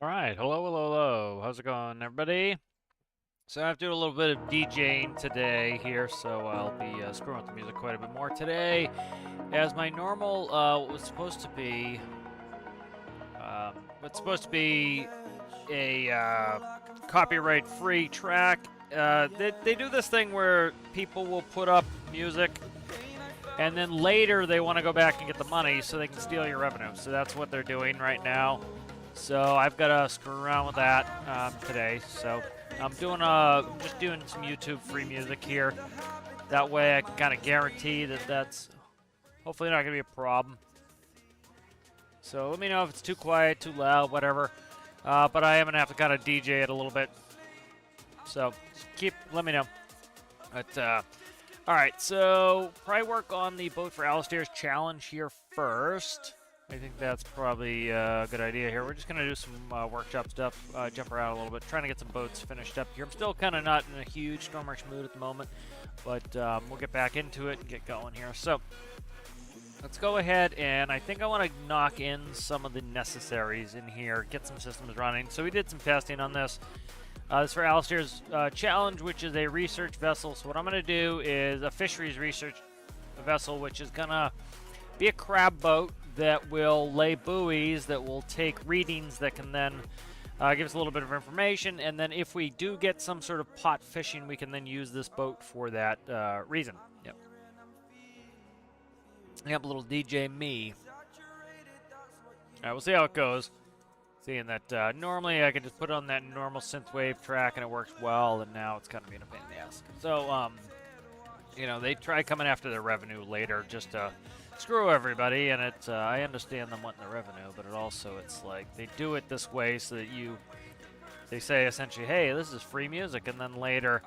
All right, hello. How's it going, everybody? So I have to do a little bit of DJing today here, so I'll be screwing with the music quite a bit more today. As my normal, was supposed to be, what's supposed to be a copyright-free track. They do this thing where people will put up music, and then later they want to go back and get the money so they can steal your revenue. So that's what they're doing right now. So I've got to screw around with that today. So I'm doing just doing some YouTube free music here. That way I can kind of guarantee that that's hopefully not going to be a problem. So let me know if it's too quiet, too loud, whatever. But I am going to have to kind of DJ it a little bit. So just let me know. But all right, so probably work on the Boat for Alistair's challenge here first. I think that's probably a good idea here. We're just going to do some workshop stuff, jump around a little bit, trying to get some boats finished up here. I'm still kind of not in a huge stormworks mood at the moment, but we'll get back into it and get going here. So let's go ahead, and I think I want to knock in some of the necessaries in here, get some systems running. So we did some testing on this. This is for Alistair's challenge, which is a research vessel. So what I'm going to do is a fisheries research vessel, which is going to be a crab boat that will lay buoys that will take readings that can then give us a little bit of information. And then if we do get some sort of pot fishing, we can then use this boat for that reason. Yep. Yep, little DJ me. All right, we'll see how it goes. Seeing that normally I could just put on that normal synthwave track and it works well, and now it's kind of being a pain in the ass. So, you know, they try coming after their revenue later just to screw everybody, and it's I understand them wanting the revenue, but it's like they do it this way so that they say essentially, hey, this is free music, and then later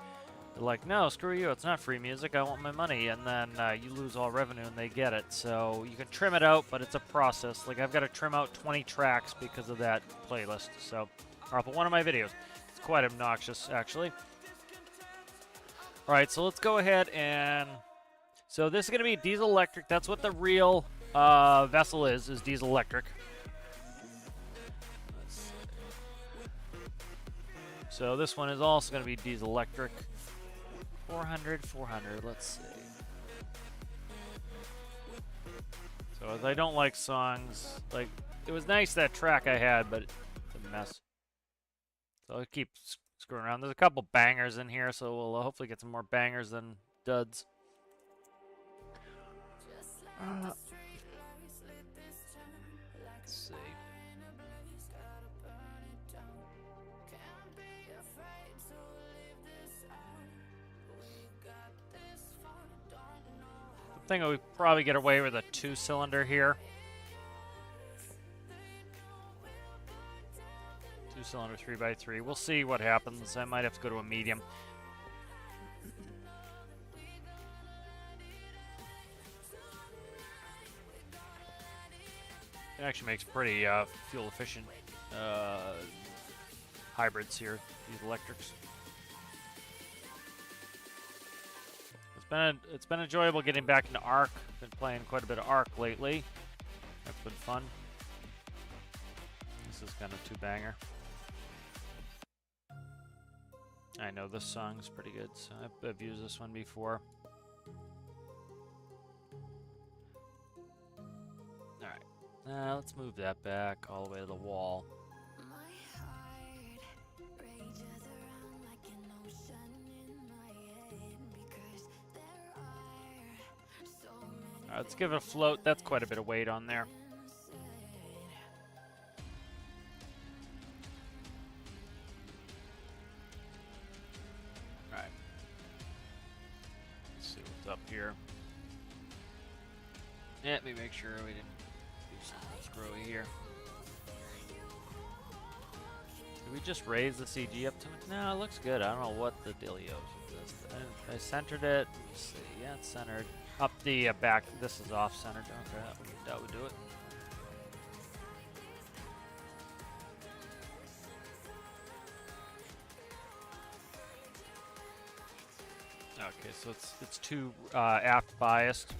they're like, no, screw you, it's not free music, I want my money, and then you lose all revenue and they get it. So you can trim it out, but it's a process. Like I've got to trim out 20 tracks because of that playlist. So, or I'll put one of my videos. It's quite obnoxious, actually. All right, so let's go ahead and so this is going to be diesel electric. That's what the real vessel is diesel electric. So this one is also going to be diesel electric. 400, let's see. So as I don't like songs, like, it was nice that track I had, but it's a mess. So I'll keep screwing around. There's a couple bangers in here, so we'll hopefully get some more bangers than duds. Let's see. I think we probably get away with a 2-cylinder here. 2-cylinder 3x3. We'll see what happens. I might have to go to a medium. It actually makes pretty fuel efficient hybrids here, these electrics. It's been enjoyable getting back into Ark. Been playing quite a bit of Ark lately. That's been fun. This is kind of 2-banger. I know this song's pretty good, so I've used this one before. Alright, let's move that back all the way to the wall. Let's give it a float. That's quite a bit of weight on there. Alright. Let's see what's up here. Yeah, let me make sure we didn't do something screwy here. Did we just raise the CG up to it? No, it looks good. I don't know what the dealio is with this. I centered it. Let's see. Yeah, it's centered. Up the back. This is off-centered. Okay, that would do it. Okay, so it's too aft biased.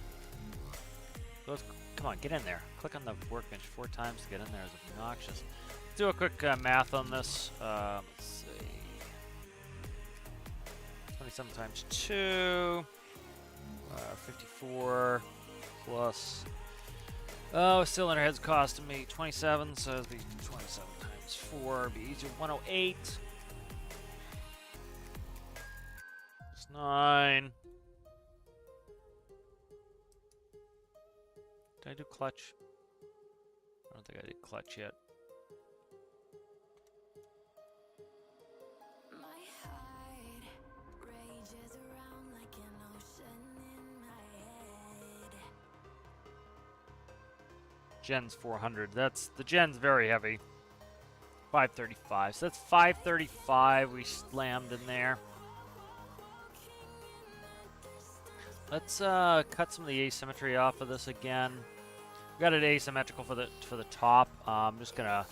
So come on, get in there. Click on the workbench 4 times to get in there. It's obnoxious. do a quick math on this. Let's see. 27 times 2. 54 plus. Oh, cylinder heads costing me 27, so it'd be 27 times 4. It'd be easier. 108. It's 9. Did I do clutch? I don't think I did clutch yet. Gen's 400. That's the gen's very heavy. 535. So that's 535 we slammed in there. Let's cut some of the asymmetry off of this again. We got it asymmetrical for the top. I'm just gonna.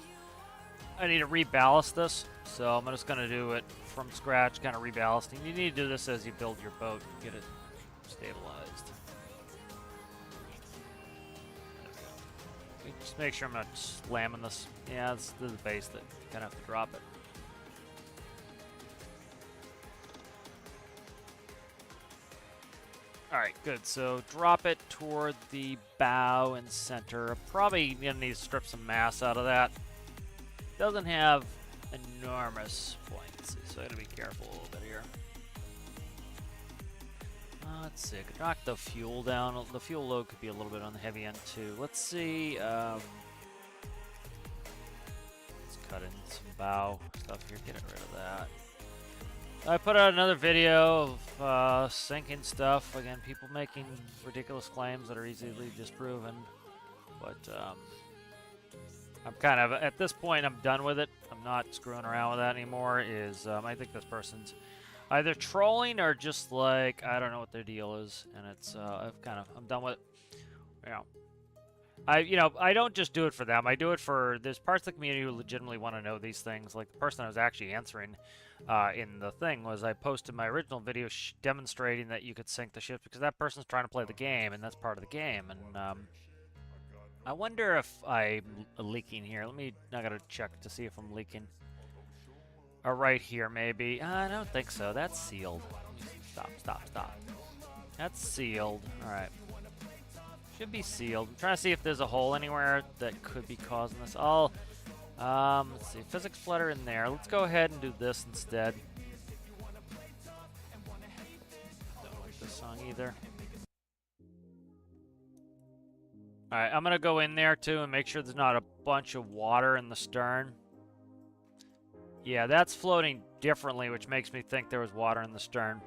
I need to reballast this, so I'm just gonna do it from scratch, kind of reballasting. You need to do this as you build your boat, get it stabilized. Just make sure I'm not slamming this. Yeah, this is the base that you kind of have to drop it. Alright, good. So drop it toward the bow and center. Probably gonna need to strip some mass out of that. Doesn't have enormous points, so I gotta be careful a little bit here. Let's see, I could knock the fuel down. The fuel load could be a little bit on the heavy end too. Let's see. Let's cut in some bow stuff here, get rid of that. I put out another video of sinking stuff. Again, people making ridiculous claims that are easily disproven. But I'm kind of, at this point, I'm done with it. I'm not screwing around with that anymore. I think this person's either trolling or just like, I don't know what their deal is. And it's, I'm done with it. I don't just do it for them. I do it for, there's parts of the community who legitimately want to know these things. Like the person I was actually answering in the thing was I posted my original video demonstrating that you could sync the ship because that person's trying to play the game and that's part of the game. And I wonder if I'm leaking here. I gotta check to see if I'm leaking. Right here maybe. I don't think so. That's sealed. Stop. That's sealed. Alright. Should be sealed. I'm trying to see if there's a hole anywhere that could be causing this. Let's see. Physics flutter in there. Let's go ahead and do this instead. Don't like this song either. Alright, I'm going to go in there too and make sure there's not a bunch of water in the stern. Yeah, that's floating differently, which makes me think there was water in the stern.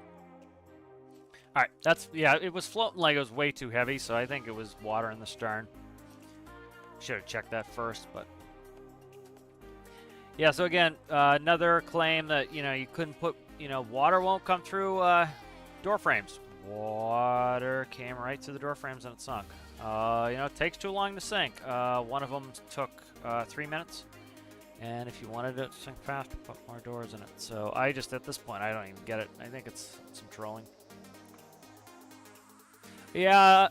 Alright, yeah, it was floating like it was way too heavy, so I think it was water in the stern. Should have checked that first, but... Yeah, so again, another claim that, you couldn't put, water won't come through door frames. Water came right through the door frames and it sunk. It takes too long to sink. One of them took 3 minutes. And if you wanted it to sink faster, put more doors in it. So at this point, I don't even get it. I think it's some trolling. Yeah,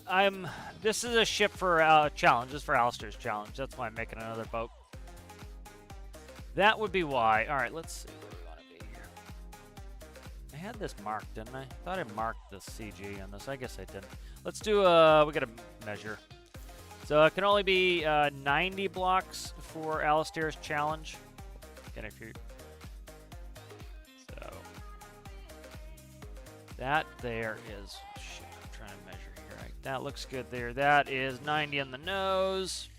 this is a ship for challenge. This is for Alistair's challenge. That's why I'm making another boat. That would be why. All right, let's see where we want to be here. I had this marked, didn't I? I thought I marked the CG on this. I guess I didn't. Let's do we got to measure. So it can only be 90 blocks for Alistair's challenge. Again, so that there is, shit, I'm trying to measure here. Right, that looks good there. That is 90 on the nose.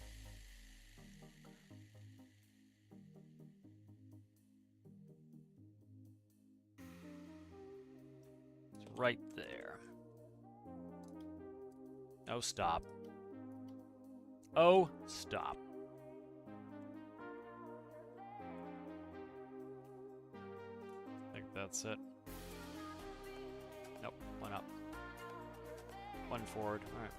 It's right there. Oh, stop. Oh, stop. I think that's it. Nope, one up. One forward. All right.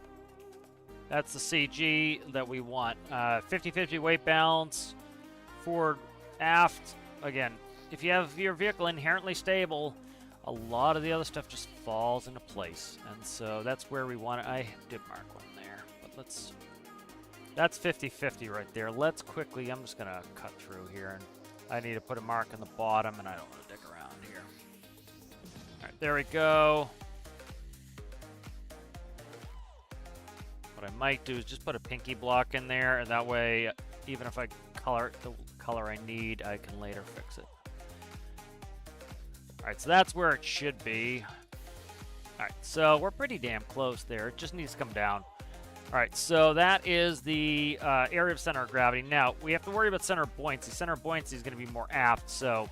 That's the CG that we want. 50-50 weight balance. Forward, aft. Again, if you have your vehicle inherently stable, a lot of the other stuff just falls into place. And so that's where we want it. I did mark one there, but let's... That's 50-50 right there. Let's quickly, I'm just going to cut through here, and I need to put a mark in the bottom, and I don't want to dick around here. All right, there we go. What I might do is just put a pinky block in there, and that way, even if I color the color I need, I can later fix it. All right, so that's where it should be. All right, so we're pretty damn close there. It just needs to come down. All right, so that is the area of center of gravity. Now, we have to worry about center of buoyancy. Center of buoyancy is going to be more aft, so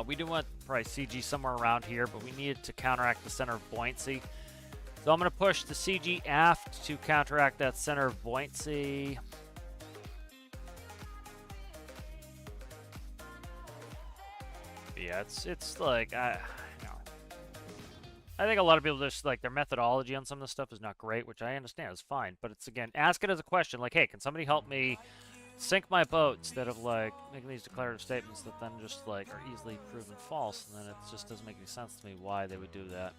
we do want probably CG somewhere around here, but we need it to counteract the center of buoyancy. So I'm going to push the CG aft to counteract that center of buoyancy. Yeah, it's like, I think a lot of people just, like, their methodology on some of this stuff is not great, which I understand is fine. But it's, again, ask it as a question, like, hey, can somebody help me sink my boat, instead of, like, making these declarative statements that then just, like, are easily proven false, and then it just doesn't make any sense to me why they would do that.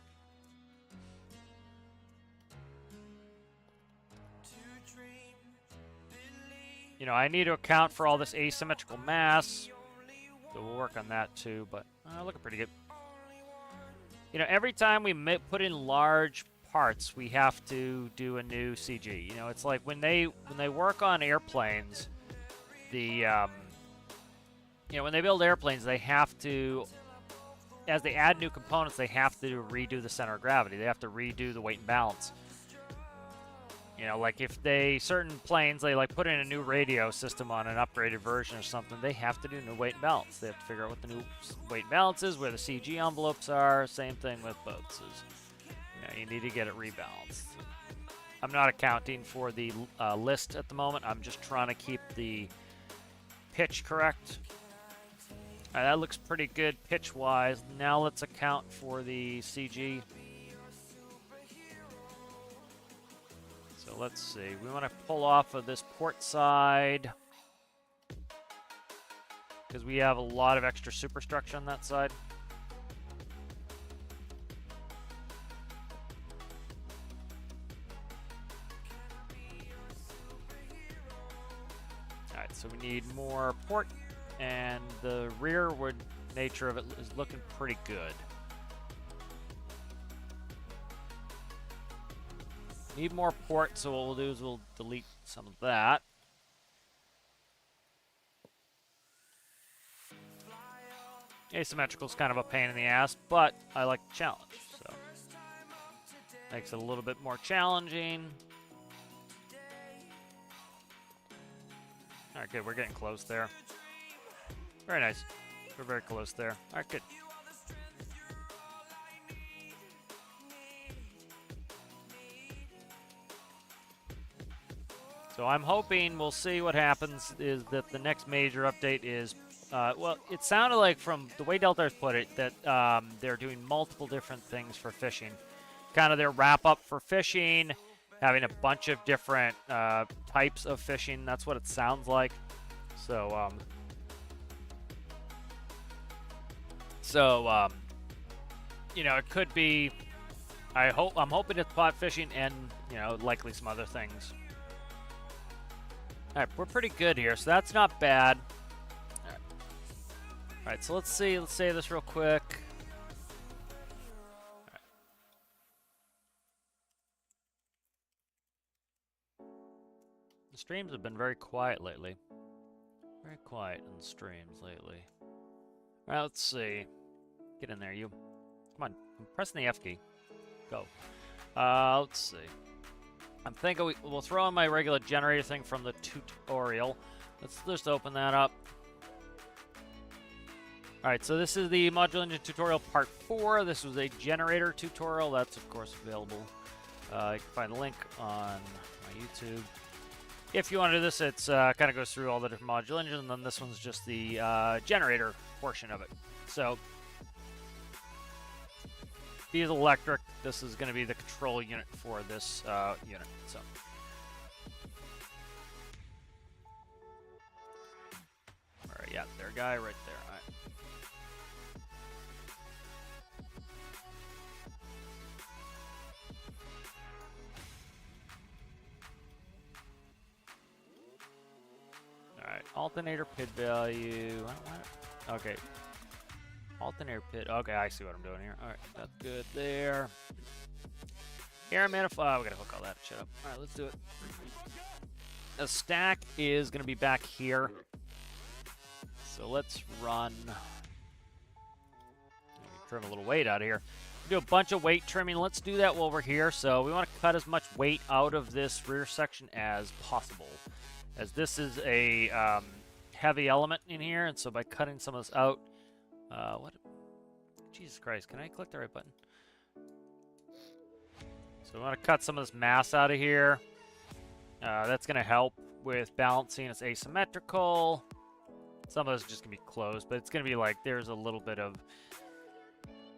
You know, I need to account for all this asymmetrical mass. So we'll work on that too, but looking pretty good. You know, every time we put in large parts, we have to do a new CG. You know, it's like when they work on airplanes, you know, when they build airplanes, they have to, as they add new components, they have to redo the center of gravity. They have to redo the weight and balance. You know, like if certain planes, they like put in a new radio system on an upgraded version or something, they have to do new weight and balance. They have to figure out what the new weight and balance is, where the CG envelopes are. Same thing with boats. You know, you need to get it rebalanced. I'm not accounting for the list at the moment. I'm just trying to keep the pitch correct. That looks pretty good pitch-wise. Now let's account for the CG. So let's see, we want to pull off of this port side because we have a lot of extra superstructure on that side. All right, so we need more port, and the rearward nature of it is looking pretty good. Need more port, so what we'll do is we'll delete some of that. Asymmetrical is kind of a pain in the ass, but I like the challenge, so makes it a little bit more challenging. All right, good. We're getting close there. Very nice. We're very close there. All right, good. So I'm hoping, we'll see what happens, is that the next major update is, well, it sounded like from the way Deltar's put it, that they're doing multiple different things for fishing. Kind of their wrap-up for fishing, having a bunch of different types of fishing. That's what it sounds like. So, you know, it could be, I'm hoping it's pot fishing and, you know, likely some other things. All right, we're pretty good here, so that's not bad. All right, so let's see. Let's save this real quick. Right. The streams have been very quiet lately. Very quiet in the streams lately. All right, let's see. Get in there, you. Come on, I'm pressing the F key. Go. Let's see. I'm thinking we'll throw in my regular generator thing from the tutorial. Let's just open that up. All right, so this is the Module Engine tutorial part 4. This was a generator tutorial. That's, of course, available. You can find the link on my YouTube. If you want to do this, it's kind of goes through all the different module engines, and then this one's just the generator portion of it. So, diesel electric, this is going to be the control unit for this unit. So, all right, yeah, there, guy, right there. All right. Alternator pit value. Okay. Alternator pit. Okay, I see what I'm doing here. All right, that's good there. Air manifold. We gotta hook all that shit up. All right, let's do it. The stack is gonna be back here. So let's run. Trim a little weight out of here. Do a bunch of weight trimming. Let's do that while we're here. So we want to cut as much weight out of this rear section as possible, as this is a heavy element in here. And so by cutting some of this out, what? Jesus Christ! Can I click the right button? So we want to cut some of this mass out of here. That's going to help with balancing. It's asymmetrical. Some of this is just going to be closed, but it's going to be like there's a little bit of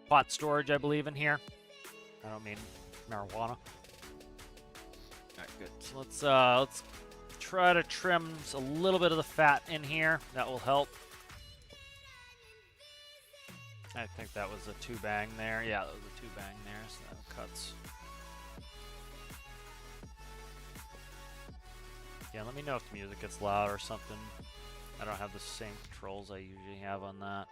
pot storage, I believe, in here. I don't mean marijuana. All right, good. So let's try to trim a little bit of the fat in here. That will help. I think that was a 2-bang there. Yeah, that was a 2-bang there, so that cuts. Yeah, let me know if the music gets loud or something. I don't have the same controls I usually have on that.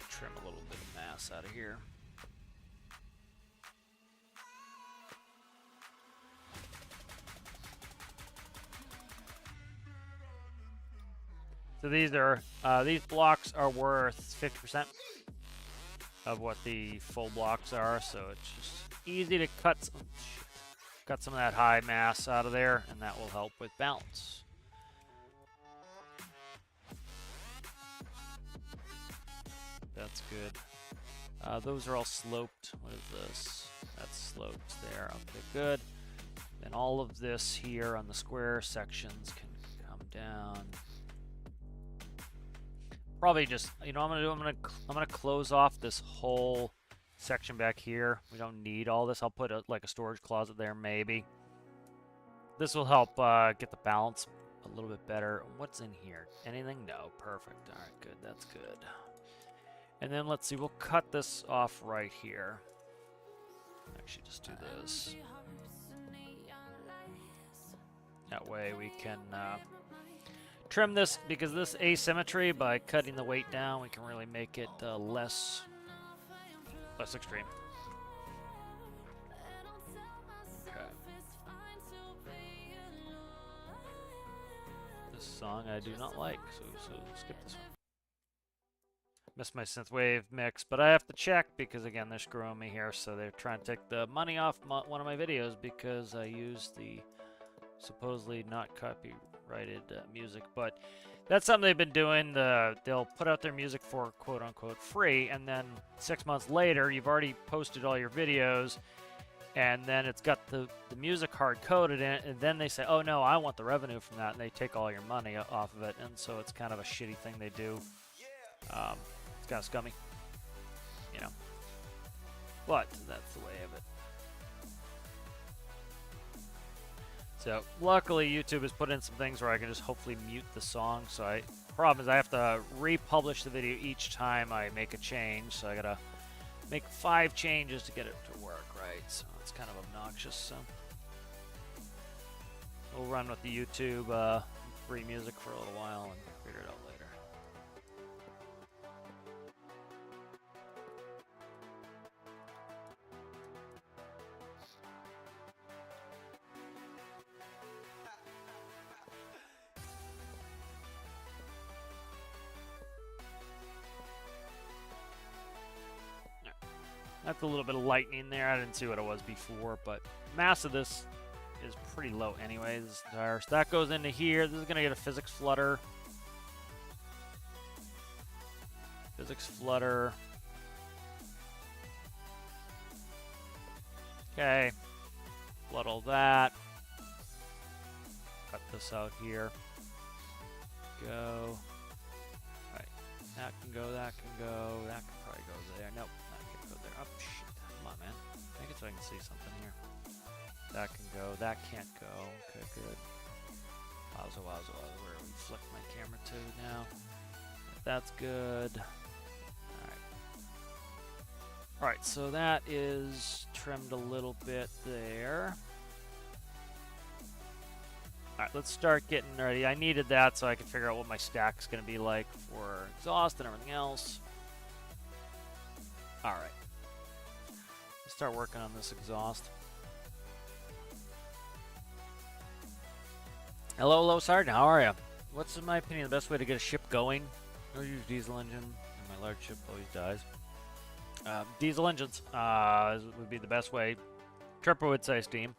Trim a little bit of mass out of here. So these blocks are worth 50% of what the full blocks are, so it's just easy to cut some of that high mass out of there, and that will help with balance. That's good. Those are all sloped. What is this? That's sloped there. Okay, good. Then all of this here on the square sections can come down. Probably just, you know, I'm gonna close off this whole section back here. We don't need all this. I'll put like a storage closet there, maybe. This will help get the balance a little bit better. What's in here? Anything? No. Perfect. All right, good. That's good. And then let's see. We'll cut this off right here. Actually, just do this. That way we can trim this, because this asymmetry, by cutting the weight down, we can really make it less extreme. Okay. This song I do not like, so skip this one. Missed my synthwave mix, but I have to check because, again, they're screwing me here, so they're trying to take the money off one of my videos because I used the supposedly not copyrighted music. But that's something they've been doing. They'll put out their music for quote-unquote free, and then 6 months later, you've already posted all your videos, and then it's got the music hard-coded in it, and then they say, oh, no, I want the revenue from that, and they take all your money off of it, and so it's kind of a shitty thing they do. It's kind of scummy, you know, but that's the way of it. So luckily YouTube has put in some things where I can just hopefully mute the song. So problem is I have to republish the video each time I make a change, so I gotta make 5 changes to get it to work right. So it's kind of obnoxious. So we'll run with the YouTube free music for a little while and figure it out later. That's a little bit of lightning there. I didn't see what it was before, but mass of this is pretty low anyways. So that goes into here. This is going to get a physics flutter. Physics flutter. Okay. Flood all that. Cut this out here. Go. Alright. That can go, that can go. That can probably go there. Nope. There. Oh, shit. Come on, man. I guess I can see something here. That can go. That can't go. Okay, good. Wowza, wowza, wowza. Where do we flick my camera to now? That's good. Alright. All right, so that is trimmed a little bit there. All right, let's start getting ready. I needed that so I could figure out what my stack's going to be like for exhaust and everything else. All right. Let's start working on this exhaust. Hello, Sergeant. How are you? What's, in my opinion, the best way to get a ship going? No use diesel engine, and my large ship always dies. Diesel engines would be the best way. Tripper would say steam.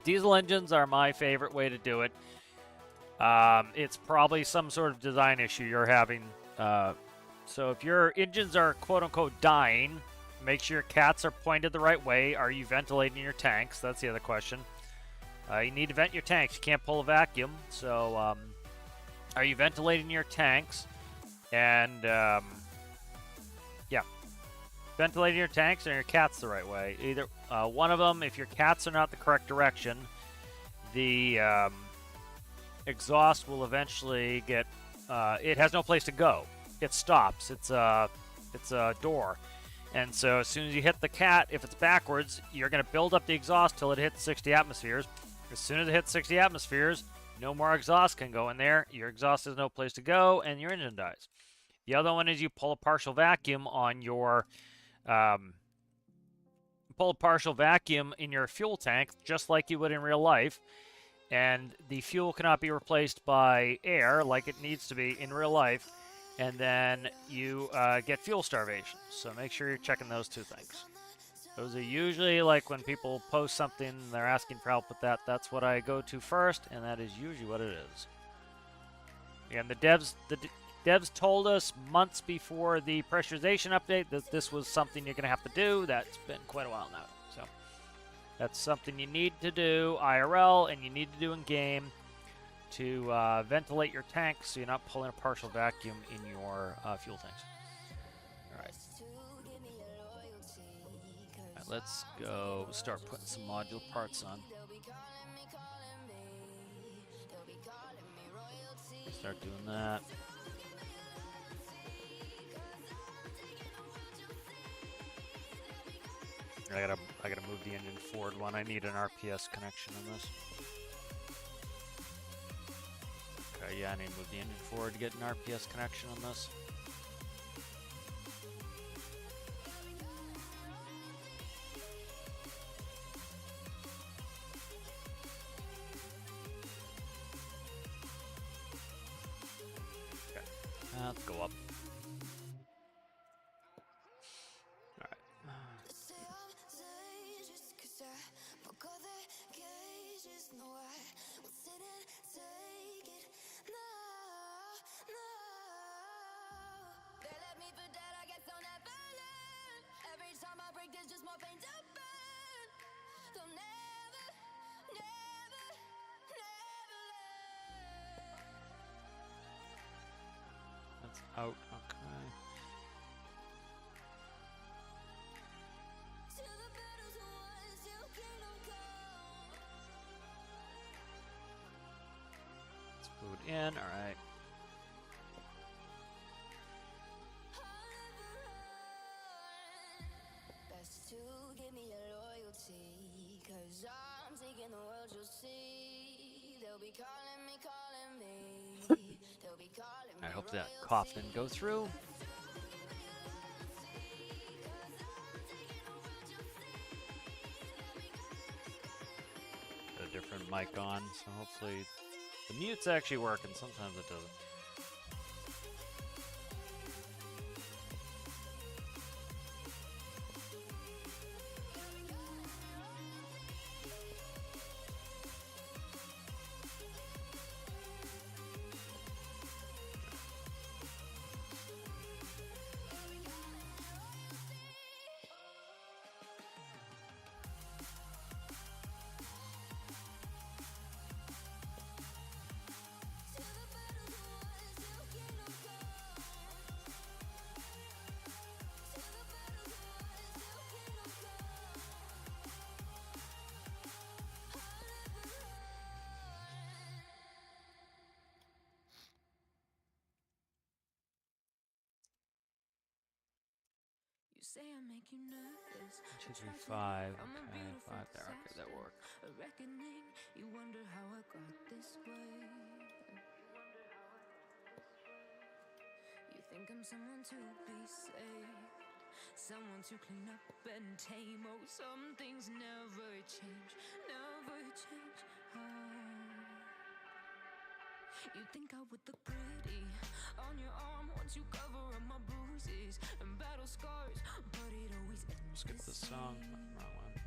Diesel engines are my favorite way to do it. It's probably some sort of design issue you're having. So if your engines are quote-unquote dying, make sure your cats are pointed the right way. Are you ventilating your tanks? That's the other question. You need to vent your tanks. You can't pull a vacuum. So are you ventilating your tanks? And yeah, ventilating your tanks and your cats the right way. Either one of them, if your cats are not the correct direction, the exhaust will eventually get, it has no place to go. It stops. It's a door. And so as soon as you hit the cat, if it's backwards, you're going to build up the exhaust till it hits 60 atmospheres. As soon as it hits 60 atmospheres, no more exhaust can go in there. Your exhaust has no place to go, and your engine dies. The other one is you pull a partial vacuum on your in your fuel tank, just like you would in real life. And the fuel cannot be replaced by air like it needs to be in real life. And then you get fuel starvation. So make sure you're checking those two things. Those are usually, like, when people post something, they're asking for help with that. That's what I go to first, and that is usually what it is. And the devs told us months before the pressurization update that this was something you're going to have to do. That's been quite a while now. So that's something you need to do IRL, and you need to do in game to ventilate your tanks so you're not pulling a partial vacuum in your fuel tanks. All right. Let's go start putting some modular parts on. Start doing that. I gotta move the engine forward one. I need an RPS connection on this. Okay, yeah, I need to move the engine forward to get an RPS connection on this. Let's go up. Alright. That's out, okay. Let's boot in, alright. Best to give me your loyalty, 'cause I'm taking the world, you'll see. They'll be calling me. They'll be calling me. I hope that cough didn't go through. Got a different mic on, so hopefully the mute's actually working. Sometimes it doesn't. say I make you nervous. 2, 3, 5. Okay, 5 there. Okay, that works. A reckoning, you wonder how I got this way. You think I'm someone to be saved, someone to clean up and tame. Oh, some things never change, never change. Oh, you think I would look pretty on your arm once you cover up my bruises and battle scars, but it always ends. Skip this song. Wrong one.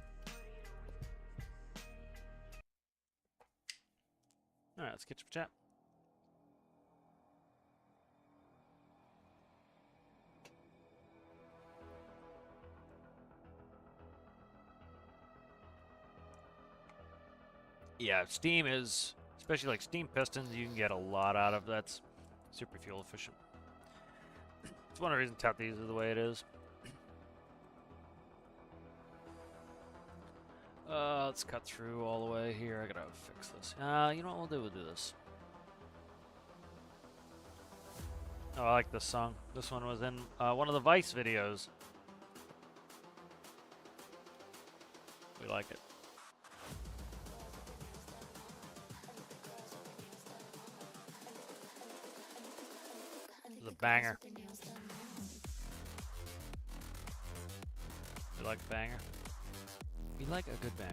All right, let's get to chat. Yeah, Steam is, especially like Steam pistons, you can get a lot out of. That's super fuel efficient. It's one of the reasons Tathies is the way it is. Let's cut through all the way here. I gotta fix this. You know what we'll do? We'll do this. Oh, I like this song. This one was in one of the Vice videos. We like it. It's a banger. You like a banger? We like a good banger.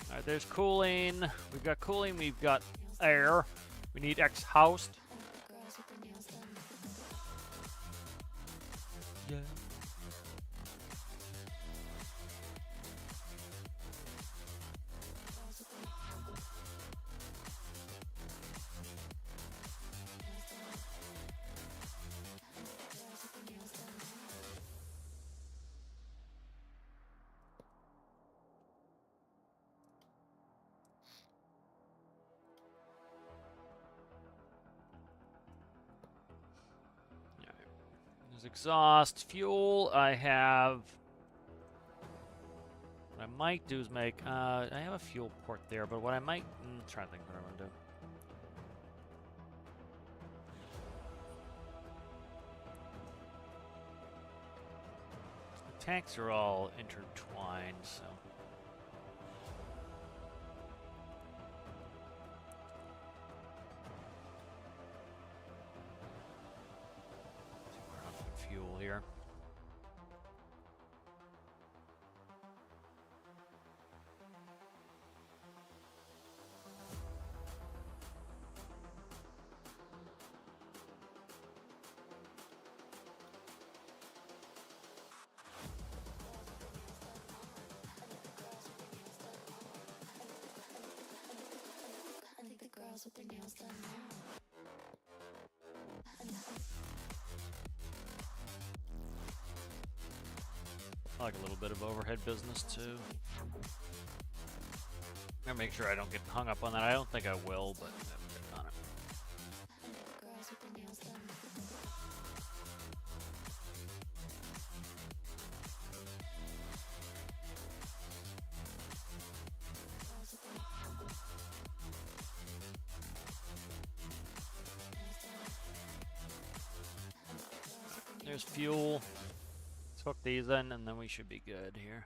Alright, there's cooling. We've got cooling. We've got air. We need exhaust. Yeah. There's exhaust, fuel. I have. What I might do is make. I have a fuel port there, but what I might. Try to think what I'm gonna do. The tanks are all intertwined, so. Fuel here. I think the girls with their nails done now. I like a little bit of overhead business too. I'm gonna make sure I don't get hung up on that. I don't think I will, but I'm on it. There's fuel. Let's hook these in, and then we should be good here.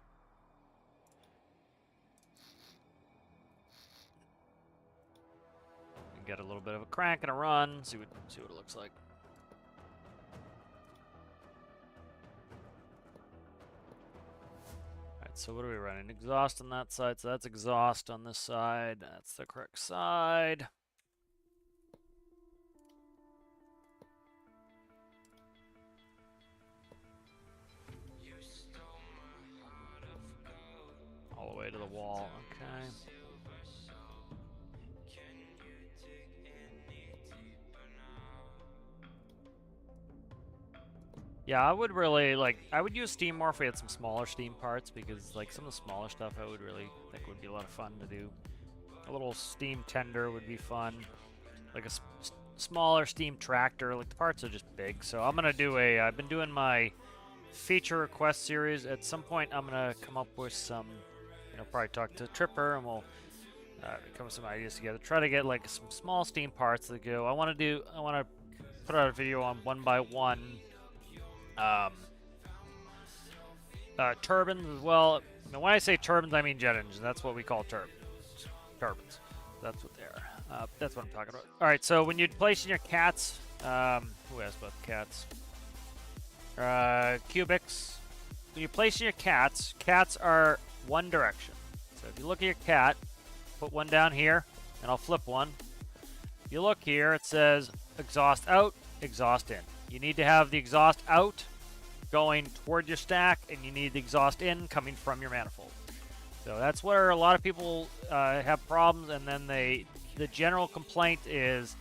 Get a little bit of a crank and a run. See what it looks like. All right, so what are we running? Exhaust on that side. So that's exhaust on this side. That's the correct side. All the way to the wall. Okay. Yeah, I would really, I would use steam more if we had some smaller steam parts, because, some of the smaller stuff I would really think would be a lot of fun to do. A little steam tender would be fun. Like a smaller steam tractor, the parts are just big. So I'm going to do I've been doing my feature request series. At some point, I'm going to come up with some, probably talk to Tripper, and we'll come with some ideas together. Try to get, some small steam parts that go. I want to put out a video on 1x1 turbines as well. Now, when I say turbines, I mean jet engines. That's what we call turbines. Turbines. That's what they are. That's what I'm talking about. All right, so when you're placing your cats, who asked about the cats? Cubics. When you're placing your cats, cats are one direction. So if you look at your cat, put one down here, and I'll flip one. If you look here, it says exhaust out, exhaust in. You need to have the exhaust out going toward your stack, and you need the exhaust in coming from your manifold. So that's where a lot of people have problems, and then the general complaint is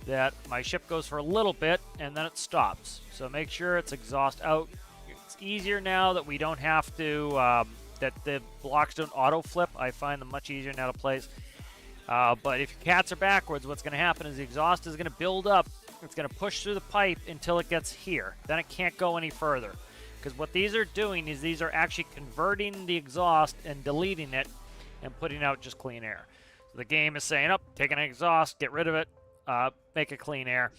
that my ship goes for a little bit, and then it stops. So make sure it's exhaust out. It's easier now that we don't have to, that the blocks don't auto-flip. I find them much easier now to place. But if your cats are backwards, what's going to happen is the exhaust is going to build up. It's going to push through the pipe until it gets here. Then it can't go any further. Because what these are doing is these are actually converting the exhaust and deleting it and putting out just clean air. So the game is saying, oh, take an exhaust, get rid of it, make it clean air.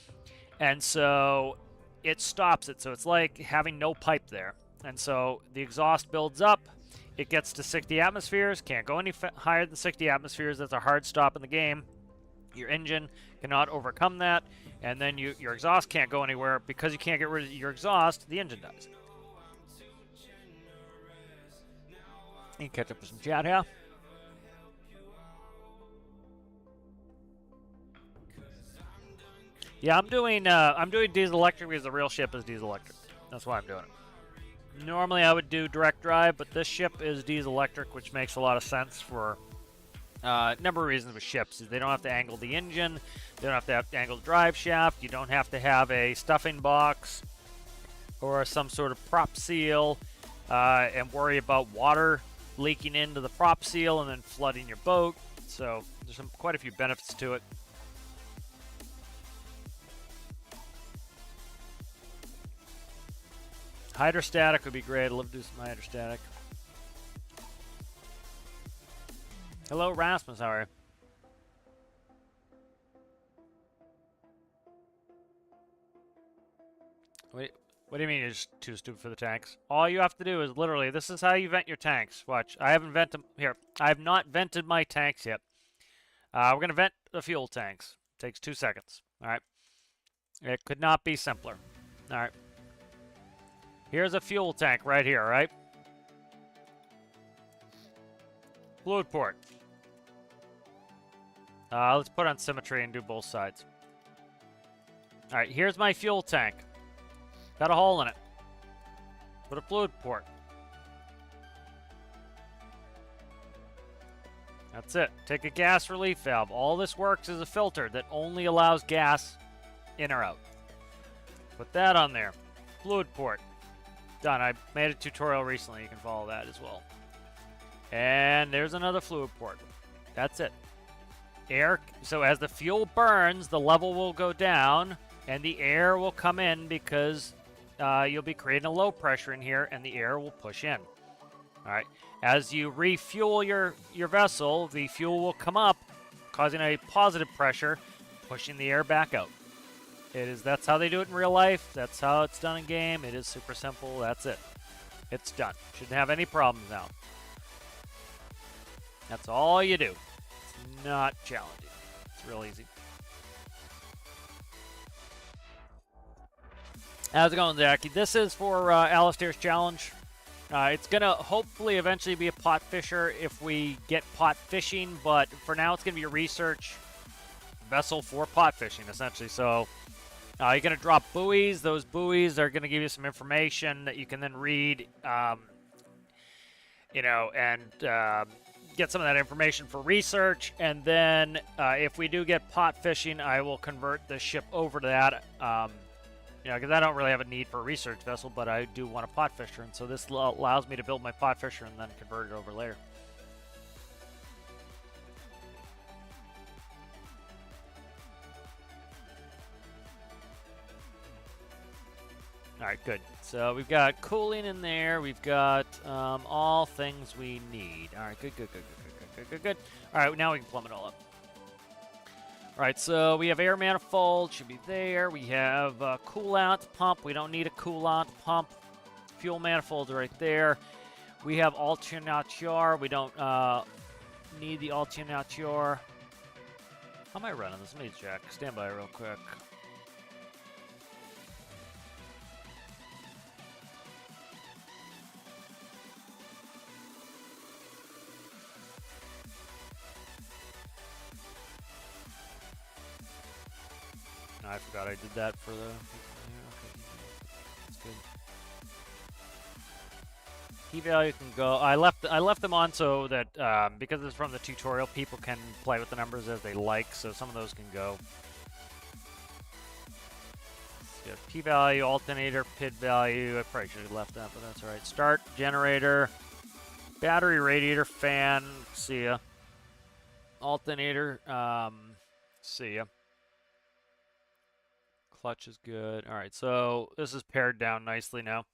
And so it stops it. So it's like having no pipe there. And so the exhaust builds up. It gets to 60 atmospheres. Can't go any higher than 60 atmospheres. That's a hard stop in the game. Your engine cannot overcome that. And then your exhaust can't go anywhere. Because you can't get rid of your exhaust, the engine dies. You can catch up with some chat here. Yeah, I'm doing diesel electric because the real ship is diesel electric. That's why I'm doing it. Normally I would do direct drive, but this ship is diesel electric, which makes a lot of sense for a number of reasons with ships. They don't have to angle the engine, they don't have to angle the drive shaft, you don't have to have a stuffing box or some sort of prop seal and worry about water leaking into the prop seal and then flooding your boat. So there's quite a few benefits to it. Hydrostatic would be great. I'd love to do some hydrostatic. Hello, Rasmus. How are you? What do you mean you're just too stupid for the tanks? All you have to do is literally, this is how you vent your tanks. Watch. I haven't vented, here. I have not vented my tanks yet. We're going to vent the fuel tanks. Takes 2 seconds. All right. It could not be simpler. All right. Here's a fuel tank right here, right? Fluid port. Let's put on symmetry and do both sides. All right, here's my fuel tank. Got a hole in it. Put a fluid port. That's it. Take a gas relief valve. All this works is a filter that only allows gas in or out. Put that on there. Fluid port. Done. I made a tutorial recently. You can follow that as well. And there's another fluid port. That's it. Air. So as the fuel burns, the level will go down and the air will come in because you'll be creating a low pressure in here and the air will push in. All right. As you refuel your vessel, the fuel will come up, causing a positive pressure, pushing the air back out. That's how they do it in real life. That's how it's done in game. It is super simple. That's it. It's done. Shouldn't have any problems now. That's all you do. It's not challenging. It's real easy. How's it going, Zachy? This is for Alistair's challenge. It's going to hopefully eventually be a pot fisher if we get pot fishing, but for now it's going to be a research vessel for pot fishing, essentially. So you're going to drop buoys. Those buoys are going to give you some information that you can then read, and get some of that information for research. And then if we do get pot fishing, I will convert the ship over to that, because I don't really have a need for a research vessel, but I do want a pot fisher. And so this allows me to build my pot fisher and then convert it over later. All right, good. So we've got cooling in there. We've got all things we need. All right, good. All right, now we can plumb it all up. Right, so we have air manifold, should be there. We have coolant pump. We don't need a coolant pump. Fuel manifold right there. We have alternateur. We don't need the alternateur. How am I running this? Let me check. Stand by real quick. I forgot I did that for the... Yeah, okay. That's good. Key value can go... I left them on so that, because it's from the tutorial, people can play with the numbers as they like, so some of those can go. So P value, alternator, PID value. I probably should have left that, but that's alright. Start, generator, battery, radiator, fan. See ya. Alternator, see ya. Clutch is good. All right, so this is pared down nicely now.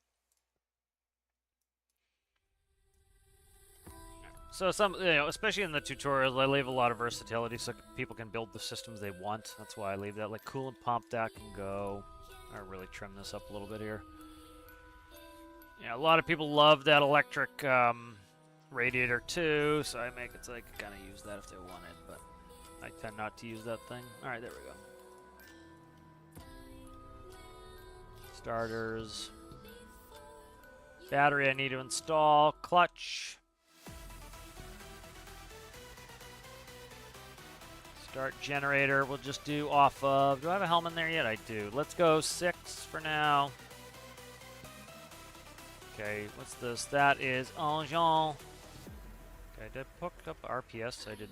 So especially in the tutorials, I leave a lot of versatility so people can build the systems they want. That's why I leave that. Like coolant pump, that can go. I really trim this up a little bit here. Yeah, a lot of people love that electric radiator too, so I make it so they can kind of use that if they want it, but I tend not to use that thing. All right, there we go. Starters. Battery I need to install. Clutch. Start generator. We'll just do off of... Do I have a helm in there yet? I do. Let's go 6 for now. Okay, what's this? That is engine. Okay, did I hook up RPS? I didn't...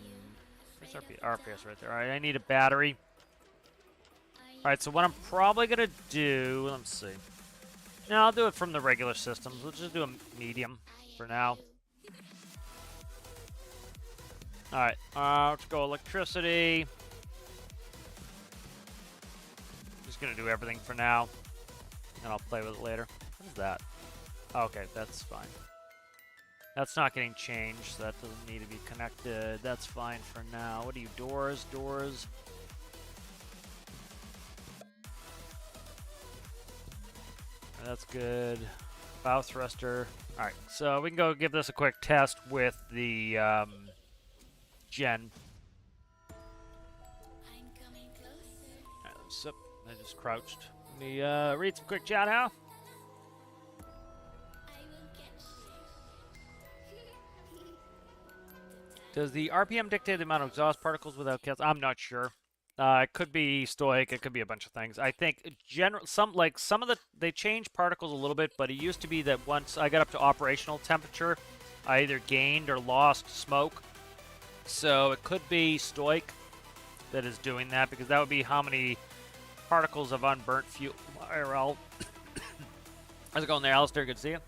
Where's RPS right there. Alright, I need a battery. Alright, so what I'm probably going to do... Let's see. No, I'll do it from the regular systems. We'll just do a medium for now. Alright, let's go electricity. Just going to do everything for now. And I'll play with it later. What is that? Okay, that's fine. That's not getting changed, so that doesn't need to be connected. That's fine for now. What are you? Doors? Doors. That's good. Bow thruster. Alright, so we can go give this a quick test with the gen. Alright, let's up. I just crouched. Let me read some quick chat now. Does the RPM dictate the amount of exhaust particles without kills? I'm not sure. It could be stoic. It could be a bunch of things. I think some of they change particles a little bit, but it used to be that once I got up to operational temperature, I either gained or lost smoke. So it could be stoic that is doing that, because that would be how many particles of unburnt fuel. IRL. How's it going there, Alistair? Good to see you.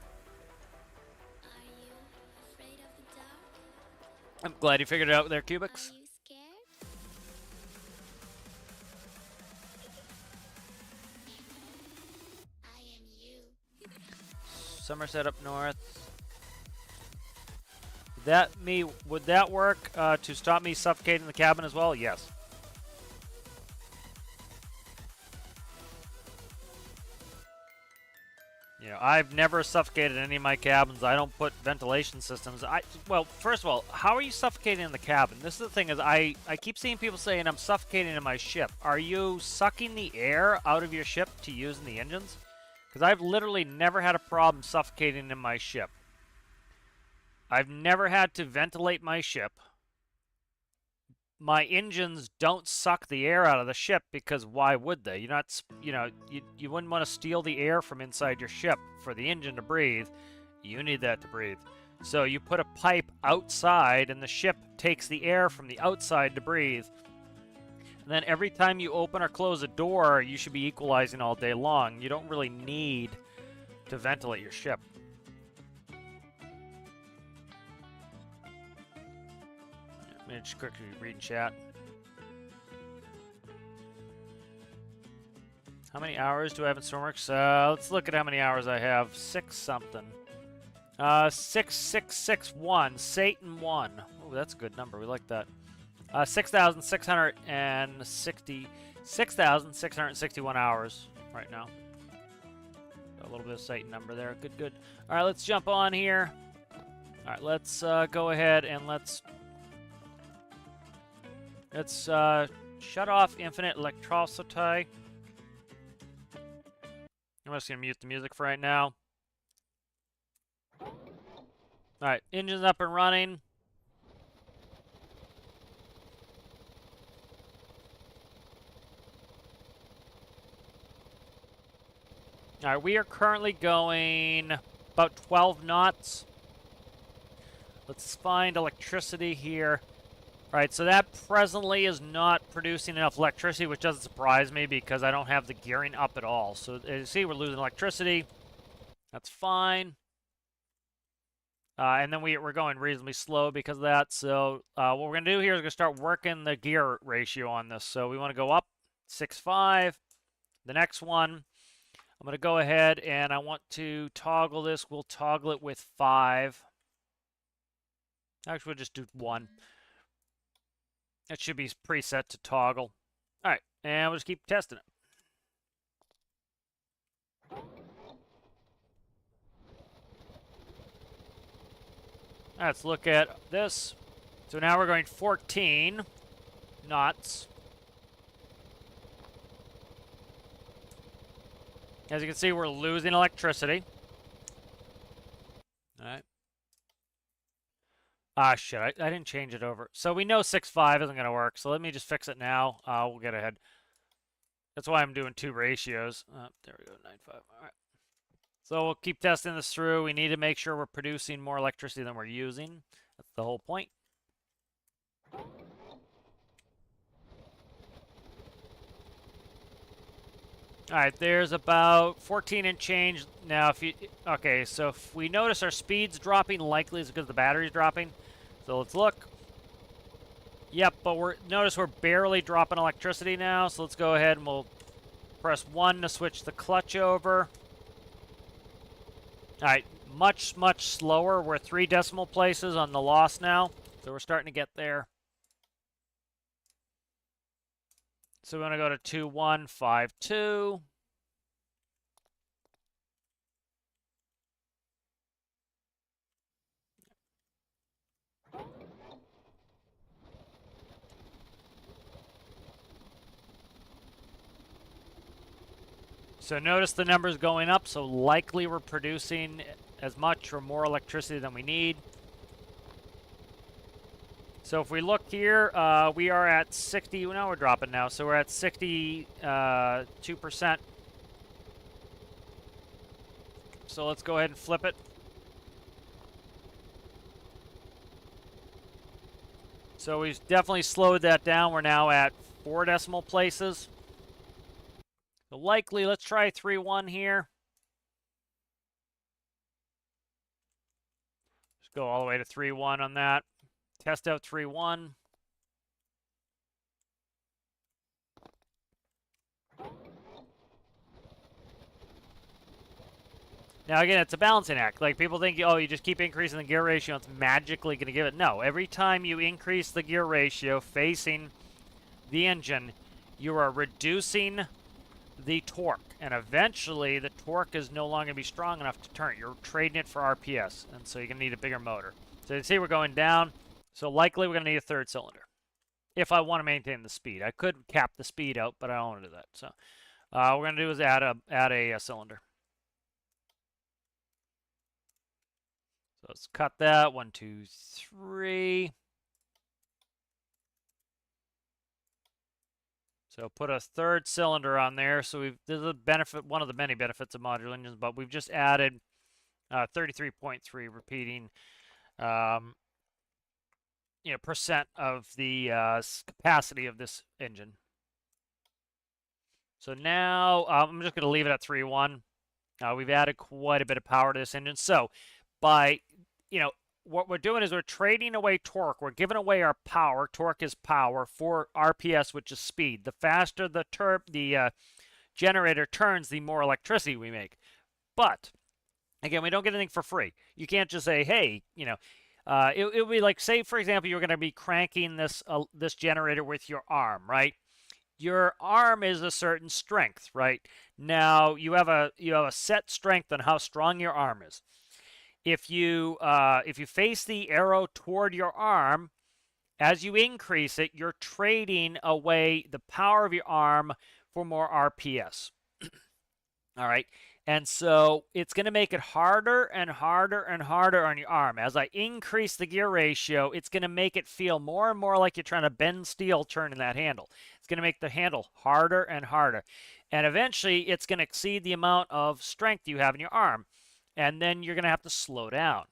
I'm glad you figured it out there, Cubics. Somerset up north. Would that work to stop me suffocating the cabin as well? Yes. You know, I've never suffocated any of my cabins. I don't put ventilation systems. Well, first of all, how are you suffocating in the cabin? This is the thing is I keep seeing people saying I'm suffocating in my ship. Are you sucking the air out of your ship to use in the engines? Because I've literally never had a problem suffocating in my ship. I've never had to ventilate my ship. My engines don't suck the air out of the ship, because why would they? You're not, you wouldn't want to steal the air from inside your ship for the engine to breathe. You need that to breathe. So you put a pipe outside, and the ship takes the air from the outside to breathe. And then every time you open or close a door, you should be equalizing all day long. You don't really need to ventilate your ship. Let me just quickly read in chat. How many hours do I have in stormworks? Let's look at how many hours I have. 6 something. 6661. Satan 1. Oh, that's a good number. We like that. 6,661 hours right now. A little bit of Satan number there. Good, good. All right, let's jump on here. All right, let's go ahead and let's shut off infinite electricity. I'm just gonna mute the music for right now. All right, engine's up and running. All right, we are currently going about 12 knots. Let's find electricity here. All right, so that presently is not producing enough electricity, which doesn't surprise me because I don't have the gearing up at all. So as you see, we're losing electricity. That's fine. And then we're going reasonably slow because of that. So what we're going to do here is we're going to start working the gear ratio on this. So we want to go up 6.5. The next one, I'm going to go ahead and I want to toggle this. We'll toggle it with 5. Actually, we'll just do 1. That should be preset to toggle. All right, and we'll just keep testing it. Let's look at this. So now we're going 14 knots. As you can see, we're losing electricity. All right. Ah, shit, I didn't change it over. So we know 6.5 isn't going to work, so let me just fix it now. We'll get ahead. That's why I'm doing 2 ratios. There we go, 9.5. All right. So we'll keep testing this through. We need to make sure we're producing more electricity than we're using. That's the whole point. All right, there's about 14 and change. Now, okay, so if we notice our speed's dropping, likely it's because the battery's dropping. So let's look. Yep, but notice we're barely dropping electricity now. So let's go ahead and we'll press 1 to switch the clutch over. All right, much slower. We're 3 decimal places on the loss now. So we're starting to get there. So we want to go to 2152. So notice the numbers going up, so likely we're producing as much or more electricity than we need. So if we look here, we are at 60. Now we're dropping now, so we're at 62%. So let's go ahead and flip it. So we've definitely slowed that down. We're now at 4 decimal places. So likely, let's try 3.1 here. Just go all the way to 3.1 on that. Test out 3.1. Now again, it's a balancing act. Like people think, oh, you just keep increasing the gear ratio, it's magically going to give it. No, every time you increase the gear ratio facing the engine, you are reducing the torque, and eventually the torque is no longer going to be strong enough to turn it. You're trading it for RPS, and so you're going to need a bigger motor. So you see we're going down, so likely we're going to need a 3rd cylinder if I want to maintain the speed. I could cap the speed out, but I don't want to do that. So what we're going to do is add a cylinder. So let's cut that. 1, 2, 3. So put a 3rd cylinder on there. So this is a benefit, one of the many benefits of modular engines, but we've just added 33.3 repeating, percent of the capacity of this engine. So now I'm just going to leave it at 3.1. We've added quite a bit of power to this engine. So by, what we're doing is we're trading away torque. We're giving away our power. Torque is power for RPS, which is speed. The faster the generator turns, the more electricity we make. But again, we don't get anything for free. You can't just say, hey, it would be like, say, for example, you're going to be cranking this generator with your arm, right? Your arm is a certain strength, right? Now you have a set strength on how strong your arm is. If you face the arrow toward your arm, as you increase it, you're trading away the power of your arm for more RPS. All right. And so it's going to make it harder and harder and harder on your arm. As I increase the gear ratio, it's going to make it feel more and more like you're trying to bend steel turning that handle. It's going to make the handle harder and harder. And eventually, it's going to exceed the amount of strength you have in your arm. And then you're going to have to slow down.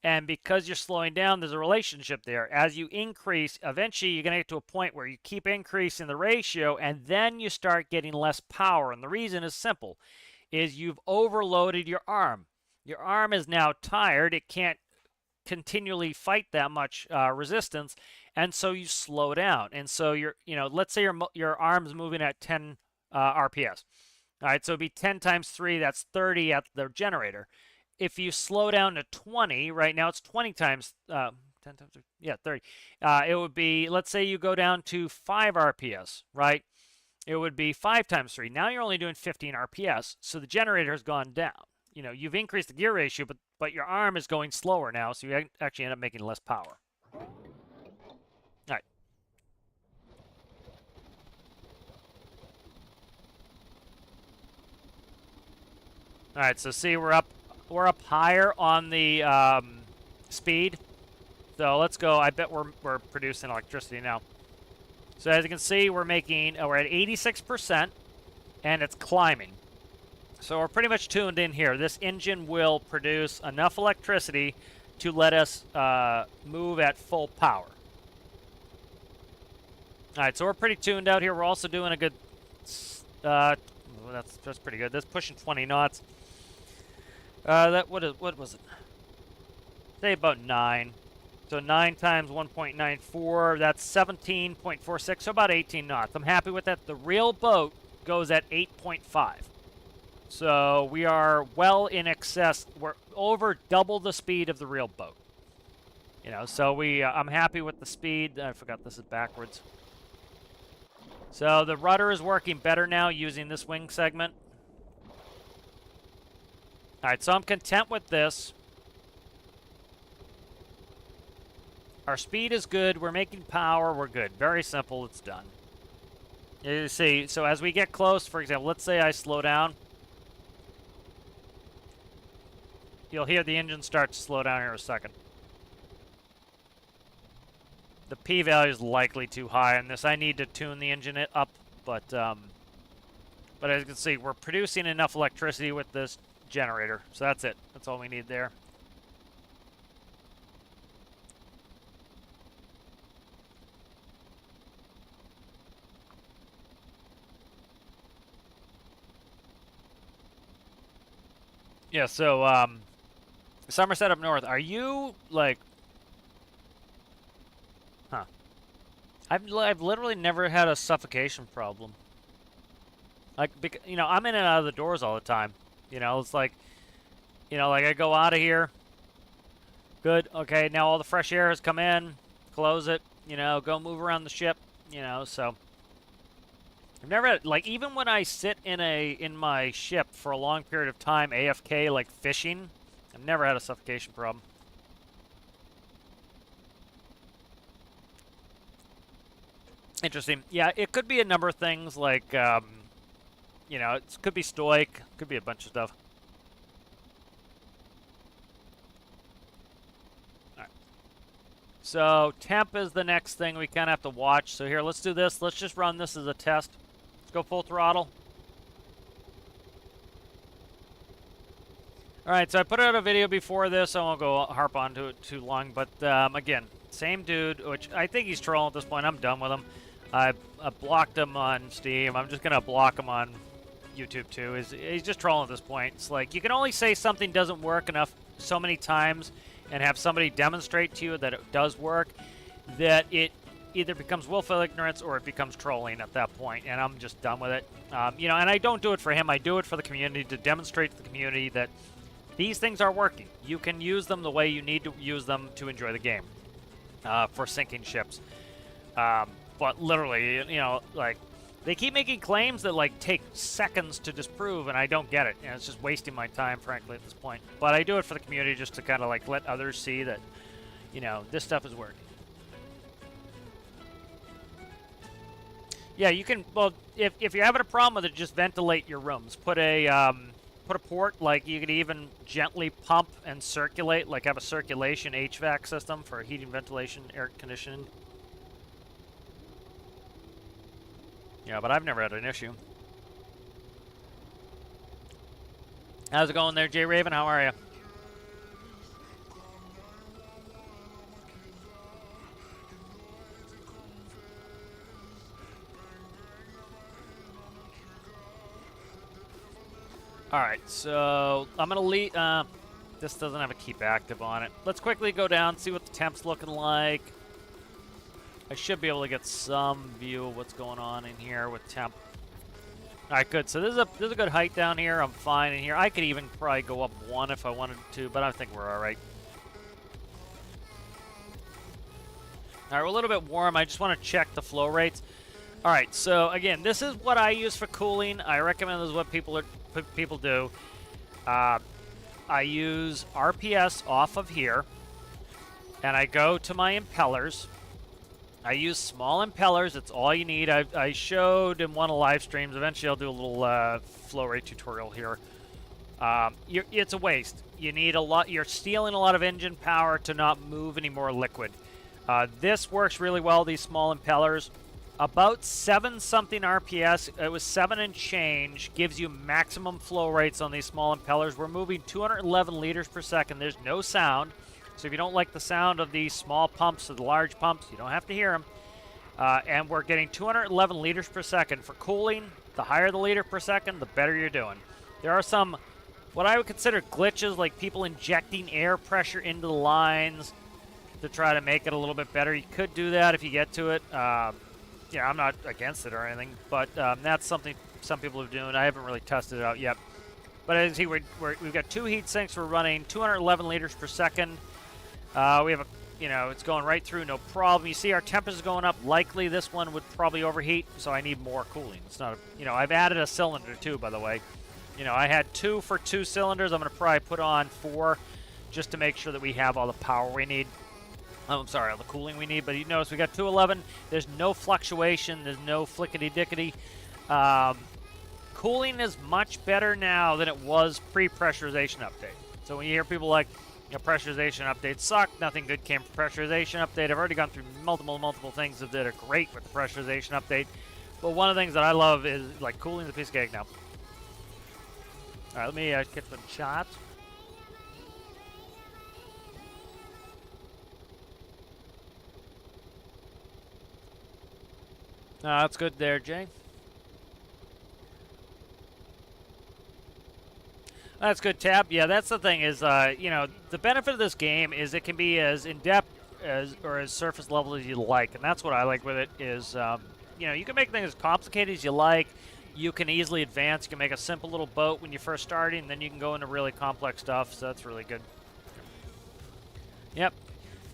And because you're slowing down, there's a relationship there. As you increase, eventually you're going to get to a point where you keep increasing the ratio, and then you start getting less power. And the reason is simple, is you've overloaded your arm. Your arm is now tired. It can't continually fight that much resistance, and so you slow down. And so let's say your arm's moving at 10 RPS. All right, so it'd be 10 times 3, that's 30 at the generator. If you slow down to 20, right now it's 20 times 10 times 3, yeah, 30. It would be, let's say you go down to 5 RPS, right? It would be 5 times 3. Now you're only doing 15 RPS, so the generator has gone down. You've increased the gear ratio, but your arm is going slower now, so you actually end up making less power. All right. All right, so see, we're up higher on the speed. So let's go. I bet we're producing electricity now. So as you can see, we're at 86%, and it's climbing. So we're pretty much tuned in here. This engine will produce enough electricity to let us move at full power. All right, so we're pretty tuned out here. We're also doing a good, that's pretty good. That's pushing 20 knots. What was it? Say about 9. So 9 times 1.94, that's 17.46, so about 18 knots. I'm happy with that. The real boat goes at 8.5. So we are well in excess. We're over double the speed of the real boat. So I'm happy with the speed. I forgot this is backwards. So the rudder is working better now using this wing segment. All right, so I'm content with this. Our speed is good. We're making power. We're good. Very simple. It's done. You see, so as we get close, for example, let's say I slow down. You'll hear the engine start to slow down here in a second. The P-value is likely too high on this. I need to tune the engine up, but as you can see, we're producing enough electricity with this generator. So that's it. That's all we need there. Yeah, so, Somerset up north, are you, like... Huh. I've literally never had a suffocation problem. Like, I'm in and out of the doors all the time. It's like, like I go out of here. Good, okay, now all the fresh air has come in. Close it, go move around the ship, so... I've never had, like, even when I sit in my ship for a long period of time, AFK, like fishing, I've never had a suffocation problem. Interesting. Yeah, it could be a number of things, like, it could be stoic, could be a bunch of stuff. Alright. So, temp is the next thing we kind of have to watch. So here, let's do this. Let's just run this as a test. Let's go full throttle. Alright, so I put out a video before this. I won't go harp on to it too long. But, again, same dude, which I think he's trolling at this point. I'm done with him. I blocked him on Steam. I'm just going to block him on YouTube, too. He's just trolling at this point. It's like, you can only say something doesn't work enough so many times and have somebody demonstrate to you that it does work, that it either becomes willful ignorance or it becomes trolling at that point, and I'm just done with it. And I don't do it for him. I do it for the community, to demonstrate to the community that these things are working. You can use them the way you need to use them to enjoy the game for sinking ships. But literally, you know, like, they keep making claims that, like, take seconds to disprove, and I don't get it. You know, it's just wasting my time, frankly, at this point. But I do it for the community just to kind of, like, let others see that, you know, this stuff is working. Yeah, you can, well, if you're having a problem with it, just ventilate your rooms. Put a port, like, you could even gently pump and circulate, like have a circulation HVAC system for heating, ventilation, air conditioning. Yeah, but I've never had an issue. How's it going there, Jay Raven? How are you? Alright, so I'm going to leave... this doesn't have a keep active on it. Let's quickly go down, see what the temp's looking like. I should be able to get some view of what's going on in here with temp. Alright, good. So this is a good height down here. I'm fine in here. I could even probably go up one if I wanted to, but I think we're alright. Alright, we're a little bit warm. I just want to check the flow rates. Alright, so again, this is what I use for cooling. I recommend this is what people do. I use RPS off of here, and I go to my impellers. I use small impellers. It's all you need. I showed in one of the live streams. Eventually, I'll do a little flow rate tutorial here. It's a waste. You need a lot. You're stealing a lot of engine power to not move any more liquid. This works really well. These small impellers, about 7-something RPS. It was 7 and change. Gives you maximum flow rates on these small impellers. We're moving 211 liters per second. There's no sound. So if you don't like the sound of these small pumps or the large pumps, you don't have to hear them. And we're getting 211 liters per second. For cooling, the higher the liter per second, the better you're doing. There are some, what I would consider glitches, like people injecting air pressure into the lines to try to make it a little bit better. You could do that if you get to it. Yeah, I'm not against it or anything, but that's something some people are doing. I haven't really tested it out yet. But as you see, we've got 2 heat sinks. We're running 211 liters per second. We have a, you know, it's going right through, no problem. You see our temperatures going up. Likely this one would probably overheat, so I need more cooling. It's not, you know, I've added a cylinder too, by the way. You know, I had 2 for 2 cylinders. I'm going to probably put on 4 just to make sure that we have all the power we need. Oh, I'm sorry, all the cooling we need. But you notice we got 211. There's no fluctuation. There's no flickety-dickety. Cooling is much better now than it was pre-pressurization update. So when you hear people like, you know, pressurization updates suck, nothing good came from pressurization update. I've already gone through multiple things that are great with the pressurization update. But one of the things that I love is, like, cooling the piece of cake now. All right, let me get some shots. That's good there, Jay. That's good, Tab. Yeah, that's the thing is, you know, the benefit of this game is it can be as in-depth or as surface level as you like, and that's what I like with it is, you know, you can make things as complicated as you like. You can easily advance. You can make a simple little boat when you're first starting, and then you can go into really complex stuff, so that's really good. Yep.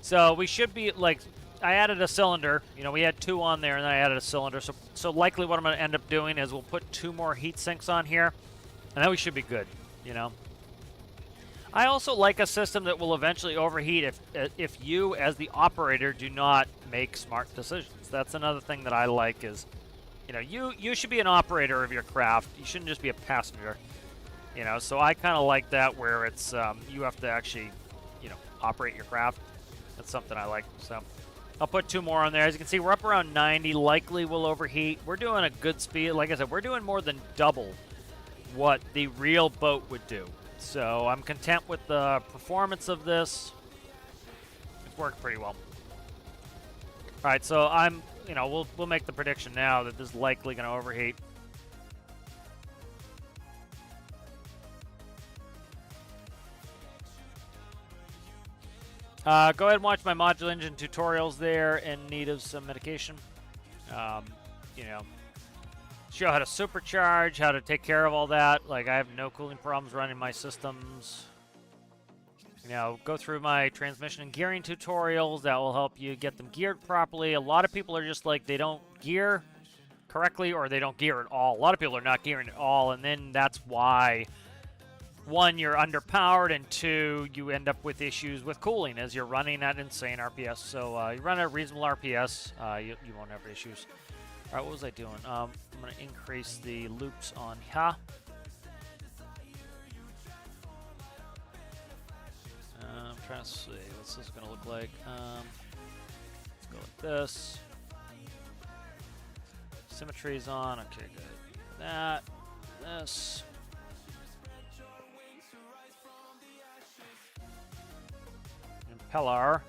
So we should be, like, I added a cylinder. You know, we had 2 on there, and then I added a cylinder. So likely what I'm going to end up doing is we'll put 2 more heat sinks on here, and then we should be good. You know, I also like a system that will eventually overheat if you, as the operator, do not make smart decisions. That's another thing that I like is, you know, you should be an operator of your craft. You shouldn't just be a passenger. You know, so I kind of like that where it's you have to actually, you know, operate your craft. That's something I like. So I'll put 2 more on there. As you can see, we're up around 90. Likely will overheat. We're doing a good speed. Like I said, we're doing more than double what the real boat would do. So I'm content with the performance of this. It's worked pretty well. All right, so I'm, you know, we'll make the prediction now that this is likely going to overheat. Go ahead and watch my module engine tutorials there in need of some medication. You know, show how to supercharge, how to take care of all that. Like, I have no cooling problems running my systems. You know, go through my transmission and gearing tutorials. That will help you get them geared properly. A lot of people are just like, they don't gear correctly or they don't gear at all. A lot of people are not gearing at all, and then that's why, one, you're underpowered, and two, you end up with issues with cooling as you're running at insane RPS. So you run at reasonable RPS, you won't have issues. All right, what was I doing? I'm going to increase the loops on here. I'm trying to see what's this going to look like. Let's go like this. Symmetry's on. Okay, good. That. This. Impeller.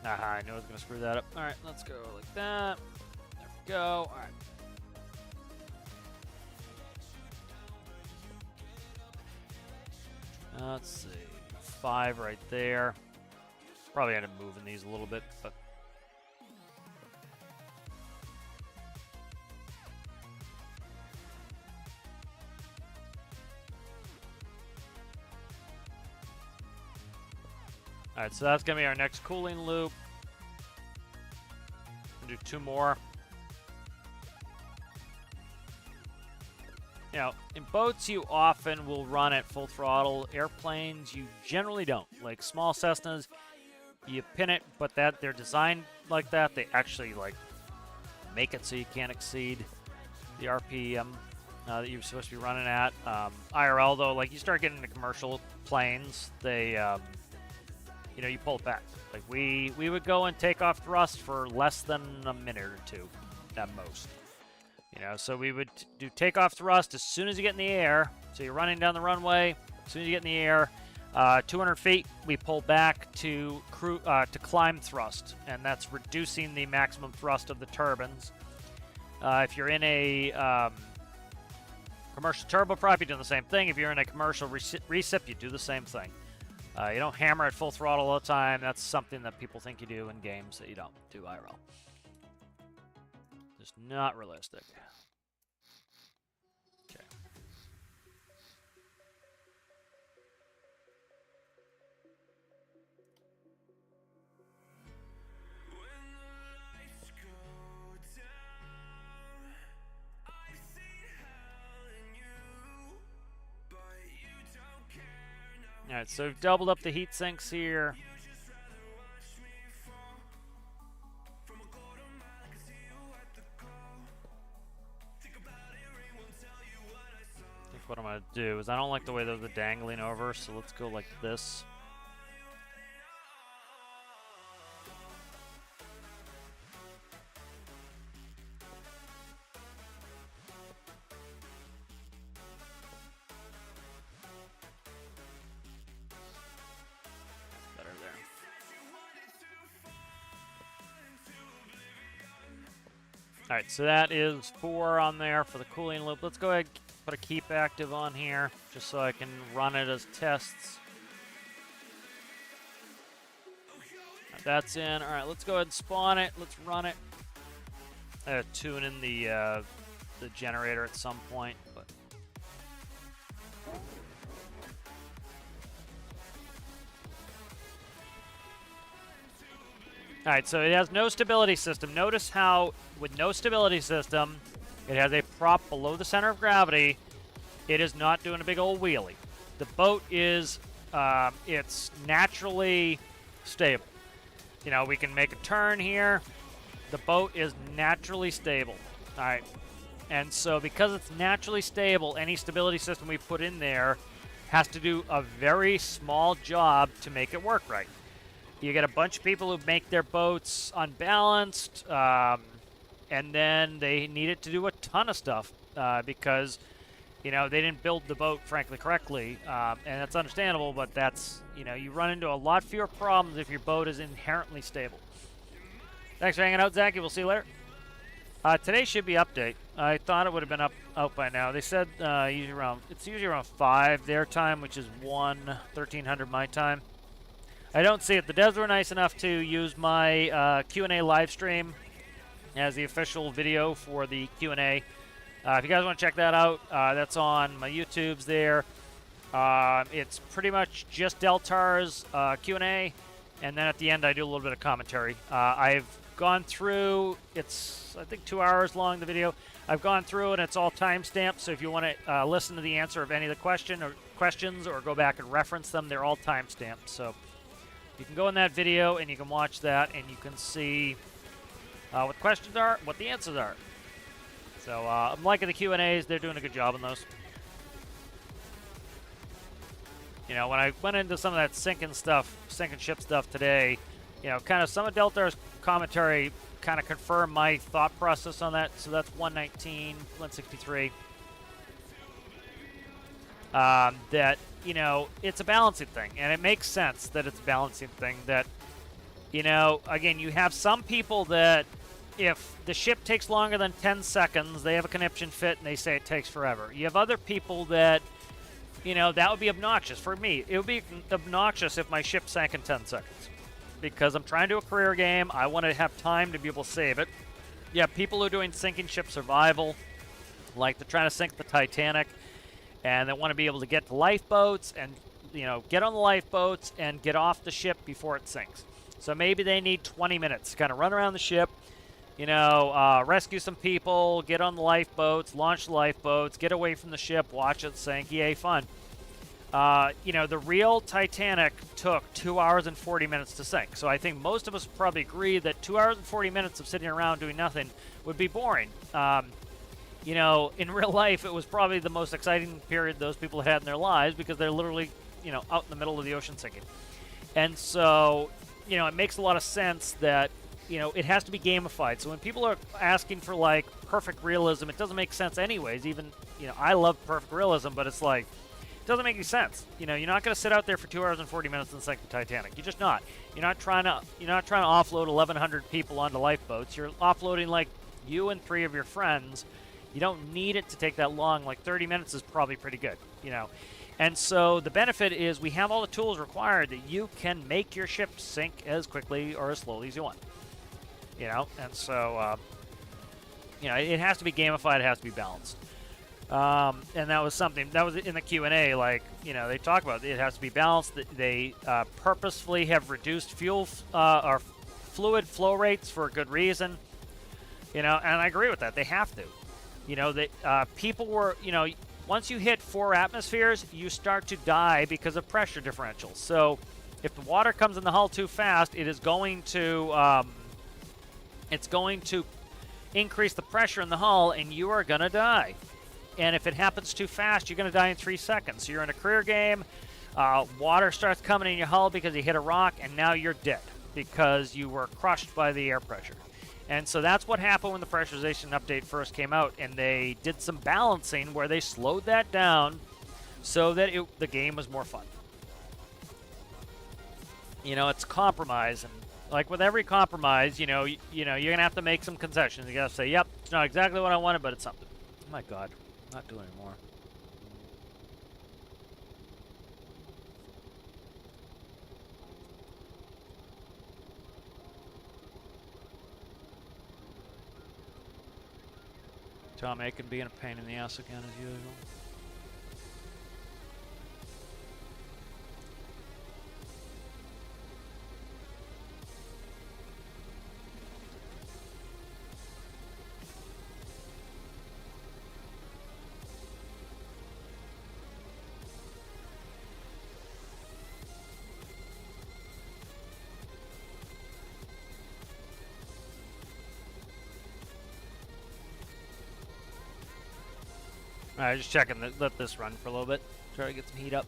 Aha, I knew I was going to screw that up. All right, let's go like that. There we go. All right. Let's see, 5 right there. Probably end up moving these a little bit, but all right, so that's gonna be our next cooling loop. We'll do 2 more. You know, in boats, you often will run at full throttle. Airplanes, you generally don't. Like small Cessnas, you pin it, but that they're designed like that. They actually like make it so you can't exceed the RPM that you're supposed to be running at. IRL though, like you start getting into commercial planes, they, you know, you pull it back. Like we would go and take off thrust for less than a minute or 2 at most. You know, so we would do takeoff thrust as soon as you get in the air. So you're running down the runway. As soon as you get in the air, 200 feet, we pull back to climb thrust, and that's reducing the maximum thrust of the turbines. If you're in a commercial turboprop, you're doing the same thing. If you're in a commercial recip, you do the same thing. You don't hammer at full throttle all the time. That's something that people think you do in games that you don't do IRL. Just not realistic. Okay. All right, so we've doubled up the heat sinks here. What I'm going to do is I don't like the way those are dangling over, so let's go like this. Better there. All right, so that is 4 on there for the cooling loop. Let's go ahead and put a keep active on here just so I can run it as tests. Right, that's in. All right, let's go ahead and spawn it. Let's run it. Tune in the generator at some point, but all right, so it has no stability system. Notice how with no stability system, it has a prop below the center of gravity. It is not doing a big old wheelie. The boat is, it's naturally stable. You know, we can make a turn here. The boat is naturally stable. All right. And so because it's naturally stable, any stability system we put in there has to do a very small job to make it work right. You get a bunch of people who make their boats unbalanced, and then they need it to do a ton of stuff because, you know, they didn't build the boat, frankly, correctly. And that's understandable, but that's, you know, you run into a lot fewer problems if your boat is inherently stable. Thanks for hanging out, Zach. We'll see you later. Today should be update. I thought it would have been out by now. They said it's usually around 5 their time, which is 1300 my time. I don't see it. The devs were nice enough to use my Q&A live stream as the official video for the Q&A. If you guys want to check that out, that's on my YouTube's there. It's pretty much just Deltar's Q&A, and then at the end I do a little bit of commentary. I've gone through, it's I think 2 hours long, the video. I've gone through and it's all timestamped, so if you want to listen to the answer of any of the questions or go back and reference them, they're all timestamped. So you can go in that video and you can watch that and you can see what the questions are, what the answers are. So I'm liking the Q&As. They're doing a good job on those. You know, when I went into some of that sinking ship stuff today, you know, kind of some of Deltar's commentary kind of confirmed my thought process on that. So that's 119, 163. That, you know, it's a balancing thing. And it makes sense that it's a balancing thing. That, you know, again, you have some people that if the ship takes longer than 10 seconds, they have a conniption fit and they say it takes forever. You have other people that, you know, that would be obnoxious. For me, it would be obnoxious if my ship sank in 10 seconds. Because I'm trying to do a career game. I want to have time to be able to save it. Yeah, people who are doing sinking ship survival, like they're trying to sink the Titanic, and they want to be able to get to lifeboats and, you know, get on the lifeboats and get off the ship before it sinks. So maybe they need 20 minutes to kind of run around the ship, you know, rescue some people, get on the lifeboats, launch the lifeboats, get away from the ship, watch it sink. Yay, fun. You know, the real Titanic took 2 hours and 40 minutes to sink. So I think most of us probably agree that 2 hours and 40 minutes of sitting around doing nothing would be boring. You know, in real life, it was probably the most exciting period those people had in their lives because they're literally, you know, out in the middle of the ocean sinking. And so, you know, it makes a lot of sense that, you know, it has to be gamified. So when people are asking for, like, perfect realism, it doesn't make sense anyways. Even, you know, I love perfect realism, but it's like, it doesn't make any sense. You know, you're not going to sit out there for 2 hours and 40 minutes and sink the Titanic. You're just not. You're not trying to offload 1,100 people onto lifeboats. You're offloading, like, you and 3 of your friends. You don't need it to take that long. Like, 30 minutes is probably pretty good, you know. And so the benefit is we have all the tools required that you can make your ship sink as quickly or as slowly as you want. You know, and so, you know, it has to be gamified. It has to be balanced. And that was something that was in the Q&A. Like, you know, they talk about it has to be balanced. They purposefully have reduced fuel or fluid flow rates for a good reason. You know, and I agree with that. They have to. You know, people were, you know, once you hit 4 atmospheres, you start to die because of pressure differentials. So if the water comes in the hull too fast, it is going to increase the pressure in the hull, and you are going to die. And if it happens too fast, you're going to die in 3 seconds. So you're in a career game, water starts coming in your hull because you hit a rock, and now you're dead because you were crushed by the air pressure. And so that's what happened when the pressurization update first came out, and they did some balancing where they slowed that down so that the game was more fun. You know, it's compromise, and like with every compromise, you know, you're going to have to make some concessions. You got to say, yep, it's not exactly what I wanted, but it's something. Oh my God. Not doing anymore. Tom Aiken being a pain in the ass again as usual. Alright, just checking. Let this run for a little bit. Try to get some heat up.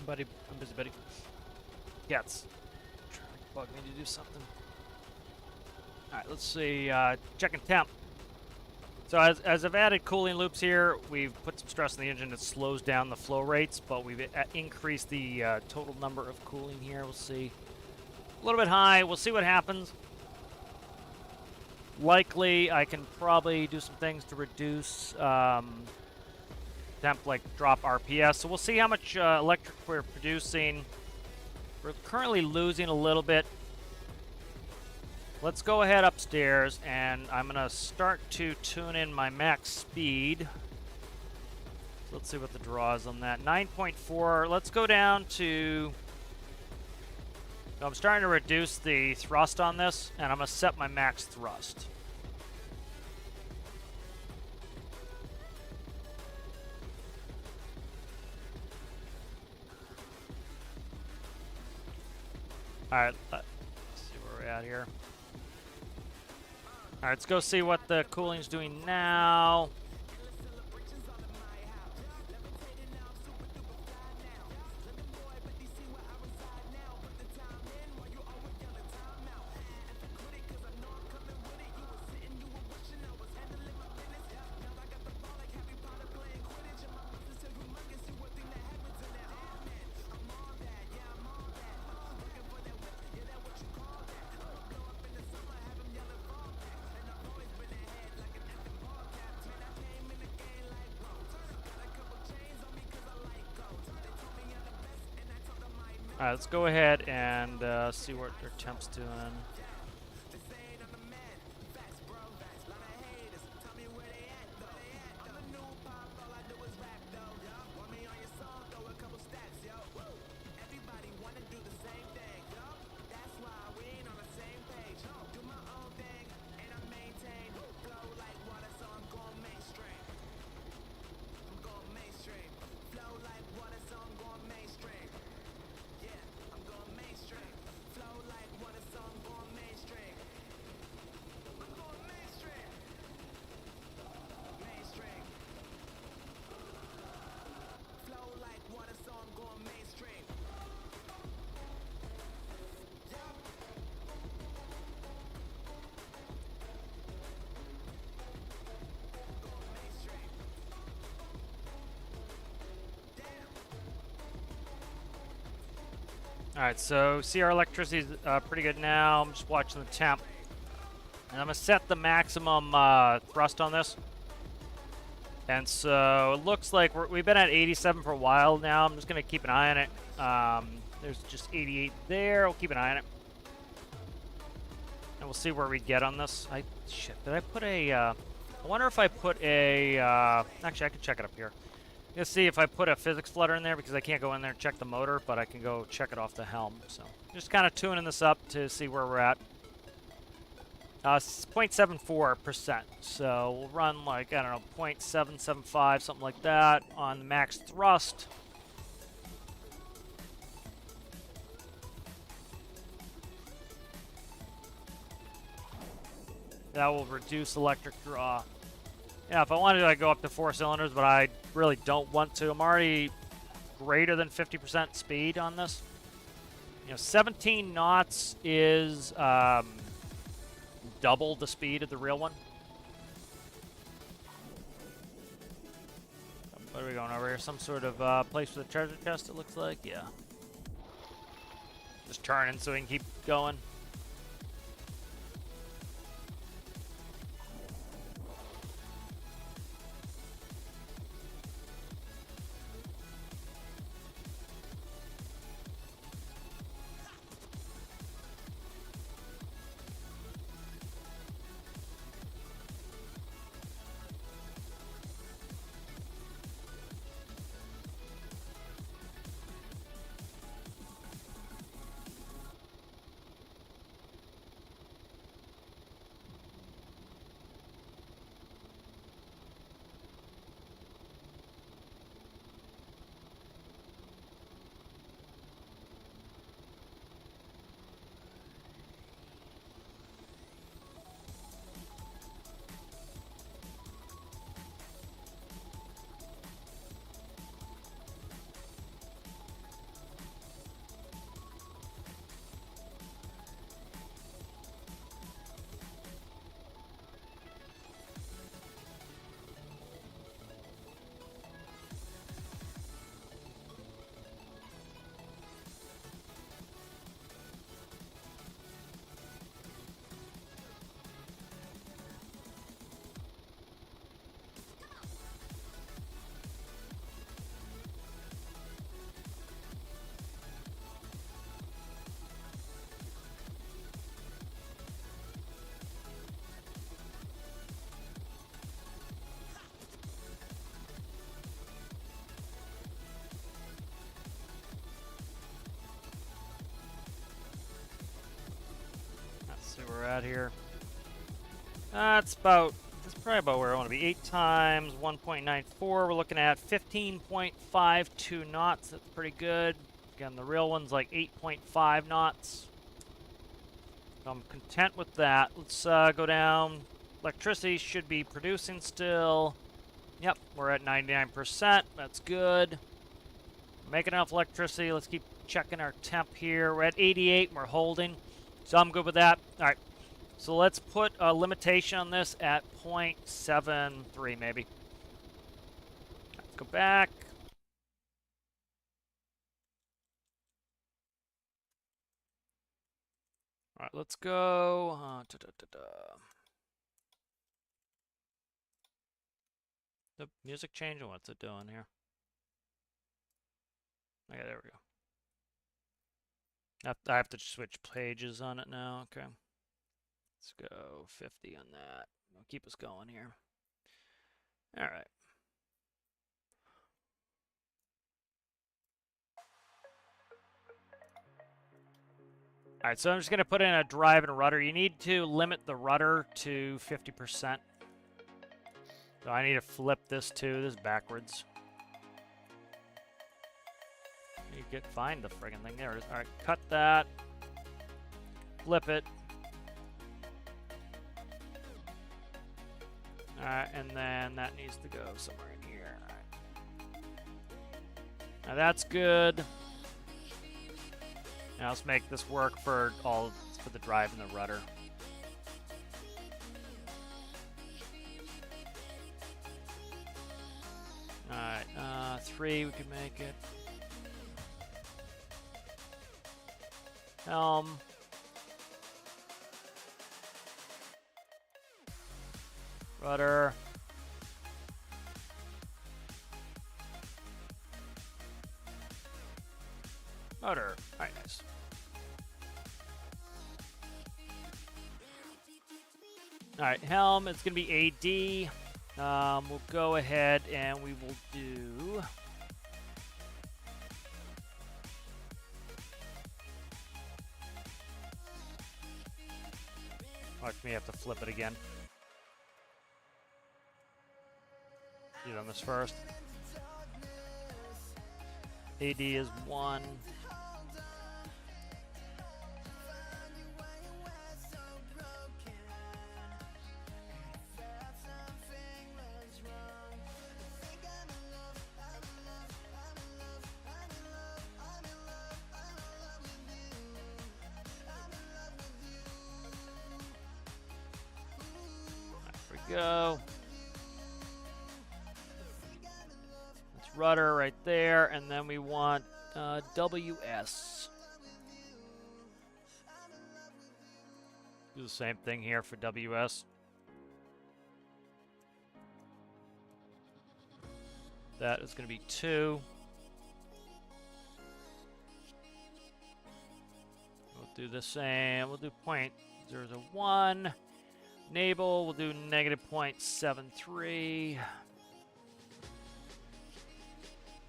Buddy, I'm busy, buddy. Gets. Trying to bug me to do something. Alright, let's see. Checking temp. So as I've added cooling loops here, we've put some stress on the engine that slows down the flow rates, but we've increased the total number of cooling here. We'll see. A little bit high. We'll see what happens. Likely, I can probably do some things to reduce temp, like drop RPS. So we'll see how much electric we're producing. We're currently losing a little bit. Let's go ahead upstairs, and I'm going to start to tune in my max speed. So let's see what the draw is on that. 9.4. Let's go down to... I'm starting to reduce the thrust on this, and I'm going to set my max thrust. Alright, let's see where we're at here. Alright, let's go see what the cooling's doing now. Alright, let's go ahead and see what their temp's doing. Alright, so see our electricity's pretty good now. I'm just watching the temp. And I'm going to set the maximum thrust on this. And so it looks like we've been at 87 for a while now. I'm just going to keep an eye on it. There's just 88 there. We'll keep an eye on it. And we'll see where we get on this. Shit, did I put a... I wonder if I put a... actually, I can check it up here. Let's see if I put a physics flutter in there, because I can't go in there and check the motor, but I can go check it off the helm. So just kind of tuning this up to see where we're at. 0.74%. So we'll run like, I don't know, 0.775, something like that on the max thrust. That will reduce electric draw. Yeah, if I wanted to, I'd go up to 4 cylinders, but I really don't want to. I'm already greater than 50% speed on this. You know, 17 knots is double the speed of the real one. What are we going over here? Some sort of place for the treasure chest, it looks like. Yeah. Just turning so we can keep going. at here. That's probably about where I want to be. 8 times 1.94. We're looking at 15.52 knots. That's pretty good. Again, the real one's like 8.5 knots. So I'm content with that. Let's go down. Electricity should be producing still. Yep, we're at 99%. That's good. Making enough electricity. Let's keep checking our temp here. We're at 88 and we're holding. So I'm good with that. All right. So let's put a limitation on this at 0.73 maybe. Let's go back. All right, let's go. The music changing? What's it doing here? Okay, there we go. I have to switch pages on it now. Okay. Let's go 50 on that. It'll keep us going here. All right. All right, so I'm just going to put in a drive and a rudder. You need to limit the rudder to 50%. So I need to flip this too. This is backwards. You find the friggin' thing. There it is. All right, cut that. Flip it. All right, and then that needs to go somewhere in here. All right. Now that's good. Now let's make this work for the drive and the rudder. All right, 3 we can make it. Helm. Rudder. Rudder. Alright, nice. Alright, helm, it's going to be AD. We'll go ahead and we will do... Watch me have to flip it again. Do it on this first. AD is 1. There we go. Rudder right there, and then we want WS. Do the same thing here for WS. That is going to be 2. We'll do the same. We'll do 0.001. Enable, we'll do -0.73.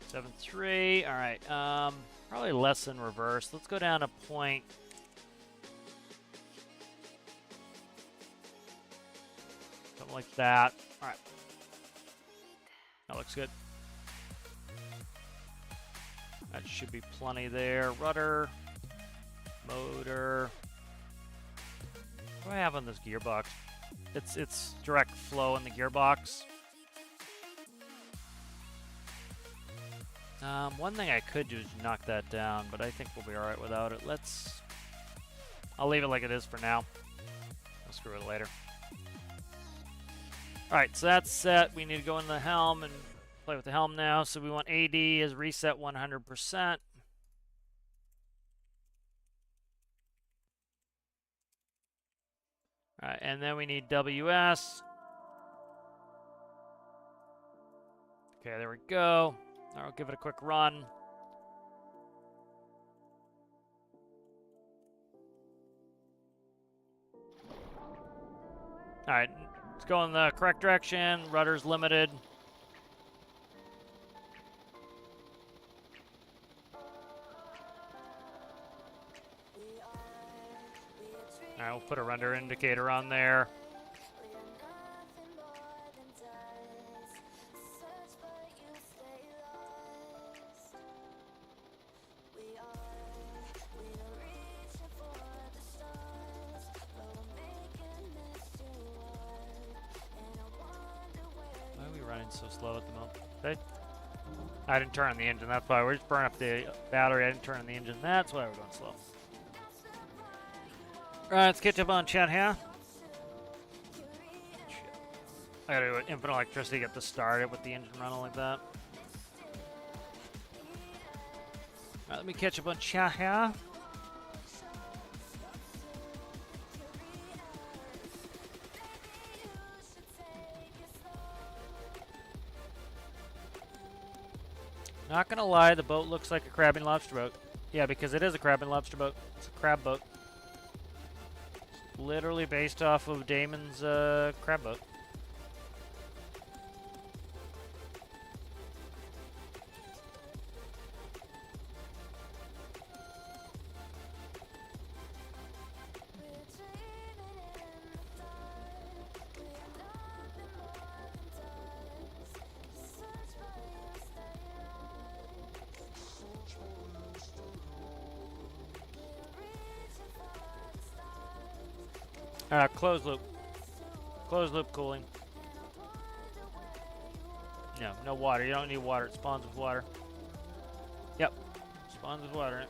7.3. All right. Probably less than reverse. Let's go down to point. Something like that. All right. That looks good. That should be plenty there. Rudder. Motor. What do I have on this gearbox? It's direct flow in the gearbox. One thing I could do is knock that down, but I think we'll be alright without it. I'll leave it like it is for now. I'll screw it later. Alright, so that's set. We need to go in the helm and play with the helm now. So we want AD as reset 100%. Alright, and then we need WS. Okay, there we go. I'll give it a quick run. Alright, let's go in the correct direction. Rudder's limited. Alright, we'll put a render indicator on there. Why are we running so slow at the moment? Okay. I didn't turn on the engine, that's why. We're just burning up the battery. I didn't turn on the engine, that's why we're going slow. Alright, let's catch up on chat here. I gotta do infinite electricity to get this started with the engine running like that. Alright, let me catch up on chat here. Not gonna lie, the boat looks like a crab and lobster boat. Yeah, because it is a crab and lobster boat. It's a crab boat. It's literally based off of Damon's crab boat. Closed loop. Closed loop cooling. No, no water. You don't need water. It spawns with water. Yep. Spawns with water in it.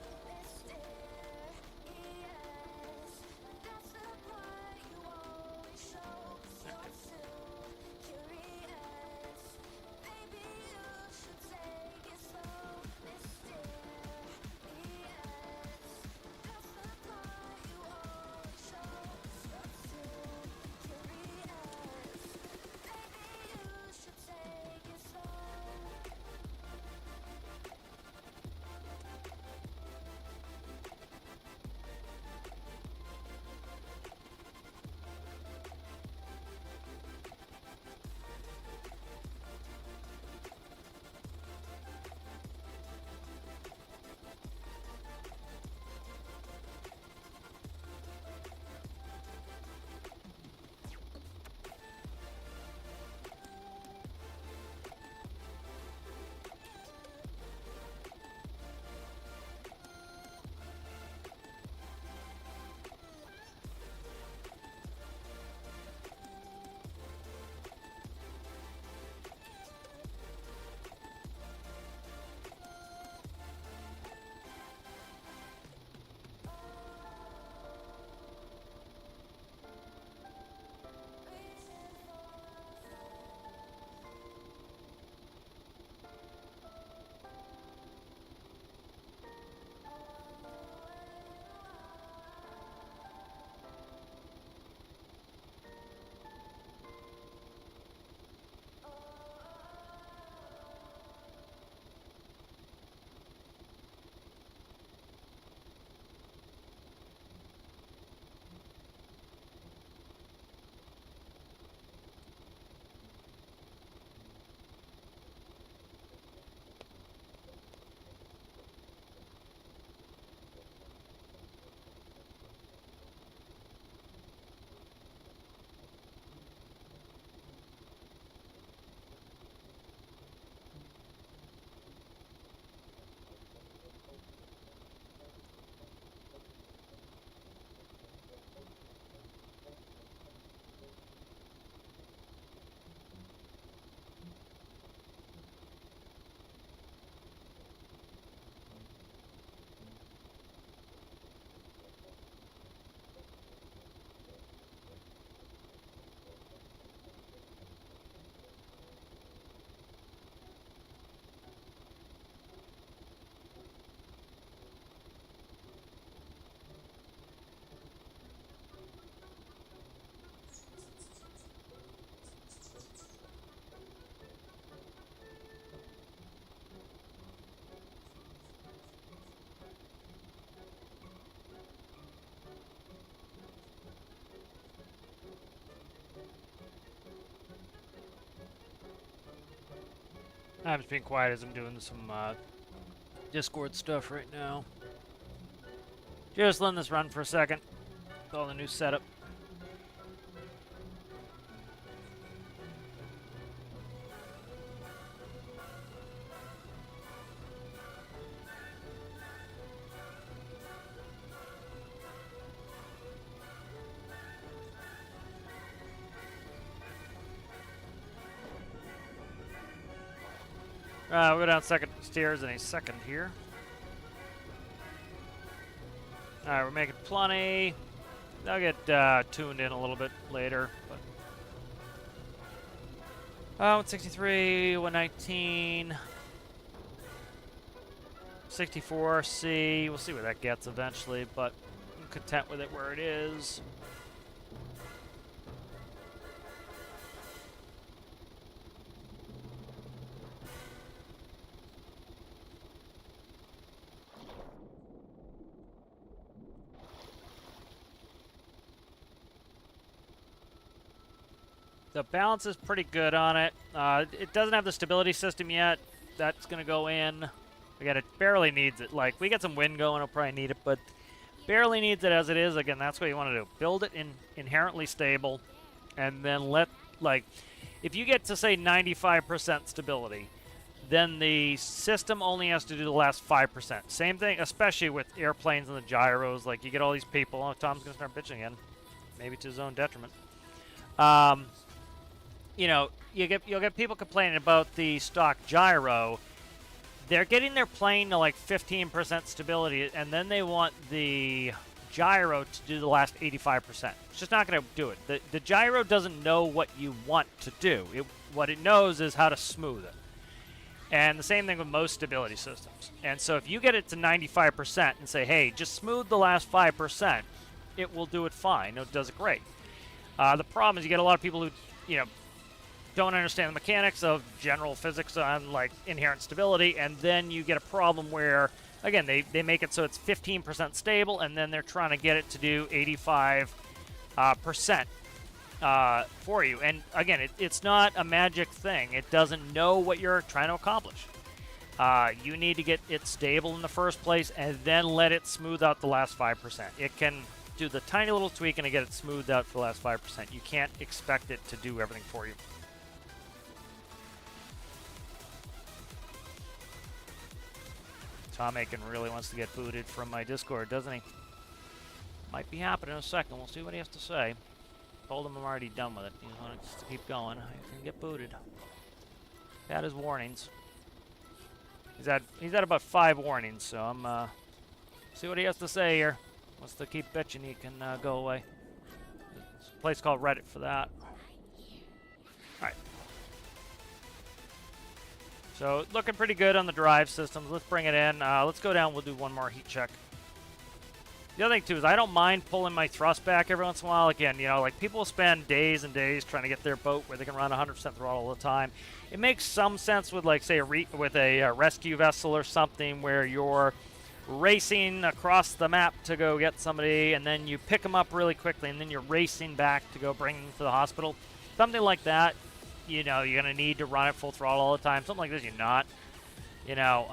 I'm just being quiet as I'm doing some Discord stuff right now. Just letting this run for a second. Oh, the new setup. We'll go down second stairs in a second here. Alright, we're making plenty. They'll get tuned in a little bit later. But 163, 119, 64C. We'll see where that gets eventually, but I'm content with it where it is. The balance is pretty good on it. It doesn't have the stability system yet. That's going to go in. Again, it barely needs it. Like, we get some wind going, it'll probably need it, but barely needs it as it is. Again, that's what you want to do. Build it in inherently stable, and then let, like, if you get to, say, 95% stability, then the system only has to do the last 5%. Same thing, especially with airplanes and the gyros. Like, you get all these people. Oh, Tom's going to start bitching again. Maybe to his own detriment. You know, you'll get people complaining about the stock gyro. They're getting their plane to like 15% stability, and then they want the gyro to do the last 85%. It's just not going to do it. The gyro doesn't know what you want to do. What it knows is how to smooth it. And the same thing with most stability systems. And so if you get it to 95% and say, hey, just smooth the last 5%, it will do it fine. It does it great. The problem is you get a lot of people who, you know, don't understand the mechanics of general physics on like inherent stability, and then you get a problem where, again, they make it so it's 15% stable, and then they're trying to get it to do 85% for you. And again, it's not a magic thing. It doesn't know what you're trying to accomplish. You need to get it stable in the first place, and then let it smooth out the last 5%. It can do the tiny little tweak and get it smoothed out for the last 5%. You can't expect it to do everything for you. Tom Aiken really wants to get booted from my Discord, doesn't he? Might be happening in a second. We'll see what he has to say. Told him I'm already done with it. He wants to keep going. I can get booted. Had his warnings. He's had about 5 warnings, so I'm see what he has to say here. Wants to keep bitching, he can go away. There's a place called Reddit for that. Alright. So, looking pretty good on the drive systems. Let's bring it in. Let's go down. We'll do one more heat check. The other thing, too, is I don't mind pulling my thrust back every once in a while. Again, you know, like, people spend days and days trying to get their boat where they can run 100% throttle all the time. It makes some sense with, like, say, with a rescue vessel or something where you're racing across the map to go get somebody, and then you pick them up really quickly, and then you're racing back to go bring them to the hospital. Something like that. You know, you're going to need to run at full throttle all the time. Something like this, you're not. You know,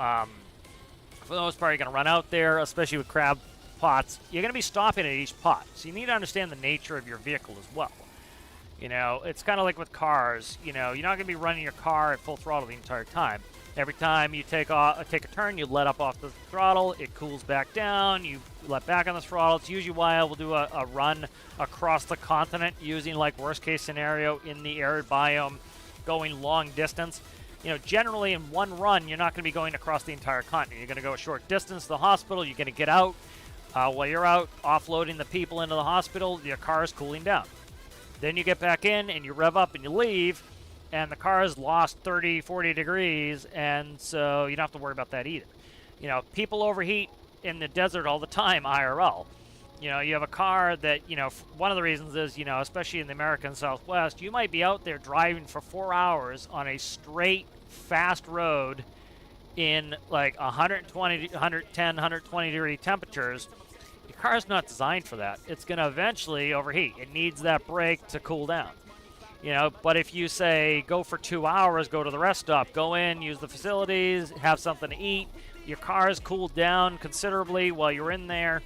for the most part, you're going to run out there, especially with crab pots. You're going to be stopping at each pot. So you need to understand the nature of your vehicle as well. You know, it's kind of like with cars. You know, you're not going to be running your car at full throttle the entire time. Every time you take a turn, you let up off the throttle. It cools back down. You let back on the throttle. It's usually why we'll do a run across the continent using, like, worst case scenario in the arid biome, going long distance. You know, generally in one run, you're not going to be going across the entire continent. You're going to go a short distance to the hospital. You're going to get out. While you're out offloading the people into the hospital, your car is cooling down. Then you get back in and you rev up and you leave, and the car has lost 30, 40 degrees, and so you don't have to worry about that either. You know, people overheat in the desert all the time, IRL. You know, you have a car that, you know, one of the reasons is, you know, especially in the American Southwest, you might be out there driving for 4 hours on a straight, fast road in, like, 120, 110, 120 degree temperatures. Your car's not designed for that. It's going to eventually overheat. It needs that brake to cool down. You know, but if you say go for 2 hours, go to the rest stop, go in, use the facilities, have something to eat, your car's cooled down considerably while you're in there,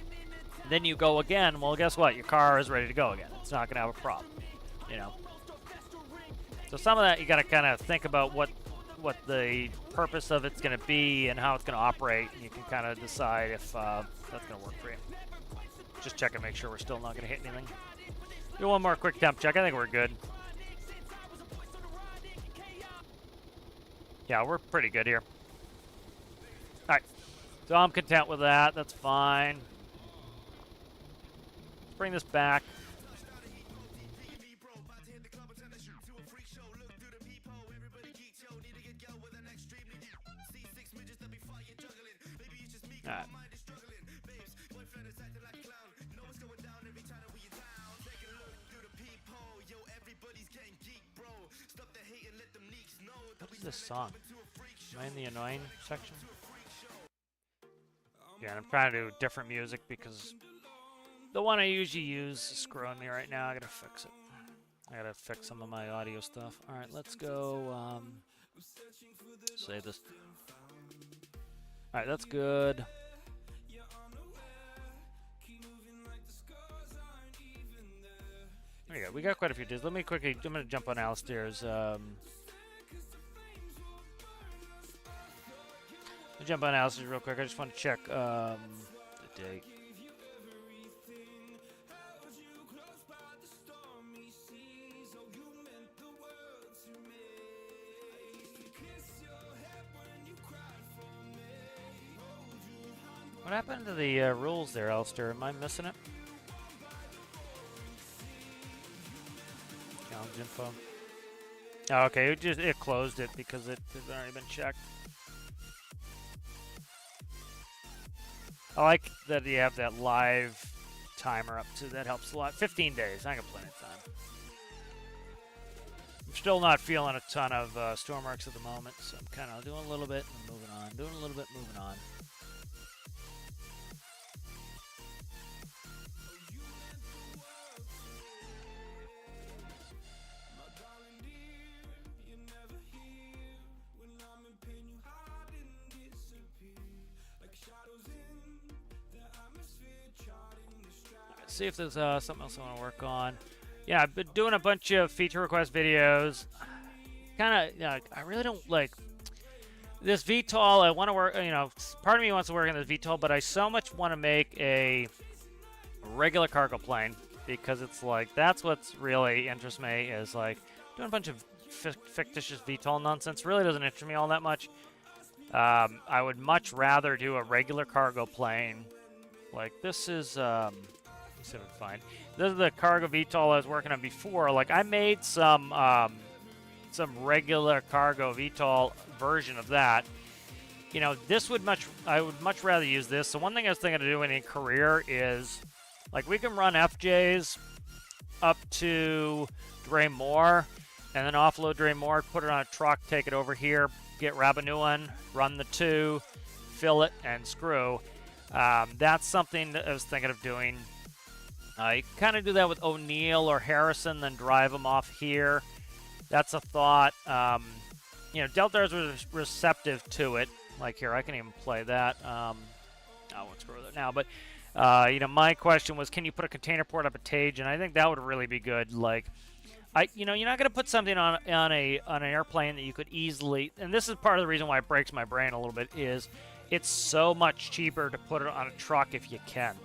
Then you go again. Well, guess what? Your car is ready to go again. It's not going to have a problem, you know. So some of that you got to kind of think about what the purpose of it's going to be and how it's going to operate, and you can kind of decide if that's going to work for you. Just check and make sure we're still not going to hit anything. Do one more quick temp check. I think we're good. Yeah, we're pretty good here. All right, so I'm content with that. That's fine. Let's bring this back. All right. What is this song? Am I in the annoying section? Yeah, I'm trying to do different music because the one I usually use is screwing me right now. I gotta fix it. I gotta fix some of my audio stuff. All right, let's go. Save this. All right, that's good. There you go. We got quite a few days. Let me quickly. I'm gonna jump on Alistair's. Jump on Alice's real quick. I just want to check the date. What happened to the rules there, Alistair? Am I missing it? Challenge info. Oh, okay, it closed it because it had already been checked. I like that you have that live timer up to. That helps a lot. 15 days. I got plenty of time. I'm still not feeling a ton of stormworks at the moment, so I'm kind of doing a little bit and moving on. Doing a little bit, moving on. See if there's something else I want to work on. Yeah, I've been doing a bunch of feature request videos. Kind of, I really don't like this VTOL. I want to work, part of me wants to work on this VTOL, but I so much want to make a regular cargo plane because it's like, that's what's really interests me is like doing a bunch of fictitious VTOL nonsense really doesn't interest me all that much. I would much rather do a regular cargo plane. Like this is, let's see if I can find. This is the cargo VTOL I was working on before. Like I made some regular cargo VTOL version of that. This would I would much rather use this. So one thing I was thinking of doing in career is, like, we can run FJs up to Dremore, and then offload Dremore, put it on a truck, take it over here, grab a new one, run the two, fill it, and screw. That's something that I was thinking of doing. You kind of do that with O'Neill or Harrison, then drive them off here. That's a thought. Delta was receptive to it. Like here, I can even play that. I won't screw with it now. But, my question was, can you put a container port up a Tage? And I think that would really be good. Like, you're not going to put something on an airplane that you could easily. And this is part of the reason why it breaks my brain a little bit is it's so much cheaper to put it on a truck if you can.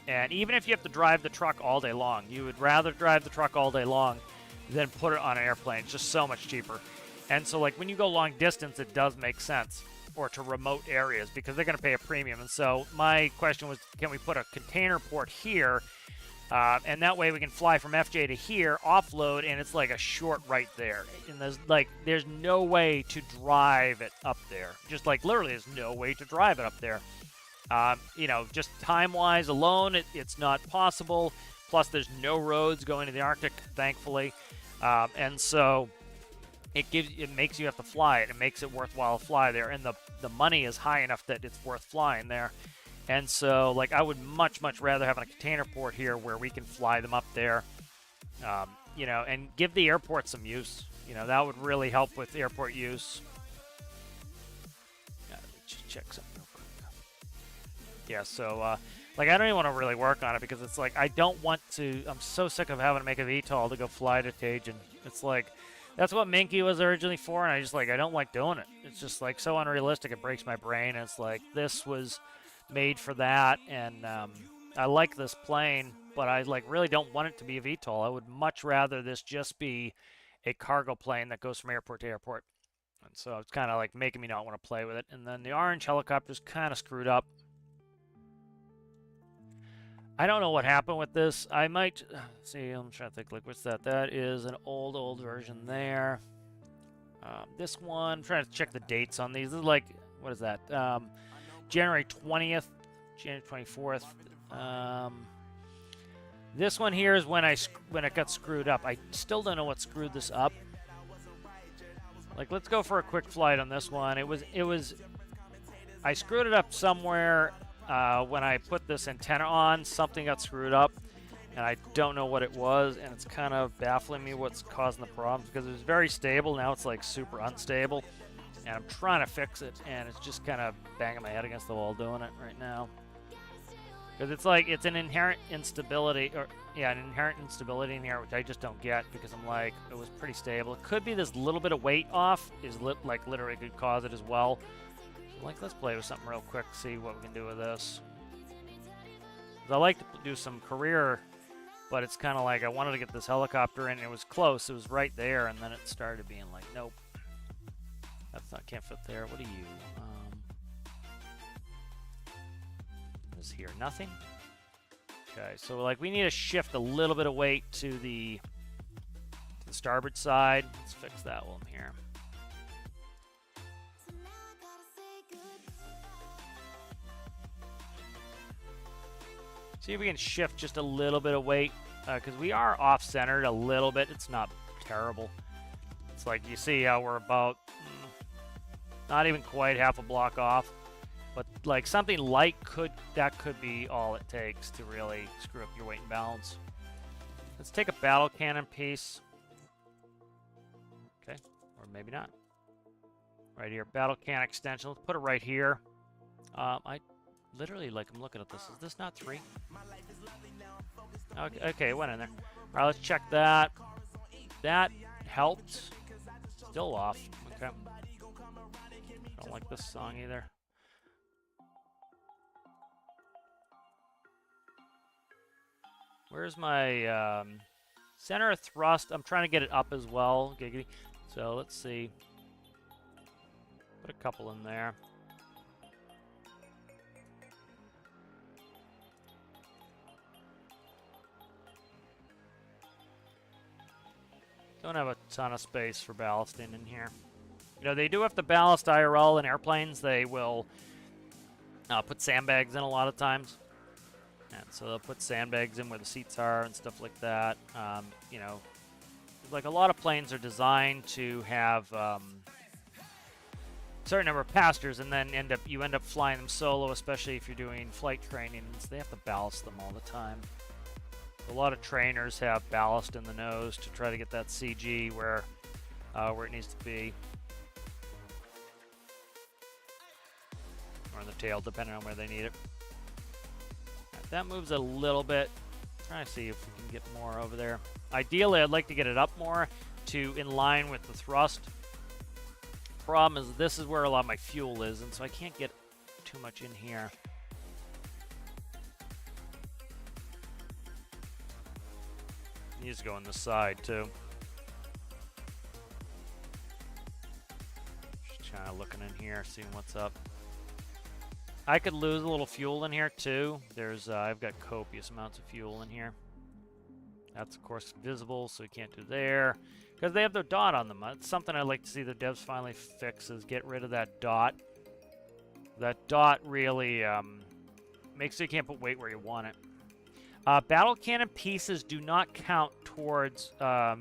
And even if you have to drive the truck all day long, you would rather drive the truck all day long than put it on an airplane. It's just so much cheaper. And so, like, when you go long distance, it does make sense, or to remote areas, because they're going to pay a premium. And so my question was, can we put a container port here? And that way we can fly from FJ to here, offload, and it's like a short right there. And there's no way to drive it up there. Just like literally there's no way to drive it up there. Just time-wise alone, it's not possible. Plus, there's no roads going to the Arctic, thankfully, and so it makes you have to fly it. It makes it worthwhile to fly there, and the money is high enough that it's worth flying there. And so, like, I would much rather have a container port here where we can fly them up there, and give the airport some use. That would really help with airport use. Let me just check something. Yeah, so Like, I don't even want to really work on it because it's like, I don't want to, I'm so sick of having to make a VTOL to go fly to Tajin. It's like, that's what Minky was originally for, and I just like, I don't like doing it. It's just like so unrealistic, it breaks my brain. It's like, this was made for that, and I like this plane, but I like really don't want it to be a VTOL. I would much rather this just be a cargo plane that goes from airport to airport. And so it's kind of like making me not want to play with it. And then the orange helicopter's kind of screwed up. I don't know what happened with this. I might see. I'm trying to think. Like, what's that? That is an old version there. This one. I'm trying to check the dates on these. This is like, what is that? January 20th, January 24th. This one here is when it got screwed up. I still don't know what screwed this up. Like, let's go for a quick flight on this one. It was. I screwed it up somewhere. When I put this antenna on, something got screwed up, and I don't know what it was, and it's kind of baffling me what's causing the problems, because it was very stable. Now it's like super unstable, and I'm trying to fix it, and it's just kind of banging my head against the wall doing it right now. Because it's like, it's an inherent instability, an inherent instability in here, which I just don't get, because I'm like, it was pretty stable. It could be this little bit of weight off is like literally could cause it as well. Like, let's play with something real quick, see what we can do with this. I like to do some career, but it's kind of like I wanted to get this helicopter in. It was close. It was right there, and then it started being like, nope. That's not, can't fit there. What are you? Is here nothing? Okay, so like we need to shift a little bit of weight to the starboard side. Let's fix that while I'm here. See if we can shift just a little bit of weight, because we are off-centered a little bit. It's not terrible. It's like you see how we're about not even quite half a block off, but like something light could be all it takes to really screw up your weight and balance. Let's take a battle cannon piece. Okay, or maybe not. Right here, battle cannon extension. Let's put it right here. I literally, like, I'm looking at this. Is this not 3? Okay, it went in there. All right, let's check that. That helped. Still off. Okay. Don't like this song either. Where's my center of thrust? I'm trying to get it up as well. Giggity. So let's see. Put a couple in there. Don't have a ton of space for ballasting in here. You know, they do have to ballast IRL in airplanes. They will put sandbags in a lot of times. And so they'll put sandbags in where the seats are and stuff like that. You know, like a lot of planes are designed to have a certain number of passengers, and then you end up flying them solo, especially if you're doing flight training. So they have to ballast them all the time. A lot of trainers have ballast in the nose to try to get that CG where it needs to be, or in the tail, depending on where they need it. Right, that moves a little bit. Trying to see if we can get more over there. Ideally, I'd like to get it up more to in line with the thrust. Problem is, this is where a lot of my fuel is, and so I can't get too much in here. Needs to go on this side too. Just kind of looking in here, seeing what's up. I could lose a little fuel in here too. There's I've got copious amounts of fuel in here. That's of course visible, so you can't do there because they have their dot on them. It's something I'd like to see the devs finally fix, is get rid of that dot. That dot really makes so you can't put weight where you want it. Battle cannon pieces do not count towards, I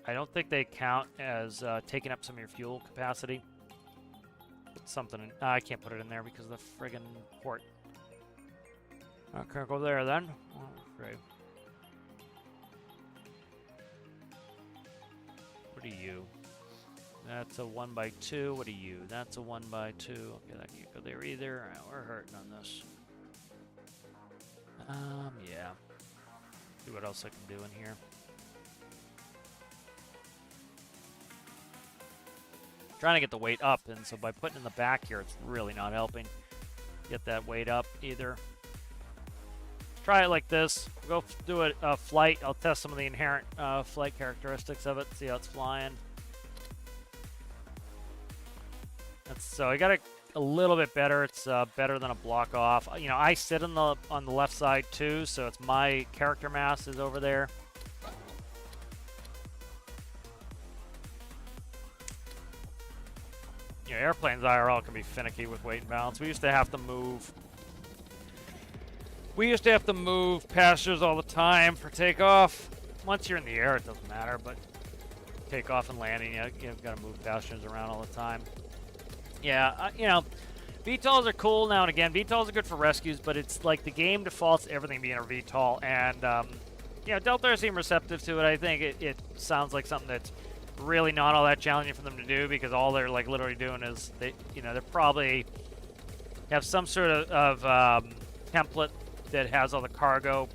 don't think they count as taking up some of your fuel capacity. Put something in, I can't put it in there because of the friggin' port. Okay, go there then. Oh, great. What are you? That's a 1x2. What are you? That's a 1x2. Okay, that can't go there either. All right, we're hurting on this. Yeah. See what else I can do in here. Trying to get the weight up, and so by putting it in the back here, it's really not helping get that weight up either. Try it like this. Go do a flight. I'll test some of the inherent flight characteristics of it, see how it's flying. So I got it a little bit better. It's better than a block off. You know, I sit on the left side too, so it's my character mass is over there. You know, airplanes IRL can be finicky with weight and balance. We used to have to move. We used to have to move passengers all the time for takeoff. Once you're in the air, it doesn't matter, but takeoff and landing, you've got to move passengers around all the time. Yeah, you know, VTOLs are cool now and again. VTOLs are good for rescues, but it's like the game defaults to everything being a VTOL, and you know, Delta seem receptive to it. I think it sounds like something that's really not all that challenging for them to do, because all they're like literally doing is they probably have some sort of template that has all the cargo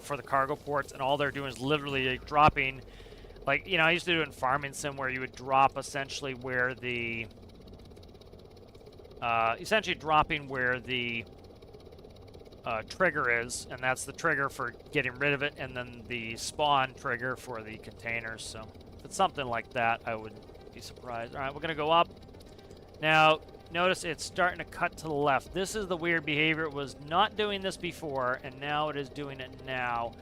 for the cargo ports, and all they're doing is literally like, dropping, like, you know, I used to do it in Farming Sim where you would drop essentially where the dropping where the trigger is, and that's the trigger for getting rid of it, and then the spawn trigger for the containers. So if it's something like that, I would be surprised. All right, we're gonna go up now. Notice it's starting to cut to the left. This is the weird behavior. It was not doing this before, and now it is doing it now.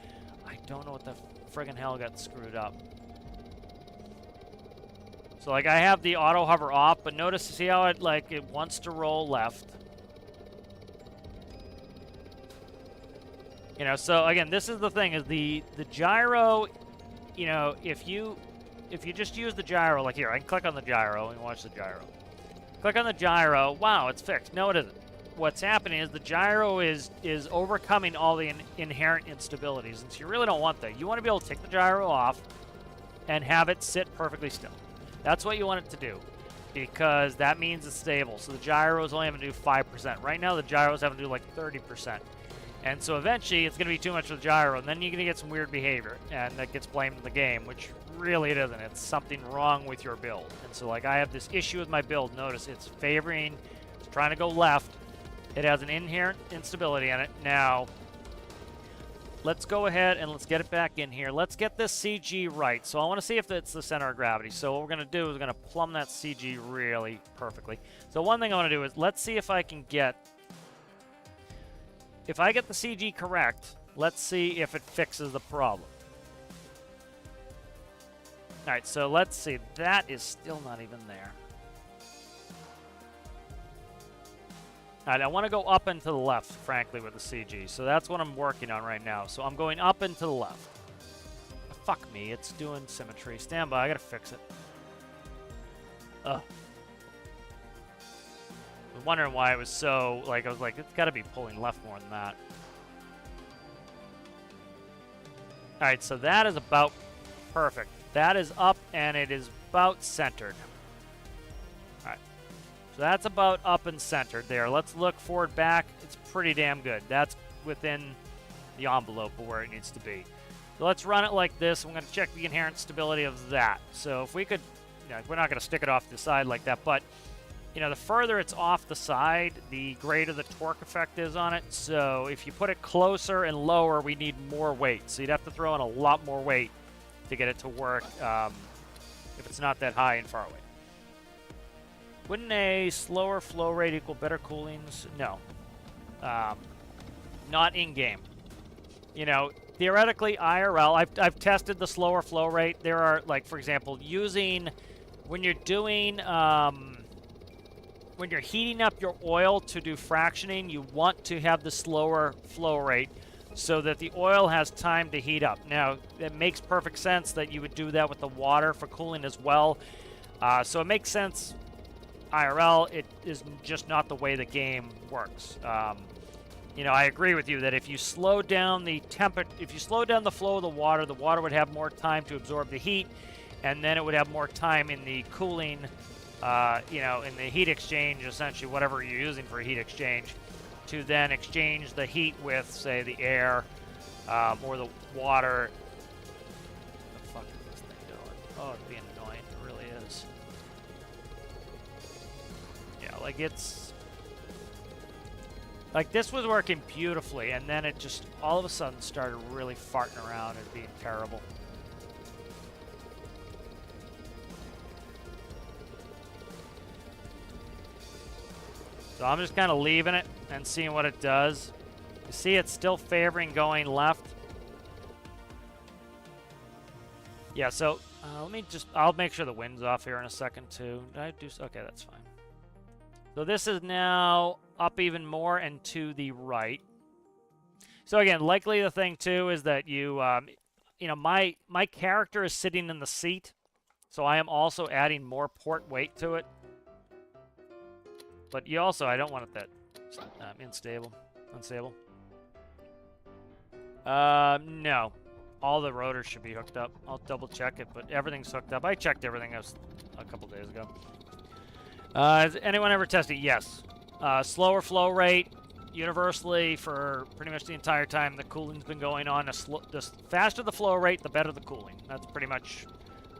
I don't know what the friggin' hell got screwed up. So, like, I have the auto hover off, but notice, see how it wants to roll left. You know, so again, this is the thing, is the gyro, you know, if you just use the gyro, like here, I can click on the gyro and watch the gyro. Click on the gyro. Wow, it's fixed. No, it isn't. What's happening is the gyro is overcoming all the inherent instabilities, and so you really don't want that. You want to be able to take the gyro off and have it sit perfectly still. That's what you want it to do, because that means it's stable. So the gyro is only having to do 5%. Right now, the gyro is having to do like 30%. And so eventually, it's going to be too much for the gyro, and then you're going to get some weird behavior, and that gets blamed in the game, which really it isn't. It's something wrong with your build. And so, like, I have this issue with my build. Notice it's favoring, it's trying to go left. It has an inherent instability in it. Now, let's go ahead and let's get it back in here. Let's get this CG right. So I want to see if it's the center of gravity. So what we're going to do is we're going to plumb that CG really perfectly. So one thing I want to do is let's see if I can get... If I get the CG correct, let's see if it fixes the problem. All right, so let's see. That is still not even there. All right, I want to go up and to the left, frankly, with the CG. So that's what I'm working on right now. So I'm going up and to the left. Fuck me, it's doing symmetry. Stand by, I gotta fix it. Ugh. I was wondering why it was so, like, I was like, it's gotta be pulling left more than that. All right, so that is about perfect. That is up, and it is about centered. All right. So that's about up and centered there. Let's look forward, back. It's pretty damn good. That's within the envelope of where it needs to be. So let's run it like this. I'm going to check the inherent stability of that. So if we could, you know, we're not going to stick it off the side like that, but, you know, the further it's off the side, the greater the torque effect is on it. So if you put it closer and lower, we need more weight. So you'd have to throw in a lot more weight to get it to work if it's not that high and far away. Wouldn't a slower flow rate equal better coolings? No. Not in-game. You know, theoretically, IRL, I've tested the slower flow rate. There are, like, for example, using, when you're doing, when you're heating up your oil to do fractioning, you want to have the slower flow rate so that the oil has time to heat up. Now, it makes perfect sense that you would do that with the water for cooling as well. So it makes sense. IRL, it is just not the way the game works. You know, I agree with you that if you slow down the if you slow down the flow of the water would have more time to absorb the heat, and then it would have more time in the cooling, you know, in the heat exchange, essentially, whatever you're using for heat exchange. to then exchange the heat with, say, the air or the water. What the fuck is this thing doing? Oh, it's being annoying. It really is. Yeah, like it's... Like, this was working beautifully, and then it just all of a sudden started really farting around and being terrible. So I'm just kind of leaving it and seeing what it does. You see it's still favoring going left. Yeah, so let me just... I'll make sure the wind's off here in a second, too. Did I do... Okay, that's fine. So this is now up even more and to the right. So again, likely the thing too is that you, you know, my character is sitting in the seat, so I am also adding more port weight to it. But you also, I don't want it that unstable. No, all the rotors should be hooked up. I'll double check it, but everything's hooked up. I checked everything a couple days ago. Has anyone ever tested? Yes. Slower flow rate, universally for pretty much the entire time the cooling's been going on. The faster the flow rate, the better the cooling. That's pretty much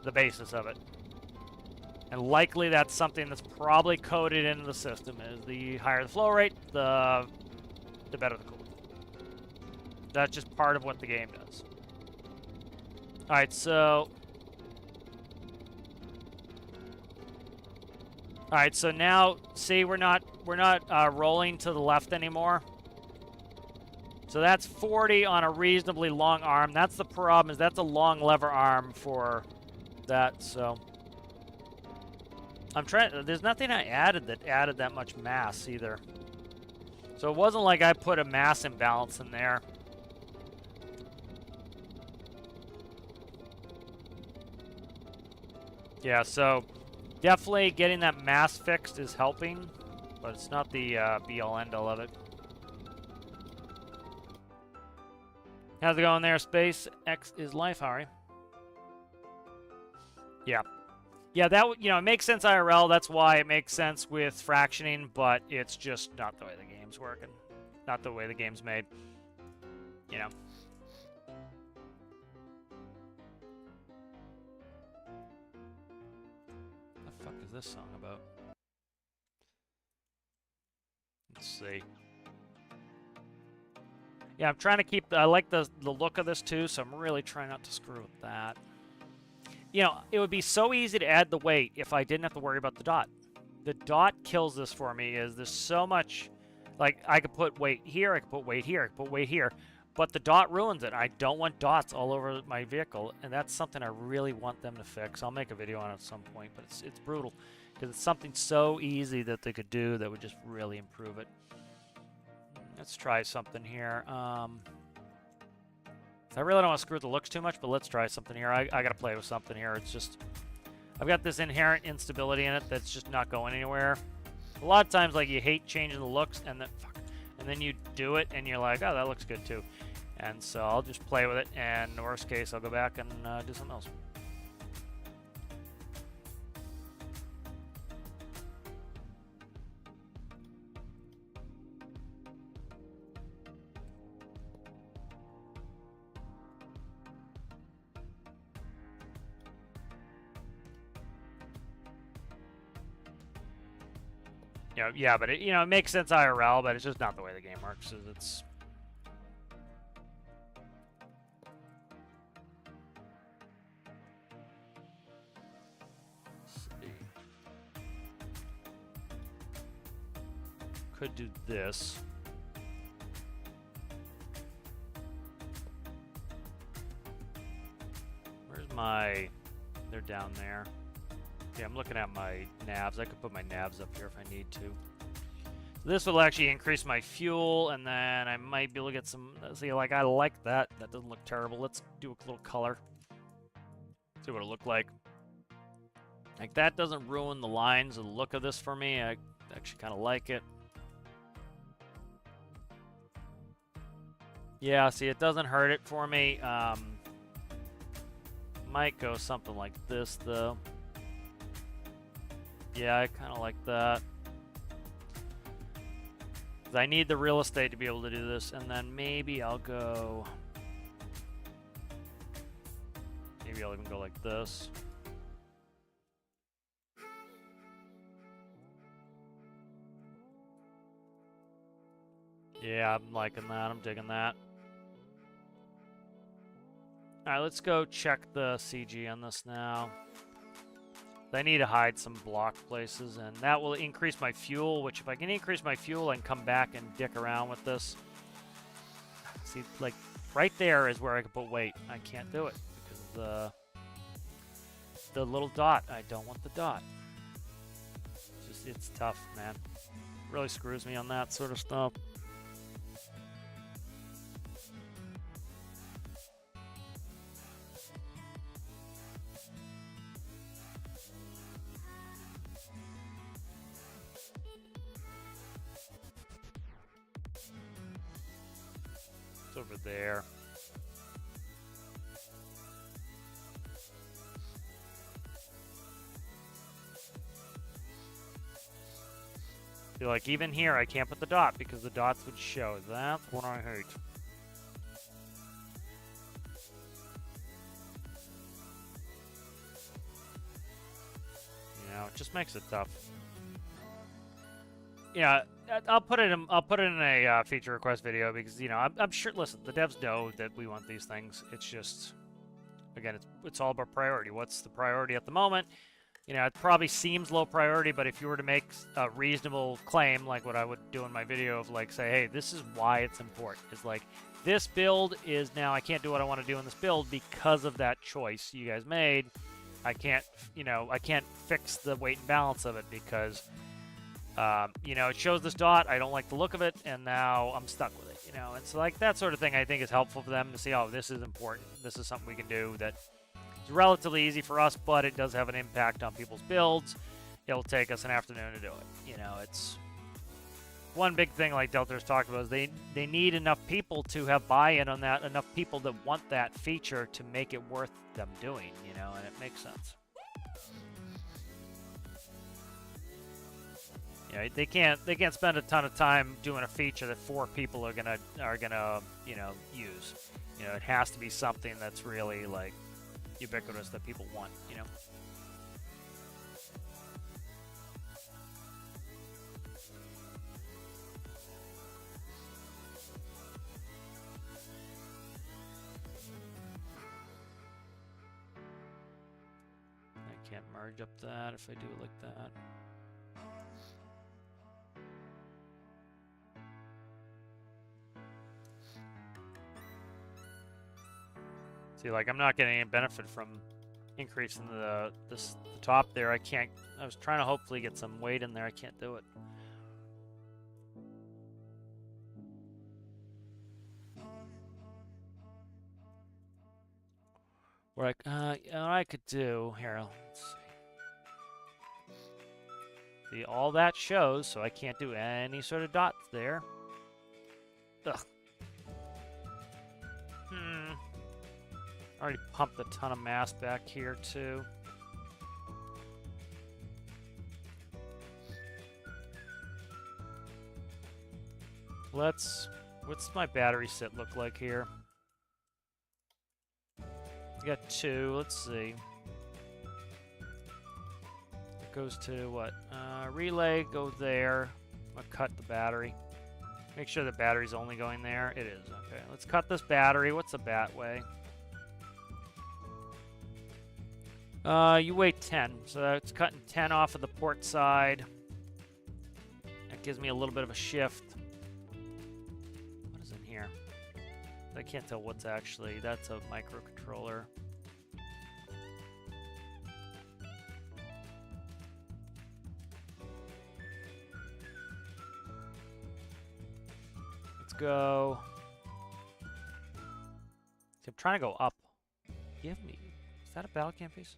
the basis of it. And likely that's something that's probably coded into the system. Is the higher the flow rate, the better the cooling. That's just part of what the game does. All right, so... All right, so now, see, we're not rolling to the left anymore. So that's 40 on a reasonably long arm. That's the problem, is that's a long lever arm for that, so. I'm trying, there's nothing I added that much mass either. So it wasn't like I put a mass imbalance in there. Yeah, so definitely getting that mass fixed is helping, but it's not the be-all end-all of it. How's it going there, Space? X is life, Harry. Yeah. Yeah, that, you know, it makes sense IRL. That's why it makes sense with fractioning, but it's just not the way the game's working. Not the way the game's made. You know. What the fuck is this song about? Let's see. Yeah, I'm trying to keep... I like the look of this, too, so I'm really trying not to screw with that. You know, it would be so easy to add the weight if I didn't have to worry about the dot. The dot kills this for me, is there's so much... Like, I could put weight here, I could put weight here, I could put weight here. But the dot ruins it. I don't want dots all over my vehicle, and that's something I really want them to fix. I'll make a video on it at some point, but it's brutal. Because it's something so easy that they could do that would just really improve it. Let's try something here. I really don't want to screw with the looks too much, but let's try something here. I got to play with something here. It's just... I've got this inherent instability in it that's just not going anywhere. A lot of times, like, you hate changing the looks, and then you do it, and you're like, oh, that looks good, too. And so I'll just play with it, and in the worst case, I'll go back and do something else. You know, yeah, but it, you know, it makes sense IRL, but it's just not the way the game works. It's let's see. Could do this. Where's my? They're down there. Yeah, I'm looking at my navs. I could put my navs up here if I need to. So this will actually increase my fuel, and then I might be able to get some... See, like, I like that. That doesn't look terrible. Let's do a little color. See what it looked like. Like, that doesn't ruin the lines or the look of this for me. I actually kind of like it. Yeah, see, it doesn't hurt it for me. Might go something like this, though. Yeah, I kind of like that. 'Cause I need the real estate to be able to do this, and then maybe I'll go... Maybe I'll even go like this. Yeah, I'm liking that. I'm digging that. Alright, let's go check the CG on this now. I need to hide some block places, and that will increase my fuel, which if I can increase my fuel, I can come back and dick around with this. See, like, right there is where I can put weight. I can't do it because of the little dot. I don't want the dot. It's tough, man. Really screws me on that sort of stuff. Over there. See, like even here, I can't put the dot because the dots would show. That's what I hate. You know, it just makes it tough. Yeah, I'll put it in a feature request video because I'm sure. Listen, the devs know that we want these things. It's just, again, it's all about priority. What's the priority at the moment? It probably seems low priority, but if you were to make a reasonable claim, like what I would do in my video of like say, hey, this is why it's important. Is like this build is now I can't do what I want to do in this build because of that choice you guys made. I can't fix the weight and balance of it because. It shows this dot, I don't like the look of it, and now I'm stuck with it, And so, like, that sort of thing I think is helpful for them to see, oh, this is important. This is something we can do that is relatively easy for us, but it does have an impact on people's builds. It'll take us an afternoon to do it. It's... One big thing, like Delta's talked about, is they need enough people to have buy-in on that, enough people that want that feature to make it worth them doing, and it makes sense. They can't spend a ton of time doing a feature that 4 people are gonna use. It has to be something that's really like ubiquitous that people want. I can't merge up that if I do it like that. See, like, I'm not getting any benefit from increasing the top there. I was trying to hopefully get some weight in there. I can't do it. What I could do, here, let's see. See, all that shows, so I can't do any sort of dots there. Ugh. Already pumped a ton of mass back here too. What's my battery sit look like here? I got 2, let's see. It goes to what? Relay, go there. I'll cut the battery. Make sure the battery's only going there. It is, okay. Let's cut this battery. What's the bat weigh? You weigh 10, so that's cutting 10 off of the port side. That gives me a little bit of a shift. What is in here? I can't tell what's actually... That's a microcontroller. Let's go... See, I'm trying to go up. Give me... Is that a battle cam piece?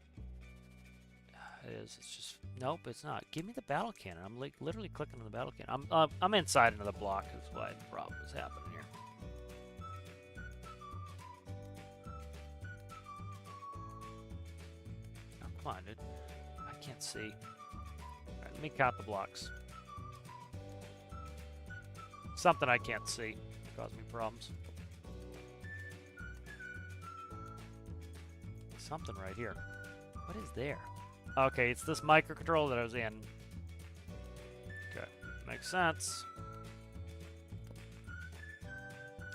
It is. It's just... Nope, it's not. Give me the battle cannon. I'm like literally clicking on the battle cannon. I'm inside another block is why the problem is happening here. Oh, come on, dude. I can't see. Alright, let me count the blocks. Something I can't see. Cause me problems. Something right here. What is there? Okay, it's this microcontroller that I was in. Okay, makes sense.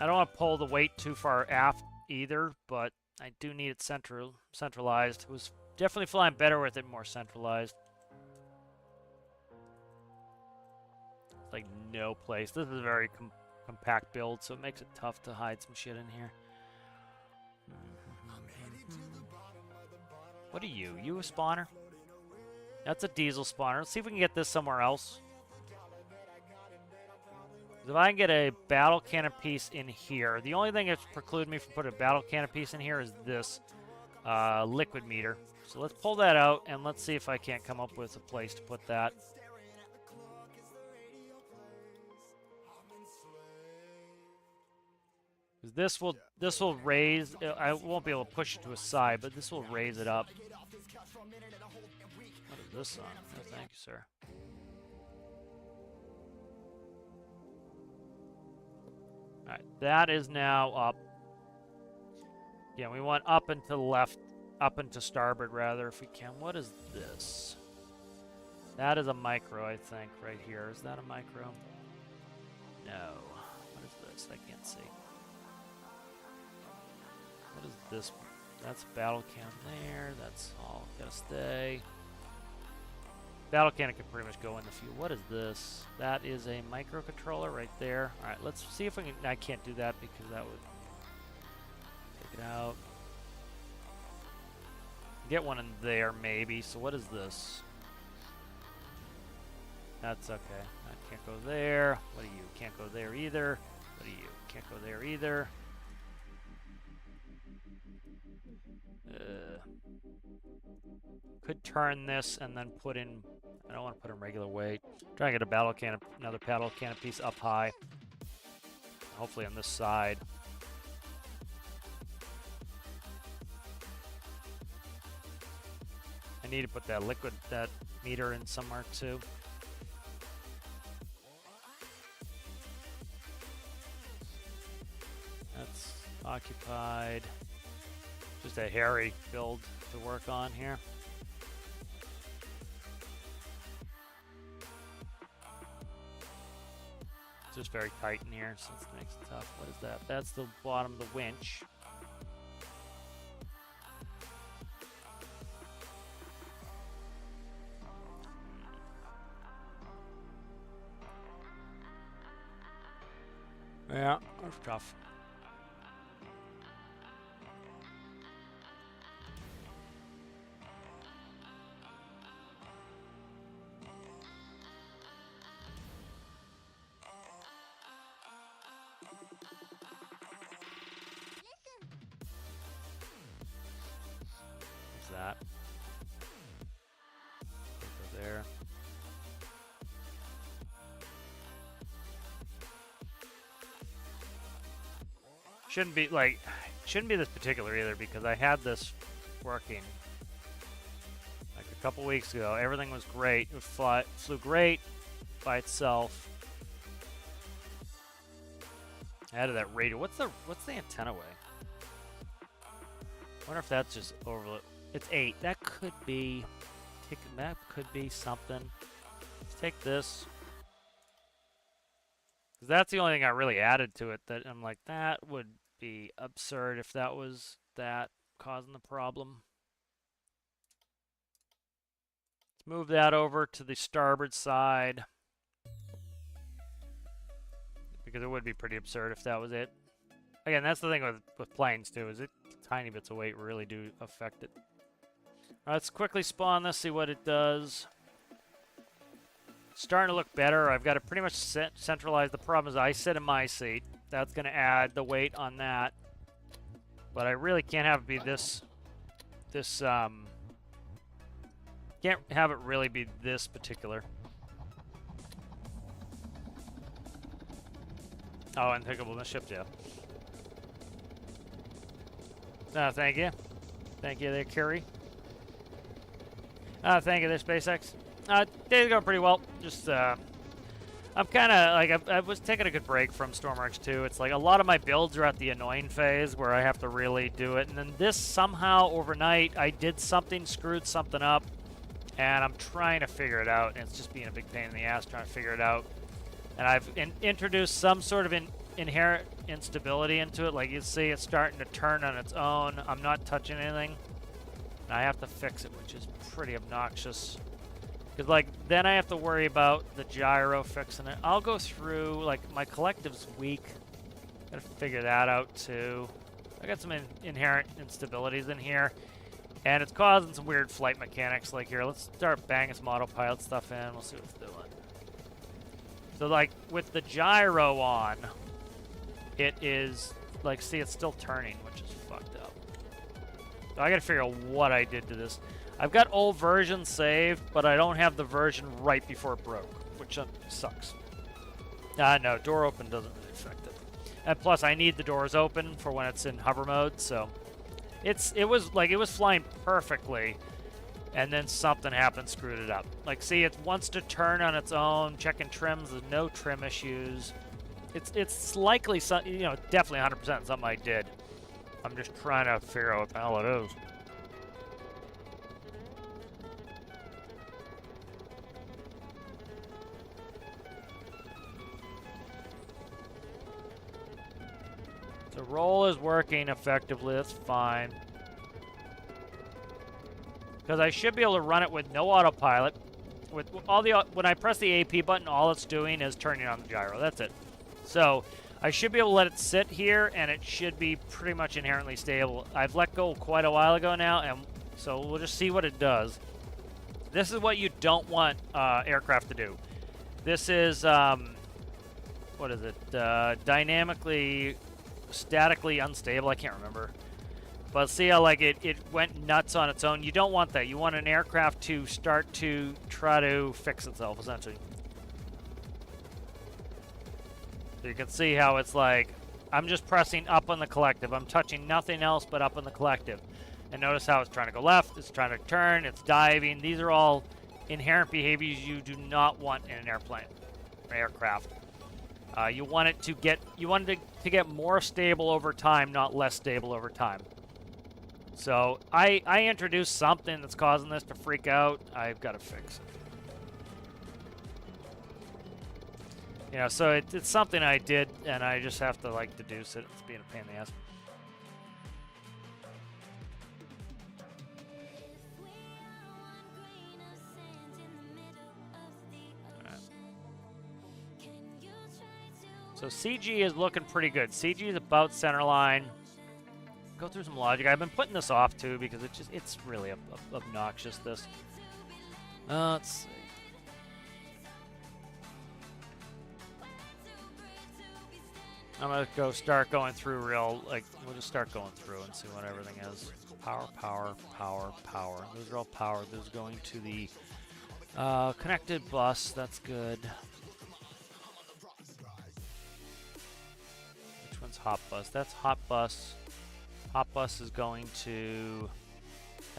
I don't want to pull the weight too far aft either, but I do need it centralized. It was definitely flying better with it more centralized. It's like no place. This is a very compact build, so it makes it tough to hide some shit in here. What are you? You a spawner? That's a diesel spawner. Let's see if we can get this somewhere else. If I can get a battle cannon piece in here, the only thing that's precluding me from putting a battle cannon piece in here is this liquid meter. So let's pull that out and let's see if I can't come up with a place to put that. This will raise. I won't be able to push it to a side, but this will raise it up. What is this on? Oh, thank you, sir. All right, that is now up. Yeah, we want up and to the left, up and to starboard rather, if we can. What is this? That is a micro, I think, right here. Is that a micro? No. What is this? I can't see. What is this? That's battle cannon there. That's all gotta stay. Battle cannon can pretty much go in the fuel. What is this? That is a microcontroller right there. All right, let's see if we can. I can't do that because that would take it out. Get one in there maybe. So what is this? That's okay. I can't go there. What are you? Can't go there either. What are you? Can't go there either. Could turn this and then put in. I don't want to put in regular weight. Try and get a battle cannon, another battle cannon piece up high. Hopefully on this side. I need to put that meter in somewhere too. That's occupied. Just a hairy build to work on here. It's just very tight in here, so it makes it tough. What is that? That's the bottom of the winch. Yeah, that's tough. That. Go there. Shouldn't be this particular either because I had this working like a couple weeks ago. Everything was great. It flew great by itself. I added that radio. What's the antenna weigh? I wonder if that's just over. It's 8. That could be. That could be something. Let's take this. Because that's the only thing I really added to it that I'm like, that would be absurd if that was that causing the problem. Let's move that over to the starboard side. Because it would be pretty absurd if that was it. Again, that's the thing with planes too, is it tiny bits of weight really do affect it. Let's quickly spawn this, see what it does. It's starting to look better. I've got it pretty much centralized. The problem is I sit in my seat. That's going to add the weight on that. But I really can't have it be can't have it really be this particular. Oh, and pickable in the ship, yeah. Thank you. Thank you there, Curry. Thank you there, SpaceX. Day's going pretty well. Just, I'm kind of like I was taking a good break from stormworks 2. It's like a lot of my builds are at the annoying phase where I have to really do it, and then this somehow overnight I did something, screwed something up, and I'm trying to figure it out, and it's just being a big pain in the ass trying to figure it out. And I've introduced some sort of inherent instability into it. Like you see, it's starting to turn on its own. I'm not touching anything, and I have to fix it, which is pretty obnoxious. Because, like, then I have to worry about the gyro fixing it. I'll go through, like, my collective's weak. Gotta figure that out, too. I got some inherent instabilities in here. And it's causing some weird flight mechanics. Like, here, let's start banging some autopilot stuff in. We'll see what it's doing. So, like, with the gyro on, it is, like, see, it's still turning, which is fucked up. So I gotta figure out what I did to this. I've got old versions saved, but I don't have the version right before it broke, which sucks. No, door open doesn't really affect it. And plus, I need the doors open for when it's in hover mode, so it was flying perfectly, and then something happened, screwed it up. Like, see, it wants to turn on its own, checking trims, there's no trim issues. It's likely, definitely 100% something I did. I'm just trying to figure out what the hell it is. The roll is working effectively, that's fine. Because I should be able to run it with no autopilot. With all when I press the AP button, all it's doing is turning on the gyro. That's it. So I should be able to let it sit here, and it should be pretty much inherently stable. I've let go quite a while ago now, and so we'll just see what it does. This is what you don't want aircraft to do. This is, what is it? Dynamically... statically unstable, I can't remember. But see how like it went nuts on its own. You don't want that. You want an aircraft to start to try to fix itself, essentially. So you can see how it's like, I'm just pressing up on the collective. I'm touching nothing else but up on the collective. And notice how it's trying to go left, it's trying to turn, it's diving. These are all inherent behaviors you do not want in an airplane or aircraft. You want it to get more stable over time, not less stable over time. So I introduced something that's causing this to freak out. I've got to fix it. So it's something I did, and I just have to like deduce it. It's being a pain in the ass. So CG is looking pretty good. CG is about center line. Go through some logic. I've been putting this off too because it's really obnoxious, this. Let's see. I'm gonna start going through we'll just start going through and see what everything is. Power, power, power, power. Those are all power. Those are going to the connected bus. That's good. Hot bus. That's hot bus. Hot bus is going to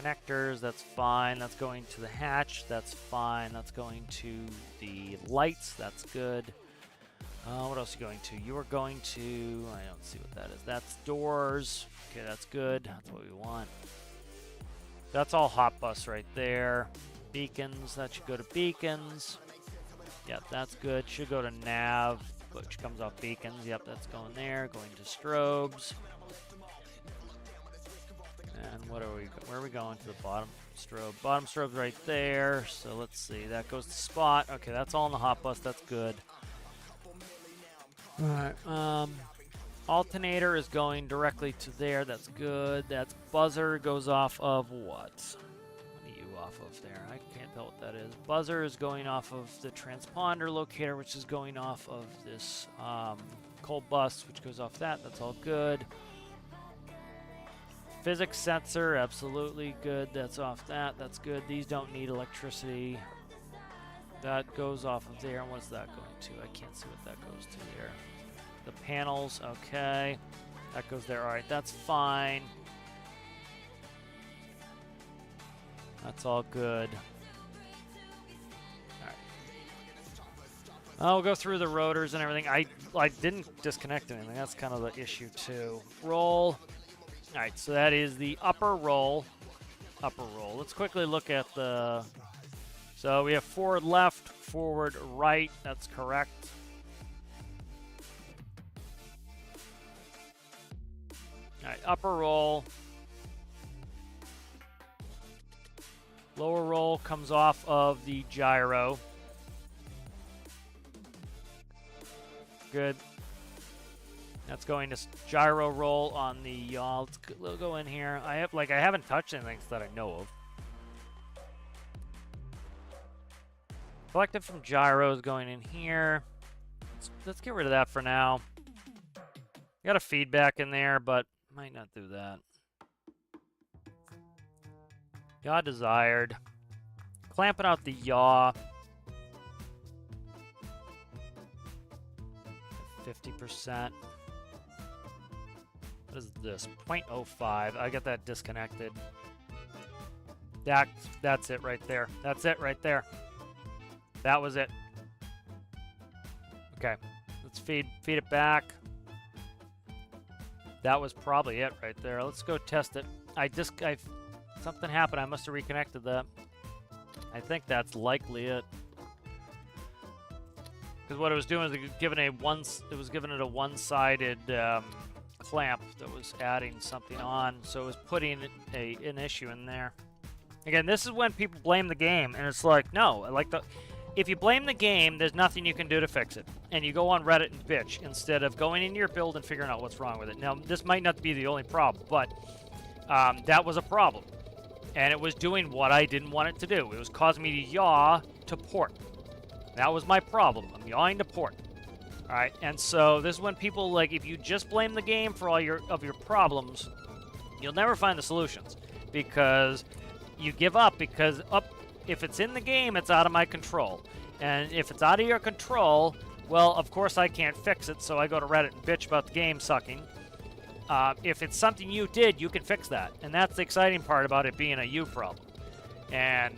connectors. That's fine. That's going to the hatch. That's fine. That's going to the lights. That's good. What else are you going to? You are going to... I don't see what that is. That's doors. Okay, that's good. That's what we want. That's all hot bus right there. Beacons. That should go to beacons. Yep, that's good. Should go to nav, which comes off beacons. Yep, that's going there. Going to strobes. And where are we going to the bottom strobe? Bottom strobe's right there. So let's see. That goes to spot. Okay, that's all in the hot bus. That's good. Alright. Alternator is going directly to there. That's good. That's buzzer goes off of what? What are you off of there? I can't tell what that is. Buzzer is going off of the transponder locator, which is going off of this cold bus, which goes off that. That's all good. Physics sensor, absolutely good. That's off that. That's good. These don't need electricity. That goes off of there. And what's that going to? I can't see what that goes to there. The panels, okay. That goes there. All right, that's fine. That's all good. All right. I'll go through the rotors and everything. I didn't disconnect anything. That's kind of the issue too. Roll. All right, so that is the upper roll. Upper roll. Let's quickly look at the... So we have forward left, forward right. That's correct. All right, upper roll. Lower roll comes off of the gyro. Good. That's going to gyro roll on the yaw. Let's go in here. I haven't touched anything that I know of. Collected from gyro is going in here. Let's get rid of that for now. Got a feedback in there, but might not do that. Yaw desired. Clamping out the yaw. 50%. What is this? 0.05. I got that disconnected. That's it right there. That's it right there. That was it. Okay. Let's feed it back. That was probably it right there. Let's go test it. Something happened. I must have reconnected that. I think that's likely it. Because what it was doing is it was giving it a one-sided clamp that was adding something on, so it was putting an issue in there. Again, this is when people blame the game, and it's like, no, if you blame the game, there's nothing you can do to fix it, and you go on Reddit and bitch instead of going into your build and figuring out what's wrong with it. Now, this might not be the only problem, but that was a problem, and it was doing what I didn't want it to do. It was causing me to yaw to port. That was my problem. I'm yawing to port. All right, and so this is when people, like, if you just blame the game for all your problems, you'll never find the solutions, because you give up, because if it's in the game, it's out of my control. And if it's out of your control, well, of course I can't fix it, so I go to Reddit and bitch about the game sucking. If it's something you did, you can fix that. And that's the exciting part about it being a you problem. And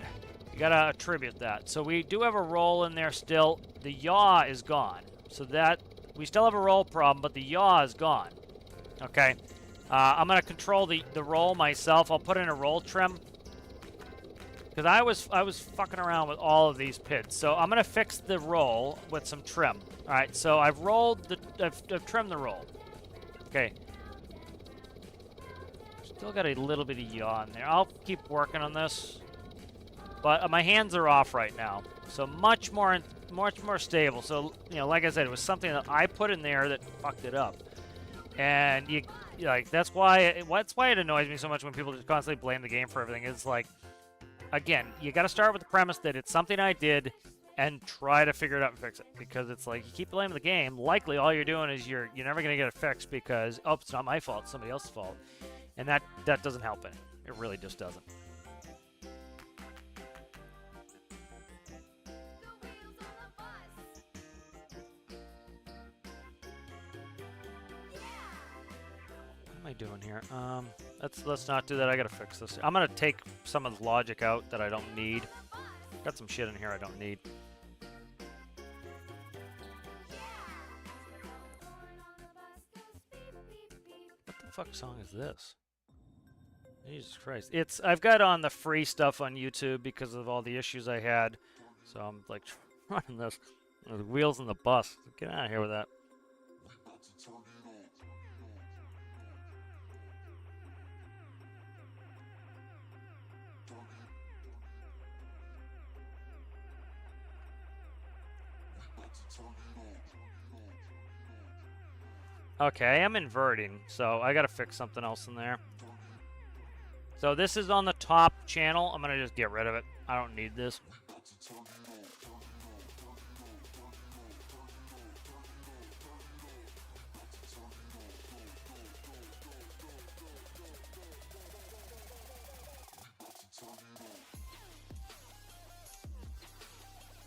you gotta attribute that. So we do have a roll in there still. The yaw is gone. So that, we still have a roll problem, but the yaw is gone. Okay. I'm gonna control the roll myself. I'll put in a roll trim. Because I was fucking around with all of these pits. So I'm gonna fix the roll with some trim. Alright, so I've trimmed the roll. Okay. Still got a little bit of yaw in there. I'll keep working on this. But my hands are off right now. So much more stable. So, you know, like I said, it was something that I put in there that fucked it up. And that's why it annoys me so much when people just constantly blame the game for everything. It's like, again, you got to start with the premise that it's something I did and try to figure it out and fix it. Because it's like, you keep blaming the game, likely all you're doing is you're never going to get it fixed because, oh, it's not my fault, it's somebody else's fault. And that doesn't help any. It really just doesn't. What am I doing here? Let's not do that. I gotta fix this. I'm gonna take some of the logic out that I don't need. Got some shit in here I don't need. What the fuck song is this? Jesus Christ. I've got on the free stuff on YouTube because of all the issues I had. So I'm like running this. The wheels in the bus. Get out of here with that. Okay, I am inverting, so I gotta fix something else in there. So this is on the top channel. I'm gonna just get rid of it. I don't need this.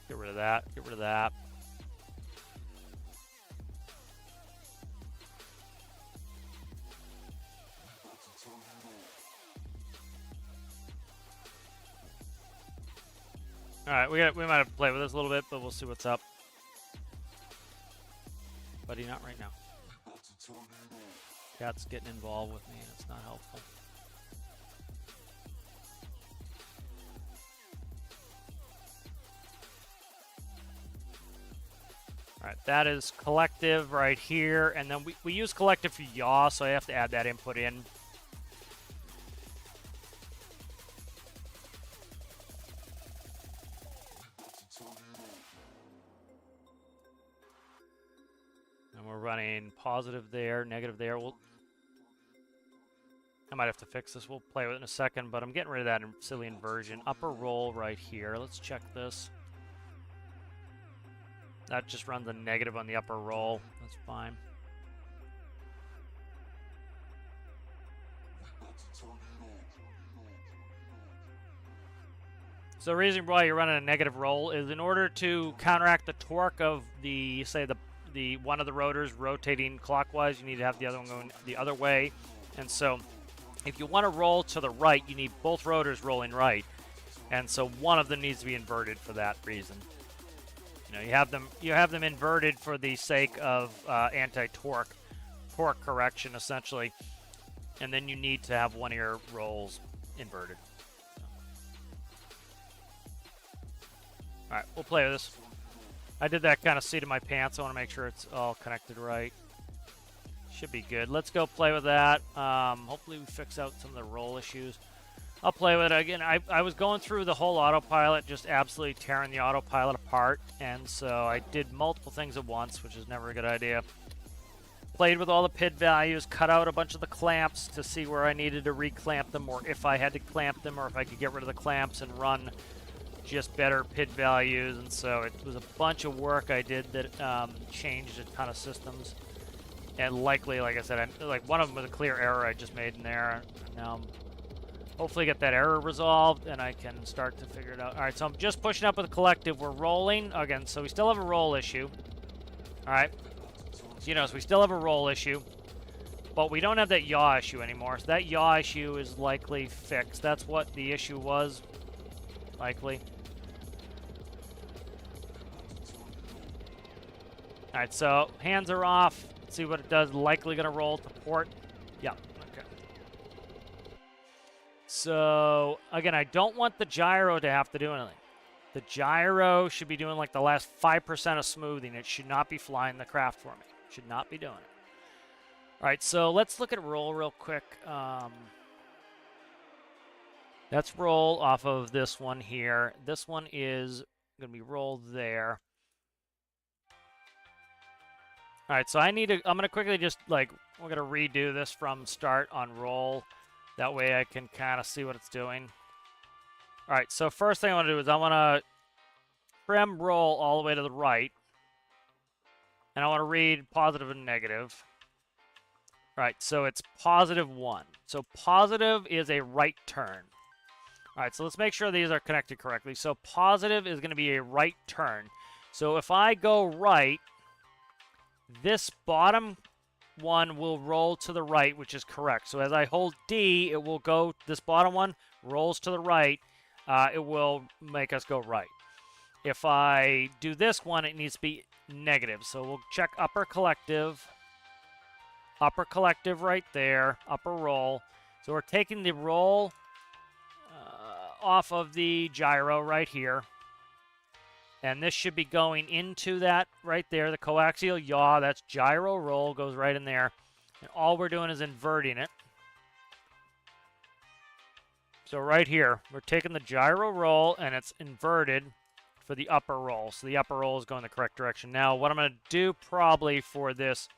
Get rid of that. Get rid of that. All right, we might have to play with this a little bit, but we'll see what's up. Buddy, not right now. Cat's getting involved with me, and it's not helpful. All right, that is collective right here, and then we use collective for yaw, so I have to add that input in. And we're running positive there, negative there. I might have to fix this. We'll play with it in a second, but I'm getting rid of that silly inversion. Upper roll right here. Let's check this. That just runs a negative on the upper roll. That's fine. So the reason why you're running a negative roll is in order to counteract the torque of the, say, the one of the rotors rotating clockwise, you need to have the other one going the other way. And so if you want to roll to the right, you need both rotors rolling right. And so one of them needs to be inverted for that reason. You know, you have them inverted for the sake of anti-torque correction, essentially. And then you need to have one of your rolls inverted. All right, we'll play with this. I did that kind of seat of my pants. I want to make sure it's all connected right. Should be good. Let's go play with that. Hopefully we fix out some of the roll issues. I'll play with it. Again, I was going through the whole autopilot, just absolutely tearing the autopilot apart. And so I did multiple things at once, which is never a good idea. Played with all the PID values, cut out a bunch of the clamps to see where I needed to reclamp them, or if I had to clamp them, or if I could get rid of the clamps and run just better PID values. And so it was a bunch of work I did that changed a ton of systems. And likely, like I said, like one of them was a clear error I just made in there. Now hopefully get that error resolved, and I can start to figure it out. All right, so I'm just pushing up with the collective. We're rolling again, so we still have a roll issue. All right, so, you know, so we still have a roll issue, but we don't have that yaw issue anymore. So that yaw issue is likely fixed. That's what the issue was, likely. All right, so hands are off. Let's see what it does. Likely going to roll to port. Yeah. Okay. So, again, I don't want the gyro to have to do anything. The gyro should be doing like the last 5% of smoothing. It should not be flying the craft for me. Should not be doing it. All right, so let's look at roll real quick. Let's roll off of this one here. This one is going to be rolled there. All right, so I'm going to quickly just, like, we're going to redo this from start on roll. That way I can kind of see what it's doing. All right, so first thing I want to do is I want to trim roll all the way to the right. And I want to read positive and negative. All right, so it's +1. So positive is a right turn. All right, so let's make sure these are connected correctly. So positive is going to be a right turn. So if I go right, this bottom one will roll to the right, which is correct. So as I hold D, it will go, this bottom one rolls to the right. It will make us go right. If I do this one, it needs to be negative. So we'll check upper collective right there, upper roll. So we're taking the roll off of the gyro right here. And this should be going into that right there, the coaxial yaw. That's gyro roll, goes right in there. And all we're doing is inverting it. So right here, we're taking the gyro roll, and it's inverted for the upper roll. So the upper roll is going the correct direction. Now, what I'm going to do probably for this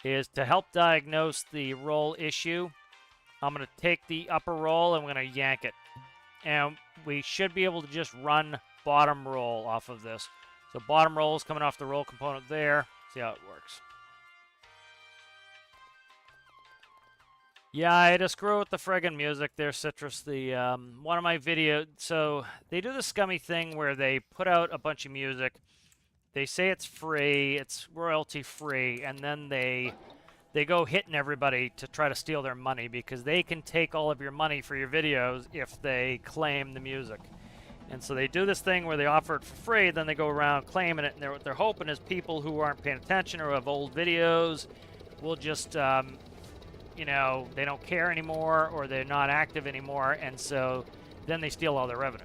is to help diagnose the roll issue, I'm going to take the upper roll, and I'm going to yank it. And we should be able to just run bottom roll off of this. So bottom roll is coming off the roll component there. See how it works. Yeah, I had to screw with the friggin' music there, Citrus. The one of my videos, so they do the scummy thing where they put out a bunch of music. They say it's free, it's royalty free, and then they go hitting everybody to try to steal their money because they can take all of your money for your videos if they claim the music. And so they do this thing where they offer it for free, then they go around claiming it, and what they're hoping is people who aren't paying attention or have old videos will just, you know, they don't care anymore or they're not active anymore, and so then they steal all their revenue.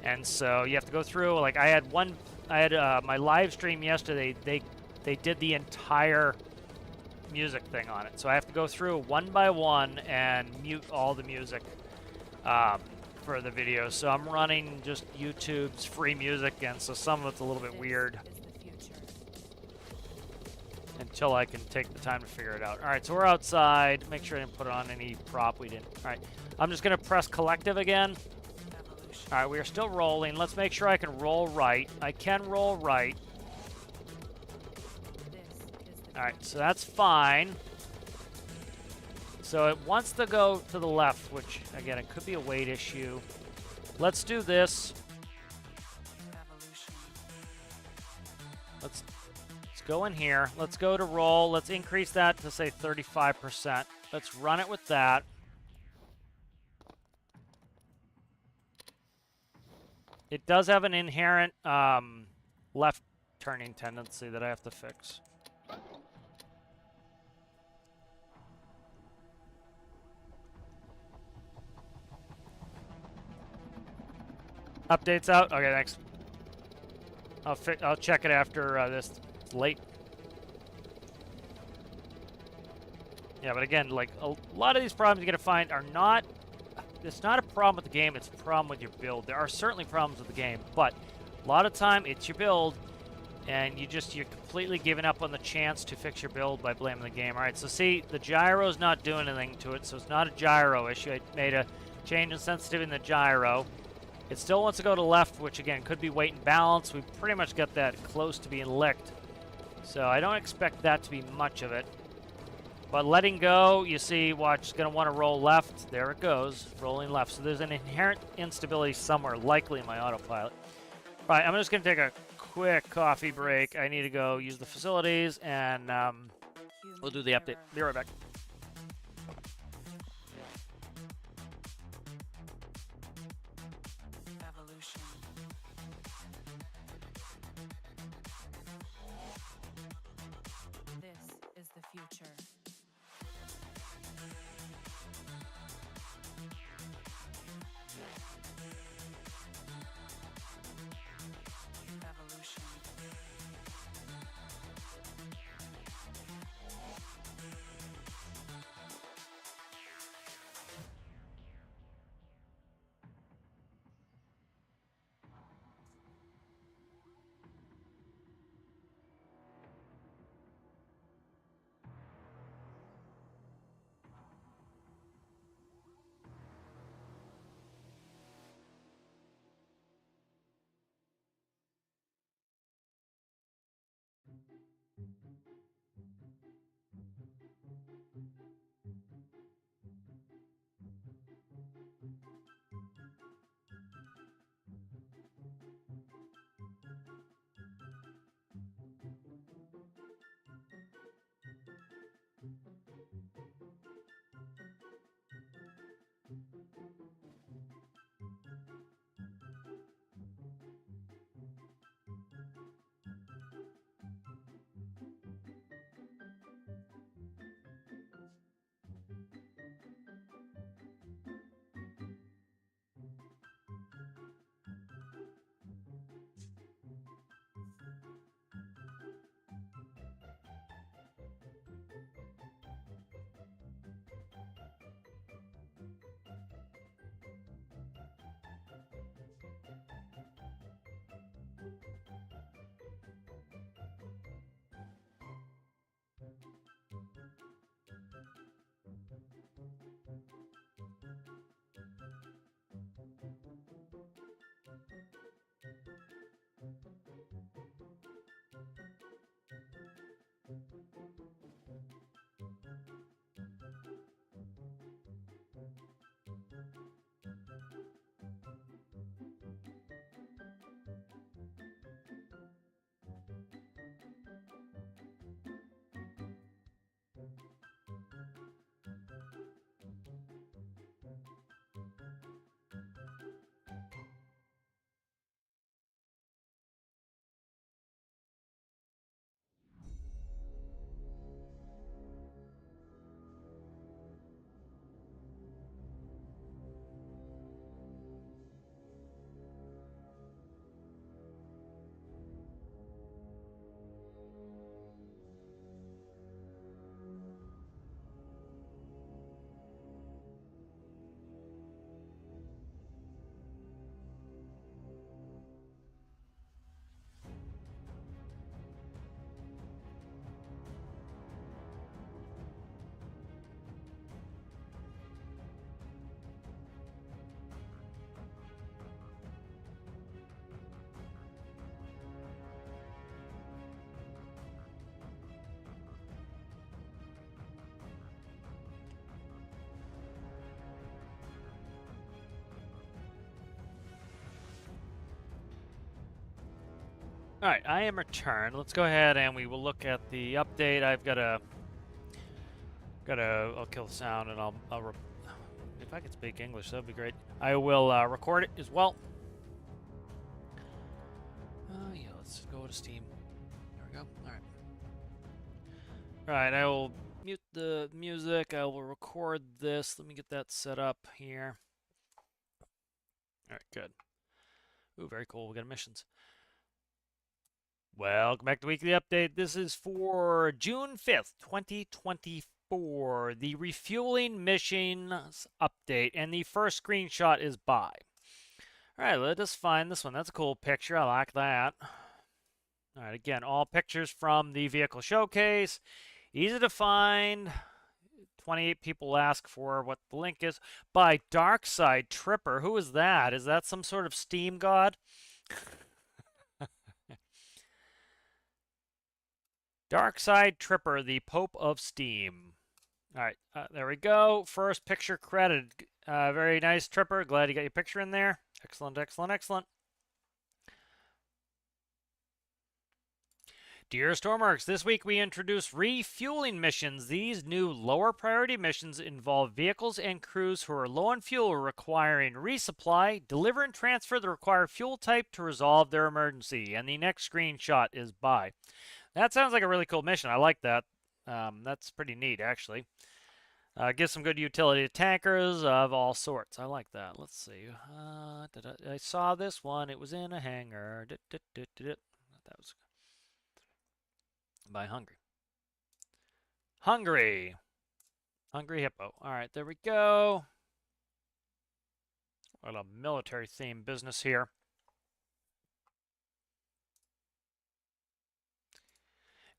And so you have to go through, like I had my live stream yesterday, they did the entire music thing on it. So I have to go through one by one and mute all the music for the video. So I'm running just YouTube's free music, and so some of it's a little bit weird until I can take the time to figure it out. All right, so we're outside. Make sure I didn't put on any prop. We didn't. All right, I'm just going to press collective again. All right, we are still rolling. Let's make sure I can roll right. I can roll right. All right, so that's fine. So it wants to go to the left, which, again, it could be a weight issue. Let's do this. Let's go in here. Let's go to roll. Let's increase that to, say, 35%. Let's run it with that. It does have an inherent left turning tendency that I have to fix. Updates out? Okay, thanks. I'll check it after this. It's late. Yeah, but again, like a lot of these problems you're gonna find are not. It's not a problem with the game. It's a problem with your build. There are certainly problems with the game, but a lot of time it's your build, and you're completely giving up on the chance to fix your build by blaming the game. All right, so see, the gyro's not doing anything to it, so it's not a gyro issue. I made a change in sensitivity in the gyro. It still wants to go to left, which again could be weight and balance. We pretty much got that close to being licked. So I don't expect that to be much of it. But letting go, you see, watch, it's going to want to roll left. There it goes, rolling left. So there's an inherent instability somewhere, likely in my autopilot. All right, I'm just going to take a quick coffee break. I need to go use the facilities, and we'll do the update. Be right back. This is the future. Evolution. All right, I am returned. Let's go ahead and we will look at the update. I've got a I'll kill the sound and if I could speak English, that'd be great. I will record it as well. Yeah, let's go to Steam. There we go. All right. All right, I will mute the music. I will record this. Let me get that set up here. All right, good. Ooh, very cool. We got missions. Welcome back to Weekly Update. This is for June 5th, 2024. The refueling missions update, and the first screenshot is by. All right, let us find this one. That's a cool picture. I like that. All right, again, all pictures from the vehicle showcase. Easy to find. 28 people ask for what the link is. By Darkside Tripper. Who is that? Is that some sort of Steam god? Darkside Tripper, the Pope of Steam. All right, there we go. First picture credited. Very nice, Tripper. Glad you got your picture in there. Excellent, excellent, excellent. Dear Stormworks, this week we introduced refueling missions. These new lower priority missions involve vehicles and crews who are low on fuel requiring resupply, deliver and transfer the required fuel type to resolve their emergency. And the next screenshot is by. That sounds like a really cool mission. I like that. That's pretty neat, actually. Gives some good utility to tankers of all sorts. I like that. Let's see. I saw this one. It was in a hangar. That was by Hungry. Hungry Hippo. All right, there we go. What a military themed business here.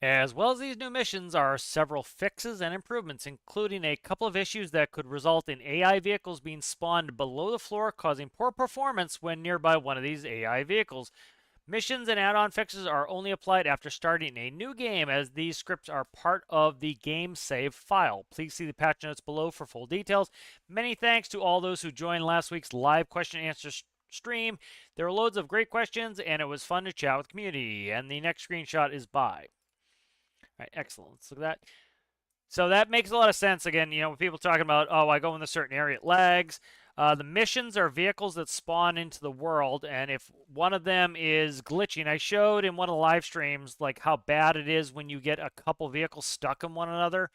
As well as these new missions are several fixes and improvements, including a couple of issues that could result in AI vehicles being spawned below the floor, causing poor performance when nearby one of these AI vehicles. Missions and add-on fixes are only applied after starting a new game, as these scripts are part of the game save file. Please see the patch notes below for full details. Many thanks to all those who joined last week's live question and answer stream. There were loads of great questions, and it was fun to chat with the community. And the next screenshot is by. All right, excellent. Let's look at that. So that makes a lot of sense. Again, you know, when people talking about, oh, I go in a certain area, it lags. The missions are vehicles that spawn into the world, and if one of them is glitching, I showed in one of the live streams like how bad it is when you get a couple vehicles stuck in one another,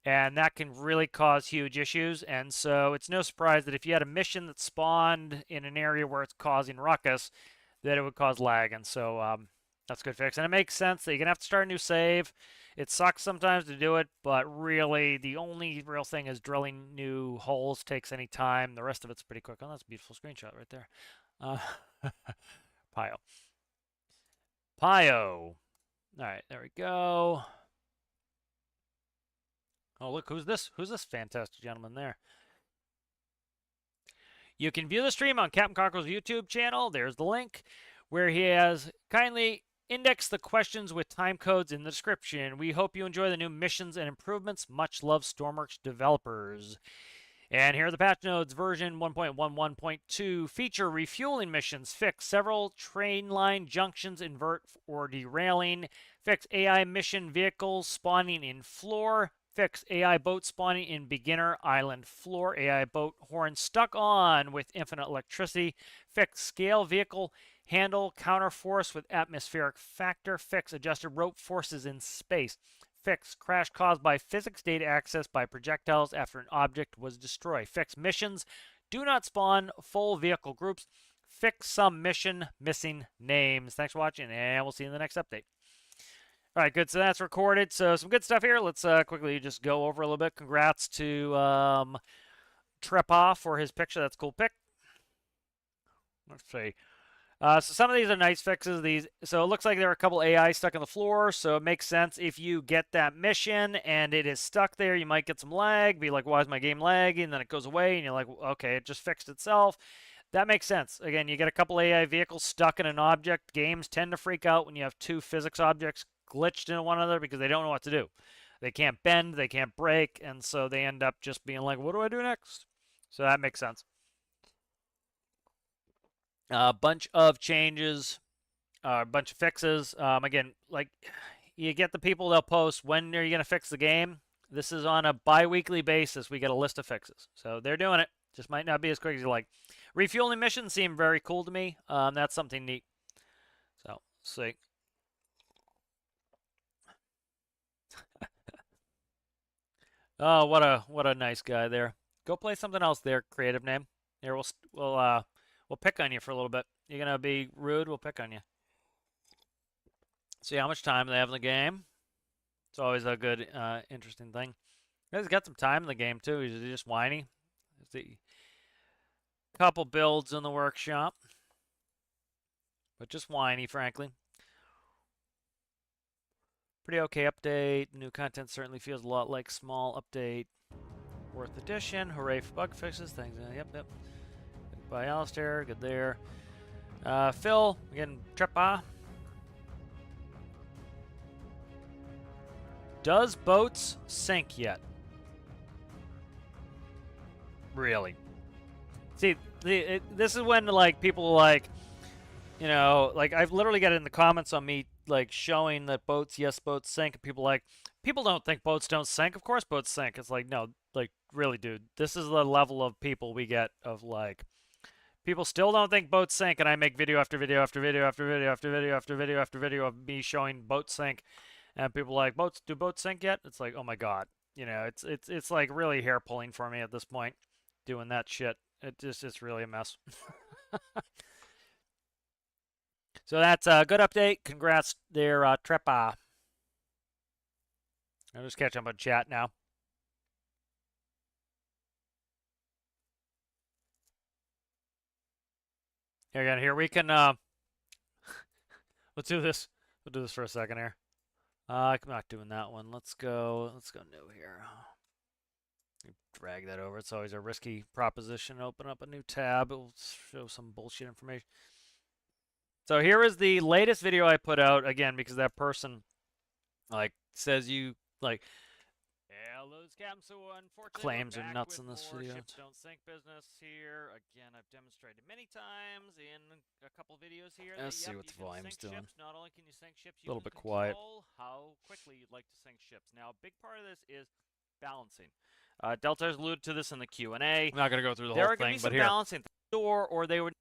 and that can really cause huge issues. And so it's no surprise that if you had a mission that spawned in an area where it's causing ruckus, that it would cause lag. And so that's a good fix. And it makes sense that you're going to have to start a new save. It sucks sometimes to do it, but really the only real thing is drilling new holes takes any time. The rest of it's pretty quick. Oh, that's a beautiful screenshot right there. Pio. All right, there we go. Oh, look, who's this? Who's this fantastic gentleman there? You can view the stream on Captain Conqueror's YouTube channel. There's the link, where he has kindly index the questions with time codes in the description. We hope you enjoy the new missions and improvements. Much love, Stormworks developers. And here are the patch notes. Version 1.11.2 feature refueling missions. Fix several train line junctions invert or derailing. Fix AI mission vehicles spawning in floor. Fix AI boat spawning in beginner island floor. AI boat horn stuck on with infinite electricity. Fix scale vehicle handle counterforce with atmospheric factor. Fix adjusted rope forces in space. Fix crash caused by physics data access by projectiles after an object was destroyed. Fix missions do not spawn full vehicle groups. Fix some mission missing names. Thanks for watching, and we'll see you in the next update. All right, good. So that's recorded. So some good stuff here. Let's quickly just go over a little bit. Congrats to Trepa for his picture. That's a cool pic. Let's see. So some of these are nice fixes. So it looks like there are a couple AI stuck on the floor, so it makes sense if you get that mission and it is stuck there, you might get some lag, be like, why is my game lagging? And then it goes away and you're like, okay, it just fixed itself. That makes sense. Again, you get a couple AI vehicles stuck in an object. Games tend to freak out when you have two physics objects glitched into one another because they don't know what to do. They can't bend, they can't break, and so they end up just being like, what do I do next? So that makes sense. A bunch of changes a bunch of fixes. Again, like you get the people they'll post when are you gonna fix the game. This is on a bi-weekly basis. We get a list of fixes, so they're doing it. Just might not be as quick as you like. Refueling missions seem very cool to me. That's something neat. So see. Oh, what a nice guy there. Go play something else there, creative name. Here we'll pick on you for a little bit. You're gonna be rude, we'll pick on you. See how much time they have in the game. It's always a good, interesting thing. You guys got some time in the game too. He's just whiny. See, couple builds in the workshop, but just whiny, frankly. Pretty okay update. New content certainly feels a lot like small update. Worth addition. Hooray for bug fixes. Thanks. Yep. By Alistair. Good there. Phil. Again, Trepa. Does boats sink yet? Really? See, this is when like people like, you know, like I've literally got it in the comments on me like showing that boats, yes, boats sink. And people like, people don't think boats don't sink. Of course boats sink. It's like, no, like really, dude. This is the level of people we get of like, people still don't think boats sink, and I make video after video after video after video after video after video after video of me showing boats sink, and people are like, do boats sink yet? It's like, oh my god, you know, it's like really hair pulling for me at this point, doing that shit. It's really a mess. So that's a good update. Congrats there, Trepa. I'll just catch up on chat now. Here again, here we can let's do this. We'll do this for a second here. I'm not doing that one. Let's go new here. Drag that over. It's always a risky proposition. Open up a new tab. It will show some bullshit information. So here is the latest video I put out, again, because that person like says you like, yeah, those camps so unfortunately claims are nuts in this video. Ships don't sink business here. Again, I've demonstrated many times in a couple videos here. Let's see what the volume's doing. Ships. Not only can you sink ships, you a little bit quiet. How quickly you'd like to sink ships. Now, a big part of this is balancing. Delta has alluded to this in the Q&A. I'm not going to go through the whole thing, but here. Balancing the door, or they would.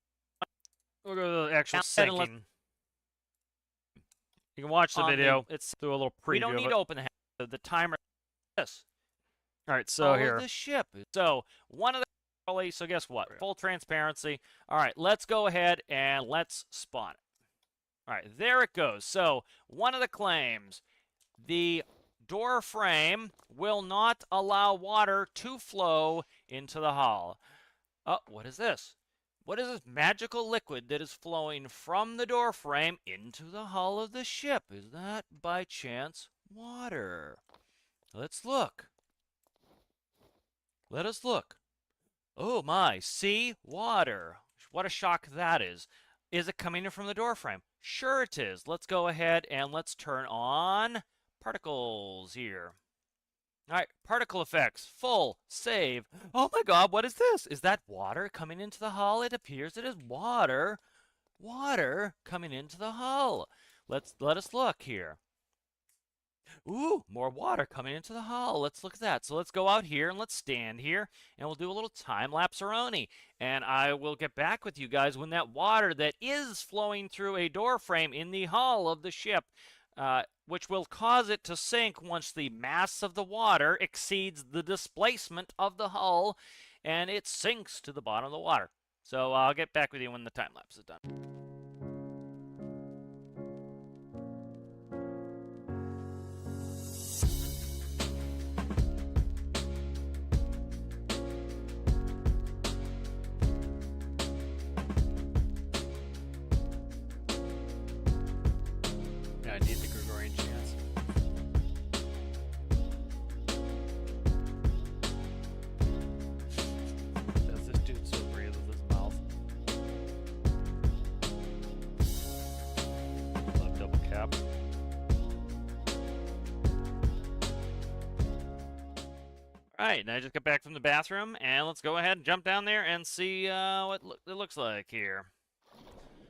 We'll go to the actual sinking. You can watch the video. It's through a little preview. We don't need to open the timer. This. All right, so here. The ship. So one of the. So guess what? Full transparency. All right, let's go ahead and let's spawn it. All right, there it goes. So one of the claims, the door frame will not allow water to flow into the hull. Oh, what is this? What is this magical liquid that is flowing from the door frame into the hull of the ship? Is that, by chance, water? Let's look. Let us look. Oh my, see? Water. What a shock that is. Is it coming in from the door frame? Sure it is. Let's go ahead and let's turn on particles here. All right, particle effects, full, save. Oh my god, what is this? Is that water coming into the hull? It appears it is water. Water coming into the hull. Let us look here. Ooh, more water coming into the hull. Let's look at that. So let's go out here and let's stand here and we'll do a little time-lapse-aroni. And I will get back with you guys when that water that is flowing through a door frame in the hull of the ship, which will cause it to sink once the mass of the water exceeds the displacement of the hull, and it sinks to the bottom of the water. So I'll get back with you when the time lapse is done. I need the Gregorian chants. Does this dude so breathe with his mouth? Love double cap. Alright, now I just got back from the bathroom, and let's go ahead and jump down there and see what it looks like here.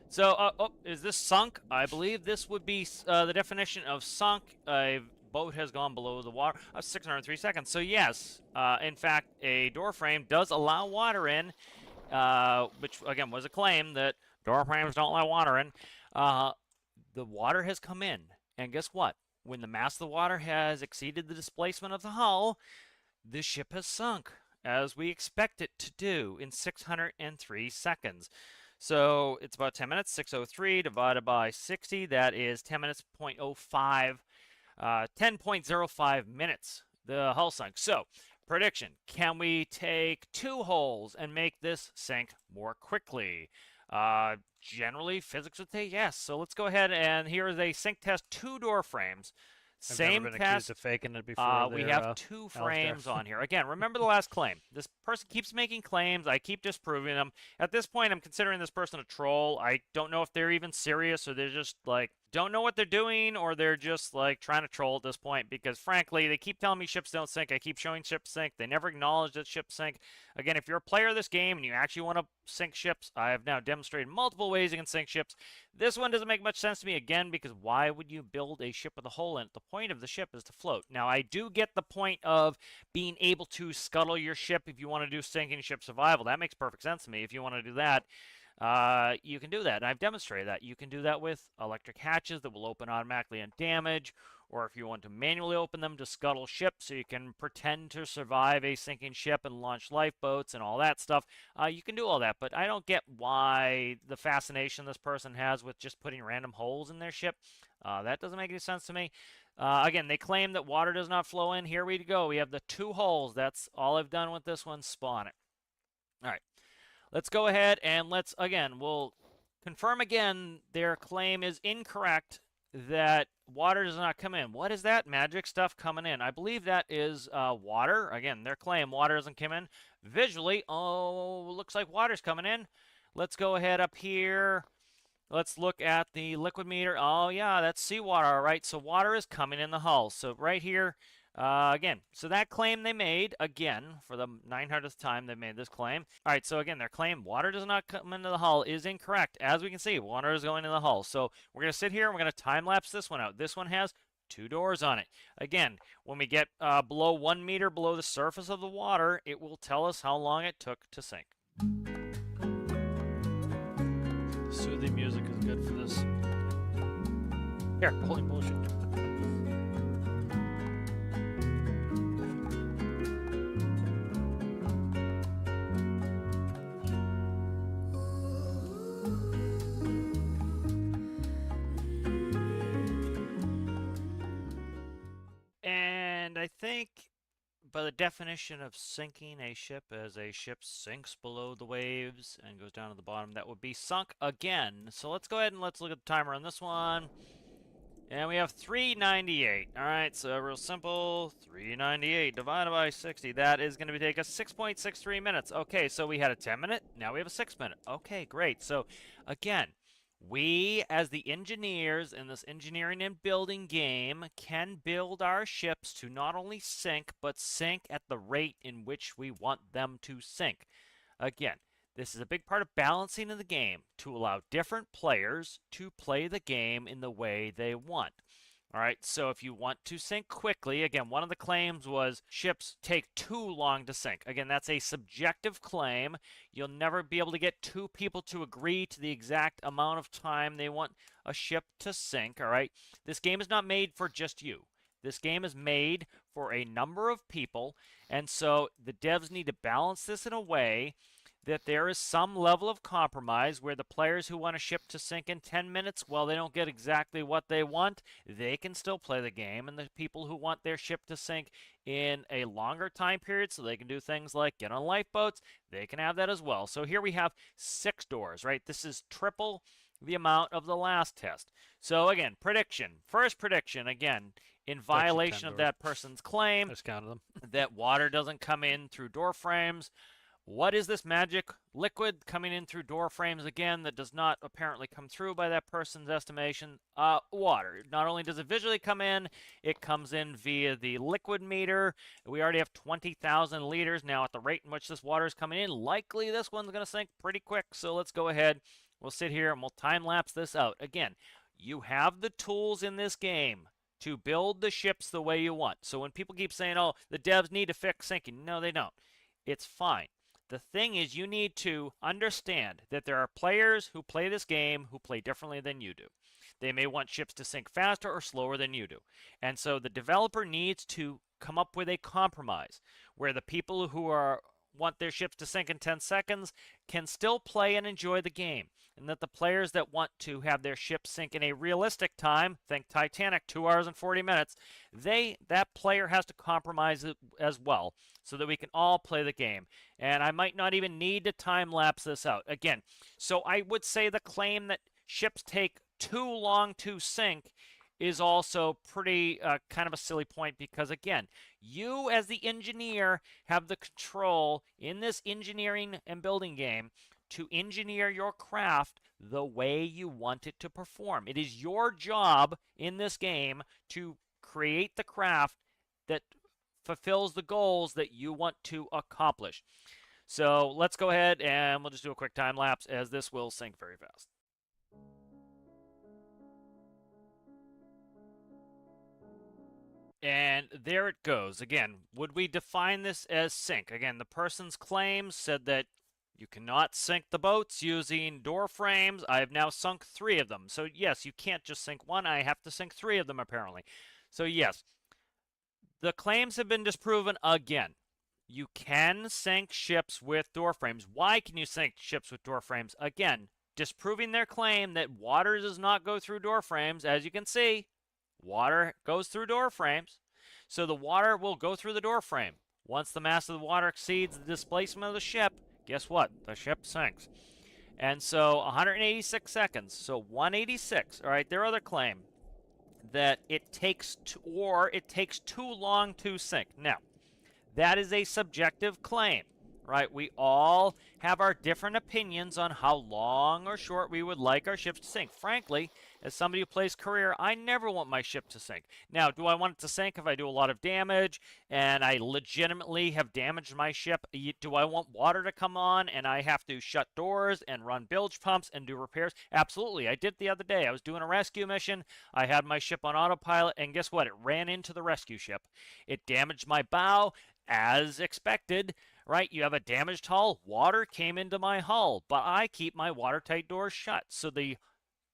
So, oh, is this sunk? I believe this would be the definition of sunk. A boat has gone below the water. 603 seconds. So yes, in fact, a door frame does allow water in, which again was a claim that door frames don't let water in. The water has come in, and guess what? When the mass of the water has exceeded the displacement of the hull, the ship has sunk, as we expect it to do in 603 seconds. So it's about 10 minutes, 603 divided by 60, that is 10 minutes, 0.05, 10.05 minutes, the hull sunk. So, prediction, can we take 2 holes and make this sink more quickly? Generally, physics would say yes. So let's go ahead, and here is a sink test, 2 door frames. I've Same never been test. accused of faking it before. We there, have 2 frames on here. Again, remember the last claim. This person keeps making claims. I keep disproving them. At this point, I'm considering this person a troll. I don't know if they're even serious or they're just like don't know what they're doing or they're just like trying to troll at this point because frankly, they keep telling me ships don't sink. I keep showing ships sink. They never acknowledge that ships sink. Again, if you're a player of this game and you actually want to sink ships, I have now demonstrated multiple ways you can sink ships. This one doesn't make much sense to me again because why would you build a ship with a hole in it? The point of the ship is to float. Now, I do get the point of being able to scuttle your ship if you want to do sinking ship survival. That makes perfect sense to me. If you want to do that, you can do that. And I've demonstrated that. You can do that with electric hatches that will open automatically on damage, or if you want to manually open them to scuttle ships so you can pretend to survive a sinking ship and launch lifeboats and all that stuff. You can do all that, but I don't get why the fascination this person has with just putting random holes in their ship. That doesn't make any sense to me. Again, they claim that water does not flow in. Here we go. We have the 2 holes. That's all I've done with this one. Spawn it. All right. Let's go ahead and we'll confirm again their claim is incorrect that water does not come in. What is that magic stuff coming in? I believe that is water. Again, their claim water doesn't come in. Visually, oh, looks like water's coming in. Let's go ahead up here. Let's look at the liquid meter. Oh, yeah, that's seawater, all right. So water is coming in the hull. So right here, again, so that claim they made, again, for the 900th time they made this claim. All right, so again, their claim water does not come into the hull is incorrect. As we can see, water is going in the hull. So we're going to sit here and we're going to time-lapse this one out. This one has 2 doors on it. Again, when we get below 1 meter below the surface of the water, it will tell us how long it took to sink. Soothing music is good for this. Here, holy bullshit. And I think by the definition of sinking a ship as a ship sinks below the waves and goes down to the bottom, that would be sunk again. So let's go ahead and let's look at the timer on this one. And we have 398. All right, so real simple, 398 divided by 60. That is going to take us 6.63 minutes. Okay, so we had a 10-minute. Now we have a 6-minute. Okay, great. So again, we, as the engineers in this engineering and building game, can build our ships to not only sink, but sink at the rate in which we want them to sink. Again, this is a big part of balancing in the game to allow different players to play the game in the way they want. All right, so if you want to sink quickly, again, one of the claims was ships take too long to sink. Again, that's a subjective claim. You'll never be able to get 2 people to agree to the exact amount of time they want a ship to sink, all right? This game is not made for just you. This game is made for a number of people, and so the devs need to balance this in a way that there is some level of compromise where the players who want a ship to sink in 10 minutes, well, they don't get exactly what they want, they can still play the game. And the people who want their ship to sink in a longer time period so they can do things like get on lifeboats, they can have that as well. So here we have 6 doors, right? This is triple the amount of the last test. So again, prediction. First prediction, again, in violation of that person's claim that water doesn't come in through door frames. What is this magic liquid coming in through door frames again that does not apparently come through by that person's estimation? Water. Not only does it visually come in, it comes in via the liquid meter. We already have 20,000 liters. Now, at the rate in which this water is coming in, likely this one's going to sink pretty quick. So let's go ahead We'll sit here and we'll time-lapse this out. Again, you have the tools in this game to build the ships the way you want. So when people keep saying, oh, the devs need to fix sinking, no, they don't. It's fine. The thing is, you need to understand that there are players who play this game who play differently than you do. They may want ships to sink faster or slower than you do. And so the developer needs to come up with a compromise where the people who want their ships to sink in 10 seconds can still play and enjoy the game. And that the players that want to have their ships sink in a realistic time, think Titanic, 2 hours and 40 minutes, that player has to compromise it as well so that we can all play the game. And I might not even need to time lapse this out. Again, so I would say the claim that ships take too long to sink is also pretty kind of a silly point because, again, you as the engineer have the control in this engineering and building game to engineer your craft the way you want it to perform. It is your job in this game to create the craft that fulfills the goals that you want to accomplish. So let's go ahead and we'll just do a quick time lapse as this will sink very fast. And there it goes. Again, would we define this as sink? Again, the person's claims said that you cannot sink the boats using door frames. I have now sunk 3 of them. So yes, you can't just sink 1. I have to sink 3 of them apparently. So yes, the claims have been disproven again. You can sink ships with door frames. Why can you sink ships with door frames? Again, disproving their claim that water does not go through door frames. As you can see, water goes through door frames. So the water will go through the door frame. Once the mass of the water exceeds the displacement of the ship, guess what? The ship sinks. And so 186 seconds. So 186. All right, their other claim that it takes too long to sink. Now, that is a subjective claim, right? We all have our different opinions on how long or short we would like our ships to sink. Frankly, as somebody who plays career, I never want my ship to sink. Now, do I want it to sink if I do a lot of damage and I legitimately have damaged my ship? Do I want water to come on and I have to shut doors and run bilge pumps and do repairs? Absolutely. I did the other day. I was doing a rescue mission. I had my ship on autopilot, and guess what? It ran into the rescue ship. It damaged my bow, as expected. Right, you have a damaged hull, water came into my hull, but I keep my watertight doors shut, so the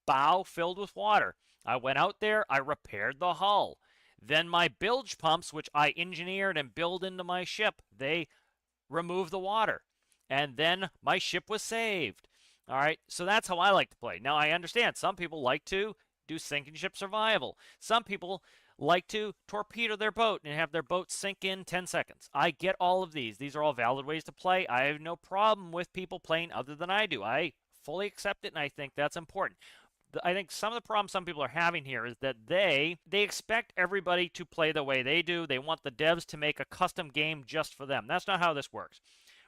bow filled with water. I went out there, I repaired the hull. Then my bilge pumps, which I engineered and built into my ship, they removed the water. And then my ship was saved. All right, so that's how I like to play. Now, I understand some people like to do sinking ship survival. Some people like to torpedo their boat and have their boat sink in 10 seconds. I get all of these. These are all valid ways to play. I have no problem with people playing other than I do. I fully accept it, and I think that's important. I think some of the problems some people are having here is that they expect everybody to play the way they do. They want the devs to make a custom game just for them. That's not how this works.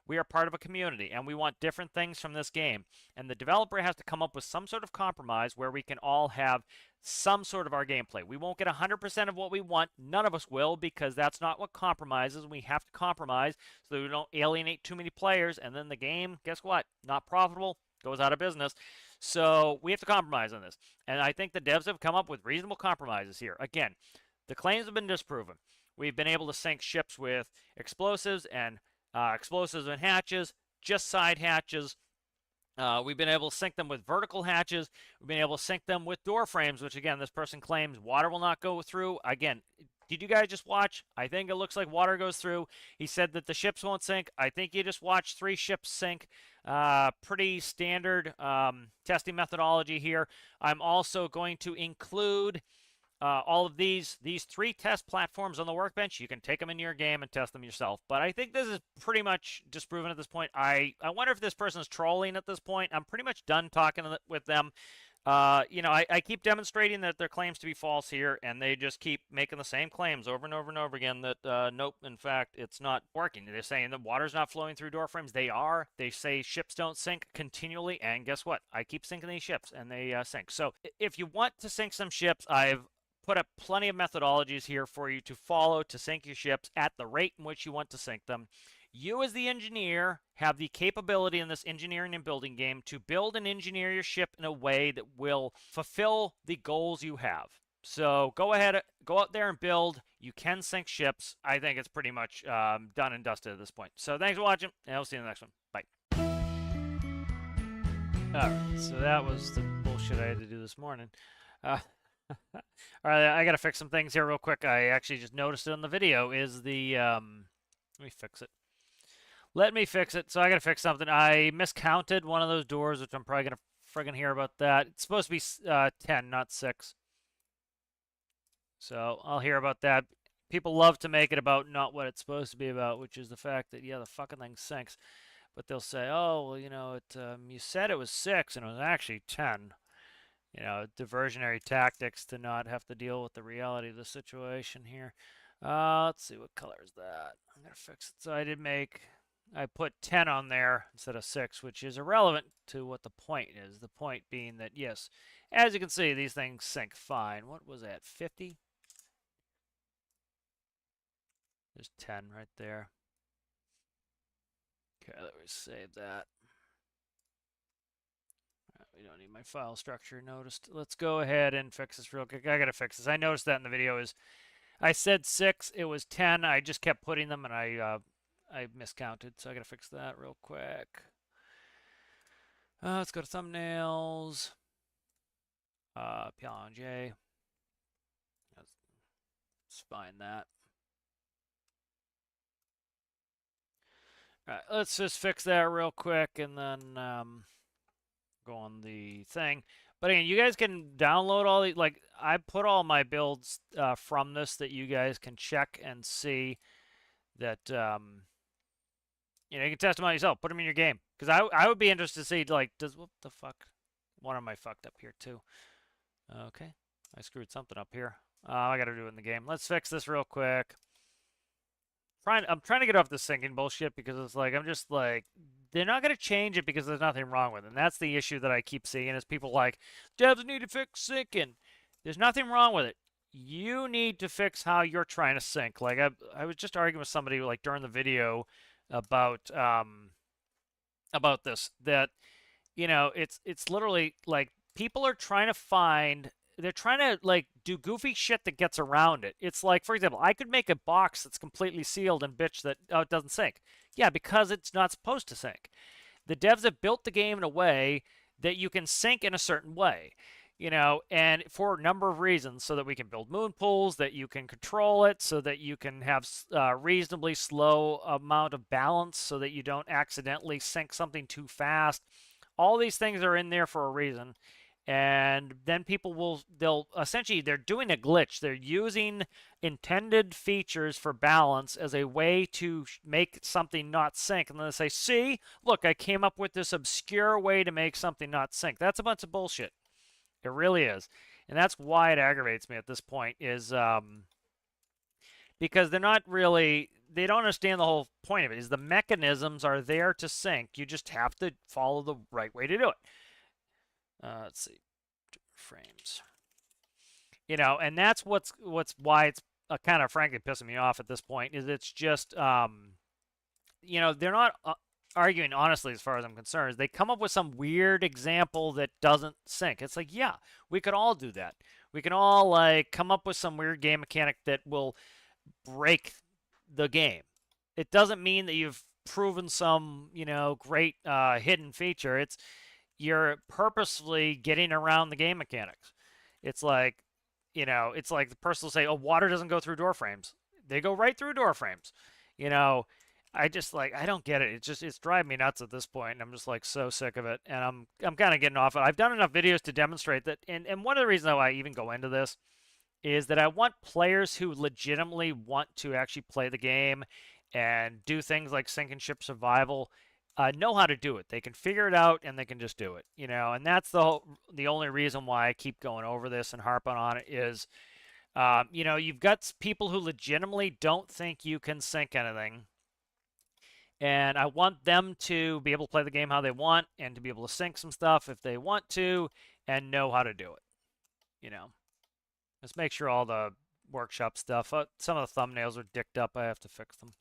We are part of a community, and we want different things from this game. And the developer has to come up with some sort of compromise where we can all have some sort of our gameplay. We won't get 100% of what we want. None of us will, because that's not what compromise is. We have to compromise so that we don't alienate too many players, and then the game, guess what? Not profitable, goes out of business. So we have to compromise on this. And I think the devs have come up with reasonable compromises here. Again, the claims have been disproven. We've been able to sink ships with explosives and hatches, just side hatches. We've been able to sink them with vertical hatches. We've been able to sink them with door frames, which, again, this person claims water will not go through. Again, did you guys just watch? I think it looks like water goes through. He said that the ships won't sink. I think you just watched 3 ships sink. Pretty standard testing methodology here. I'm also going to include all of these 3 test platforms on the workbench. You can take them into your game and test them yourself. But I think this is pretty much disproven at this point. I wonder if this person's trolling at this point. I'm pretty much done talking with them. I keep demonstrating that their claims to be false here, and they just keep making the same claims over and over and over again that, nope, in fact, it's not working. They're saying the water's not flowing through door frames. They are. They say ships don't sink continually, and guess what? I keep sinking these ships, and they sink. So if you want to sink some ships, I've put up plenty of methodologies here for you to follow to sink your ships at the rate in which you want to sink them. You, as the engineer, have the capability in this engineering and building game to build and engineer your ship in a way that will fulfill the goals you have. So go ahead, go out there and build. You can sink ships. I think it's pretty much done and dusted at this point. So thanks for watching, and I'll see you in the next one. Bye. Alright, so that was the bullshit I had to do this morning. All right, I gotta fix some things here real quick. I actually just noticed it on the video. Is the let me fix it. Let me fix it. So I gotta fix something. I miscounted one of those doors, which I'm probably gonna friggin' hear about that. It's supposed to be 10, not 6. So I'll hear about that. People love to make it about not what it's supposed to be about, which is the fact that, yeah, the fucking thing sinks. But they'll say, oh, well, you know, you said it was 6 and it was actually 10. You know, diversionary tactics to not have to deal with the reality of the situation here. Let's see, what color is that? I'm gonna fix it. So I put 10 on there instead of 6, which is irrelevant to what the point is. The point being that, yes, as you can see, these things sink fine. What was that, 50? There's 10 right there. Okay, let me save that. We don't need my file structure noticed. Let's go ahead and fix this real quick. I gotta fix this. I noticed that in the video I said 6, it was 10. I just kept putting them and I miscounted, so I gotta fix that real quick. Let's go to thumbnails. PLNJ. Let's find that. All right, let's just fix that real quick and then go on the thing. But again, you guys can download all the, like, I put all my builds from this that you guys can check and see that, you know, you can test them out yourself. Put them in your game. Because I would be interested to see, like, what the fuck? One of my fucked up here, too. Okay. I screwed something up here. I got to do it in the game. Let's fix this real quick. I'm trying to get off this sinking bullshit because it's like, I'm just like, they're not going to change it because there's nothing wrong with it. And that's the issue that I keep seeing is people like, devs need to fix sinking. There's nothing wrong with it. You need to fix how you're trying to sync. Like, I was just arguing with somebody, like, during the video about this, that, you know, it's literally like people are trying to find, they're trying to, like, do goofy shit that gets around it. It's like, for example, I could make a box that's completely sealed and bitch that, oh, it doesn't sync. Yeah, because it's not supposed to sync. The devs have built the game in a way that you can sync in a certain way, you know, and for a number of reasons, so that we can build moon pools, that you can control it, so that you can have reasonably slow amount of balance, so that you don't accidentally sync something too fast. All these things are in there for a reason. And then they'll essentially, they're doing a glitch. They're using intended features for balance as a way to make something not sync. And then they say, see, look, I came up with this obscure way to make something not sync. That's a bunch of bullshit. It really is. And that's why it aggravates me at this point, is because they don't understand the whole point of it, is the mechanisms are there to sync. You just have to follow the right way to do it. Let's see, frames. You know, and that's why it's kind of frankly pissing me off at this point, is it's just, you know, they're not arguing honestly as far as I'm concerned. They come up with some weird example that doesn't sync. It's like, yeah, we could all do that. We can all, like, come up with some weird game mechanic that will break the game. It doesn't mean that you've proven some, you know, great hidden feature. You're purposefully getting around the game mechanics. It's like, you know, it's like the person will say, oh, water doesn't go through door frames. They go right through door frames. You know, I just, like, I don't get it. It's driving me nuts at this point, and I'm just, like, so sick of it. And I'm kind of getting off it. I've done enough videos to demonstrate that, and one of the reasons why I even go into this is that I want players who legitimately want to actually play the game and do things like sinking ship survival, know how to do it. They can figure it out and they can just do it, you know. And that's the only reason why I keep going over this and harping on it is, you know, you've got people who legitimately don't think you can sync anything, and I want them to be able to play the game how they want and to be able to sync some stuff if they want to and know how to do it, you know. Let's make sure all the workshop stuff. Some of the thumbnails are dicked up. I have to fix them.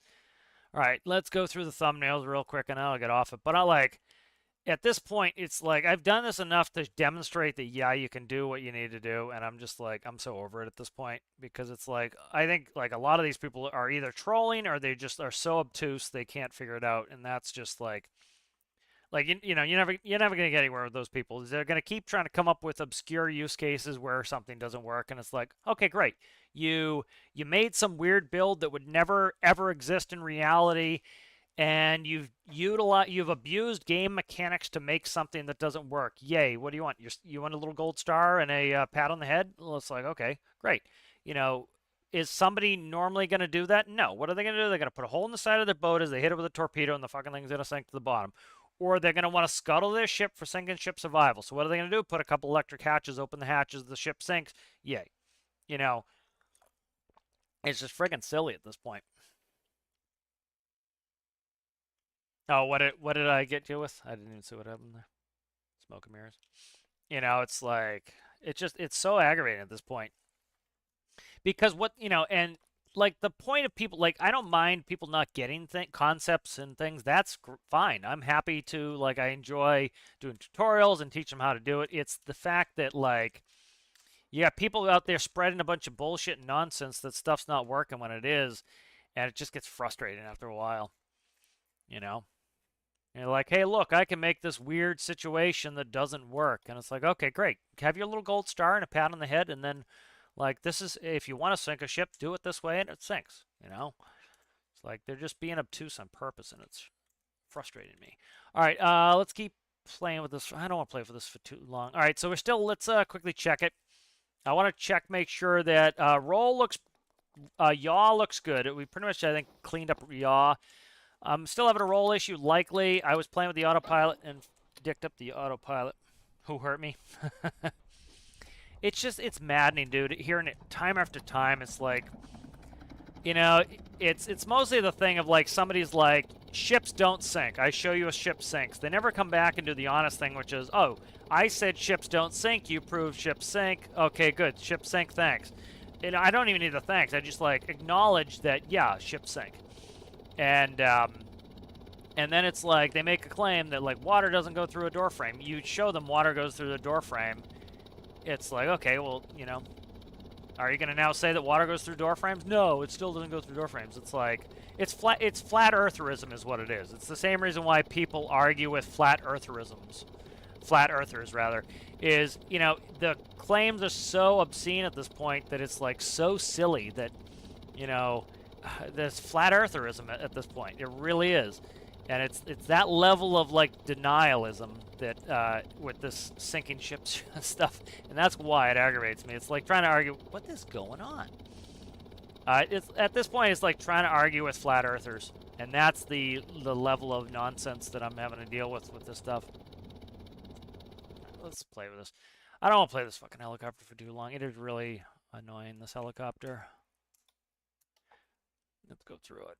All right, let's go through the thumbnails real quick and I'll get off it. But I like at this point, it's like I've done this enough to demonstrate that yeah, you can do what you need to do, and I'm just like I'm so over it at this point because it's like I think like a lot of these people are either trolling or they just are so obtuse they can't figure it out, and that's just like you know you're never gonna get anywhere with those people. They're gonna keep trying to come up with obscure use cases where something doesn't work, and it's like okay, great, you made some weird build that would never ever exist in reality and you've abused game mechanics to make something that doesn't work. Yay! What do you want? You want a little gold star and a pat on the head? Well, it's like okay, great. You know, is somebody normally going to do that? No. What are they going to do? They're going to put a hole in the side of their boat as they hit it with a torpedo, and the fucking thing's going to sink to the bottom. Or they're going to want to scuttle their ship for sinking ship survival. So what are they going to do? Put a couple electric hatches, open the hatches, the ship sinks. Yay! You know, it's just friggin' silly at this point. Oh, what did I get you with? I didn't even see what happened there. Smoke and mirrors. You know, it's like it's so aggravating at this point because what and like the point of people like I don't mind people not getting concepts and things. That's fine. I'm happy to like I enjoy doing tutorials and teach them how to do it. It's the fact that like you got people out there spreading a bunch of bullshit and nonsense that stuff's not working when it is, and it just gets frustrating after a while. You know. And you're like, hey, look, I can make this weird situation that doesn't work. And it's like, okay, great. Have your little gold star and a pat on the head. And then, like, this is, if you want to sink a ship, do it this way and it sinks, you know? It's like they're just being obtuse on purpose and it's frustrating me. All right, let's keep playing with this. I don't want to play with this for too long. All right, so let's quickly check it. I want to check, make sure that roll looks, yaw looks good. We pretty much, I think, cleaned up yaw. I'm still having a roll issue, likely. I was playing with the autopilot and dicked up the autopilot. Who hurt me? It's maddening, dude. Hearing it time after time, it's like, it's mostly the thing of like somebody's like, ships don't sink. I show you a ship sinks. They never come back and do the honest thing, which is, oh, I said ships don't sink. You proved ships sink. Okay, good. Ships sink. Thanks. And I don't even need a thanks. I just like acknowledge that, yeah, ships sink. And then it's like they make a claim that like water doesn't go through a door frame. You show them water goes through the door frame. It's like, okay, well, are you gonna now say that water goes through door frames? No, it still doesn't go through door frames. It's like it's flat eartherism is what it is. It's the same reason why people argue with flat earthers rather, is the claims are so obscene at this point that it's like so silly that there's flat eartherism at this point. It really is. And it's that level of like denialism that with this sinking ships stuff, and that's why it aggravates me. It's like trying to argue what is going on. It's at this point it's like trying to argue with flat earthers, and that's the level of nonsense that I'm having to deal with this stuff. Let's play with this. I don't want to play this fucking helicopter for too long. It is really annoying, this helicopter. Let's go through it.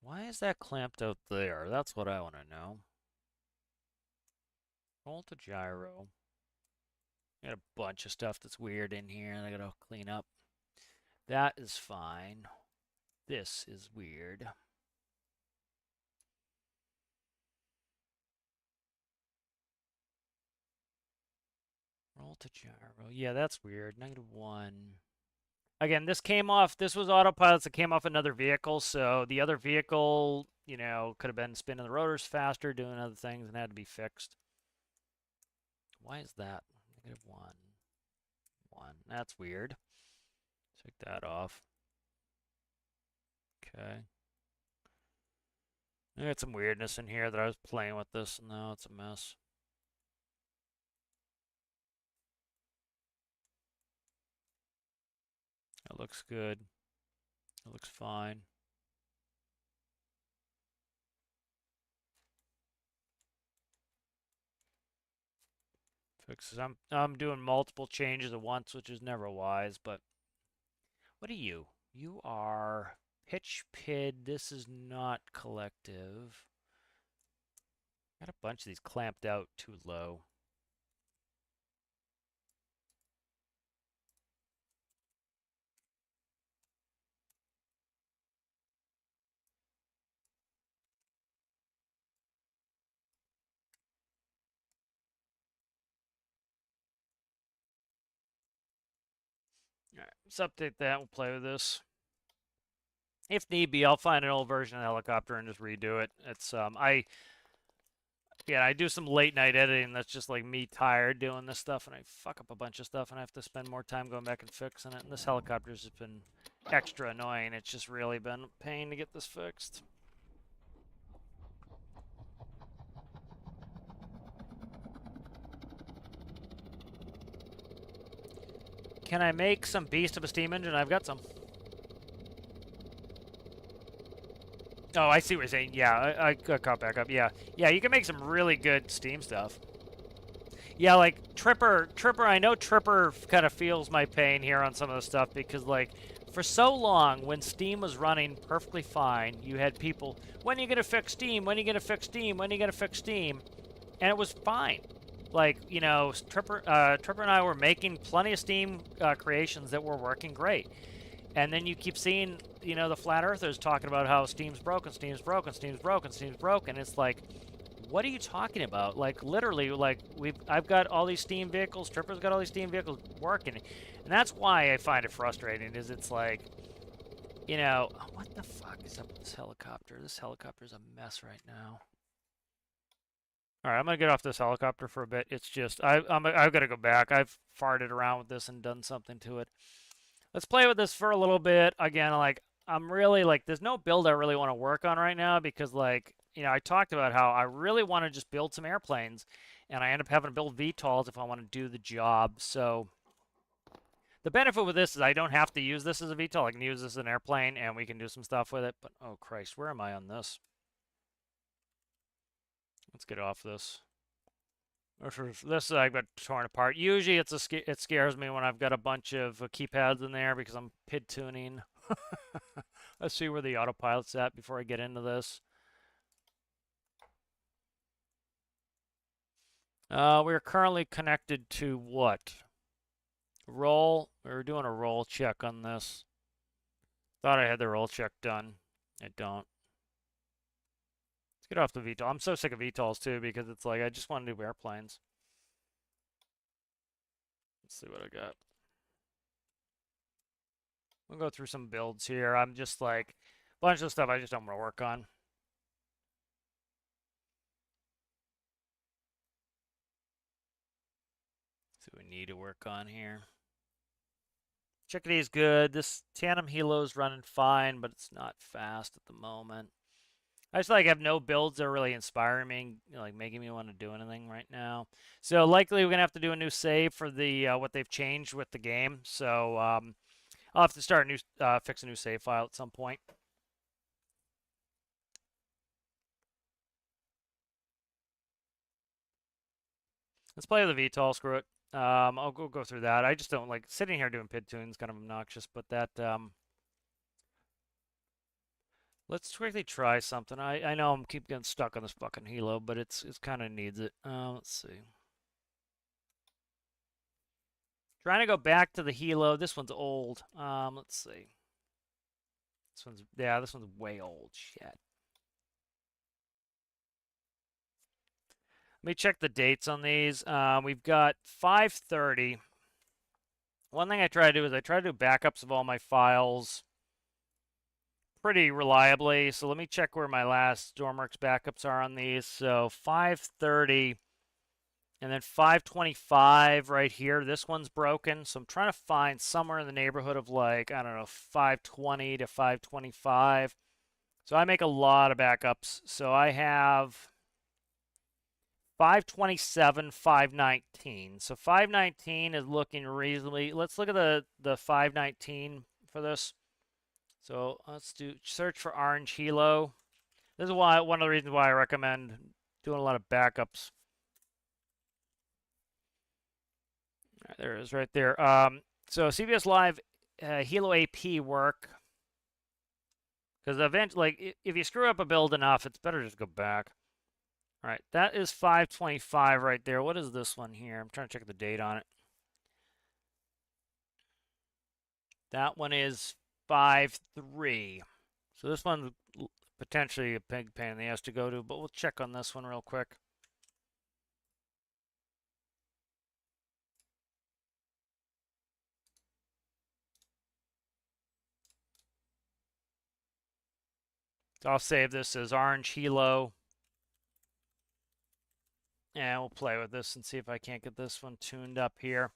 Why is that clamped out there? That's what I want to know. Roll to gyro. Got a bunch of stuff that's weird in here and I gotta clean up. That is fine. This is weird. Roll to gyro. Yeah, that's weird. -1. Again, this was autopilots that came off another vehicle, so the other vehicle, could have been spinning the rotors faster, doing other things, and had to be fixed. Why is that? -1. 1. That's weird. Take that off. Okay. I got some weirdness in here that I was playing with this, and now it's a mess. It looks good. It looks fine. Fixes. I'm doing multiple changes at once, which is never wise, but what are you? You are pitch pid. This is not collective. Got a bunch of these clamped out too low. All right, let's update that. We'll play with this. If need be, I'll find an old version of the helicopter and just redo it. It's I do some late night editing. That's just like me tired doing this stuff, and I fuck up a bunch of stuff, and I have to spend more time going back and fixing it. And this helicopter's just been extra annoying. It's just really been a pain to get this fixed. Can I make some beast of a steam engine? I've got some. Oh, I see what you're saying. Yeah, I got caught back up. Yeah, yeah, you can make some really good steam stuff. Yeah, like Tripper, I know Tripper kind of feels my pain here on some of the stuff because, like, for so long, when Steam was running perfectly fine, you had people, when are you going to fix Steam? When are you going to fix Steam? When are you going to fix Steam? And it was fine. Like, you know, Tripper and I were making plenty of Steam creations that were working great. And then you keep seeing, you know, the flat earthers talking about how Steam's broken, Steam's broken, Steam's broken, Steam's broken. It's like, what are you talking about? Like, literally, like, I've got all these Steam vehicles, Tripper's got all these Steam vehicles working. And that's why I find it frustrating, is it's like, you know, what the fuck is up with this helicopter? This helicopter's a mess right now. All right, I'm gonna get off this helicopter for a bit. It's just, I've got to go back. I've farted around with this and done something to it. Let's play with this for a little bit. Again, like, I'm really, like, there's no build I really want to work on right now because, like, you know, I talked about how I really want to just build some airplanes, and I end up having to build VTOLs if I want to do the job. So the benefit with this is I don't have to use this as a VTOL. I can use this as an airplane, and we can do some stuff with it. But, oh, Christ, where am I on this? Let's get off this. This I've got torn apart. Usually it scares me when I've got a bunch of keypads in there because I'm PID tuning. Let's see where the autopilot's at before I get into this. We're currently connected to what? Roll. We're doing a roll check on this. Thought I had the roll check done. I don't. Let's get off the VTOL. I'm so sick of VTOLs too because it's like I just want to do airplanes. Let's see what I got. We'll go through some builds here. I'm just like, a bunch of stuff I just don't want to work on. See what we need to work on here. Chickadee's good. This tandem helo's running fine, but it's not fast at the moment. I just like have no builds that are really inspiring me, you know, like making me want to do anything right now. So likely we're gonna have to do a new save for the what they've changed with the game. So I'll have to start a new fix a new save file at some point. Let's play with the VTOL. Screw it. I'll go through that. I just don't like sitting here doing PID tunes, kind of obnoxious, but that let's quickly try something. I know I'm keep getting stuck on this fucking helo, but it's kind of needs it. Let's see. Trying to go back to the helo. This one's old. Let's see. This one's way old. Shit. Let me check the dates on these. We've got 5:30. One thing I try to do is I try to do backups of all my files pretty reliably. So let me check where my last stormworks backups are on these. So 5:30 and then 5:25 right here. This one's broken. So I'm trying to find somewhere in the neighborhood of like, I don't know, 5:20 to 5:25. So I make a lot of backups. So I have 5:27, 5:19. So 5:19 is looking reasonably. Let's look at the 5:19 for this. So let's do search for orange helo. This is why one of the reasons why I recommend doing a lot of backups. All right, there it is right there. So CBS Live helo AP work. Because eventually, like, if you screw up a build enough, it's better just go back. All right, that is 5:25 right there. What is this one here? I'm trying to check the date on it. That one is 5:3. So this one's potentially a big pain in the ass to go to, but we'll check on this one real quick. So I'll save this as orange helo. And we'll play with this and see if I can't get this one tuned up here.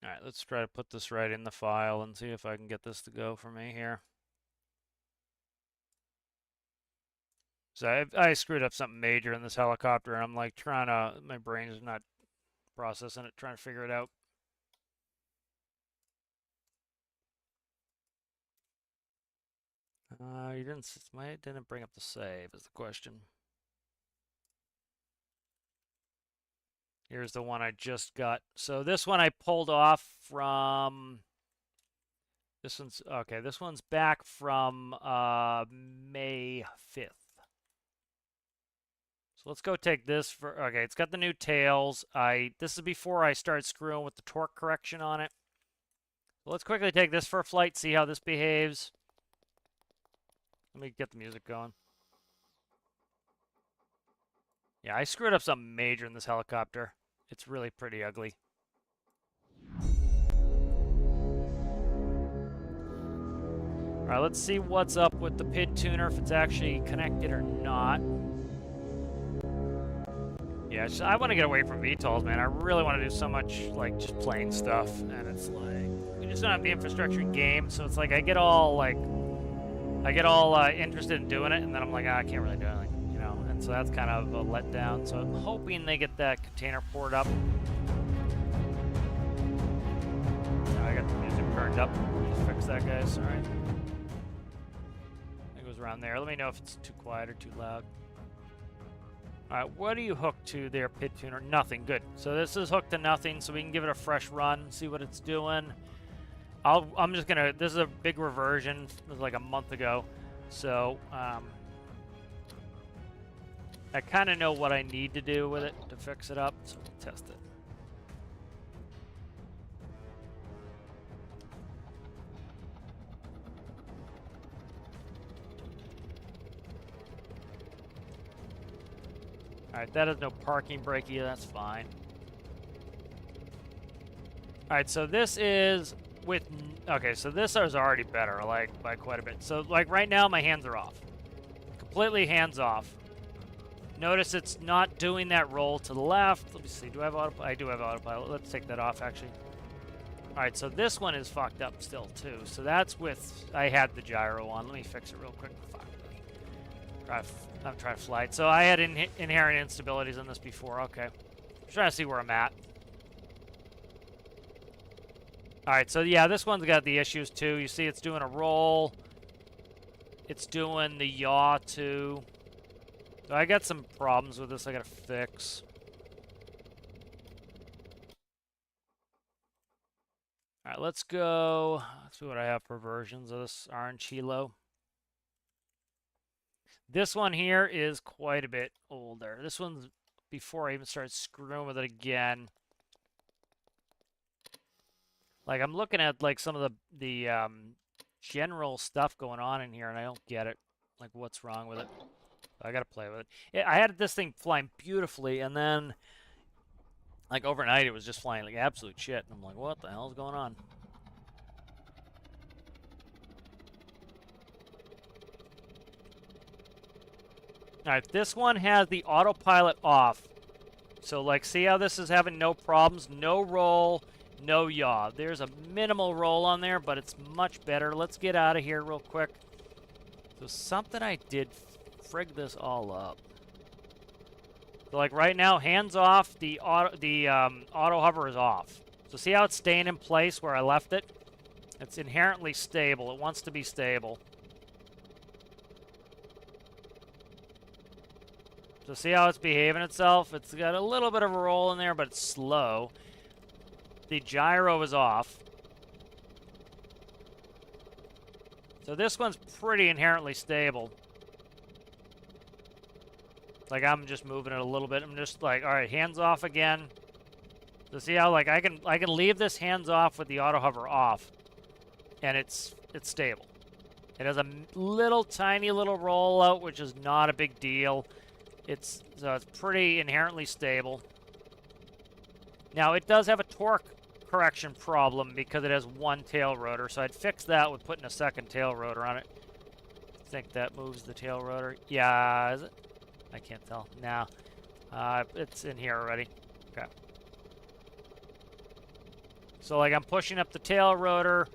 All right, let's try to put this right in the file and see if I can get this to go for me here. So I screwed up something major in this helicopter, and I'm like trying to, my brain is not processing it, trying to figure it out. You didn't, why it didn't bring up the save is the question. Here's the one I just got. So this one I pulled off from, this one's, okay, this one's back from May 5th. So let's go take this for, okay, it's got the new tails. This is before I start screwing with the torque correction on it. So let's quickly take this for a flight, see how this behaves. Let me get the music going. Yeah, I screwed up something major in this helicopter. It's really pretty ugly. All right, let's see what's up with the PID tuner, if it's actually connected or not. Yeah, I want to get away from VTOLs, man. I really want to do so much, like, just plain stuff. And it's like, we just don't have the infrastructure in game, so it's like I get all, interested in doing it, and then I'm like, I can't really do anything, you know? And so that's kind of a letdown. So I'm hoping they get that container port up. I got the music turned up. Just fix that, guys. All right. It goes around there. Let me know if it's too quiet or too loud. All right, what do you hook to there, PID tuner? Nothing. Good. So this is hooked to nothing, so we can give it a fresh run, see what it's doing. I'm just gonna. This is a big reversion. It was like a month ago, so I kind of know what I need to do with it to fix it up. So we'll test it. All right, that has no parking brake either. That's fine. All right, so this is with, okay, so this is already better, like, by quite a bit. So, like, right now, my hands are off. Completely hands off. Notice it's not doing that roll to the left. Let me see, do I have autopilot? I do have autopilot. Let's take that off, actually. All right, so this one is fucked up still, too. So that's with, I had the gyro on. Let me fix it real quick. Fuck. I'm trying to fly it. So I had inherent instabilities on this before. Okay. I'm trying to see where I'm at. All right, so yeah, this one's got the issues too. You see it's doing a roll. It's doing the yaw too. So I got some problems with this I gotta fix. All right, let's go. Let's see what I have for versions of this orange helo. This one here is quite a bit older. This one's before I even started screwing with it again. Like, I'm looking at, like, some of the general stuff going on in here, and I don't get it. Like, what's wrong with it? I gotta play with it. I had this thing flying beautifully, and then, like, overnight, it was just flying like absolute shit. And I'm like, what the hell is going on? All right, this one has the autopilot off. So, like, see how this is having no problems? No roll, no yaw. There's a minimal roll on there, but it's much better. Let's get out of here real quick. So, something I did frig this all up. So, like, right now, hands off, the auto hover is off. So, see how it's staying in place where I left it? It's inherently stable. It wants to be stable. So see how it's behaving itself? It's got a little bit of a roll in there, but it's slow. The gyro is off. So this one's pretty inherently stable. Like, I'm just moving it a little bit. I'm just like, all right, hands off again. So see how, like, I can leave this hands off with the auto hover off, and it's stable. It has a little tiny little rollout, which is not a big deal. So it's pretty inherently stable. Now it does have a torque correction problem because it has one tail rotor, so I'd fix that with putting a second tail rotor on it. I think that moves the tail rotor. Yeah, is it? I can't tell. No. It's in here already. Okay. So like I'm pushing up the tail rotor.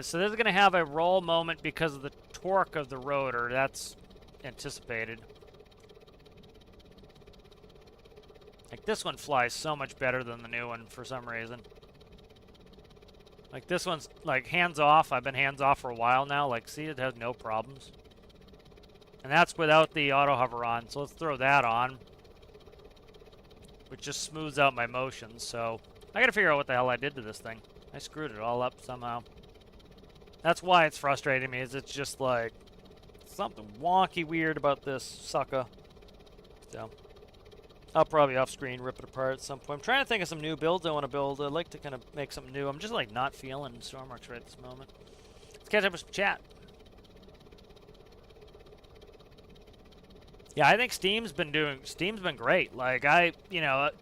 So this is going to have a roll moment because of the torque of the rotor. That's anticipated. Like this one flies so much better than the new one for some reason. Like this one's like hands off. I've been hands off for a while now. Like see, it has no problems. And that's without the auto hover on. So let's throw that on, which just smooths out my motions. So I got to figure out what the hell I did to this thing. I screwed it all up somehow. That's why it's frustrating me, is it's just like something wonky weird about this sucker. So I'll probably off screen rip it apart at some point. I'm trying to think of some new builds I want to build. I'd like to kind of make something new. I'm just like not feeling stormworks right at this moment. Let's catch up with some chat. Yeah, I think Steam's been great. Like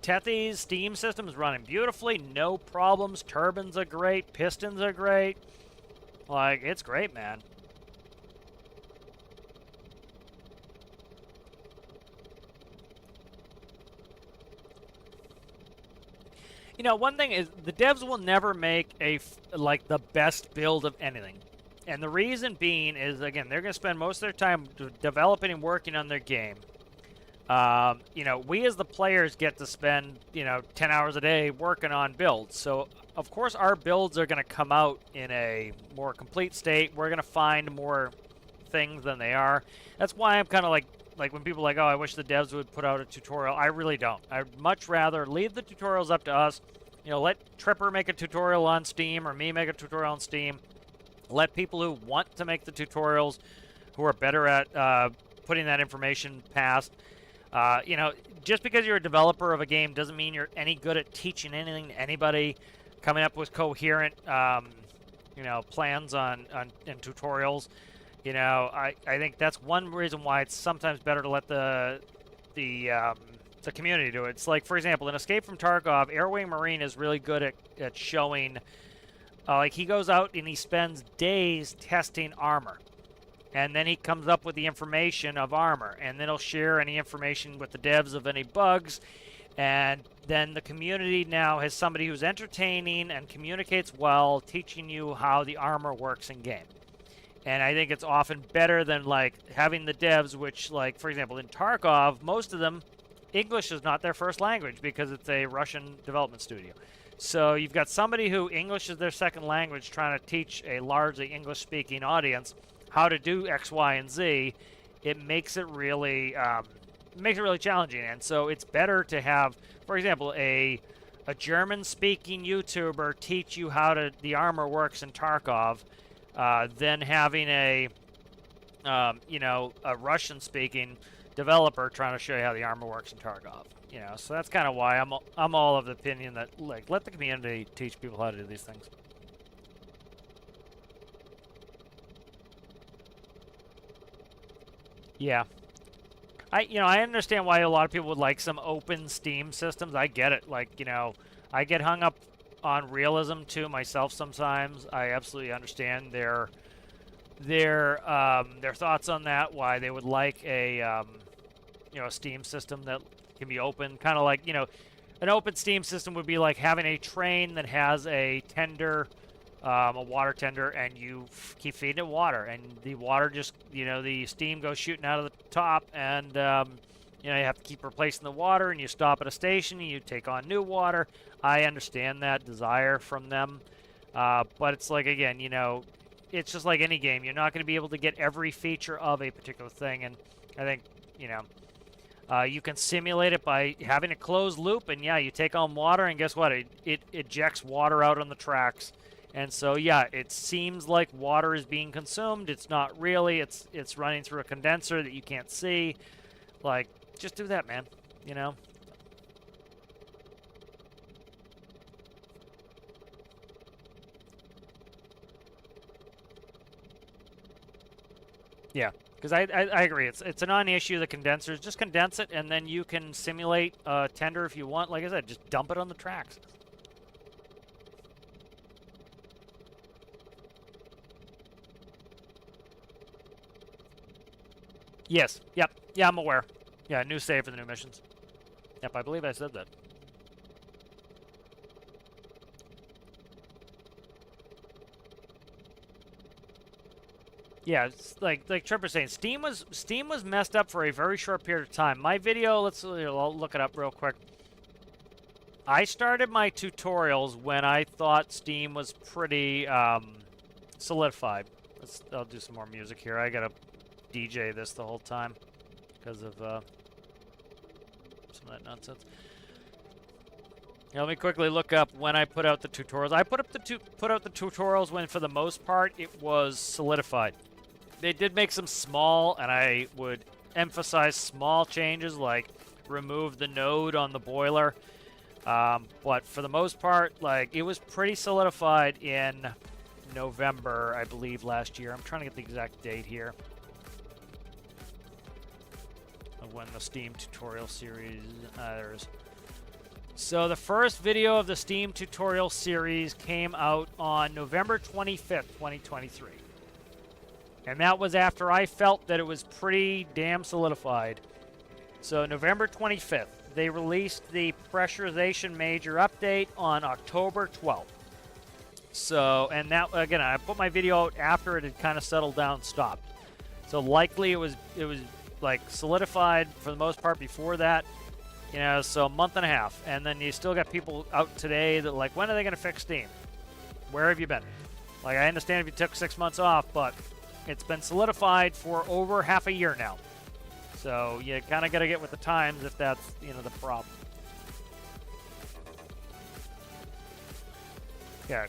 Tethy's Steam system is running beautifully, no problems. Turbines are great, pistons are great. Like, it's great, man. You know, one thing is the devs will never make like the best build of anything. And the reason being is, again, they're going to spend most of their time developing and working on their game. You know, we as the players get to spend, 10 hours a day working on builds. So, of course, our builds are going to come out in a more complete state. We're going to find more things than they are. That's why I'm kind of like when people are like, oh, I wish the devs would put out a tutorial. I really don't. I'd much rather leave the tutorials up to us. You know, let Tripper make a tutorial on Steam or me make a tutorial on Steam. Let people who want to make the tutorials, who are better at putting that information past. You know, just because you're a developer of a game doesn't mean you're any good at teaching anything to anybody, coming up with coherent, plans and tutorials. You know, I think that's one reason why it's sometimes better to let the community do it. It's like, for example, in Escape from Tarkov, Airwing Marine is really good at showing, like he goes out and he spends days testing armor. And then he comes up with the information of armor, and then he'll share any information with the devs of any bugs. And then the community now has somebody who's entertaining and communicates well, teaching you how the armor works in game. And I think it's often better than like having the devs, which, like, for example, in Tarkov, most of them, English is not their first language because it's a Russian development studio. So you've got somebody who English is their second language trying to teach a largely English-speaking audience how to do X, Y, and Z. It makes it really challenging. And so it's better to have, for example, a German-speaking YouTuber teach you how the armor works in Tarkov than having a Russian-speaking developer trying to show you how the armor works in Tarkov. You know, so that's kind of why I'm all of the opinion that, like, let the community teach people how to do these things. Yeah. I understand why a lot of people would like some open Steam systems. I get it. Like, I get hung up on realism too myself sometimes. I absolutely understand their thoughts on that, why they would like a Steam system that can be open, kind of like, an open Steam system would be like having a train that has a tender, a water tender, and you keep feeding it water, and the water just, the steam goes shooting out of the top, and you have to keep replacing the water, and you stop at a station and you take on new water. I understand that desire from them, but it's like, again, it's just like any game. You're not going to be able to get every feature of a particular thing, and I think, you can simulate it by having a closed loop, and yeah, you take on water, and guess what? It ejects water out on the tracks. And so, yeah, it seems like water is being consumed. It's not really. It's running through a condenser that you can't see. Like, just do that, man, Yeah, because I agree. It's a non-issue. The condensers, just condense it, and then you can simulate tender if you want. Like I said, just dump it on the tracks. Yes. Yep. Yeah, I'm aware. Yeah, new save for the new missions. Yep, I believe I said that. Yeah, it's like Tripper's saying, Steam was messed up for a very short period of time. My video, I'll look it up real quick. I started my tutorials when I thought Steam was pretty solidified. I'll do some more music here. I gotta DJ this the whole time because of some of that nonsense. Now, let me quickly look up when I put out the tutorials. I put out the tutorials when, for the most part, it was solidified. They did make some small, and I would emphasize small changes, like remove the node on the boiler. But for the most part, like, it was pretty solidified in November, I believe, last year. I'm trying to get the exact date here of when the Steam tutorial series there's. So the first video of the Steam tutorial series came out on November 25th, 2023. And that was after I felt that it was pretty damn solidified. So November 25th, they released the pressurization major update on October 12th. So, and that, again, I put my video out after it had kind of settled down and stopped. So likely it was like solidified for the most part before that. You know, so a month and a half. And then you still got people out today that like, when are they going to fix Steam? Where have you been? Like, I understand if you took 6 months off, but it's been solidified for over half a year now. So you kind of got to get with the times if that's, you know, the problem. Yeah.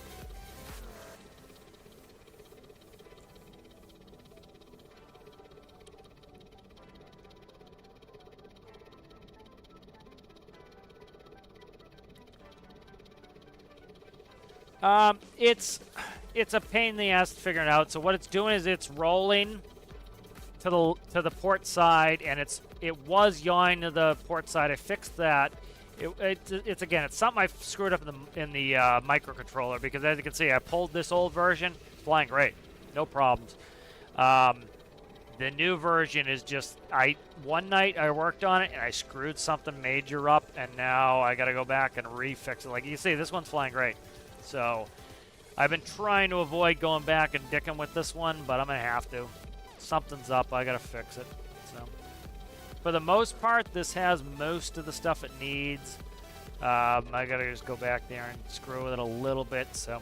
It's a pain in the ass to figure it out. So what it's doing is it's rolling to the port side, and it was yawing to the port side. I fixed that. It's again, it's something I screwed up in the microcontroller, because as you can see, I pulled this old version, flying great, no problems. The new version is just, one night I worked on it and I screwed something major up, and now I got to go back and refix it. Like you see, this one's flying great. So I've been trying to avoid going back and dicking with this one, but I'm gonna have to. Something's up. I gotta fix it. So for the most part, this has most of the stuff it needs. I gotta just go back there and screw with it a little bit. So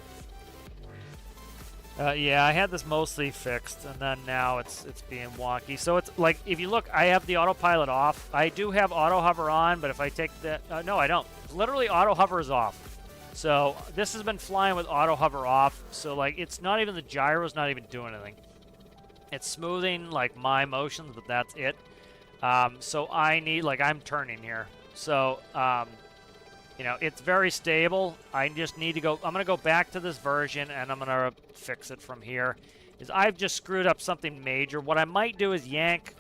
yeah, I had this mostly fixed, and then now it's being wonky. So it's like, if you look, I have the autopilot off. I do have auto hover on, but if I take that, no, I don't. Literally, auto hover is off. So this has been flying with auto hover off. So like, it's not even, the gyro's not even doing anything. It's smoothing like my motions, but that's it. So I need, like, I'm turning here. So, you know, it's very stable. I just need to go, I'm going to go back to this version, and I'm going to fix it from here. I've just screwed up something major. What I might do is yank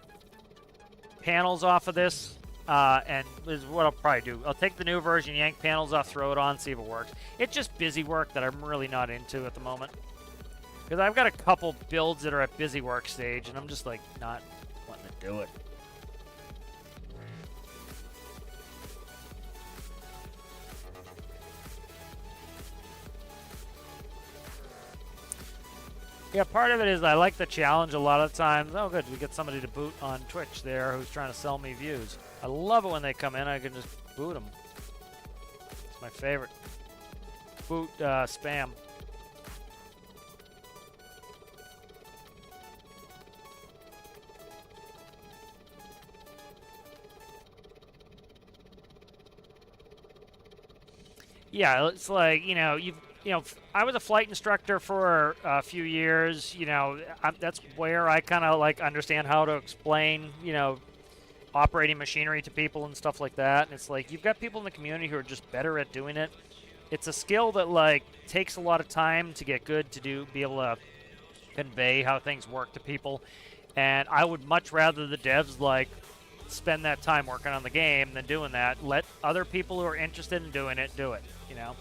panels off of this. And this is what I'll probably do. I'll take the new version, yank panels off, throw it on, see if it works. It's just busy work that I'm really not into at the moment. Because I've got a couple builds that are at busy work stage, and I'm just, like, not wanting to do it. Yeah, part of it is I like the challenge a lot of times. Oh, good, we get somebody to boot on Twitch there who's trying to sell me views. I love it when they come in. I can just boot them. It's my favorite. Boot spam. Yeah, it's like, you know, I was a flight instructor for a few years. You know, that's where I kind of like understand how to explain, you know, operating machinery to people and stuff like that. And it's like, you've got people in the community who are just better at doing it. It's a skill that, like, takes a lot of time to get good to do, be able to convey how things work to people. And I would much rather the devs like spend that time working on the game than doing that. Let other people who are interested in doing it do it, you know?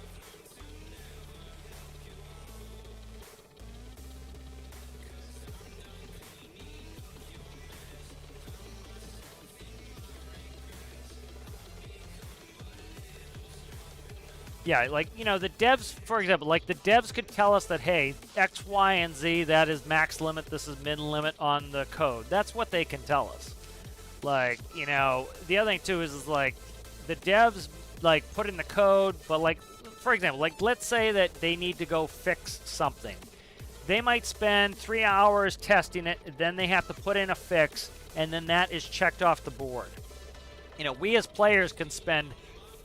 Yeah, like, you know, the devs, for example, like the devs could tell us that, hey, X, Y, and Z, that is max limit, this is min limit on the code. That's what they can tell us. Like, you know, the other thing too is like the devs like put in the code, but like, for example, like let's say that they need to go fix something. They might spend 3 hours testing it, then they have to put in a fix, and then that is checked off the board. You know, we as players can spend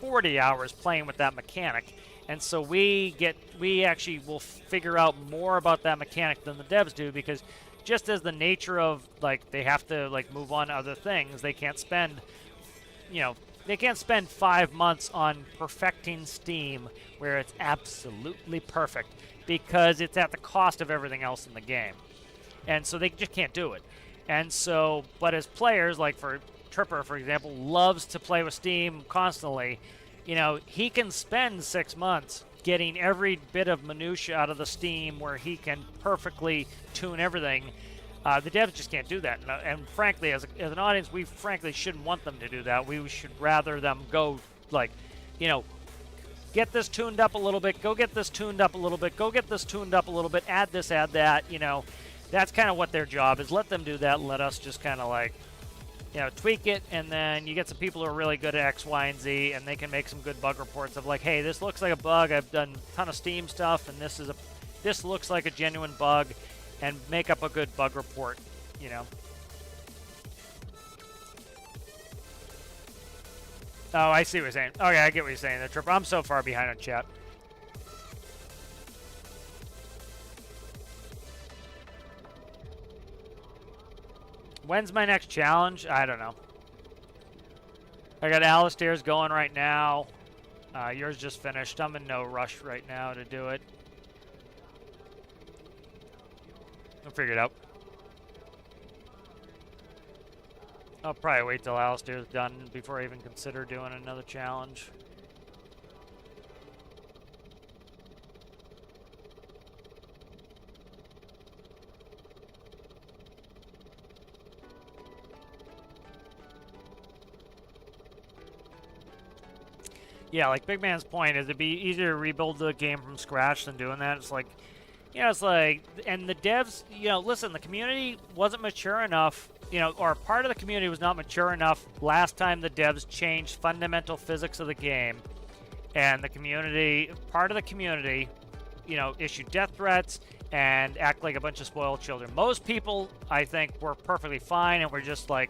40 hours playing with that mechanic, and so we actually will figure out more about that mechanic than the devs do, because just as the nature of like they have to like move on to other things, they can't spend, you know, they can't spend 5 months on perfecting Steam where it's absolutely perfect, because it's at the cost of everything else in the game, and so they just can't do it. And so, but as players, like for Tripper, for example, loves to play with Steam constantly. You know, he can spend 6 months getting every bit of minutia out of the Steam where he can perfectly tune everything. The devs just can't do that. And frankly, as an audience, we frankly shouldn't want them to do that. We should rather them go, like, you know, get this tuned up a little bit, go get this tuned up a little bit, go get this tuned up a little bit, add this, add that, you know. That's kind of what their job is. Let them do that and let us just kind of like, you know, tweak it, and then you get some people who are really good at X, Y, and Z, and they can make some good bug reports of like, hey, this looks like a bug. I've done a ton of Steam stuff, and this looks like a genuine bug, and make up a good bug report, you know. Oh, I see what you're saying. Okay, I get what you're saying. The Tripper. I'm so far behind on chat. When's my next challenge? I don't know. I got Alistair's going right now. Yours just finished. I'm in no rush right now to do it. I'll figure it out. I'll probably wait till Alistair's done before I even consider doing another challenge. Yeah, like Big Man's point is it'd be easier to rebuild the game from scratch than doing that. It's like, you know, it's like, and the devs, you know, listen, the community wasn't mature enough, you know, or part of the community was not mature enough last time the devs changed fundamental physics of the game. And the community, part of the community, you know, issued death threats and act like a bunch of spoiled children. Most people, I think, were perfectly fine and were just like,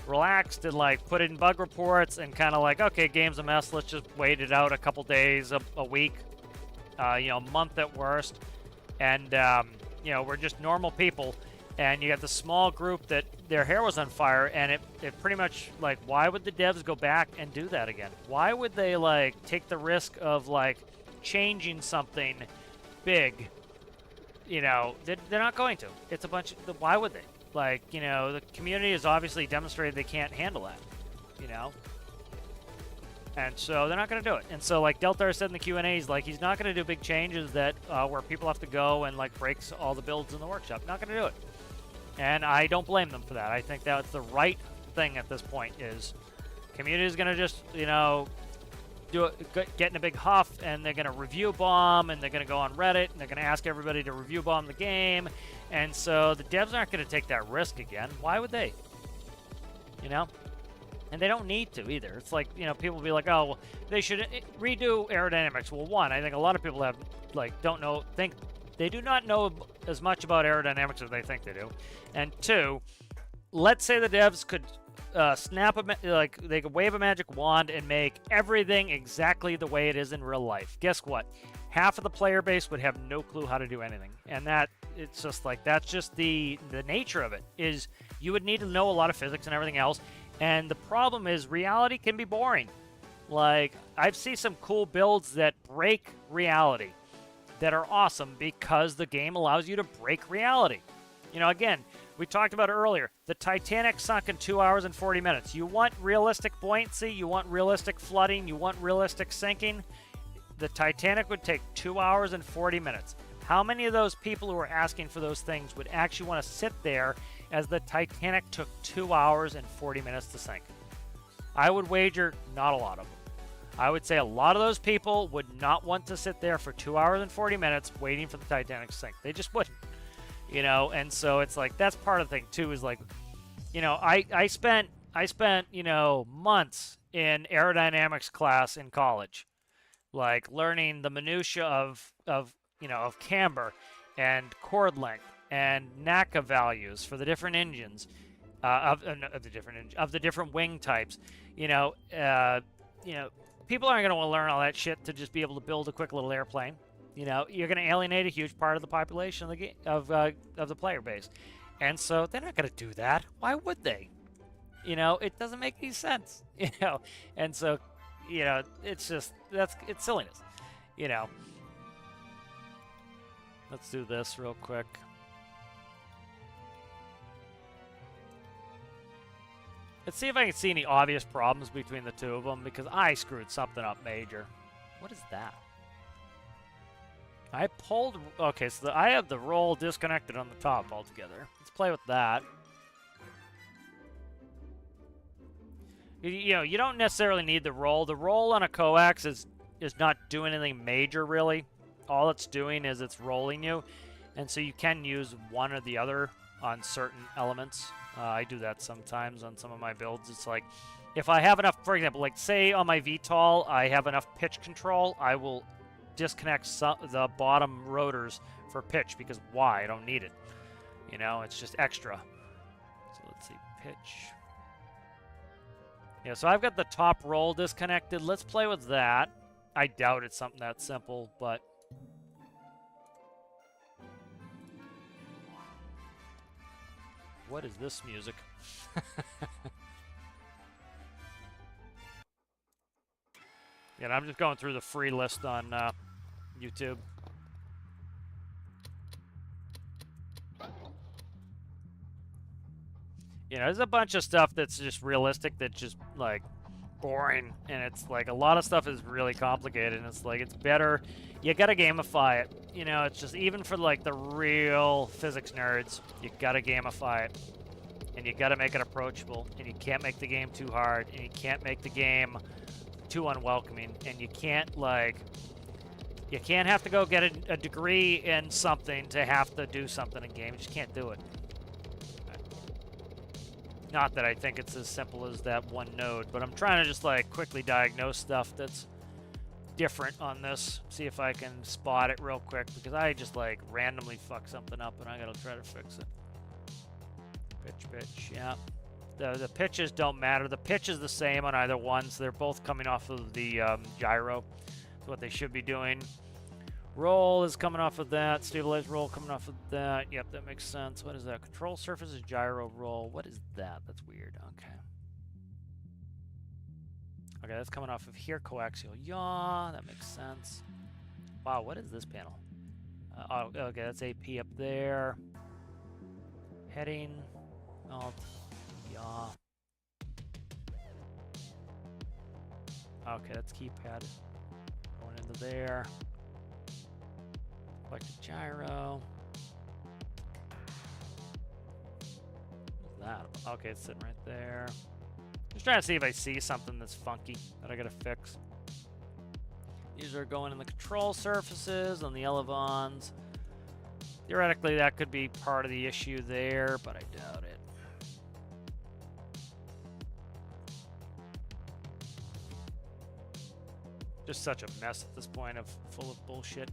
relaxed and like put in bug reports and kind of like, okay, game's a mess, let's just wait it out a couple days, a week, you know, a month at worst. And you know, we're just normal people, and you got the small group that their hair was on fire, and it pretty much like, why would the devs go back and do that again? Why would they like take the risk of like changing something big? You know, they're not going to. It's a bunch of, why would they? Like, you know, the community has obviously demonstrated they can't handle that, you know? And so they're not going to do it. And so, like Deltar said in the Q&As, like, he's not going to do big changes that where people have to go and, like, breaks all the builds in the workshop. Not going to do it. And I don't blame them for that. I think that's the right thing at this point is community is going to just, you know, do it, get in a big huff, and they're going to review bomb, and they're going to go on Reddit, and they're going to ask everybody to review bomb the game. And so the devs aren't going to take that risk again. Why would they? You know? And they don't need to either. It's like, you know, people will be like, oh, well, they should redo aerodynamics. Well, one, I think a lot of people have, like, they do not know as much about aerodynamics as they think they do. And two, let's say the devs could they could wave a magic wand and make everything exactly the way it is in real life. Guess what? Half of the player base would have no clue how to do anything. And it's just like, that's just the nature of it, is you would need to know a lot of physics and everything else. And the problem is reality can be boring. Like, I've seen some cool builds that break reality that are awesome because the game allows you to break reality. You know, again, We talked about it earlier. The Titanic sunk in 2 hours and 40 minutes. You want realistic buoyancy, you want realistic flooding, you want realistic sinking. The Titanic would take 2 hours and 40 minutes. How many of those people who are asking for those things would actually want to sit there as the Titanic took 2 hours and 40 minutes to sink? I would wager not a lot of them. I would say a lot of those people would not want to sit there for 2 hours and 40 minutes waiting for the Titanic to sink. They just wouldn't. You know, and so it's like, that's part of the thing too, is like, you know, I spent, you know, months in aerodynamics class in college, like learning the minutia of you know, of camber and chord length and NACA values for the different engines, of the different wing types. You know, people aren't going to want to learn all that shit to just be able to build a quick little airplane. You know, you're going to alienate a huge part of the population of the game, of the player base, and so they're not going to do that. Why would they? You know, it doesn't make any sense. You know, and so, you know, it's just it's silliness. You know, let's do this real quick. Let's see if I can see any obvious problems between the two of them, because I screwed something up major. What is that? I pulled... Okay, so I have the roll disconnected on the top altogether. Let's play with that. You know, you don't necessarily need the roll. The roll on a coax is not doing anything major, really. All it's doing is it's rolling you. And so you can use one or the other on certain elements. I do that sometimes on some of my builds. It's like, if I have enough... For example, like, say on my VTOL, I have enough pitch control, I will disconnect the bottom rotors for pitch, because why? I don't need it. You know, it's just extra. So let's see, pitch. Yeah, so I've got the top roll disconnected. Let's play with that. I doubt it's something that simple, but... What is this music? Yeah, I'm just going through the free list on YouTube. You know, there's a bunch of stuff that's just realistic that's just, like, boring. And it's, like, a lot of stuff is really complicated. And it's, like, it's better. You gotta gamify it. You know, it's just, even for, like, the real physics nerds, you gotta gamify it. And you gotta make it approachable. And you can't make the game too hard. And you can't make the game too unwelcoming, and you can't, like, you can't have to go get a degree in something to have to do something in game. You just can't do it. Not that I think it's as simple as that one node, but I'm trying to just, like, quickly diagnose stuff that's different on this. See if I can spot it real quick, because I just, like, randomly fuck something up and I gotta try to fix it. Pitch, yeah. The pitches don't matter. The pitch is the same on either one, so they're both coming off of the gyro. That's what they should be doing. Roll is coming off of that. Stabilized roll coming off of that. Yep, that makes sense. What is that? Control surface is gyro roll. What is that? That's weird. Okay. Okay, that's coming off of here. Coaxial yaw. That makes sense. Wow, what is this panel? Oh, okay, that's AP up there. Heading. Alt. Yaw. Okay, that's keypad. Going into there. Select a gyro. What's that? Okay, it's sitting right there. Just trying to see if I see something that's funky that I gotta fix. These are going in the control surfaces on the elevons. Theoretically, that could be part of the issue there, but I doubt it. Just such a mess at this point, full of bullshit.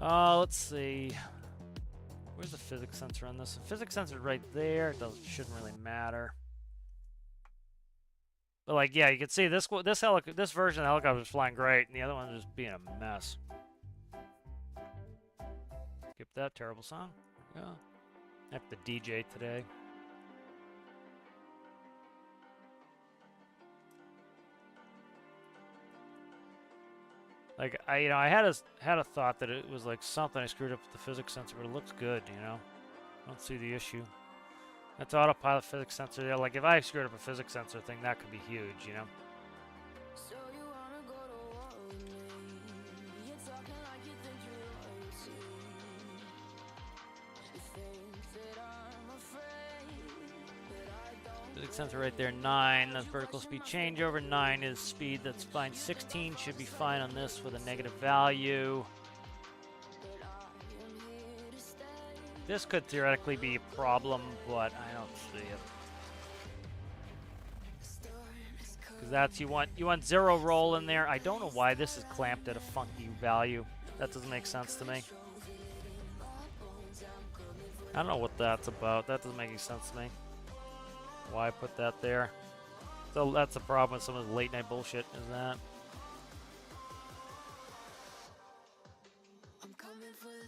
Let's see. Where's the physics sensor on this? The physics sensor right there. It shouldn't really matter. But, like, yeah, you can see this version of the helicopter is flying great, and the other one is just being a mess. Skip that terrible song. Yeah. I have to DJ today. Like, I had a thought that it was like something I screwed up with the physics sensor, but it looks good, you know. I don't see the issue. That's autopilot physics sensor. Yeah, like if I screwed up a physics sensor thing, that could be huge, you know? So you wanna go to war with me? You're talking like you think you're royalty. You think that I'm afraid, but I don't. Physics sensor right there, 9. That's vertical speed changeover. 9 is speed, that's fine. 16 should be fine on this with a negative value. This could theoretically be a problem, but I don't see it. Because that's you want 0 roll in there. I don't know why this is clamped at a funky value. That doesn't make sense to me. I don't know what that's about. That doesn't make any sense to me. Why put that there? So that's the problem with some of the late night bullshit, is that?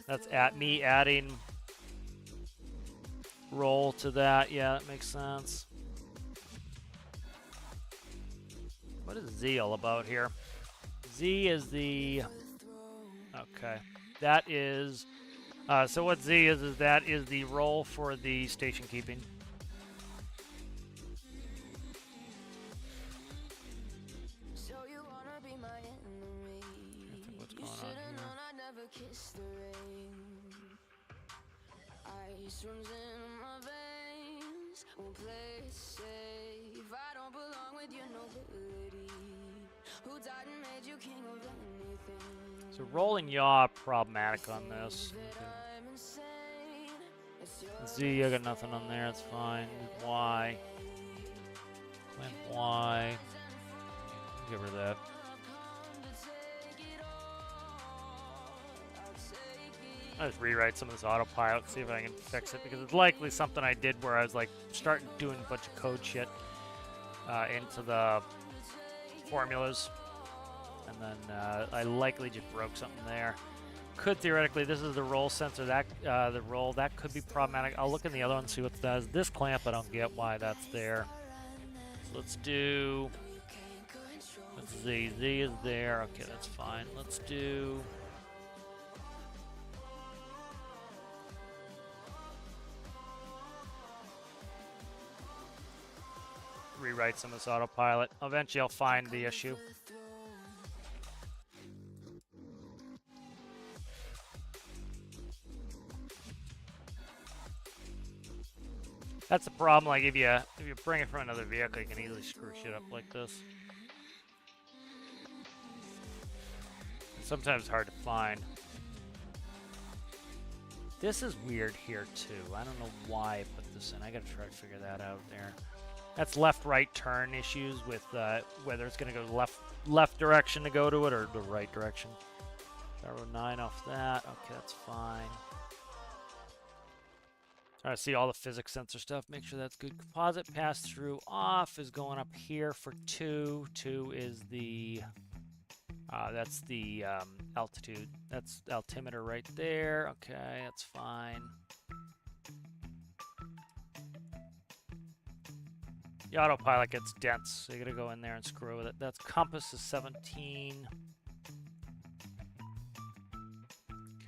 That's at me adding roll to that. Yeah, that makes sense. What is Z all about here? Z is the... Okay. That is... so what Z is that is the roll for the station keeping. So you wanna be my enemy? I think what's You going on should've here. known I'd never kiss the rain. Ice runs in my veins. Won't play it safe. I don't belong with your nobility. Who died and made you king of anything? So rolling yaw problematic on this. I'm insane. It's your Z, I got nothing on there. It's fine. Y. Clamp Y. Give her that. I'll just rewrite some of this autopilot, see if I can fix it, because it's likely something I did where I was like starting doing a bunch of code shit into the formulas, and then I likely just broke something there. Could theoretically, this is the roll sensor, that the roll, that could be problematic. I'll look in the other one and see what it does. This clamp, I don't get why that's there. So let's do, let's Z. Z is there. Okay, that's fine. Let's do... rewrite some of this autopilot. Eventually I'll find the issue. That's the problem, like if you bring it from another vehicle, you can easily screw shit up like this. It's sometimes hard to find. This is weird here too. I don't know why I put this in. I gotta try to figure that out there. That's left-right turn issues with whether it's going to go left direction to go to it or the right direction. Arrow 9 off that. Okay, that's fine. All right, see all the physics sensor stuff. Make sure that's good. Composite pass-through off is going up here for 2. 2 is the... that's the altitude. That's altimeter right there. Okay, that's fine. The autopilot gets dense, so you gotta go in there and screw with it. That's compass is 17.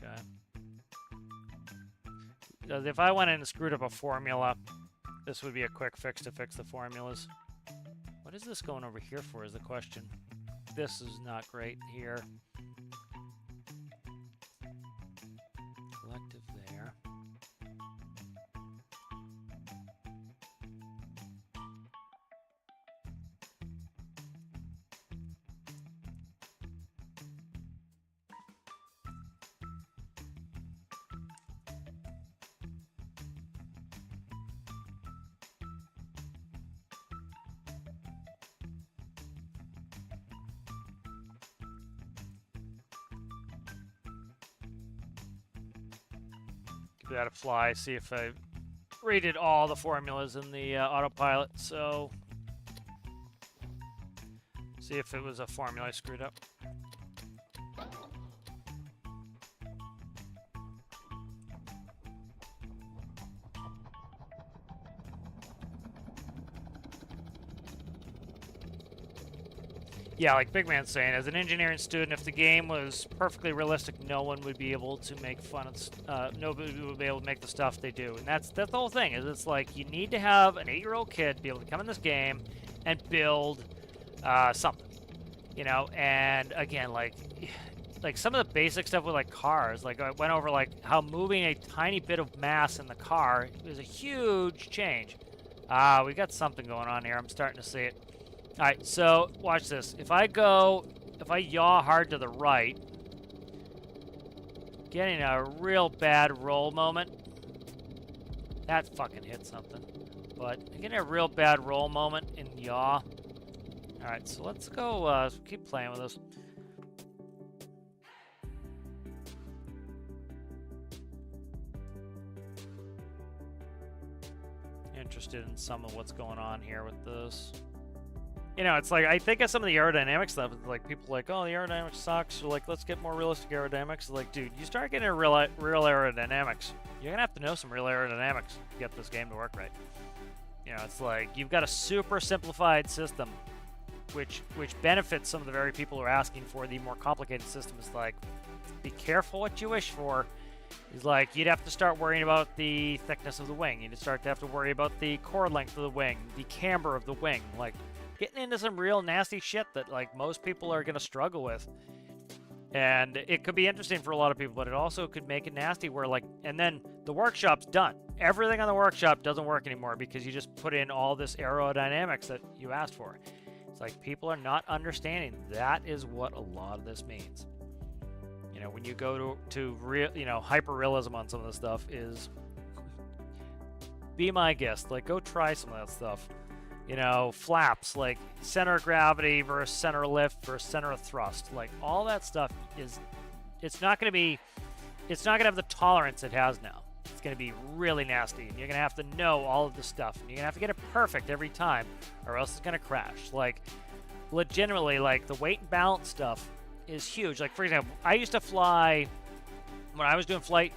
Okay. If I went in and screwed up a formula, this would be a quick fix to fix the formulas. What is this going over here for is the question. This is not great here. Collective there. Give that a fly, see if I rated all the formulas in the autopilot, so see if it was a formula I screwed up. Yeah, like Big Man's saying, as an engineering student, if the game was perfectly realistic, no one would be able to make fun of, nobody would be able to make the stuff they do. And that's the whole thing, is it's like, you need to have an 8-year-old kid be able to come in this game and build something, you know? And again, like some of the basic stuff with like cars, like I went over like how moving a tiny bit of mass in the car is a huge change. We got something going on here. I'm starting to see it. All right, so watch this. If I yaw hard to the right, getting a real bad roll moment. That fucking hit something. But getting a real bad roll moment in yaw. All right, so let's go keep playing with this. Interested in some of what's going on here with this. You know, it's like, I think of some of the aerodynamic stuff, it's like, people are like, oh, the aerodynamics sucks, so like, let's get more realistic aerodynamics. It's like, dude, you start getting real aerodynamics, you're gonna have to know some real aerodynamics to get this game to work right. You know, it's like, you've got a super simplified system, which benefits some of the very people who are asking for the more complicated system. It's like, be careful what you wish for. Is like, you'd have to start worrying about the thickness of the wing. You'd start to have to worry about the chord length of the wing, the camber of the wing, like, getting into some real nasty shit that like most people are gonna struggle with. And it could be interesting for a lot of people, but it also could make it nasty where like, and then the workshop's done. Everything on the workshop doesn't work anymore because you just put in all this aerodynamics that you asked for. It's like, people are not understanding that is what a lot of this means. You know, when you go to real, you know, hyper realism on some of this stuff, is be my guest. Like, go try some of that stuff. You know, flaps, like center of gravity versus center of lift versus center of thrust. Like, all that stuff is, it's not going to have the tolerance it has now. It's going to be really nasty, and you're going to have to know all of the stuff, and you're going to have to get it perfect every time, or else it's going to crash. Like, legitimately, like, the weight and balance stuff is huge. Like, for example, I used to fly, when I was doing flight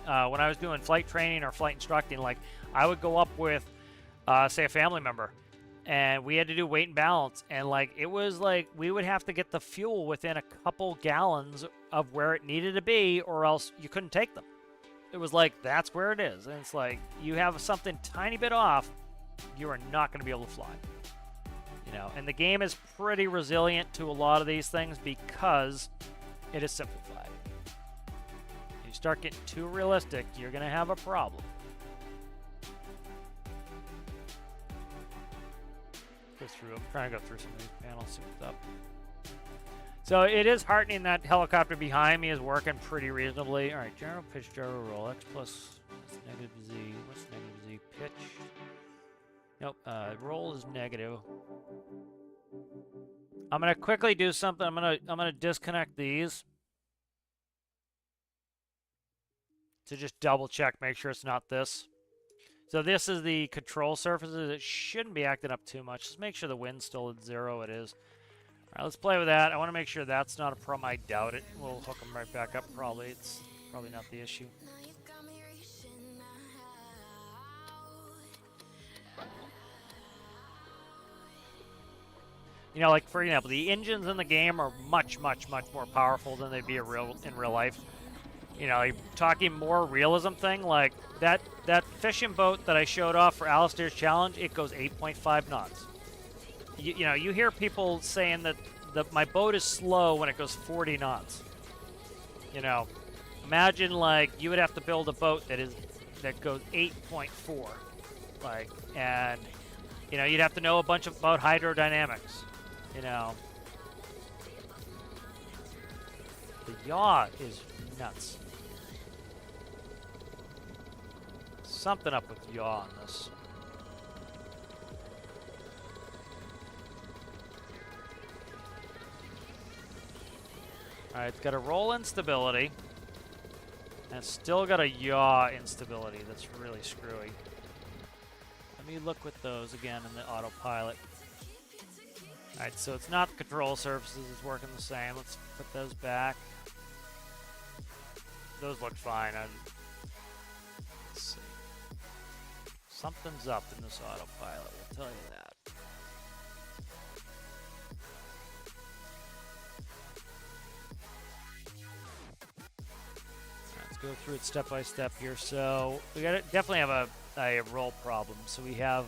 training or flight instructing, like, I would go up with, say, a family member, and we had to do weight and balance, and like, it was like, we would have to get the fuel within a couple gallons of where it needed to be, or else you couldn't take them. It was like, that's where it is. And it's like, you have something tiny bit off, you are not going to be able to fly. You know, and the game is pretty resilient to a lot of these things because it is simplified. You start getting too realistic, you're going to have a problem. I'm trying to go through some of these panels, see what's up. So it is heartening that helicopter behind me is working pretty reasonably. All right, general pitch, gyro roll, X plus negative Z. What's negative Z? Pitch. Nope, roll is negative. I'm gonna quickly do something. I'm gonna disconnect these to just double check, make sure it's not this. So this is the control surfaces. It shouldn't be acting up too much. Just make sure the wind's still at 0. It is. All right, let's play with that. I want to make sure that's not a problem. I doubt it. We'll hook them right back up. Probably. It's probably not the issue. You know, like, for example, the engines in the game are much, much, much more powerful than they'd be in real life. You know, like, talking more realism thing, like that fishing boat that I showed off for Alistair's challenge, it goes 8.5 knots. You know, you hear people saying that my boat is slow when it goes 40 knots. You know, imagine, like, you would have to build a boat that goes 8.4, like, and you know, you'd have to know a bunch about hydrodynamics. You know, the yaw is nuts. Something up with yaw on this. Alright, it's got a roll instability. And it's still got a yaw instability that's really screwy. Let me look with those again in the autopilot. Alright, so it's not the control surfaces, it's working the same. Let's put those back. Those look fine. Let's see. Something's up in this autopilot, we'll tell you that. go through it step by step here. So we definitely have a roll problem. So we have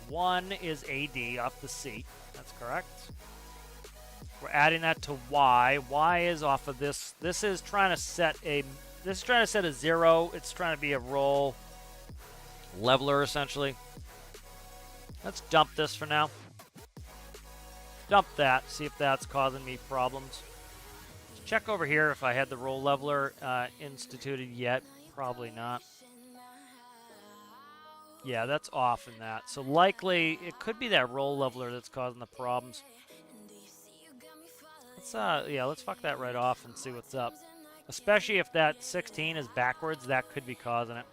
1 is AD off the C. That's correct. We're adding that to Y. Y is off of this. This is trying to set a 0. It's trying to be a roll leveler essentially. Let's dump this for now. Dump that. See if that's causing me problems. Let's check over here if I had the roll leveler instituted yet. Probably not. Yeah, that's off in that. So likely it could be that roll leveler that's causing the problems. Let's fuck that right off and see what's up. Especially if that 16 is backwards, that could be causing it.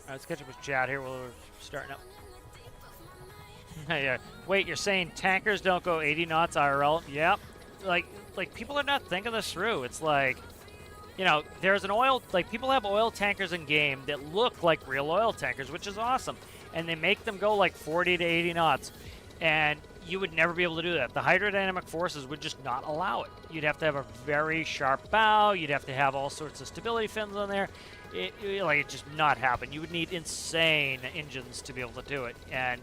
Alright, let's catch up with chat here while we're starting up. Yeah. Wait, you're saying tankers don't go 80 knots IRL? Yep. Like people are not thinking this through. It's like, you know, there's an oil, like people have oil tankers in game that look like real oil tankers, which is awesome. And they make them go like 40 to 80 knots. And you would never be able to do that. The hydrodynamic forces would just not allow it. You'd have to have a very sharp bow. You'd have to have all sorts of stability fins on there. It just not happen. You would need insane engines to be able to do it. And,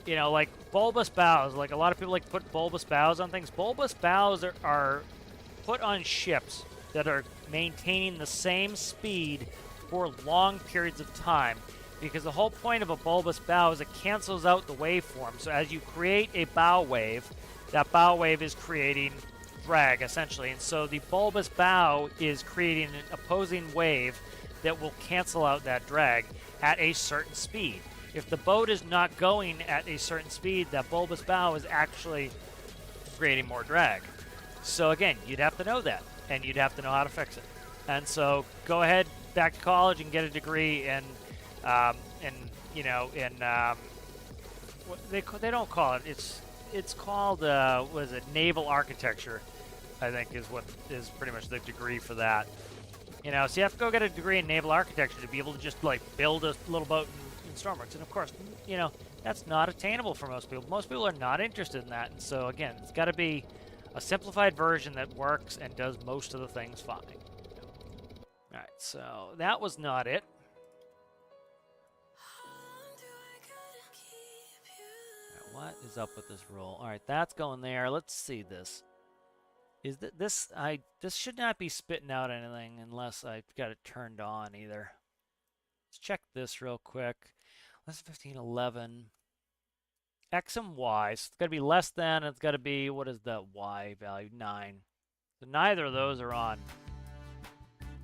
you know, like bulbous bows, like a lot of people like to put bulbous bows on things. Bulbous bows are put on ships that are maintaining the same speed for long periods of time. Because the whole point of a bulbous bow is it cancels out the waveform. So as you create a bow wave, that bow wave is creating drag, essentially. And so the bulbous bow is creating an opposing wave that will cancel out that drag at a certain speed. If the boat is not going at a certain speed, that bulbous bow is actually creating more drag. So again, you'd have to know that, and you'd have to know how to fix it. And so go ahead, back to college and get a degree in what they don't call it. It's called what is it? Naval architecture, I think is what is pretty much the degree for that. You know, so you have to go get a degree in naval architecture to be able to just like build a little boat in stormworks. And of course, you know, that's not attainable for most people. Most people are not interested in that. And so again, it's got to be a simplified version that works and does most of the things fine. All right, so that was not it. What is up with this roll? All right, that's going there. Let's see this. Is that this? This should not be spitting out anything unless I've got it turned on either. Let's check this real quick. Less than 15, 11. X and Y. So it's got to be less than. It's got to be, what is the Y value? 9. So neither of those are on.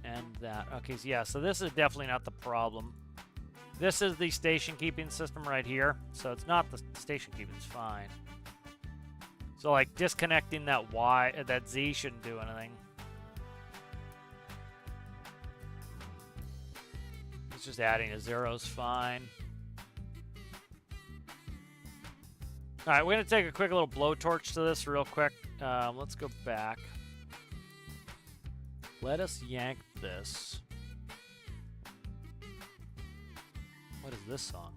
And that. Okay, so yeah. So this is definitely not the problem. This is the station keeping system right here. So it's not the station keeping, it's fine. So like disconnecting that Y, that Z shouldn't do anything. It's just adding a zero is fine. All right, we're gonna take a quick little blowtorch to this real quick. Let's go back. Let us yank this. What is this song?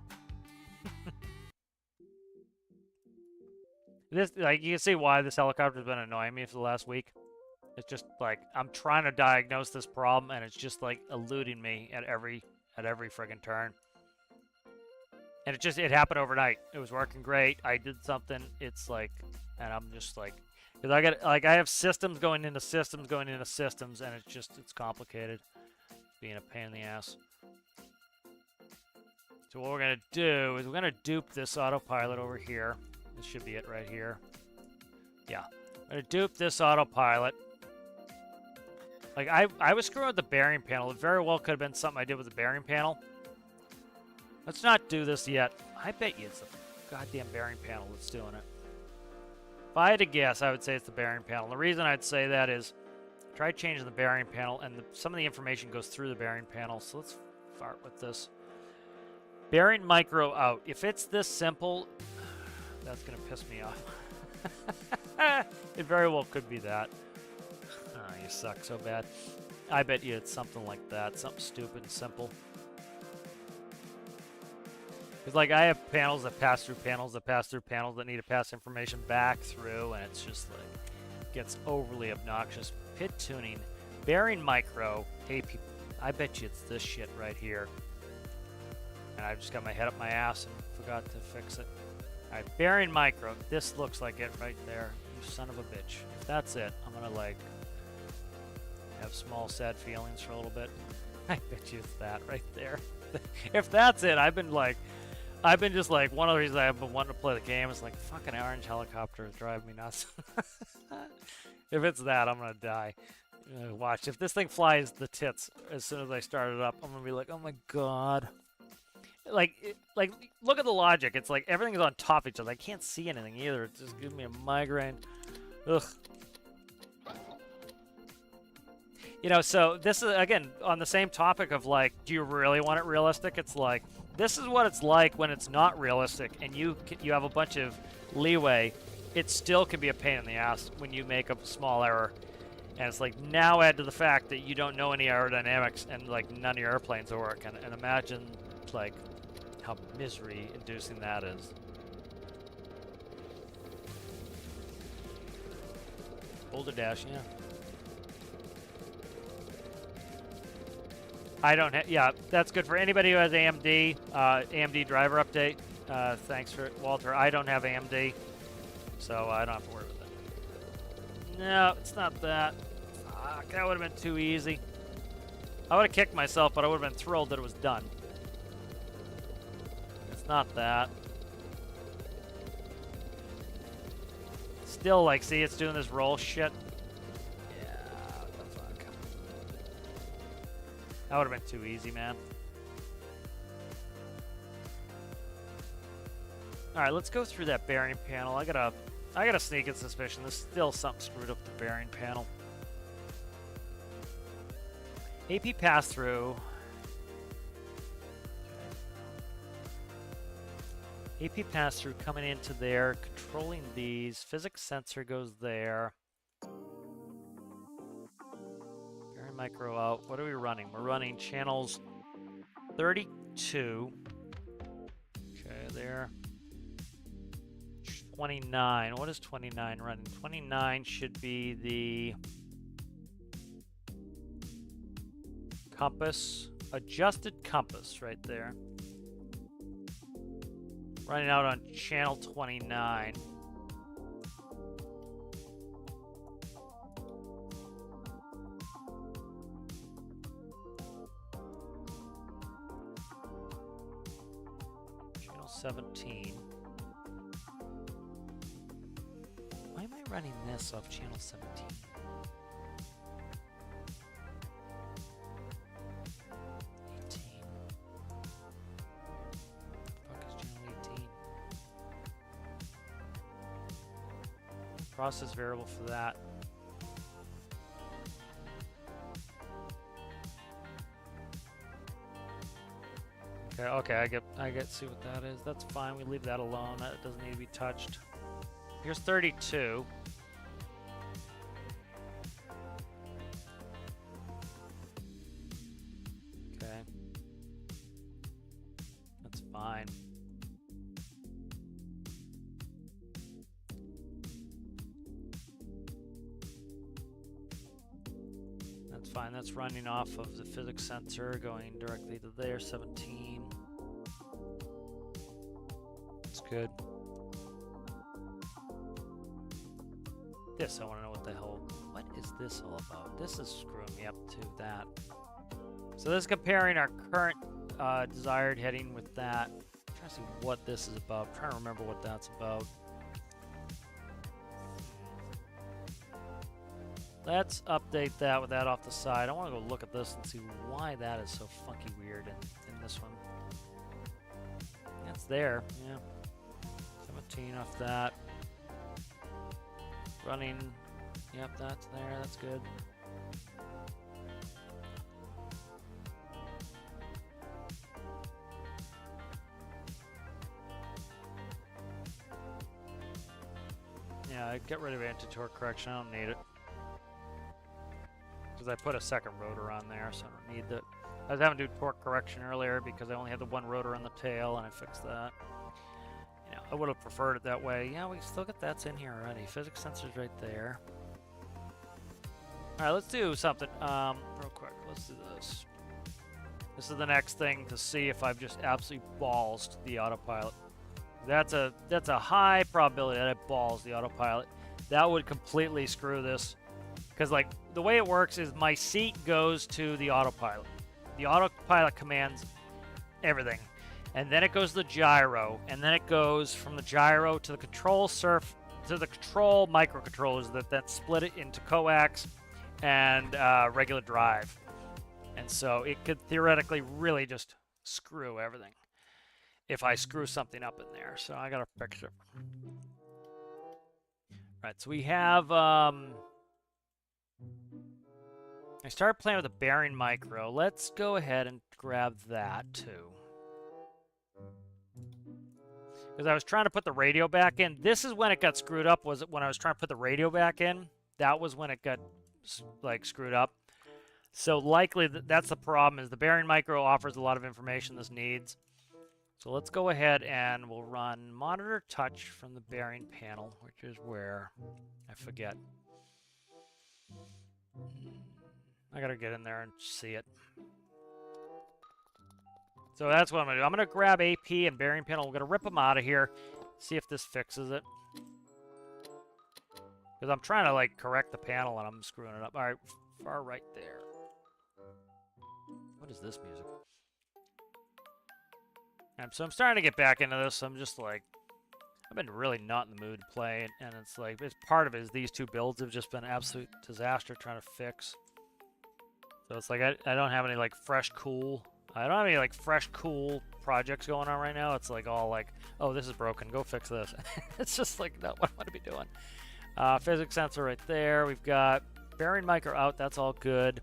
This, like, you can see why this helicopter's been annoying me for the last week. It's just like I'm trying to diagnose this problem, and it's just like eluding me at every friggin' turn. And it happened overnight. It was working great. I did something. It's like, and I'm just like, because I have systems going into systems going into systems, and it's complicated. Being a pain in the ass. So what we're going to do is we're going to dupe this autopilot over here. This should be it right here. Yeah. I'm going to dupe this autopilot. Like, I was screwing with the bearing panel. It very well could have been something I did with the bearing panel. Let's not do this yet. I bet you it's the goddamn bearing panel that's doing it. If I had to guess, I would say it's the bearing panel. The reason I'd say that is try changing the bearing panel, and some of the information goes through the bearing panel. So let's fart with this. Bearing micro out. If it's this simple, that's going to piss me off. It very well could be that. Oh, you suck so bad. I bet you it's something like that. Something stupid and simple. Because like I have panels that pass through panels that pass through panels that need to pass information back through, and it's just like gets overly obnoxious. Pit tuning, bearing micro, AP. I bet you it's this shit right here. And I just got my head up my ass and forgot to fix it. All right, bearing micro. This looks like it right there. You son of a bitch. If that's it, I'm gonna like have small sad feelings for a little bit. I bet you it's that right there. If that's it, I've been just like, one of the reasons I've been wanting to play the game is like, fucking orange helicopters drive me nuts. If it's that, I'm gonna die. Watch, if this thing flies the tits as soon as I start it up, I'm gonna be like, oh my god. Like, look at the logic. It's like everything is on top of each other. I can't see anything either. It just gives me a migraine. Ugh. You know, so this is, again, on the same topic of like, do you really want it realistic? It's like, this is what it's like when it's not realistic and you have a bunch of leeway. It still can be a pain in the ass when you make a small error. And it's like, now add to the fact that you don't know any aerodynamics and like none of your airplanes will work. And imagine like how misery inducing that is. Boulder Dash, yeah. I don't have, yeah, that's good for anybody who has AMD, AMD driver update. Thanks for it, Walter. I don't have AMD, so I don't have to worry with it. No, it's not that. Fuck, that would have been too easy. I would have kicked myself, but I would have been thrilled that it was done. It's not that. Still, like, see, it's doing this roll shit. Yeah, what the fuck. That would have been too easy, man. Alright, let's go through that bearing panel. I got a sneaking suspicion there's still something screwed up the bearing panel. AP pass-through. Okay. AP pass-through coming into there, controlling these. Physics sensor goes there. Bearing micro out. What are we running? We're running channels 32. Okay, there. 29. What is 29 running? 29 should be the compass, adjusted compass right there. Running out on channel 29. Channel 17. Why am I running this off channel 17? Process variable for that. Okay, I get see what that is. That's fine. We leave that alone. That doesn't need to be touched. Here's 32. Okay. That's fine. Fine, that's running off of the physics sensor, going directly to there, 17. That's good. This, I want to know what the hell, what is this all about? This is screwing me up to that. So this is comparing our current desired heading with that. I'm trying to see what this is about. I'm trying to remember what that's about. Let's update that with that off the side. I want to go look at this and see why that is so funky weird in this one. That's there, yeah. 17 off that. Running, yep, that's there, that's good. Yeah, get rid of anti-torque correction, I don't need it. I put a second rotor on there, so I don't need I was having to do torque correction earlier because I only had the one rotor on the tail, and I fixed that. You know, I would have preferred it that way. Yeah, we still got that's in here already. Physics sensors right there. All right, let's do something real quick. Let's do this. This is the next thing to see if I've just absolutely ballsed the autopilot. That's a high probability that I balls the autopilot. That would completely screw this. Because, like, the way it works is my seat goes to the autopilot. The autopilot commands everything. And then it goes to the gyro. And then it goes from the gyro to the control to the control microcontrollers that then split it into coax and regular drive. And so it could theoretically really just screw everything if I screw something up in there. So I gotta fix it. Right, so we have I started playing with a bearing micro. Let's go ahead and grab that too. Because I was trying to put the radio back in. This is when it got screwed up, was when I was trying to put the radio back in. That was when it got, like, screwed up. So likely that's the problem, is the bearing micro offers a lot of information this needs. So let's go ahead and we'll run monitor touch from the bearing panel, which is where, I forget. I gotta get in there and see it. So that's what I'm gonna do. I'm gonna grab AP and bearing panel. We're gonna rip them out of here, see if this fixes it. Because I'm trying to, like, correct the panel and I'm screwing it up. All right, far right there. What is this music? So I'm starting to get back into this. I'm just like, I've been really not in the mood to play, and it's like, it's part of it is these two builds have just been an absolute disaster trying to fix. So it's like I don't have any, like, fresh cool. I don't have any, like, fresh cool projects going on right now. It's like all like, oh, this is broken, go fix this. It's just like not what I want to be doing. Physics sensor right there. We've got bearing micro out. That's all good.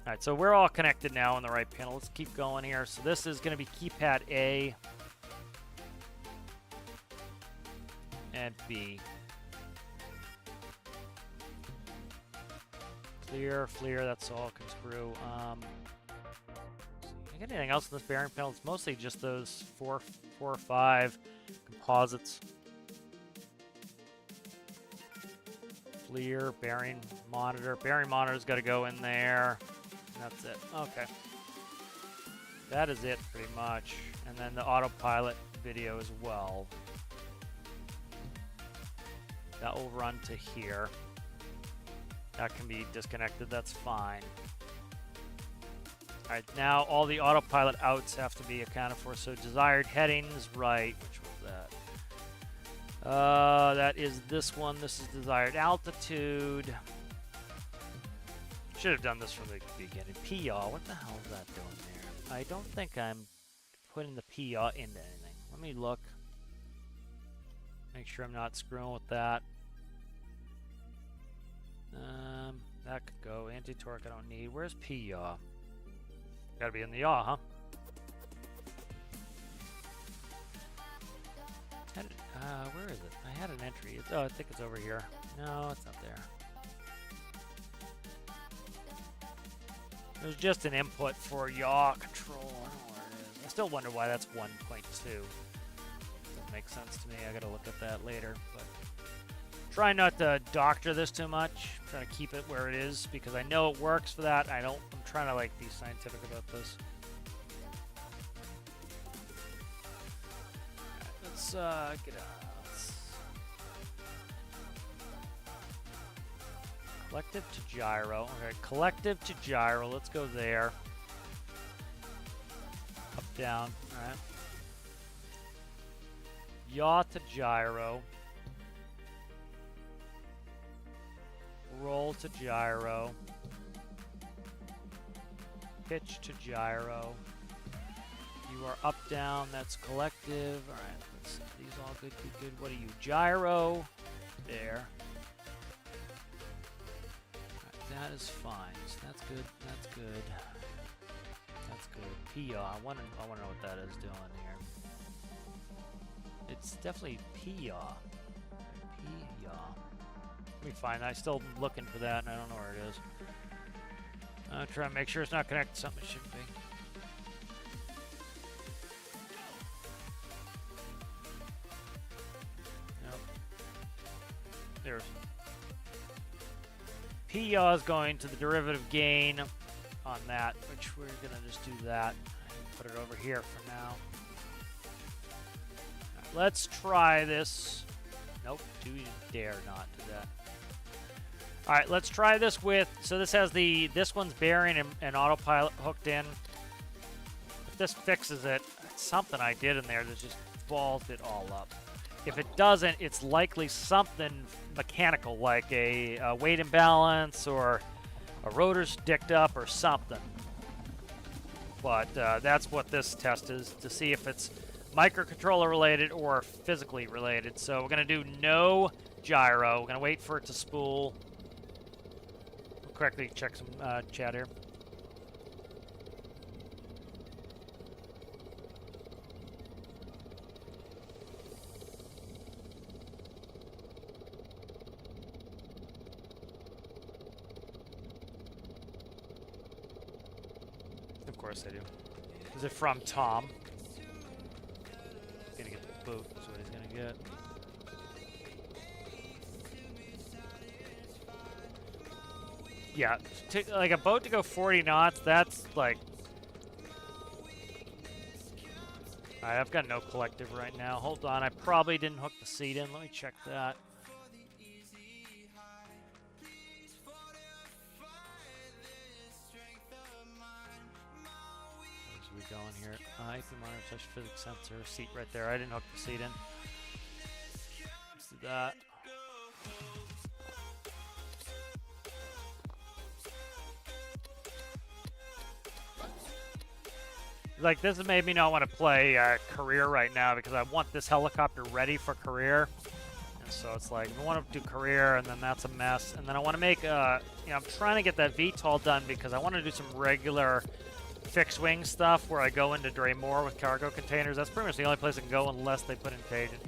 All right, so we're all connected now on the right panel. Let's keep going here. So this is going to be keypad A and B. Clear, FLIR, that's all can screw. I get anything else in this bearing panel? It's mostly just those four or five composites. FLIR, bearing monitor. Bearing monitor's got to go in there. That's it. Okay. That is it, pretty much. And then the autopilot video as well. That will run to here. That can be disconnected. That's fine. All right, now all the autopilot outs have to be accounted for. So desired headings, right? Which was that? That is this one. This is desired altitude. Should have done this from the beginning. PYAW, what the hell is that doing there? I don't think I'm putting the PYAW into anything. Let me look. Make sure I'm not screwing with that. That could go. Anti-torque I don't need. Where's PYAW? Gotta be in the yaw, huh? Where is it? I had an entry. Oh, I think it's over here. No, it's not there. There's just an input for yaw control. I don't know where it is. I still wonder why that's 1.2. Doesn't make sense to me. I gotta look at that later. But try not to doctor this too much. I'm trying to keep it where it is because I know it works for that. I'm trying to, like, be scientific about this. Alright, let's get out. Collective to gyro. Okay, collective to gyro. Let's go there. Up, down. Alright. Yaw to gyro. Roll to gyro. Pitch to gyro. You are up, down. That's collective. Alright, let's see. These all good, good, good. What are you? Gyro. There. That is fine. So that's good. That's good. That's good. PYAW. I want to know what that is doing here. It's definitely PYAW. PYAW. Let me find. I'm still looking for that, and I don't know where it is. I'm trying to make sure it's not connected to something it shouldn't be. Nope. There's P-yaw is going to the derivative gain on that, which we're gonna just do that. Put it over here for now. Right, let's try this. Nope, do you dare not do that. All right, let's try this with, so this has this one's bearing and autopilot hooked in. If this fixes it, it's something I did in there that just balled it all up. If it doesn't, it's likely something mechanical, like a weight imbalance or a rotor's dicked up or something. But that's what this test is, to see if it's microcontroller related or physically related. So we're gonna do no gyro. We're gonna wait for it to spool. We'll quickly check some chat here. Of course I do. Is it from Tom? He's gonna get the boot, is what he's gonna get. Yeah, like a boat to go 40 knots, that's like... Alright, I've got no collective right now. Hold on, I probably didn't hook the seat in. Let me check that. Where's we going here? IP monitor, touch physics sensor, seat right there. I didn't hook the seat in. Let's do that. Like, this has made me not want to play career right now because I want this helicopter ready for career. And so it's like, I want to do career, and then that's a mess. And then I want to make, you know, I'm trying to get that VTOL done because I want to do some regular fixed wing stuff where I go into Draymore with cargo containers. That's pretty much the only place I can go unless they put in Cajun.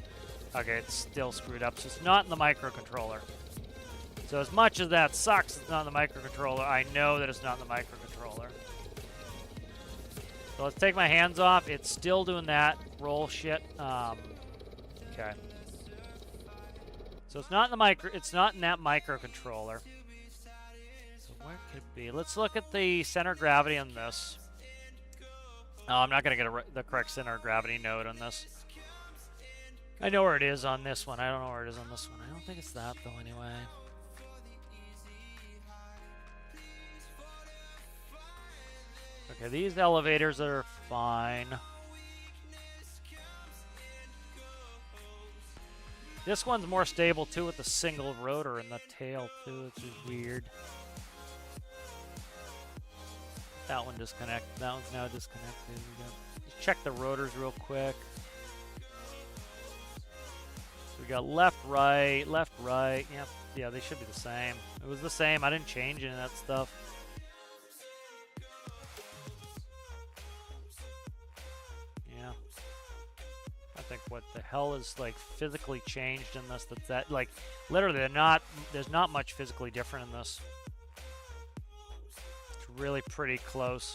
Okay, it's still screwed up. So it's not in the microcontroller. So as much as that sucks, it's not in the microcontroller. I know that it's not in the microcontroller. So let's take my hands off. It's still doing that roll shit. Okay. So it's not in the it's not in that microcontroller. So where could it be? Let's look at the center of gravity on this. Oh, I'm not gonna get the correct center of gravity node on this. I know where it is on this one. I don't know where it is on this one. I don't think it's that though anyway. Okay, these elevators are fine. This one's more stable too with the single rotor in the tail too, which is weird. That one disconnected. That one's now disconnected. Let's check the rotors real quick. So we got left, right. Yep. Yeah, they should be the same. It was the same. I didn't change any of that stuff. I think what the hell is like physically changed in this, that like literally there's not much physically different in this. It's really pretty close.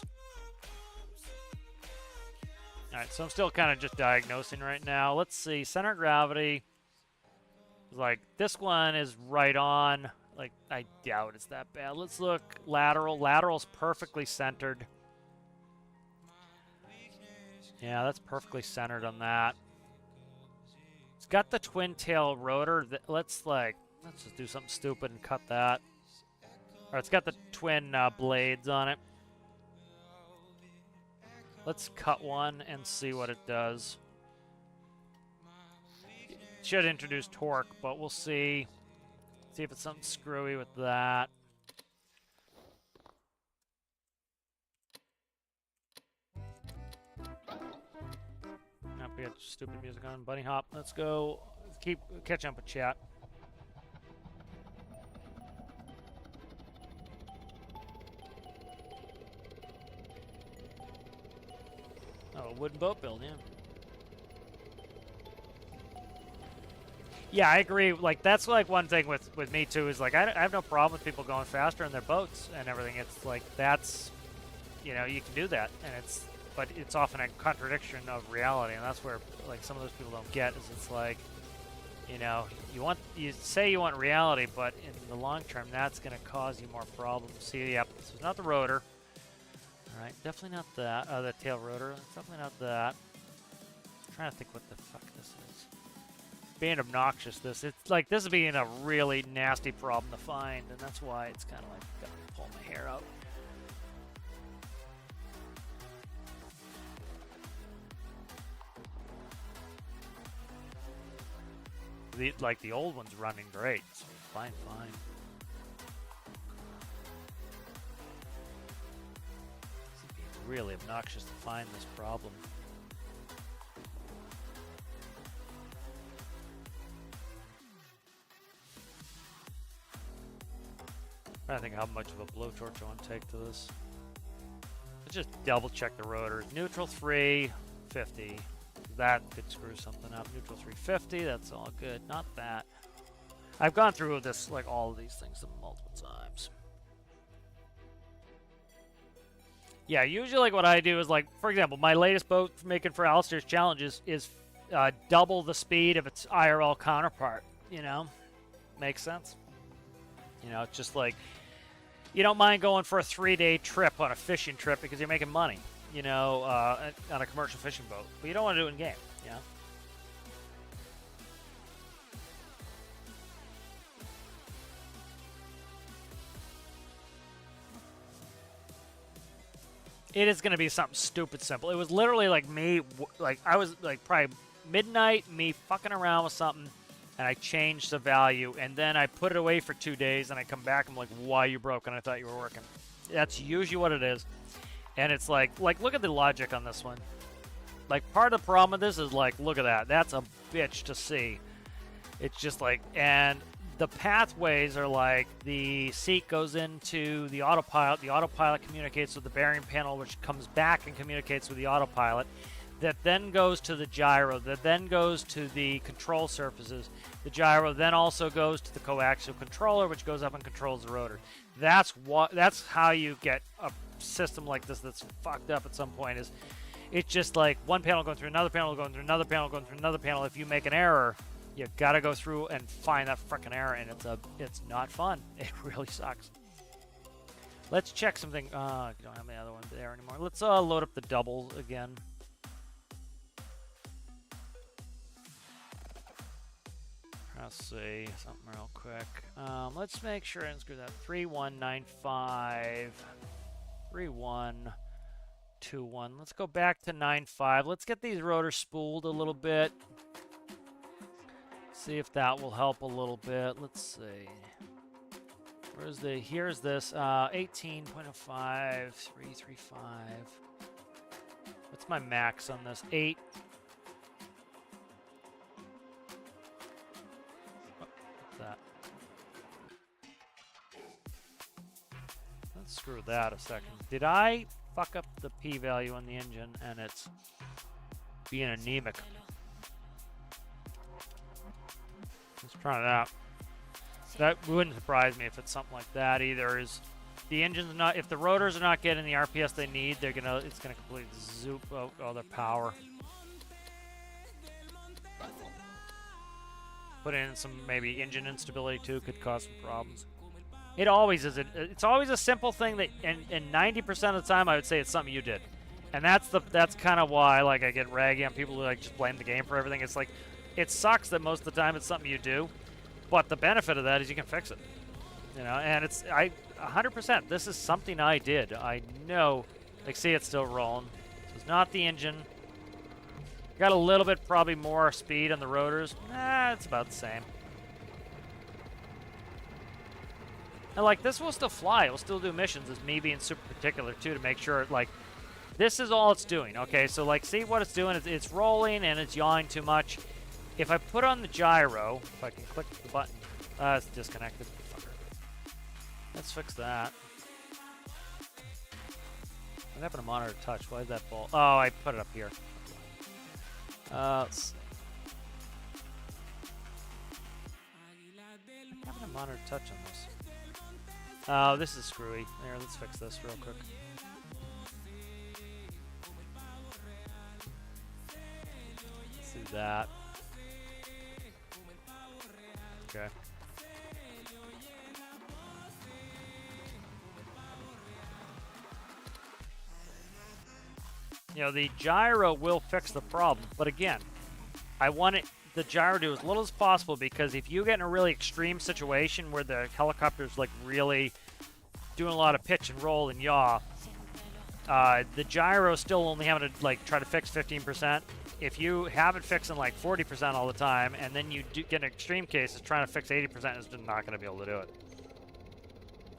Alright, so I'm still kind of just diagnosing right now. Let's see, center of gravity. Like this one is right on. Like I doubt it's that bad. Let's look lateral. Lateral's perfectly centered. Yeah, that's perfectly centered on that. It's got the twin tail rotor. Let's just do something stupid and cut that. Or it's got the twin blades on it. Let's cut one and see what it does. It should introduce torque, but we'll see. See if it's something screwy with that. Nope, we got stupid music on. Bunny hop. Let's go. Keep catch up with chat. Oh, a wooden boat build, yeah. Yeah, I agree. Like that's like one thing with me too is like I have no problem with people going faster in their boats and everything. It's like that's you know you can do that, and but it's often a contradiction of reality, and that's where like some of those people don't get is it's like you know you say you want reality, but in the long term that's going to cause you more problems. See, yep, this is not the rotor. All right, definitely not that. The tail rotor. It's definitely not that. I'm trying to think what the fuck this is. Being obnoxious, it's like this is being a really nasty problem to find, and that's why it's kind of like gotta pull my hair out. The old one's running great, so fine. This is being really obnoxious to find this problem. I think how much of a blowtorch I want to take to this. Let's just double check the rotors. Neutral 350. That could screw something up. Neutral 350. That's all good. Not that. I've gone through this like all of these things multiple times. Yeah, usually like what I do is like, for example, my latest boat making for Alistair's challenges is double the speed of its IRL counterpart. You know, makes sense. You know, it's just like. You don't mind going for a 3-day trip on a fishing trip because you're making money, you know, on a commercial fishing boat. But you don't want to do it in game, you know? It is going to be something stupid simple. It was literally like me, like I was like probably midnight, me fucking around with something. And I changed the value, and then I put it away for 2 days, and I come back, I'm like, why you broke? And I thought you were working. That's usually what it is. And it's like look at the logic on this one. Like, part of the problem with this is, like, look at that. That's a bitch to see. It's just like, and the pathways are like, the seat goes into the autopilot communicates with the bearing panel, which comes back and communicates with the autopilot. That then goes to the gyro, that then goes to the control surfaces. The gyro then also goes to the coaxial controller, which goes up and controls the rotor. That's how you get a system like this that's fucked up at some point. Is it's just like one panel going through another panel, going through another panel, going through another panel. If you make an error, you gotta go through and find that frickin' error, and it's not fun. It really sucks. Let's check something. You don't have the other one there anymore. Let's load up the doubles again. Let's see something real quick. Let's make sure I didn't screw that. 3195, 3121. Let's go back to 95. Let's get these rotors spooled a little bit. See if that will help a little bit. Let's see. Here's this 18.05, 335. What's my max on this? 8. That. Let's screw that a second. Did I fuck up the p-value on the engine and it's being anemic? Let's try it out. That wouldn't surprise me if it's something like that either. Is the engine's not, if the rotors are not getting the RPS they need, it's gonna completely zoop out all their power. Put in some maybe engine instability too, could cause some problems. It always is. It's always a simple thing that, and 90% of the time, I would say it's something you did, and that's kind of why like I get raggy on people who like just blame the game for everything. It's like, it sucks that most of the time it's something you do, but the benefit of that is you can fix it, you know. And it's 100%. This is something I did. I know. Like, see, it's still rolling. So it's not the engine. Got a little bit, probably more speed on the rotors. It's about the same. And like, this will still fly. It will still do missions. As me being super particular too to make sure like this is all it's doing. Okay, so like, see what it's doing? It's rolling and it's yawing too much. If I put on the gyro, if I can click the button, it's disconnected. Fucker. Let's fix that. What happened to monitor touch? Why did that fall? Oh, I put it up here. Let's see. monitor touching this? Oh, this is screwy. There, let's fix this real quick. Let's do that. Okay. You know, the gyro will fix the problem, but again, I want the gyro to do as little as possible, because if you get in a really extreme situation where the helicopter's like really doing a lot of pitch and roll and yaw, the gyro still only having to like try to fix 15%. If you have it fixing like 40% all the time, and then you do get an extreme case is trying to fix 80%, is just not going to be able to do it.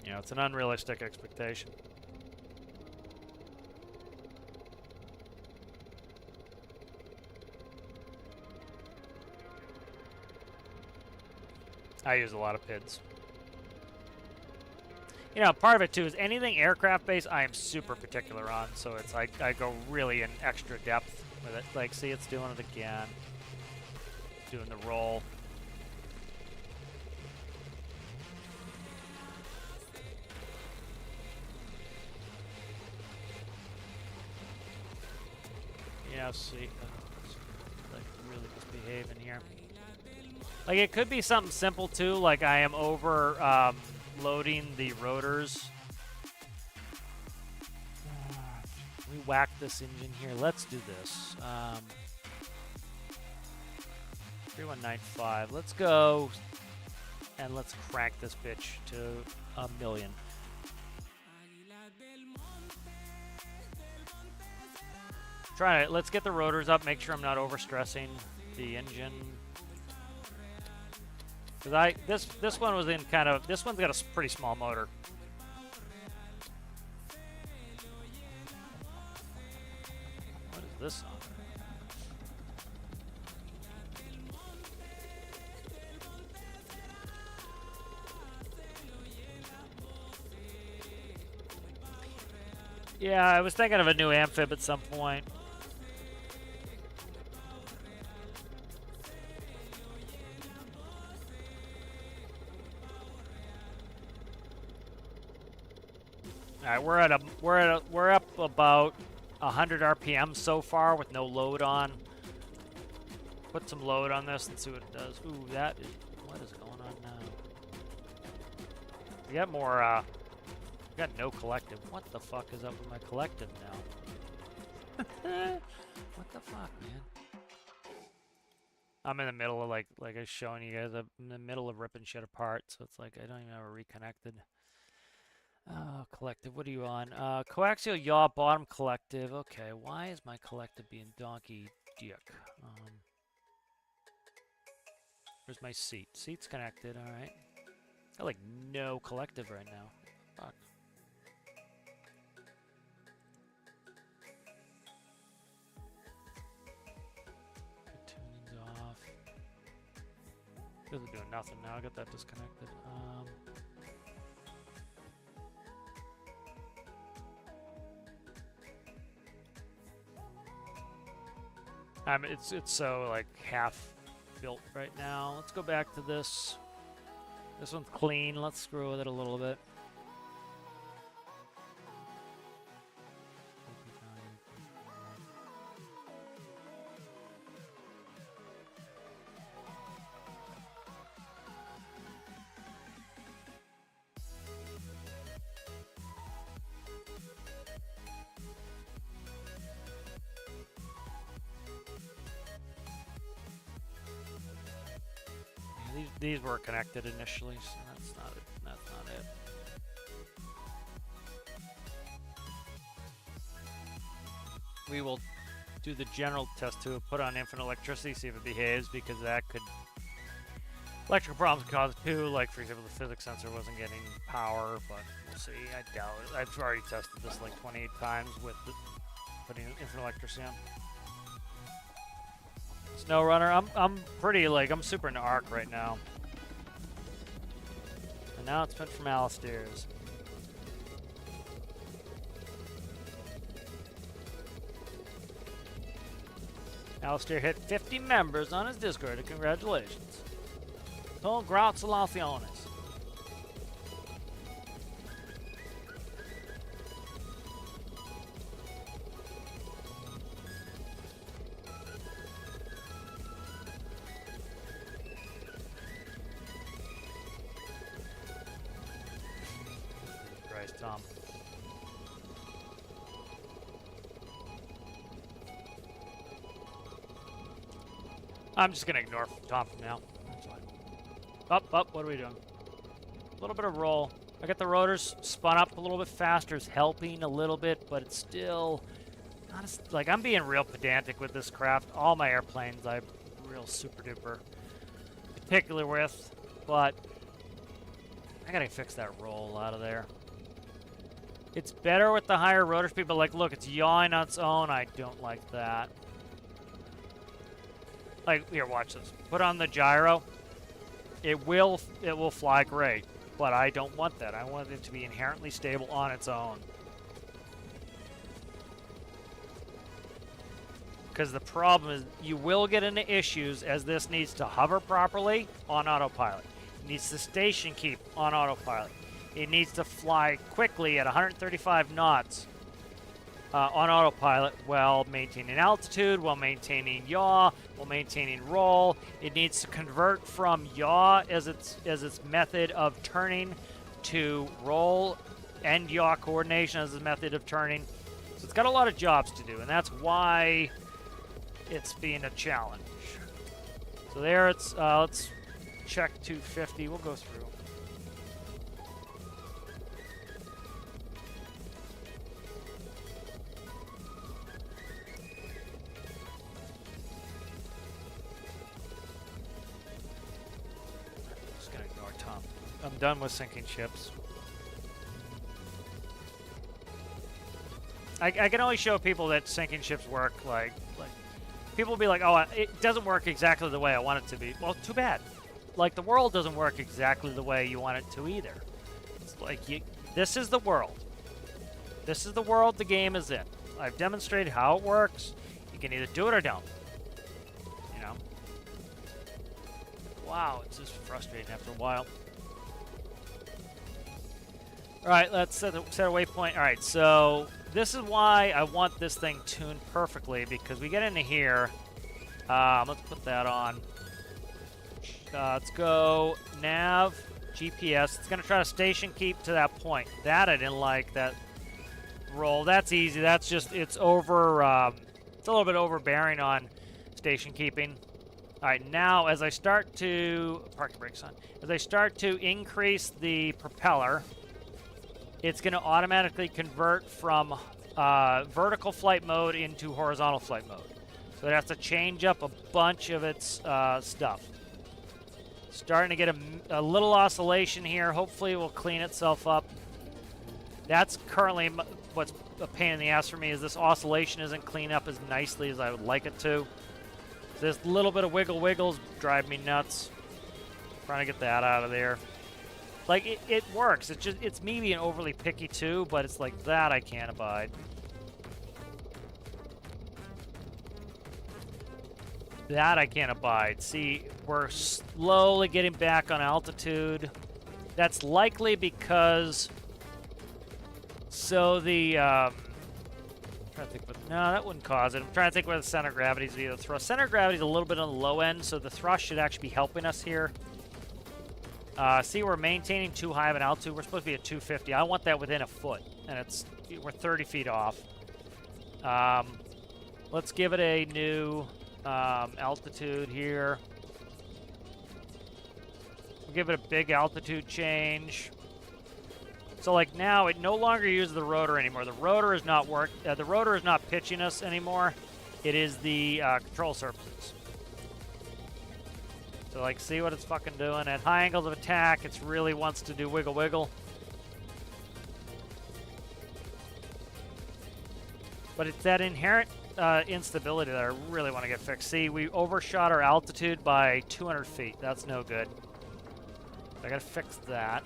You know, it's an unrealistic expectation. I use a lot of PIDs. You know, part of it too is anything aircraft based I am super particular on, so it's like I go really in extra depth with it. Like, see, it's doing it again. Doing the roll. Yeah, see. Like, really misbehaving here. Like, it could be something simple too, like I am over loading the rotors. We whack this engine here. Let's do this. 3195. Let's go and let's crank this bitch to 1,000,000. Try it. Let's get the rotors up. Make sure I'm not overstressing the engine. Cause this one was in kind of, this one's got a pretty small motor. What is this on? Yeah, I was thinking of a new amphib at some point. All right, we're up about 100 RPM so far with no load on. Put some load on this and see what it does. Ooh, that is, what is going on now? We got more. We got no collective. What the fuck is up with my collective now? What the fuck, man? I'm in the middle of like I was showing you guys. I'm in the middle of ripping shit apart, so it's like I don't even have it reconnected. Oh, collective, what are you on? Coaxial yaw bottom collective. Okay, why is my collective being donkey dick? Where's my seat? Seat's connected, alright. Got like no collective right now. Fuck. Tuning's off. Isn't doing nothing now. I got that disconnected. It's so like half built right now. Let's go back to this. This one's clean. Let's screw with it a little bit. These were connected initially, so that's not it. That's not it. We will do the general test too. Put on infinite electricity, see if it behaves, because that could electrical problems could cause it too. Like for example, the physics sensor wasn't getting power, but we'll see. I doubt it. I've already tested this like 28 times with putting infinite electricity on. Snow Runner, I'm pretty like I'm super into Arc right now. And now it's been from Alistair's. Alistair hit 50 members on his Discord. Congratulations. Congratulations. Christ, Tom. I'm just gonna ignore Tom from now. That's fine. Up, what are we doing? A little bit of roll. I got the rotors spun up a little bit faster. It's helping a little bit, but it's still not as, like, I'm being real pedantic with this craft. All my airplanes I'm real super duper particular with, but I gotta fix that roll out of there. It's better with the higher rotor speed, but like, look, it's yawing on its own. I don't like that. Like, here, watch this. Put on the gyro. It will fly great, but I don't want that. I want it to be inherently stable on its own. Because the problem is you will get into issues as this needs to hover properly on autopilot. It needs to station keep on autopilot. It needs to fly quickly at 135 knots on autopilot while maintaining altitude, while maintaining yaw, while maintaining roll. It needs to convert from yaw as its method of turning to roll and yaw coordination as its method of turning. So it's got a lot of jobs to do, and that's why it's being a challenge. So there it's, let's check 250. We'll go through. Just gonna ignore Tom. I'm done with sinking ships. I can only show people that sinking ships work like people will be like, oh, it doesn't work exactly the way I want it to be. Well, too bad. Like, the world doesn't work exactly the way you want it to either. It's like, this is the world. This is the world the game is in. I've demonstrated how it works. You can either do it or don't. You know? Wow, it's just frustrating after a while. All right, let's set a waypoint. All right, so this is why I want this thing tuned perfectly, because we get into here. Let's put that on. Let's go nav, GPS. It's going to try to station keep to that point. That I didn't like, that roll. That's easy. That's just, it's over, it's a little bit overbearing on station keeping. All right, now as I start to, parking brakes on. As I start to increase the propeller, it's going to automatically convert from vertical flight mode into horizontal flight mode. So it has to change up a bunch of its stuff. Starting to get a little oscillation here. Hopefully it will clean itself up. That's currently what's a pain in the ass for me, is this oscillation isn't cleaned up as nicely as I would like it to. So this little bit of wiggles drive me nuts. Trying to get that out of there. Like, it works. It's me being overly picky too, but it's like that I can't abide. That I can't abide. See, we're slowly getting back on altitude. That's likely because, so the, I'm trying to think, but no, that wouldn't cause it. I'm trying to think where the center of gravity is via the thrust. Center of gravity is a little bit on the low end, so the thrust should actually be helping us here. See, we're maintaining too high of an altitude. We're supposed to be at 250. I want that within a foot, and we're 30 feet off. Let's give it a new altitude here. We'll give it a big altitude change. So like now, it no longer uses the rotor anymore. The rotor is not the rotor is not pitching us anymore. It is the control surfaces. So, like, see what it's fucking doing? At high angles of attack, it really wants to do wiggle. But it's that inherent instability that I really want to get fixed. See, we overshot our altitude by 200 feet. That's no good. I gotta fix that.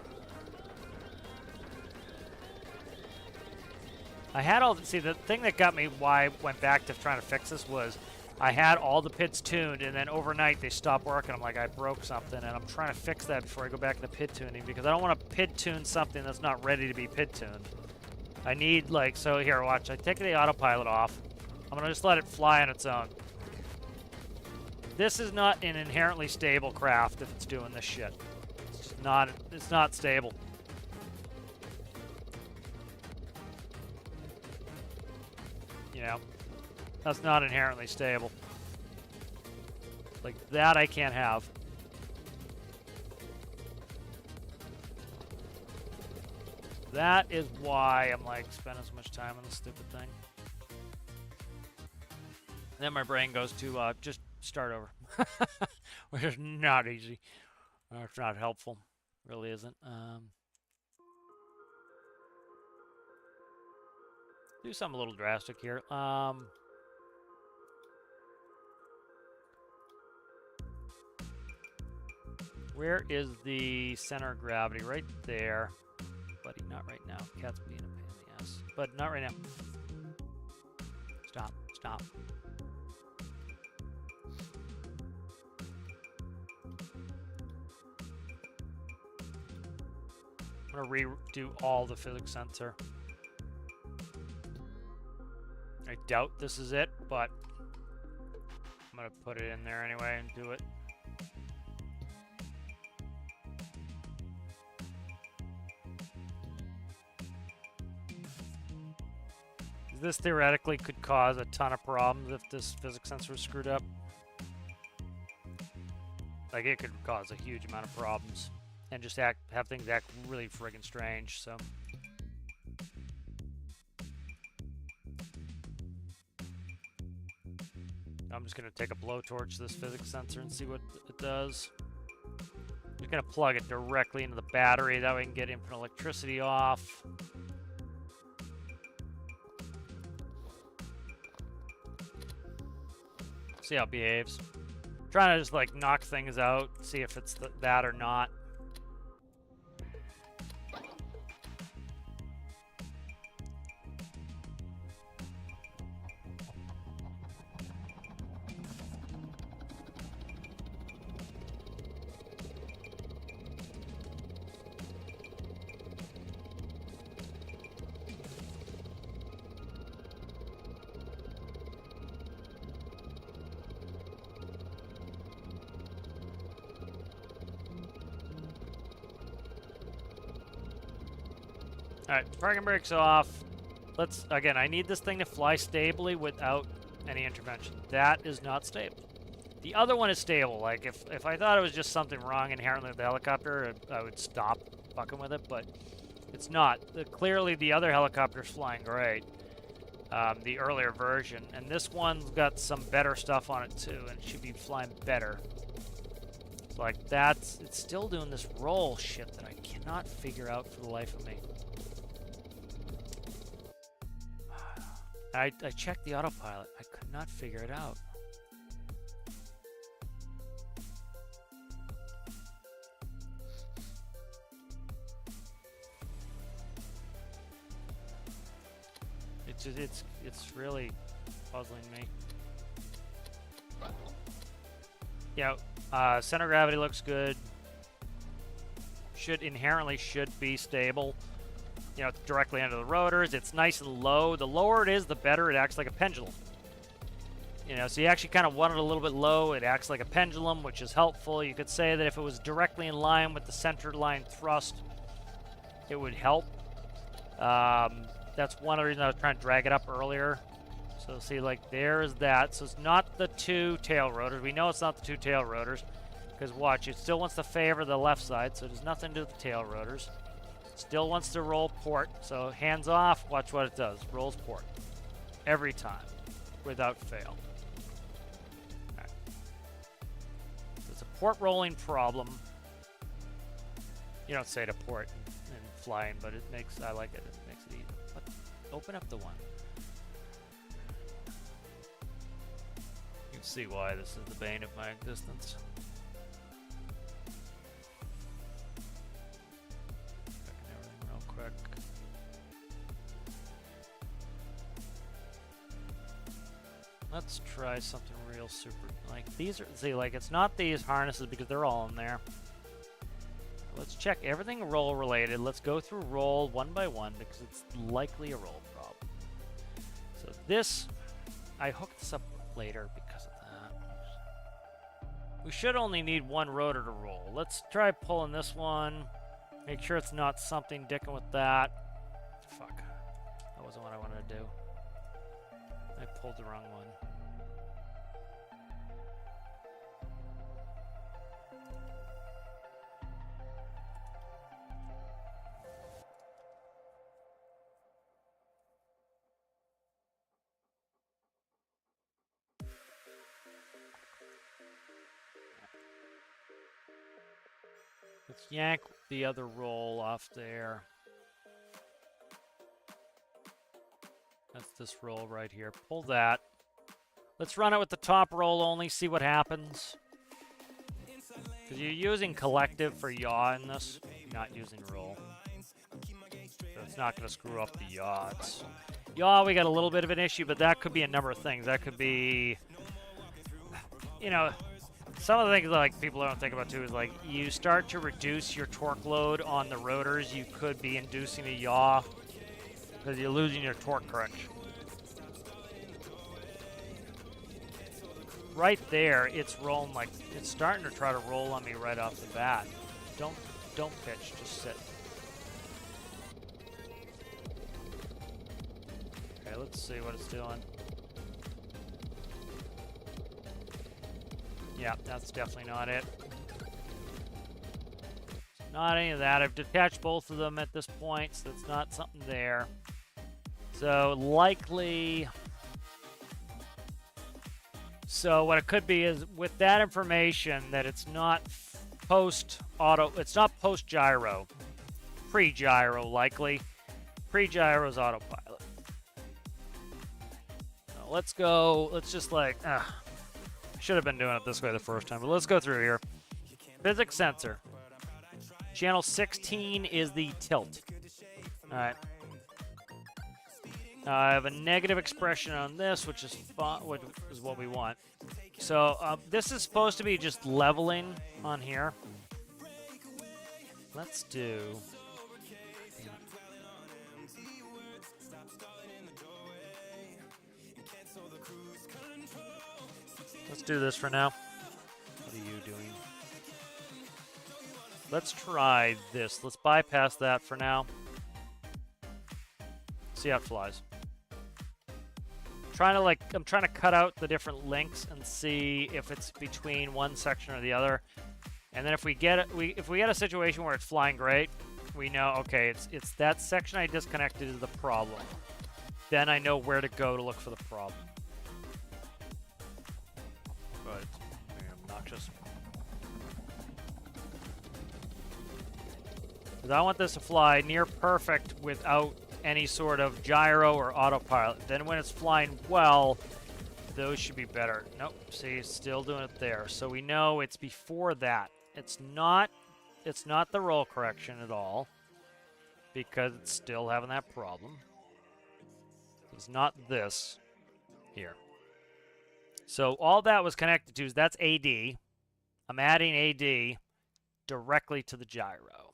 I had all... See, the thing that got me why I went back to trying to fix this was I had all the pits tuned, and then overnight they stopped working. I'm like, I broke something, and I'm trying to fix that before I go back into pit tuning, because I don't want to pit tune something that's not ready to be pit tuned. I need, like, so here, watch. I take the autopilot off. I'm going to just let it fly on its own. This is not an inherently stable craft if it's doing this shit. It's just not, it's not stable. know, that's not inherently stable. Like, that I can't have. That is why I'm, like, spending so much time on this stupid thing. And then my brain goes to, just start over. Which is not easy. It's not helpful. Really isn't. Do something a little drastic here. Where is the center of gravity? Right there. Buddy, not right now. Cat's being a pain in the ass. But not right now. Stop. Stop. I'm going to redo all the physics sensor. I doubt this is it, but I'm going to put it in there anyway and do it. This theoretically could cause a ton of problems if this physics sensor is screwed up. Like, it could cause a huge amount of problems and just have things act really friggin' strange, so. I'm just gonna take a blowtorch to this physics sensor and see what it does. I'm just gonna plug it directly into the battery, that way I can get infinite electricity off. See how it behaves. I'm trying to just like knock things out, see if it's that or not. Alright, parking brake's off. Let's, again, I need this thing to fly stably without any intervention. That is not stable. The other one is stable. Like, if I thought it was just something wrong inherently with the helicopter, I would stop fucking with it, but it's not. Clearly, the other helicopter's flying great. The earlier version. And this one's got some better stuff on it, too, and it should be flying better. So, like, it's still doing this roll shit that I cannot figure out for the life of me. I checked the autopilot. I could not figure it out. It's really puzzling me. Yeah, center of gravity looks good. Inherently should be stable. You know, it's directly under the rotors. It's nice and low. The lower it is, the better it acts like a pendulum. You know, so you actually kind of want it a little bit low. It acts like a pendulum, which is helpful. You could say that if it was directly in line with the center line thrust, it would help. That's one of the reasons I was trying to drag it up earlier. So see, like, there's that. So it's not the two tail rotors. We know it's not the two tail rotors. Because watch, it still wants to favor the left side, so there's nothing to do with the tail rotors. Still wants to roll port, so hands off, watch what it does. Rolls port. Every time. Without fail. Alright. So it's a port rolling problem. You don't say to port and flying, but I like it. It makes it easy. But open up the one. You can see why this is the bane of my existence. Quick. Let's try something real super. Like these are, see, like it's not these harnesses because they're all in there. Let's check everything roll related. Let's go through roll one by one because it's likely a roll problem. So this, I hooked this up later because of that. We should only need one rotor to roll. Let's try pulling this one. Make sure it's not something dicking with that. Fuck. That wasn't what I wanted to do. I pulled the wrong one. Let's yank the other roll off there. That's this roll right here. Pull that. Let's run it with the top roll only, see what happens. Because you're using collective for yaw in this, you're not using roll. So it's not going to screw up the yaw. Yaw, we got a little bit of an issue, but that could be a number of things. That could be, you know, some of the things like people don't think about too is like you start to reduce your torque load on the rotors, you could be inducing a yaw because you're losing your torque correction. Right there, it's rolling like it's starting to try to roll on me right off the bat. Don't pitch, just sit. Okay, let's see what it's doing. Yeah, that's definitely not it. Not any of that. I've detached both of them at this point, so it's not something there. So likely... So what it could be is with that information that it's not post-auto... It's not post-gyro. Pre-gyro, likely. Pre-gyro is autopilot. So let's go... Let's just like... should have been doing it this way the first time, but let's go through here. Physics sensor. Channel 16 is the tilt. Alright. I have a negative expression on this, which is what we want. So this is supposed to be just leveling on here. Let's do... Let's do this for now. What are you doing? Let's try this. Let's bypass that for now. See how it flies. I'm trying to cut out the different links and see if it's between one section or the other. And then if we get a situation where it's flying great, we know, okay, it's that section I disconnected is the problem. Then I know where to go to look for the problem. But it's very obnoxious. Because I want this to fly near perfect without any sort of gyro or autopilot. Then when it's flying well, those should be better. Nope, see, it's still doing it there. So we know it's before that. It's not the roll correction at all, because it's still having that problem. It's not this here. So all that was connected to is that's AD. I'm adding AD directly to the gyro.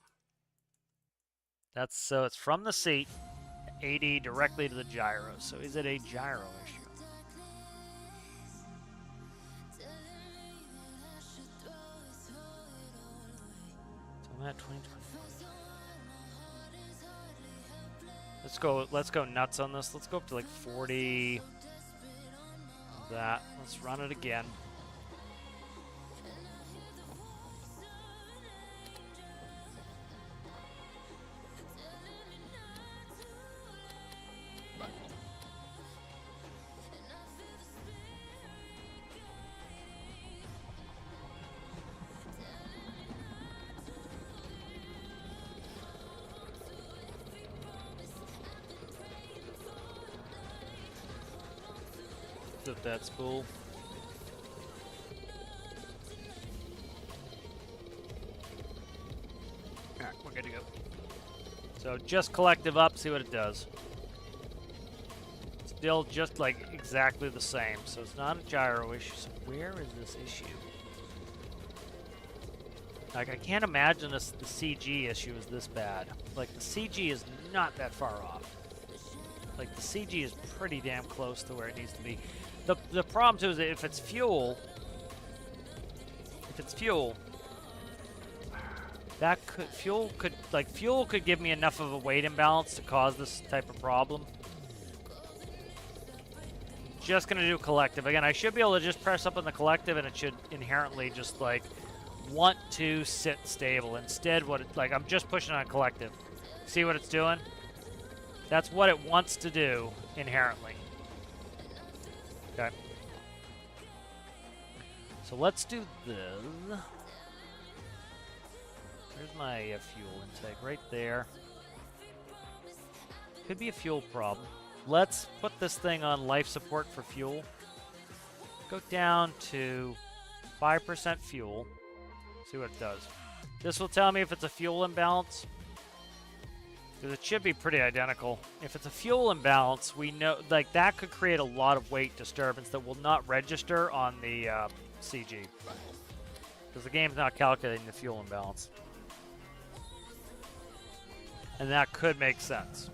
So it's from the seat, AD directly to the gyro. So is it a gyro issue? So I'm at 2020. Let's go nuts on this. Let's go up to like 40. That. Let's run it again. Flip that spool. Alright, we're good to go. So just collective up, see what it does. Still just like exactly the same. So it's not a gyro issue. So where is this issue? Like I can't imagine the CG issue is this bad. Like the CG is not that far off. Like the CG is pretty damn close to where it needs to be. The problem too is that if it's fuel, fuel could give me enough of a weight imbalance to cause this type of problem. just gonna do collective. Again, I should be able to just press up on the collective and it should inherently just like want to sit stable. Instead, I'm just pushing on collective. See what it's doing? That's what it wants to do inherently. Okay. So let's do this. There's my fuel intake right there. Could be a fuel problem. Let's put this thing on life support for fuel. Go down to 5% fuel. See what it does. This will tell me if it's a fuel imbalance. Because it should be pretty identical. If it's a fuel imbalance, we know like that could create a lot of weight disturbance that will not register on the CG. Because the game's not calculating the fuel imbalance. And that could make sense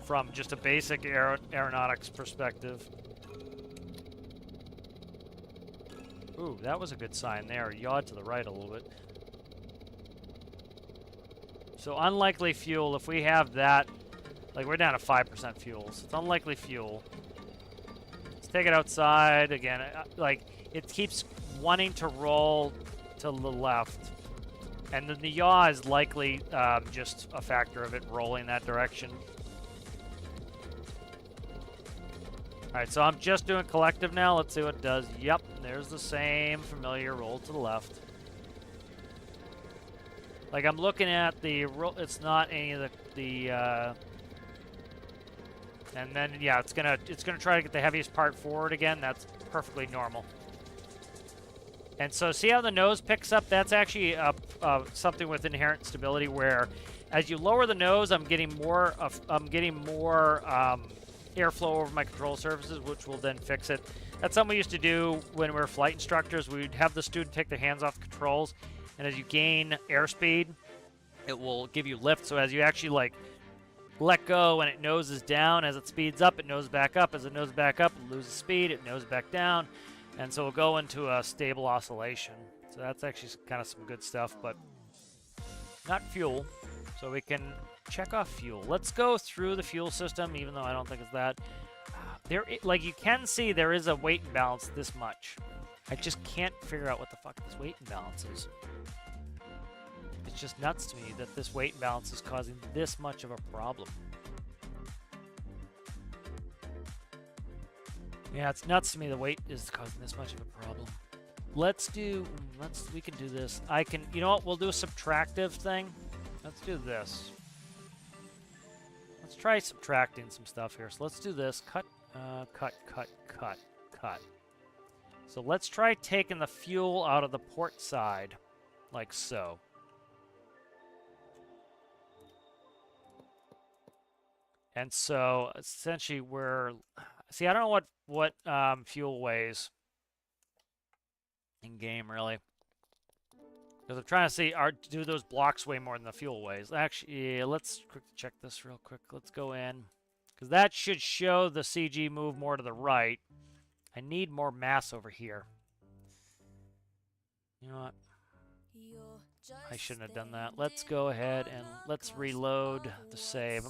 from just a basic aeronautics perspective. Ooh, that was a good sign there. Yawed to the right a little bit. So unlikely fuel, if we have that, like we're down to 5% fuel, so it's unlikely fuel. Let's take it outside again. Like it keeps wanting to roll to the left. And then the yaw is likely just a factor of it rolling that direction. Alright, so I'm just doing collective now. Let's see what it does. Yep, there's the same familiar roll to the left. Like I'm looking at the roll, it's not any of the and then yeah, it's gonna try to get the heaviest part forward again. That's perfectly normal. And so see how the nose picks up? That's actually something with inherent stability where as you lower the nose, I'm getting more airflow over my control surfaces, which will then fix it. That's something we used to do when we were flight instructors. We'd have the student take their hands off the controls, and as you gain airspeed, it will give you lift. So as you actually like let go and it noses down, as it speeds up, it noses back up. As it noses back up, it loses speed, it noses back down. And so we'll go into a stable oscillation. So that's actually kind of some good stuff, but not fuel. So we can check off fuel. Let's go through the fuel system, even though I don't think it's that. Like you can see, there is a weight imbalance this much. I just can't figure out what the fuck this weight imbalance is. It's just nuts to me that this weight imbalance is causing this much of a problem. Yeah, it's nuts to me the weight is causing this much of a problem. We can do this. You know what, we'll do a subtractive thing. Let's do this. Let's try subtracting some stuff here. So let's do this. Cut. So let's try taking the fuel out of the port side, like so. And so essentially see, I don't know what fuel weighs in game really. Because I'm trying to see, do those blocks weigh more than the fuel weighs? Actually, yeah, let's check this real quick. Let's go in. Because that should show the CG move more to the right. I need more mass over here. You know what? I shouldn't have done that. Let's go ahead and let's reload the save.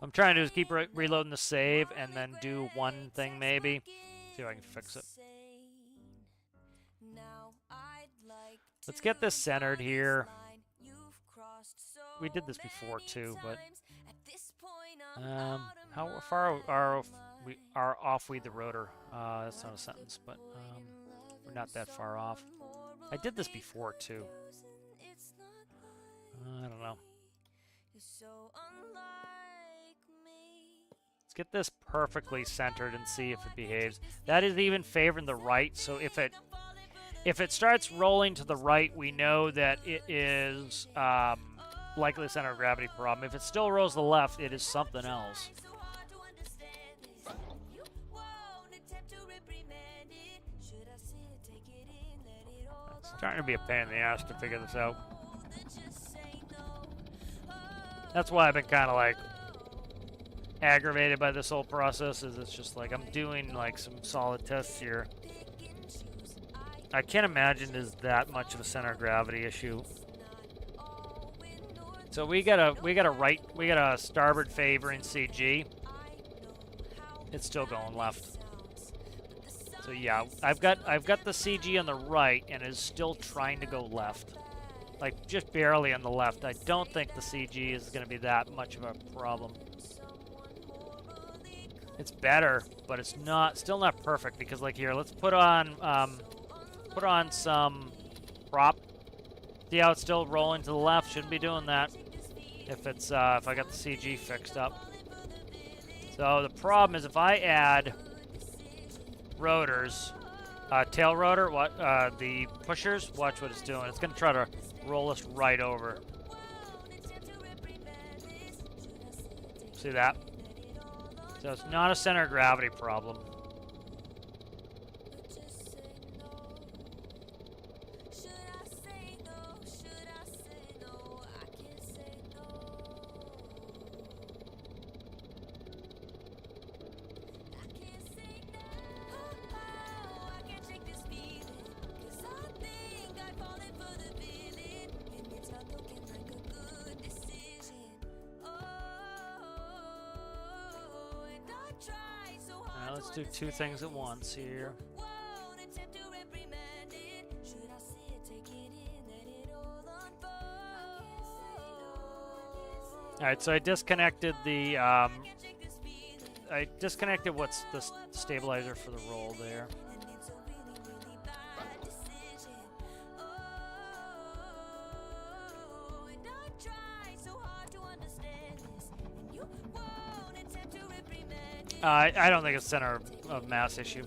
I'm trying to keep reloading the save and then do one thing maybe. See if I can fix it. Let's get this centered here. We did this before too, but how far are we the rotor? That's not a sentence, but we're not that far off. I did this before too. I don't know. Let's get this perfectly centered and see if it behaves. That is even favoring the right, so if it starts rolling to the right, we know that it is likely a center of gravity problem. If it still rolls to the left, it is something else. It's starting to be a pain in the ass to figure this out. That's why I've been kind of like aggravated by this whole process. Is it's just like I'm doing like some solid tests here. I can't imagine there's that much of a center of gravity issue. So we got a starboard favoring CG. It's still going left. So yeah, I've got the CG on the right and is still trying to go left. Like just barely on the left. I don't think the CG is going to be that much of a problem. It's better, but it's still not perfect because like here, let's put on some prop. See how it's still rolling to the left? Shouldn't be doing that if it's if I got the CG fixed up. So the problem is if I add rotors, tail rotor, the pushers, watch what it's doing. It's going to try to roll us right over. See that? So it's not a center of gravity problem. Let's do two things at once here. Alright, so I disconnected the, what's the stabilizer for the roll there. I don't think it's center of mass issue.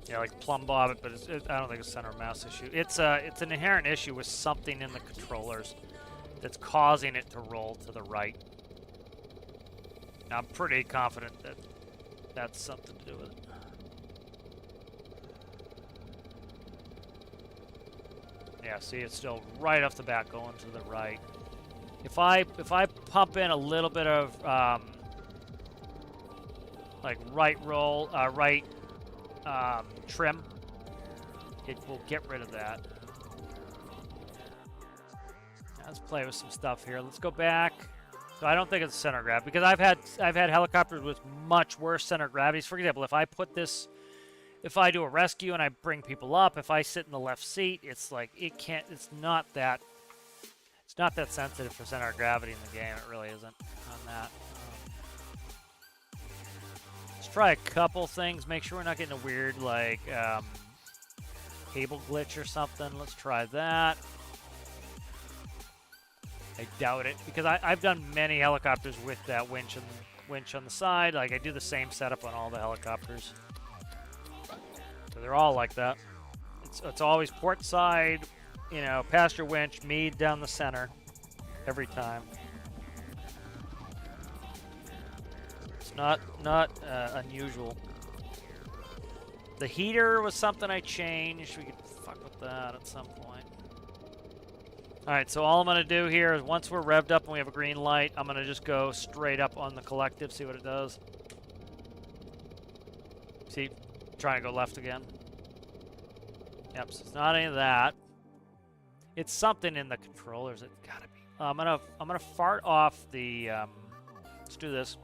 Yeah, like plumb bob it, but I don't think it's center of mass issue. It's an inherent issue with something in the controllers that's causing it to roll to the right. Now, I'm pretty confident that that's something to do with it. Yeah, see, it's still right off the bat going to the right. If I pump in a little bit of like right roll, trim, it will get rid of that. Now let's play with some stuff here. Let's go back. So I don't think it's center of gravity because I've had helicopters with much worse center of gravities. For example, if I do a rescue and I bring people up, if I sit in the left seat, it's like it's not that sensitive for center of gravity in the game. It really isn't on that. Let's try a couple things. Make sure we're not getting a weird like cable glitch or something. Let's try that. I doubt it because I've done many helicopters with that winch on the side. Like I do the same setup on all the helicopters. So they're all like that. It's always port side. You know, passenger winch, me down the center, every time. It's not unusual. The heater was something I changed. We could fuck with that at some point. All right, so all I'm gonna do here is once we're revved up and we have a green light, I'm gonna just go straight up on the collective, see what it does. See, trying to go left again. Yep, so it's not any of that. It's something in the controllers. It's gotta be. I'm gonna fart off the. Let's do this.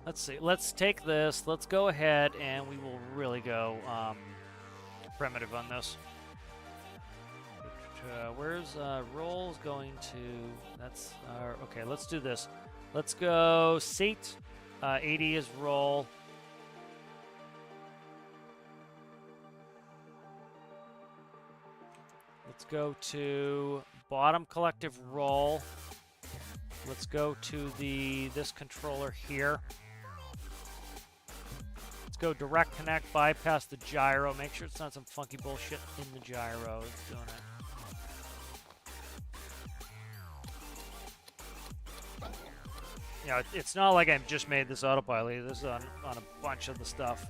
Let's see. Let's take this. Let's go ahead and we will really go primitive on this. Where's rolls going to? That's okay. Let's do this. Let's go seat. 80 is roll. Let's go to bottom collective roll. Let's go to this controller here. Let's go direct connect, bypass the gyro. Make sure it's not some funky bullshit in the gyro. It's doing it. You know, it's not like I've just made this autopilot. This is on a bunch of the stuff.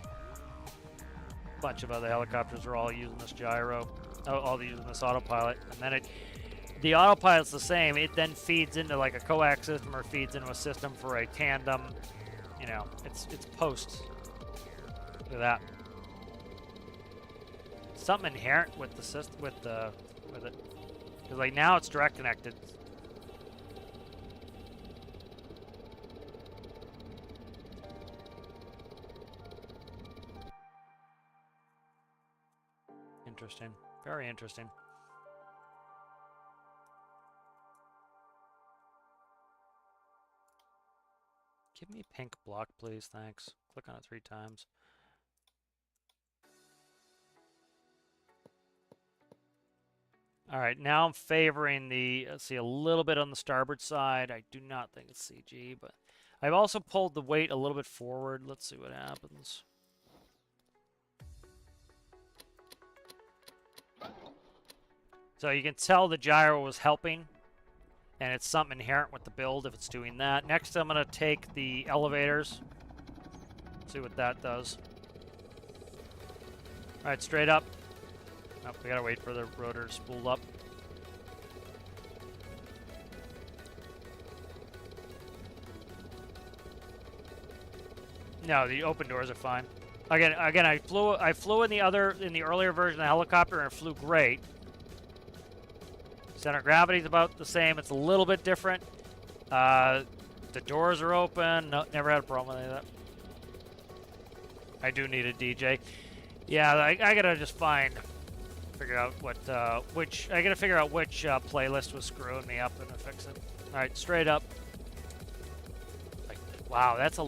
A bunch of other helicopters are all using this gyro. All using this autopilot, and then the autopilot's the same. It then feeds into like a coax system or feeds into a system for a tandem. You know, it's post. Look at that. Something inherent with the system with it, because like now it's direct connected. interesting. Very interesting. Give me a pink block, please. Thanks. Click on it 3 times. All right, now I'm favoring the, see, a little bit on the starboard side. I do not think it's CG, but I've also pulled the weight a little bit forward. Let's see what happens. So you can tell the gyro was helping, and it's something inherent with the build if it's doing that. Next, I'm going to take the elevators, see what that does. All right, straight up. Oh, we got to wait for the rotor to spool up. No, the open doors are fine. Again, I flew in the earlier version of the helicopter, and it flew great. Center of gravity is about the same. It's a little bit different. The doors are open. No, never had a problem with any of that. I do need a DJ. Yeah, I gotta just figure out what I gotta figure out which playlist was screwing me up and fix it. All right, straight up. Like, wow, that's a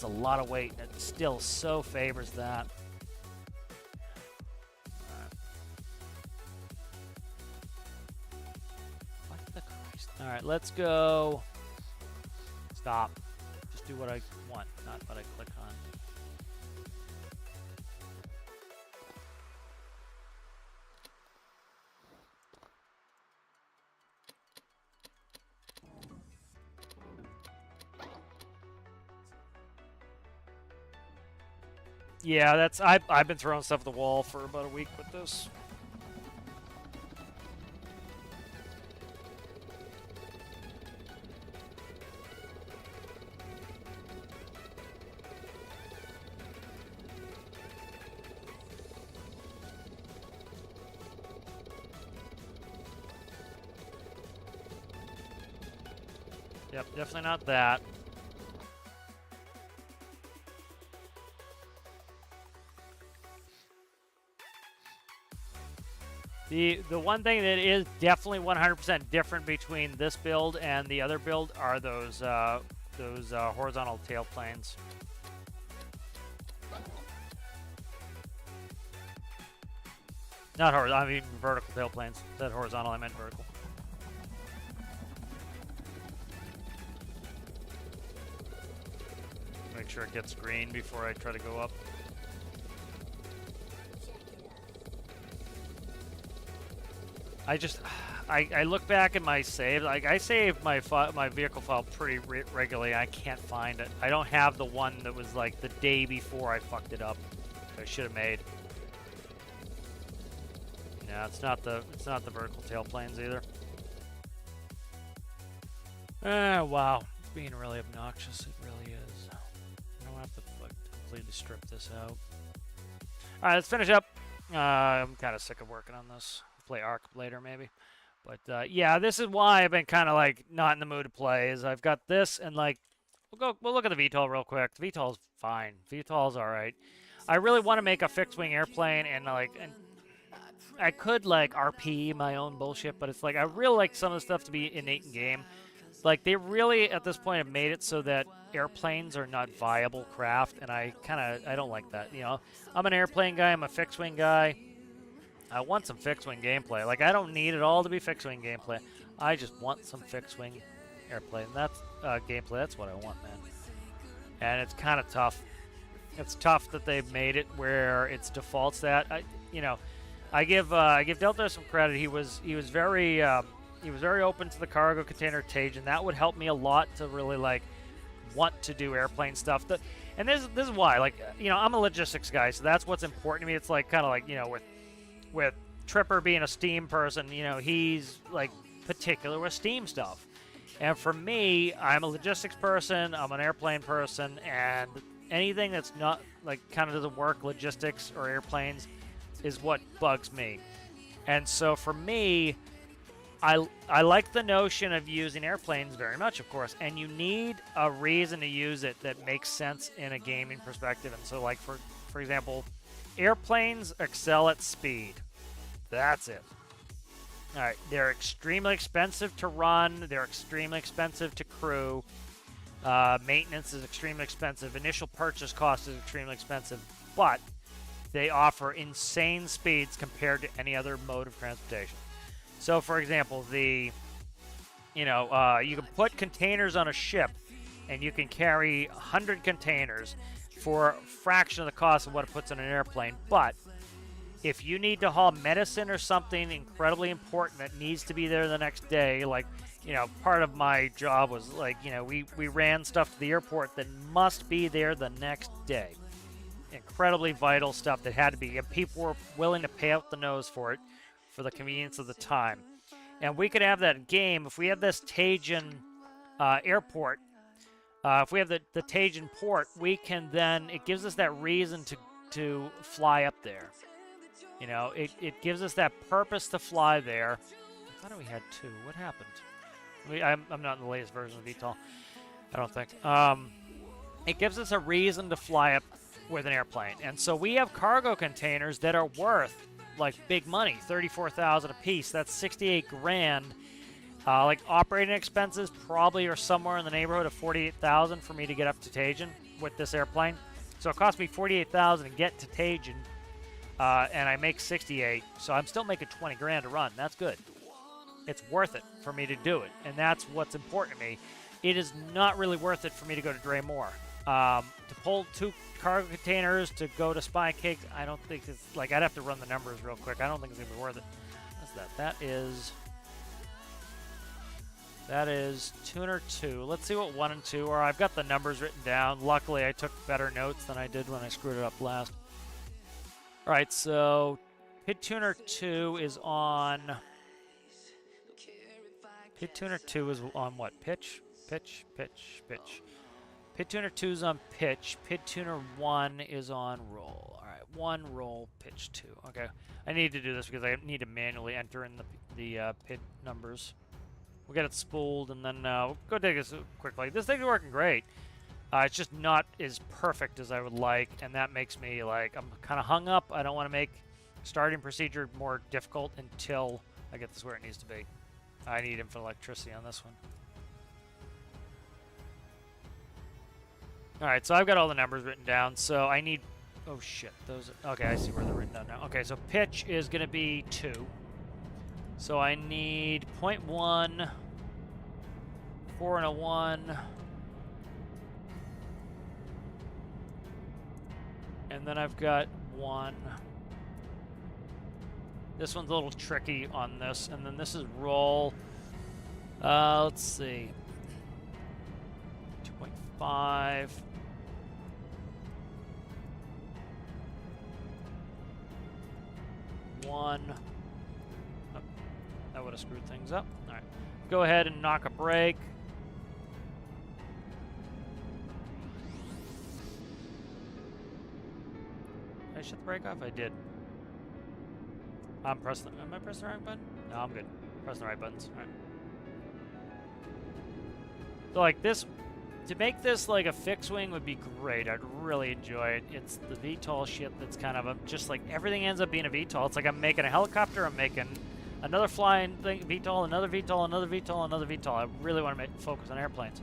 lot of weight, and it still so favors that. All right, let's go. Stop. Just do what I want, not what I click on. Yeah, that's I've been throwing stuff at the wall for about a week with this. Yep, definitely not that. The one thing that is definitely 100% different between this build and the other build are those horizontal tail planes. Not horizontal, I mean vertical tail planes. Said horizontal, I meant vertical. Make sure it gets green before I try to go up. I look back at my saves. Like I save my vehicle file pretty regularly. I can't find it. I don't have the one that was like the day before I fucked it up. I should have made. No, it's not the vertical tail planes either. Wow, it's being really obnoxious. It really is. I don't have to completely strip this out. All right, let's finish up. I'm kind of sick of working on this. Play Arc later maybe, but yeah, this is why I've been kind of like not in the mood to play. Is I've got this and like we'll look at the VTOL real quick. The VTOL's fine. VTOL's all right. I really want to make a fixed wing airplane and I could like RP my own bullshit, but it's like I really like some of the stuff to be innate in game. Like they really at this point have made it so that airplanes are not viable craft, and I don't like that. You know, I'm an airplane guy. I'm a fixed wing guy. I want some fixed-wing gameplay. Like, I don't need it all to be fixed-wing gameplay. I just want some fixed-wing airplane. That's gameplay. That's what I want, man. And it's kind of tough. It's tough that they've made it where it's defaults that. I give Delta some credit. He was very open to the cargo container Tage, and that would help me a lot to really like want to do airplane stuff. And this is why, like, I'm a logistics guy, so that's what's important to me. It's like kind of like with Tripper being a Steam person, he's like particular with Steam stuff. And for me, I'm a logistics person, I'm an airplane person, and anything that's not like kind of doesn't work, logistics or airplanes, is what bugs me. And so for me, I like the notion of using airplanes very much, of course, and you need a reason to use it that makes sense in a gaming perspective. And so like for example, airplanes excel at speed. That's it. All right, they're extremely expensive to run. They're extremely expensive to crew. Maintenance is extremely expensive. Initial purchase cost is extremely expensive, but they offer insane speeds compared to any other mode of transportation. So, for example, you can put containers on a ship, and you can carry 100 containers for a fraction of the cost of what it puts on an airplane. But if you need to haul medicine or something incredibly important that needs to be there the next day, like, part of my job was like, we ran stuff to the airport that must be there the next day. Incredibly vital stuff that had to be, and people were willing to pay out the nose for it for the convenience of the time. And we could have that game if we have this Tajin airport. If we have the Tajin port, we can then, it gives us that reason to fly up there. It gives us that purpose to fly there. I thought we had 2. What happened? I'm not in the latest version of VTOL, I don't think. It gives us a reason to fly up with an airplane. And so we have cargo containers that are worth like big money, 34,000 a piece. That's 68 grand. Like operating expenses probably are somewhere in the neighborhood of 48,000 for me to get up to Tajin with this airplane. So it cost me 48,000 to get to Tajin, and I make 68. So I'm still making 20 grand to run. That's good. It's worth it for me to do it, and that's what's important to me. It is not really worth it for me to go to Dremore. To pull 2 cargo containers to go to Spy Cakes, I don't think it's, like, I'd have to run the numbers real quick. I don't think it's going to be worth it. What's that? That is tuner 2. Let's see what 1 and 2 are. I've got the numbers written down. Luckily, I took better notes than I did when I screwed it up last. All right, so Pit Tuner 2 is on... Pit Tuner 2 is on what? Pitch? Pitch. Pit Tuner 2 is on pitch. Pit Tuner 1 is on roll. All right, 1 roll, pitch 2. Okay, I need to do this because I need to manually enter in the pit numbers. We'll get it spooled, and then we'll go take this quickly. This thing's working great. It's just not as perfect as I would like, and that makes me, like, I'm kind of hung up. I don't want to make starting procedure more difficult until I get this where it needs to be. I need infinite electricity on this one. Alright, so I've got all the numbers written down, so I need... Oh, shit. Those are, okay, I see where they're written down now. Okay, so pitch is going to be 2. So I need 0.1, 4 and a 1, and then I've got 1. This one's a little tricky on this, and then this is roll. Let's see. 2.5. One. Oh, that would have screwed things up. All right. Go ahead and knock a brake. Did I shut the brake off? I did. Am I pressing the wrong button? No, I'm good. Pressing the right buttons. All right. So like this, to make this like a fixed wing would be great. I'd really enjoy it. It's the VTOL shit that's kind of just like everything ends up being a VTOL. It's like I'm making a helicopter. I'm making another flying thing, VTOL, another VTOL, another VTOL, another VTOL. I really want to focus on airplanes.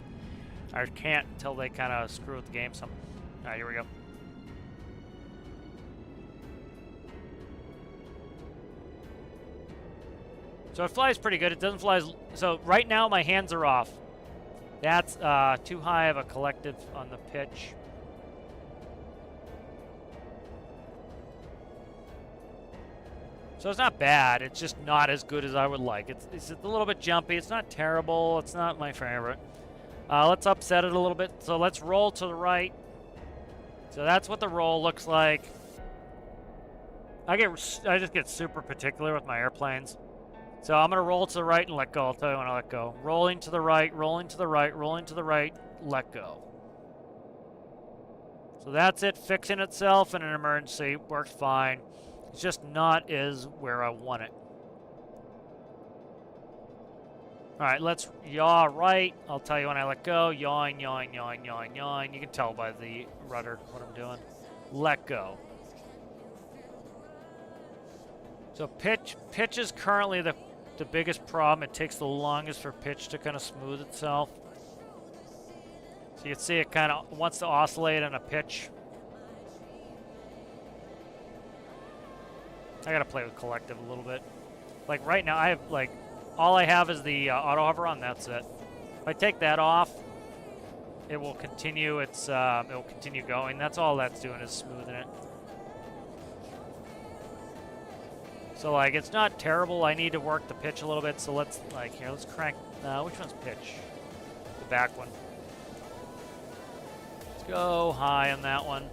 I can't until they kind of screw with the game some. All right, here we go. So it flies pretty good. It doesn't fly as... So right now my hands are off. That's too high of a collective on the pitch. So it's not bad. It's just not as good as I would like. It's a little bit jumpy. It's not terrible. It's not my favorite. Let's upset it a little bit. So let's roll to the right. So that's what the roll looks like. I just get super particular with my airplanes. So I'm going to roll to the right and let go. I'll tell you when I let go. Rolling to the right, rolling to the right, rolling to the right, let go. So that's it, fixing itself in an emergency. Works fine. It's just not as where I want it. All right, let's yaw right. I'll tell you when I let go. Yawing, yawing, yawing, yawing, yawing. You can tell by the rudder what I'm doing. Let go. So pitch is currently the biggest problem. It takes the longest for pitch to kind of smooth itself. So you can see it kind of wants to oscillate on a pitch. I gotta play with collective a little bit. Like right now, I have like all I have is the auto hover on. That's it. If I take that off, it will continue. It will continue going. That's all that's doing is smoothing it. So like it's not terrible. I need to work the pitch a little bit. So let's like here. Let's crank. Which one's pitch? The back one. Let's go high on that one.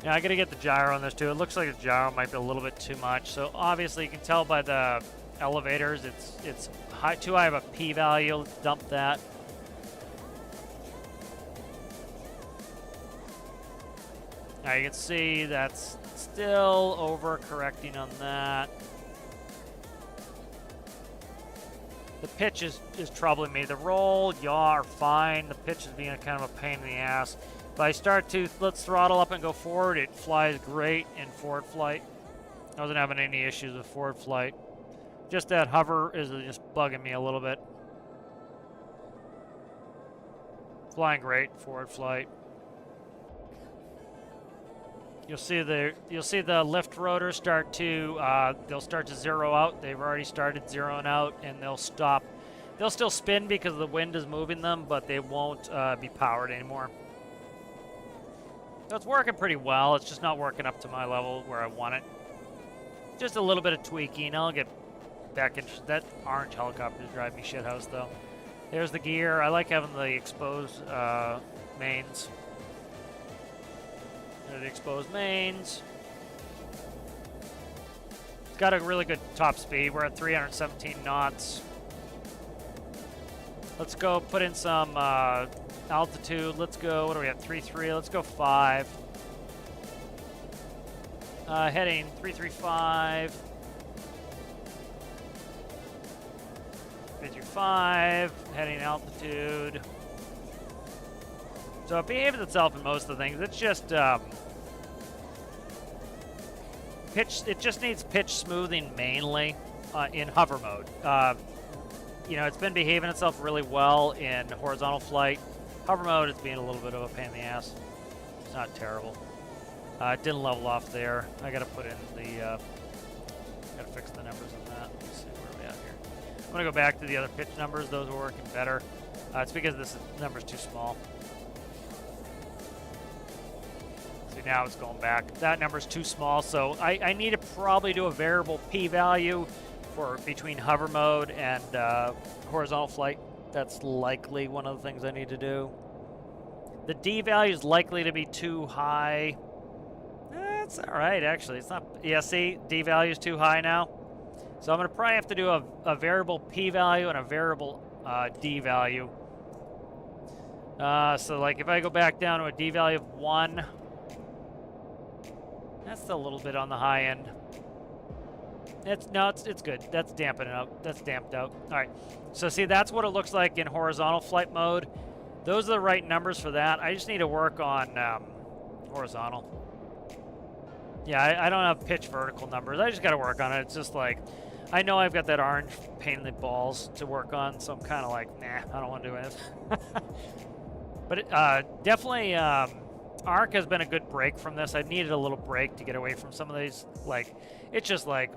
Yeah, I gotta get the gyro on this too. It looks like the gyro might be a little bit too much. So obviously you can tell by the elevators, it's high, too high of a p-value. Let's dump that. Now you can see that's still over-correcting on that. The pitch is troubling me. The roll, yaw are fine. The pitch is being kind of a pain in the ass. If I start to, let's throttle up and go forward, it flies great in forward flight. I wasn't having any issues with forward flight. Just that hover is just bugging me a little bit. Flying great, forward flight. You'll see the lift rotors start to, they'll start to zero out. They've already started zeroing out and they'll stop. They'll still spin because the wind is moving them, but they won't be powered anymore. So it's working pretty well. It's just not working up to my level where I want it. Just a little bit of tweaking. I'll get back into that. Orange helicopter is driving me shithouse though. There's the gear. I like having the exposed mains. The exposed mains. It's got a really good top speed. We're at 317 knots. Let's go put in some altitude. Let's go, what are we at, 3.3? Let's go 5. Heading 335. 335, heading altitude. So it behaves itself in most of the things. It's just pitch. It just needs pitch smoothing mainly in hover mode. You know, it's been behaving itself really well in horizontal flight. Hover mode, it's being a little bit of a pain in the ass. It's not terrible. It didn't level off there. I got to put in the. Got to fix the numbers on that. Let's see where we're at here. I'm gonna go back to the other pitch numbers. Those are working better. It's because this number's too small. Now it's going back. That number's too small, so I need to probably do a variable p-value for between hover mode and horizontal flight. That's likely one of the things I need to do. The d value is likely to be too high. It's all right, actually. It's not. Yeah, see, d value is too high now. So I'm going to probably have to do a variable p-value and a variable d value. So like if I go back down to a d value of 1. That's still a little bit on the high end. It's good. That's dampening out. That's damped out. All right. So see, that's what it looks like in horizontal flight mode. Those are the right numbers for that. I just need to work on horizontal. Yeah, I don't have pitch vertical numbers. I just got to work on it. It's just like, I know I've got that orange pain in the balls to work on, so I'm kind of like, nah, I don't want to do it. But it, definitely. Arc has been a good break from this. I needed a little break to get away from some of these, like, it's just like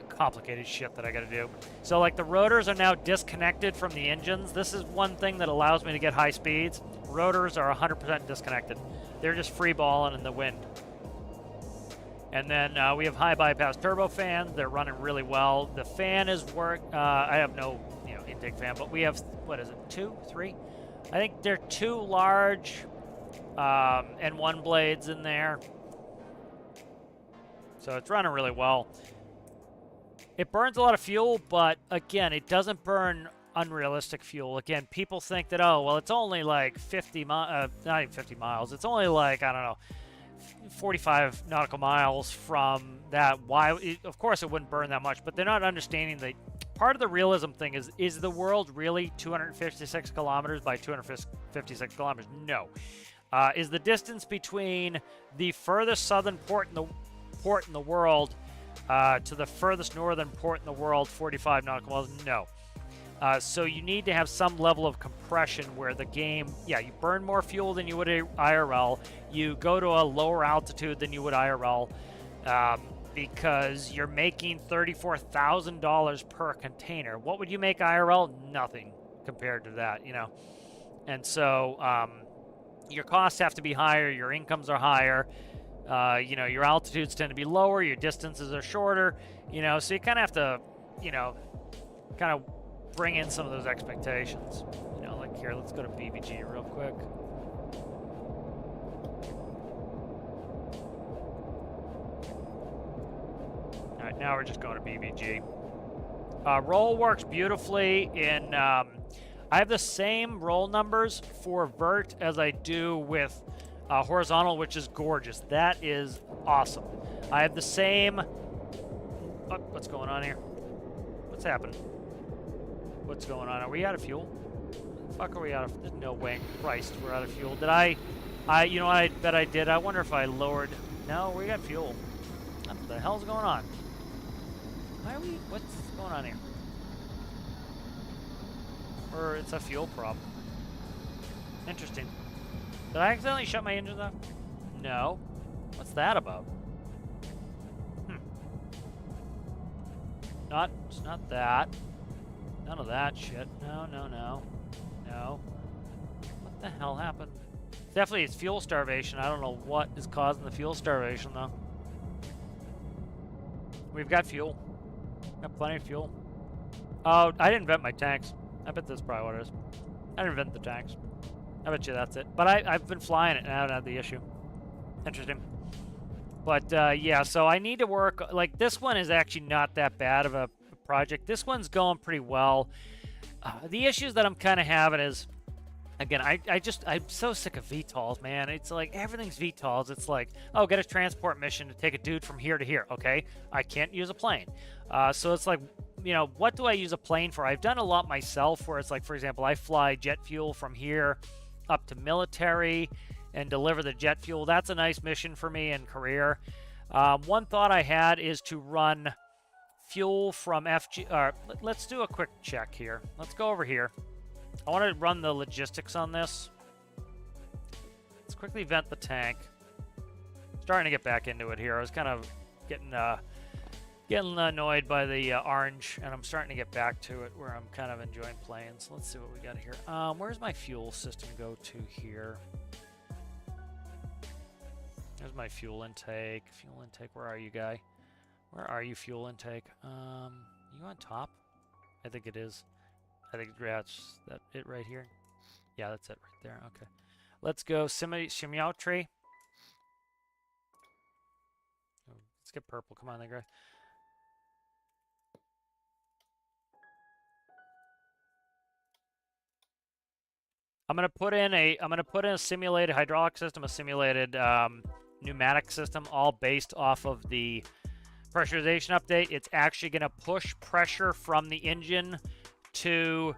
complicated shit that I gotta do. So like the rotors are now disconnected from the engines. This is one thing that allows me to get high speeds. Rotors are 100% disconnected. They're just free balling in the wind. And then we have high bypass turbo fans. They're running really well. The fan is I have no, intake fan, but we have, what is it, 2, 3? I think they're 2 large N1 blades in there. So it's running really well. It burns a lot of fuel, but again, it doesn't burn unrealistic fuel. Again, people think that, oh, well, it's only like 50 miles, not even 50 miles. It's only like, I don't know, 45 nautical miles from that. Why? Of course, it wouldn't burn that much, but they're not understanding part of the realism thing is the world really 256 kilometers by 256 kilometers? No. Is the distance between the furthest southern port in the world to the furthest northern port in the world 45 nautical miles? No. So you need to have some level of compression where the game, yeah, you burn more fuel than you would IRL. You go to a lower altitude than you would IRL because you're making $34,000 per container. What would you make IRL? Nothing compared to that, you know. And so your costs have to be higher, your incomes are higher. You know, your altitudes tend to be lower, your distances are shorter, you know, so you kind of have to, you know, kind of bring in some of those expectations. You know, like here, let's go to BBG real quick. All right, now we're just going to BBG. Roll works beautifully in, I have the same roll numbers for vert as I do with horizontal, which is gorgeous. That is awesome. I have the same, oh, what's going on here? What's happening? What's going on? Are we out of fuel? The fuck are we out of? There's no way. Christ, we're out of fuel. Did you know what I bet I did? I wonder if I lowered. No, we got fuel. What the hell's going on? Why are we? What's going on here? Or it's a fuel problem. Interesting. Did I accidentally shut my engines off? No. What's that about? It's not that. None of that shit. No. What the hell happened? Definitely it's fuel starvation. I don't know what is causing the fuel starvation, though. We've got fuel. Got plenty of fuel. Oh, I didn't vent my tanks. I bet that's probably what it is. I didn't vent the tanks. I bet you that's it. But I've been flying it and I haven't had the issue. Interesting. But, yeah, so I need to work... Like, this one is actually not that bad of a project. This one's going pretty well. The issues that I'm kind of having is, again, I'm so sick of VTOLs, man. It's like everything's VTOLs. It's like, oh, get a transport mission to take a dude from here to here. Okay, I can't use a plane. So it's like, you know, what do I use a plane for? I've done a lot myself where it's like, for example, I fly jet fuel from here up to military and deliver the jet fuel. That's a nice mission for me in career. One thought I had is to run fuel from FG. Let's do a quick check here. Let's go over here. I want to run the logistics on this. Let's quickly vent the tank. Starting to get back into it here. I was kind of getting annoyed by the orange, and I'm starting to get back to it where I'm kind of enjoying playing. So let's see what we got here. Where's my fuel system go to here? There's my fuel intake. Fuel intake, where are you, guy? Where are you, fuel intake? You on top? I think it is. I think that's it right here. Yeah, that's it right there. Okay. Let's go semiometry. Oh, let's get purple. Come on, there, guys. I'm gonna put in a simulated hydraulic system, a simulated pneumatic system, all based off of the pressurization update. It's actually going to push pressure from the engine to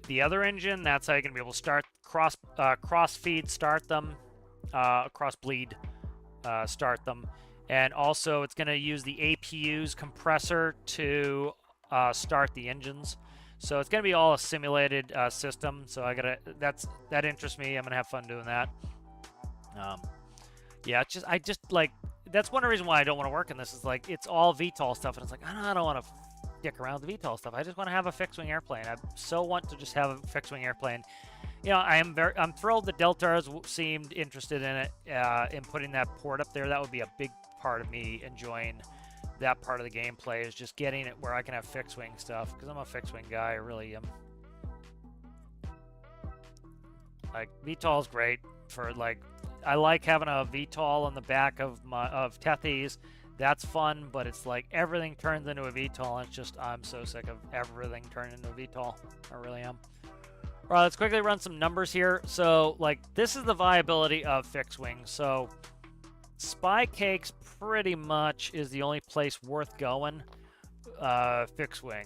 the other engine. That's how you're going to be able to start cross feed, start them, cross bleed, start them. And also it's going to use the APU's compressor to start the engines. So it's going to be all a simulated system. So that interests me. I'm going to have fun doing that. Yeah, I just like, that's one of the reasons why I don't want to work in this is like, it's all VTOL stuff. And it's like, I don't want to dick around with the VTOL stuff. I just want to have a fixed-wing airplane. I so want to just have a fixed-wing airplane. You know, I'm thrilled that Deltars seemed interested in it, in putting that port up there. That would be a big part of me enjoying that part of the gameplay, is just getting it where I can have fixed-wing stuff, because I'm a fixed-wing guy. I really am. Like, VTOL's great for, like, I like having a VTOL on the back of Tethys. That's fun, but it's like everything turns into a VTOL, and it's just, I'm so sick of everything turning into a VTOL. I really am. All right, let's quickly run some numbers here. So, like, this is the viability of fixed wing. So, Spy Cakes pretty much is the only place worth going, fixed wing.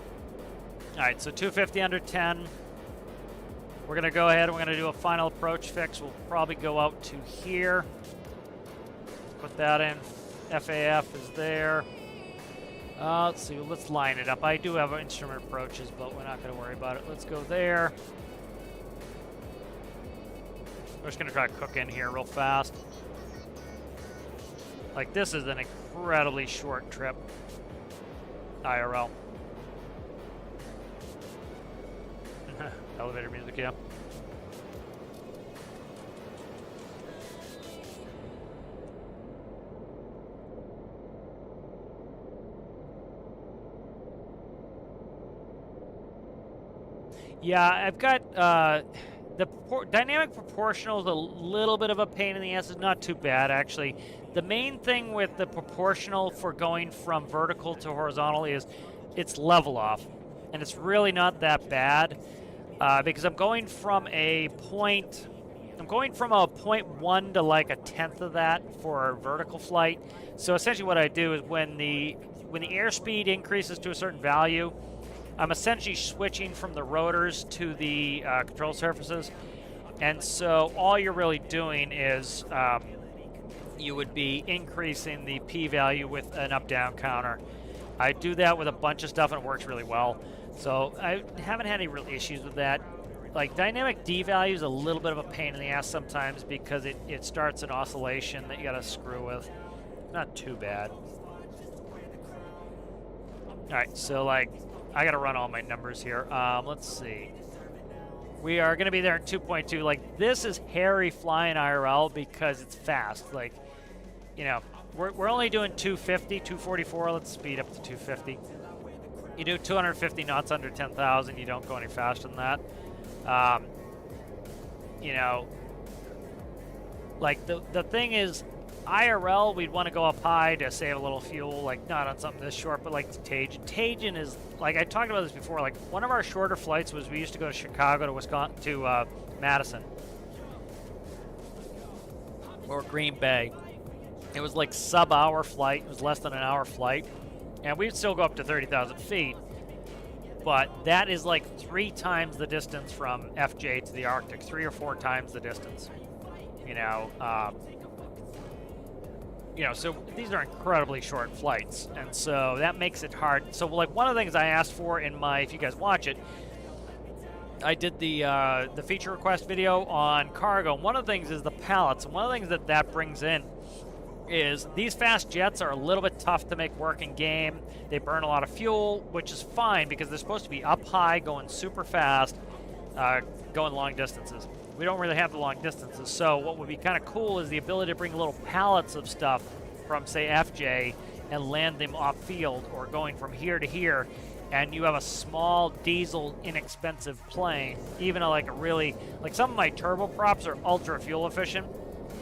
All right, so 250 under 10. We're gonna go ahead and we're gonna do a final approach fix. We'll probably go out to here. Put that in. FAF is there. Let's see, let's line it up. I do have instrument approaches, but we're not gonna worry about it. Let's go there. We're just gonna try to cook in here real fast. Like, this is an incredibly short trip. IRL. Elevator music, yeah. Yeah, I've got the dynamic proportional is a little bit of a pain in the ass. It's not too bad, actually. The main thing with the proportional for going from vertical to horizontal is it's level off, and it's really not that bad because I'm going from a 0.1 to like a tenth of that for vertical flight. So essentially, what I do is when the airspeed increases to a certain value, I'm essentially switching from the rotors to the control surfaces. And so all you're really doing is you would be increasing the p-value with an up-down counter. I do that with a bunch of stuff and it works really well. So I haven't had any real issues with that. Like, dynamic D-value is a little bit of a pain in the ass sometimes because it starts an oscillation that you gotta screw with. Not too bad. Alright, so like, I gotta run all my numbers here. Let's see. We are gonna be there in 2.2. Like, this is hairy flying IRL because it's fast. Like, you know, we're only doing 250, 244. Let's speed up to 250. You do 250 knots under 10,000. You don't go any faster than that. You know, like the thing is, IRL, we'd want to go up high to save a little fuel, like not on something this short, but like Tajin. Tajin is, like I talked about this before, like one of our shorter flights was we used to go to Chicago to Wisconsin, to Madison. Or Green Bay. It was like sub-hour flight, it was less than an hour flight. And we'd still go up to 30,000 feet. But that is like 3 times the distance from FJ to the Arctic, 3 or 4 times the distance. You know, so these are incredibly short flights, and so that makes it hard. So, like, one of the things I asked for in my, if you guys watch it, I did the feature request video on cargo. And one of the things is the pallets, and one of the things that brings in is these fast jets are a little bit tough to make work in game. They burn a lot of fuel, which is fine because they're supposed to be up high, going super fast, going long distances. We don't really have the long distances, so what would be kind of cool is the ability to bring little pallets of stuff from, say, FJ and land them off-field or going from here to here, and you have a small diesel inexpensive plane, even like a really, like some of my turboprops are ultra fuel efficient.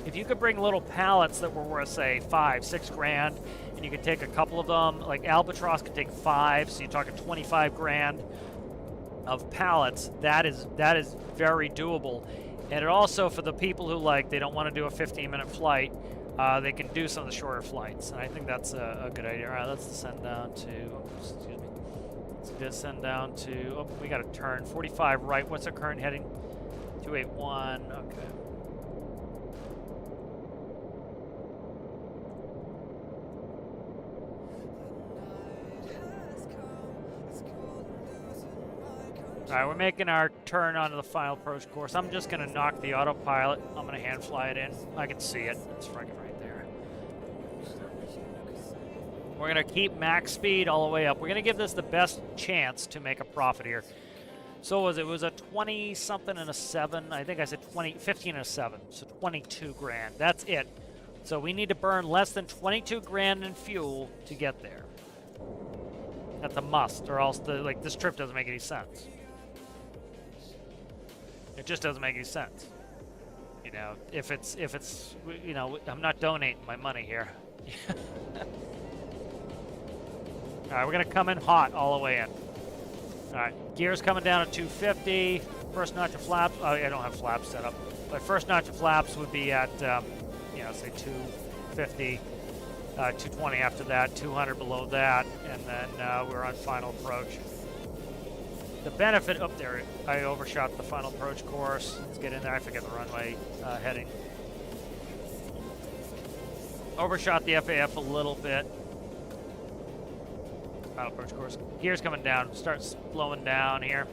If you could bring little pallets that were worth, say, 5-6 grand, and you could take a couple of them, like Albatross could take 5, so you're talking 25 grand of pallets. That is very doable. And it also, for the people who, like, they don't want to do a 15-minute flight, they can do some of the shorter flights. And I think that's a good idea. All right, let's descend down to, excuse me. Let's descend down to, oh, we got to turn 45 right. What's our current heading? 281, okay. All right, we're making our turn onto the final approach course. I'm just going to knock the autopilot. I'm going to hand fly it in. I can see it. It's freaking right there. We're going to keep max speed all the way up. We're going to give this the best chance to make a profit here. So it was a 20-something and a 7. I think I said 15 and a 7. So 22 grand. That's it. So we need to burn less than 22 grand in fuel to get there. That's a must, or else this trip doesn't make any sense. It just doesn't make any sense. You know, if it's, you know, I'm not donating my money here. All right, we're gonna come in hot all the way in. All right, gears coming down at 250. First notch of flaps. Oh, I don't have flaps set up. My first notch of flaps would be at, you know, say 250, 220 after that, 200 below that, and then we're on final approach. The benefit up there, I overshot the final approach course. Let's get in there. I forget the runway heading. Overshot the FAF a little bit. Final approach course. Gears coming down. Start slowing down here.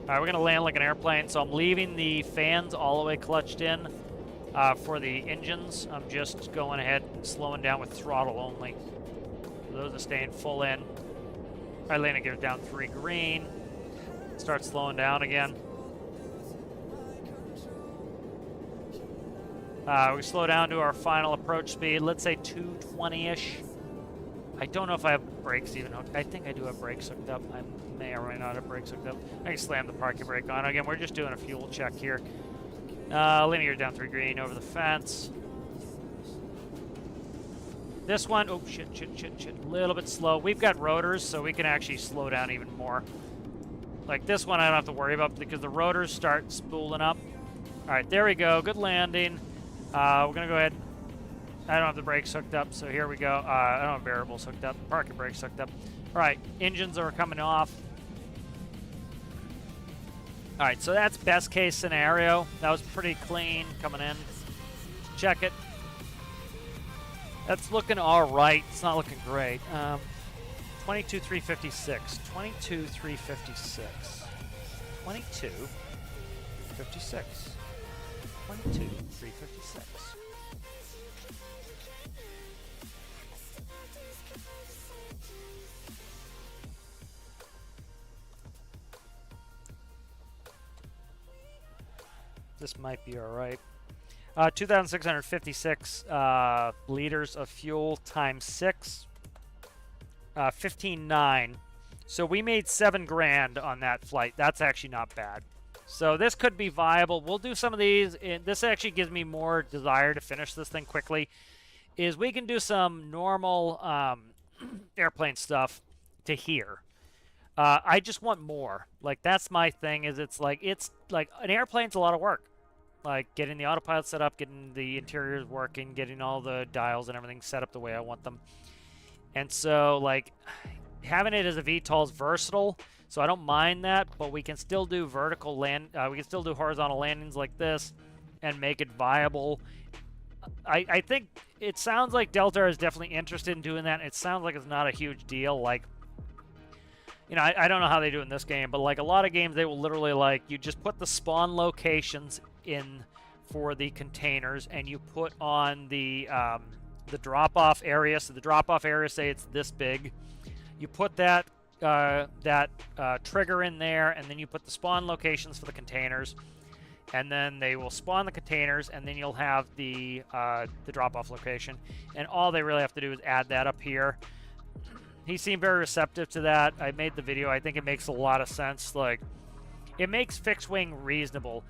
Alright, we're going to land like an airplane, so I'm leaving the fans all the way clutched in for the engines. I'm just going ahead and slowing down with throttle only. Those are staying full in. Alright, landing gears down 3 green. Start slowing down again. We slow down to our final approach speed. Let's say 220-ish. I don't know if I have brakes even hooked. I think I do have brakes hooked up. I may or may not have brakes hooked up. I can slam the parking brake on. Again, we're just doing a fuel check here. Linear down 3 green over the fence. This one, oh shit. A little bit slow. We've got rotors, so we can actually slow down even more. Like this one I don't have to worry about because the rotors start spooling up. Alright, there we go. Good landing. We're gonna go ahead. I don't have the brakes hooked up, so here we go. I don't have variables hooked up. Parking brakes hooked up. All right, engines are coming off. All right, so that's best case scenario. That was pretty clean coming in. Check it. That's looking all right. It's not looking great. 22,356. 22,356. 22,356. 22,356. This might be all right. 2,656 liters of fuel times 6. 15,900. So we made $7,000 on that flight. That's actually not bad. So this could be viable. We'll do some of these. This actually gives me more desire to finish this thing quickly. Is we can do some normal airplane stuff to here. I just want more. Like that's my thing. Is it's like an airplane's a lot of work. Like getting the autopilot set up, getting the interiors working, getting all the dials and everything set up the way I want them. And so like having it as a VTOL is versatile. So I don't mind that, but we can still do vertical land. We can still do horizontal landings like this and make it viable. I think it sounds like Delta is definitely interested in doing that. It sounds like it's not a huge deal. Like, you know, I don't know how they do in this game, but like a lot of games, they will literally like you just put the spawn locations in for the containers, and you put on the drop-off area. So the drop-off area, say it's this big, you put that trigger in there, and then you put the spawn locations for the containers, and then they will spawn the containers, and then you'll have the drop-off location, and all they really have to do is add that up here. He seemed very receptive to that. I made the video. I think it makes a lot of sense. Like, it makes fixed wing reasonable.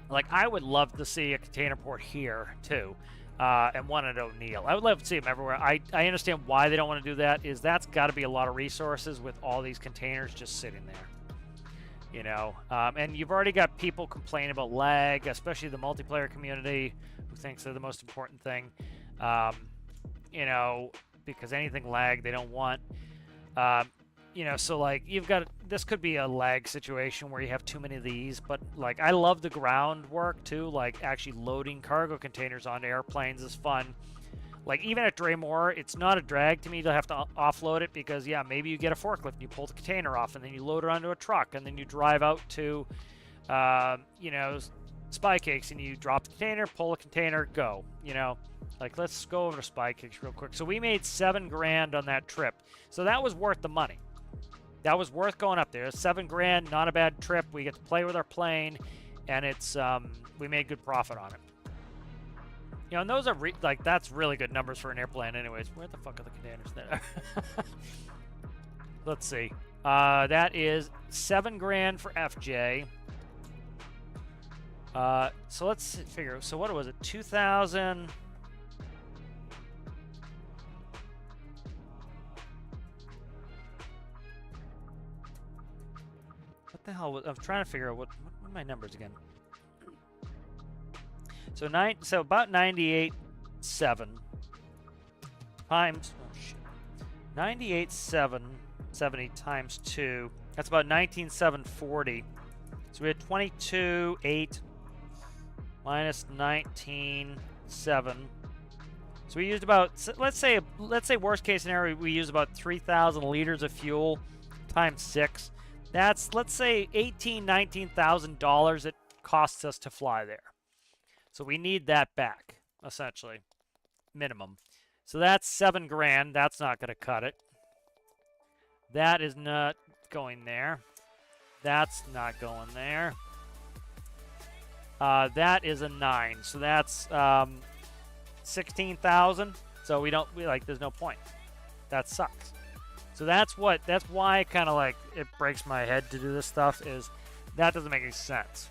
Like, I would love to see a container port here too. And one at O'Neill. I would love to see them everywhere. I understand why they don't want to do that. Is that's got to be a lot of resources with all these containers just sitting there. You know, and you've already got people complaining about lag, especially the multiplayer community, who thinks they're the most important thing. You know, because anything lag they don't want. You know, so like you've got, this could be a lag situation where you have too many of these, but like I love the groundwork too, like actually loading cargo containers onto airplanes is fun. Like even at Draymore, it's not a drag to me to have to offload it because yeah, maybe you get a forklift and you pull the container off and then you load it onto a truck and then you drive out to, you know, Spy Cakes and you drop the container, pull the container, go, you know. Like let's go over to Spy Cakes real quick. So we made $7,000 on that trip. So that was worth the money. That was worth going up there. $7,000, not a bad trip. We get to play with our plane, and it's we made good profit on it. You know, and those are like that's really good numbers for an airplane, anyways. Where the fuck are the containers there? Let's see. That is $7,000 for FJ. So let's figure. So what was it? 2,000. What the hell? I'm trying to figure out what are my numbers again. So about 98.7. times, oh shit, 98,770 times 2. That's about 19,740. So we had 22,8 minus 19,7. So we used about, let's say worst case scenario, we use about 3,000 liters of fuel times 6. That's, let's say, $19,000 it costs us to fly there. So we need that back, essentially, minimum. So that's $7 grand. That's not going to cut it. That is not going there. That's not going there. That is a 9. So that's 16,000. So there's no point. That sucks. So that's why kind of like it breaks my head to do this stuff, is that doesn't make any sense.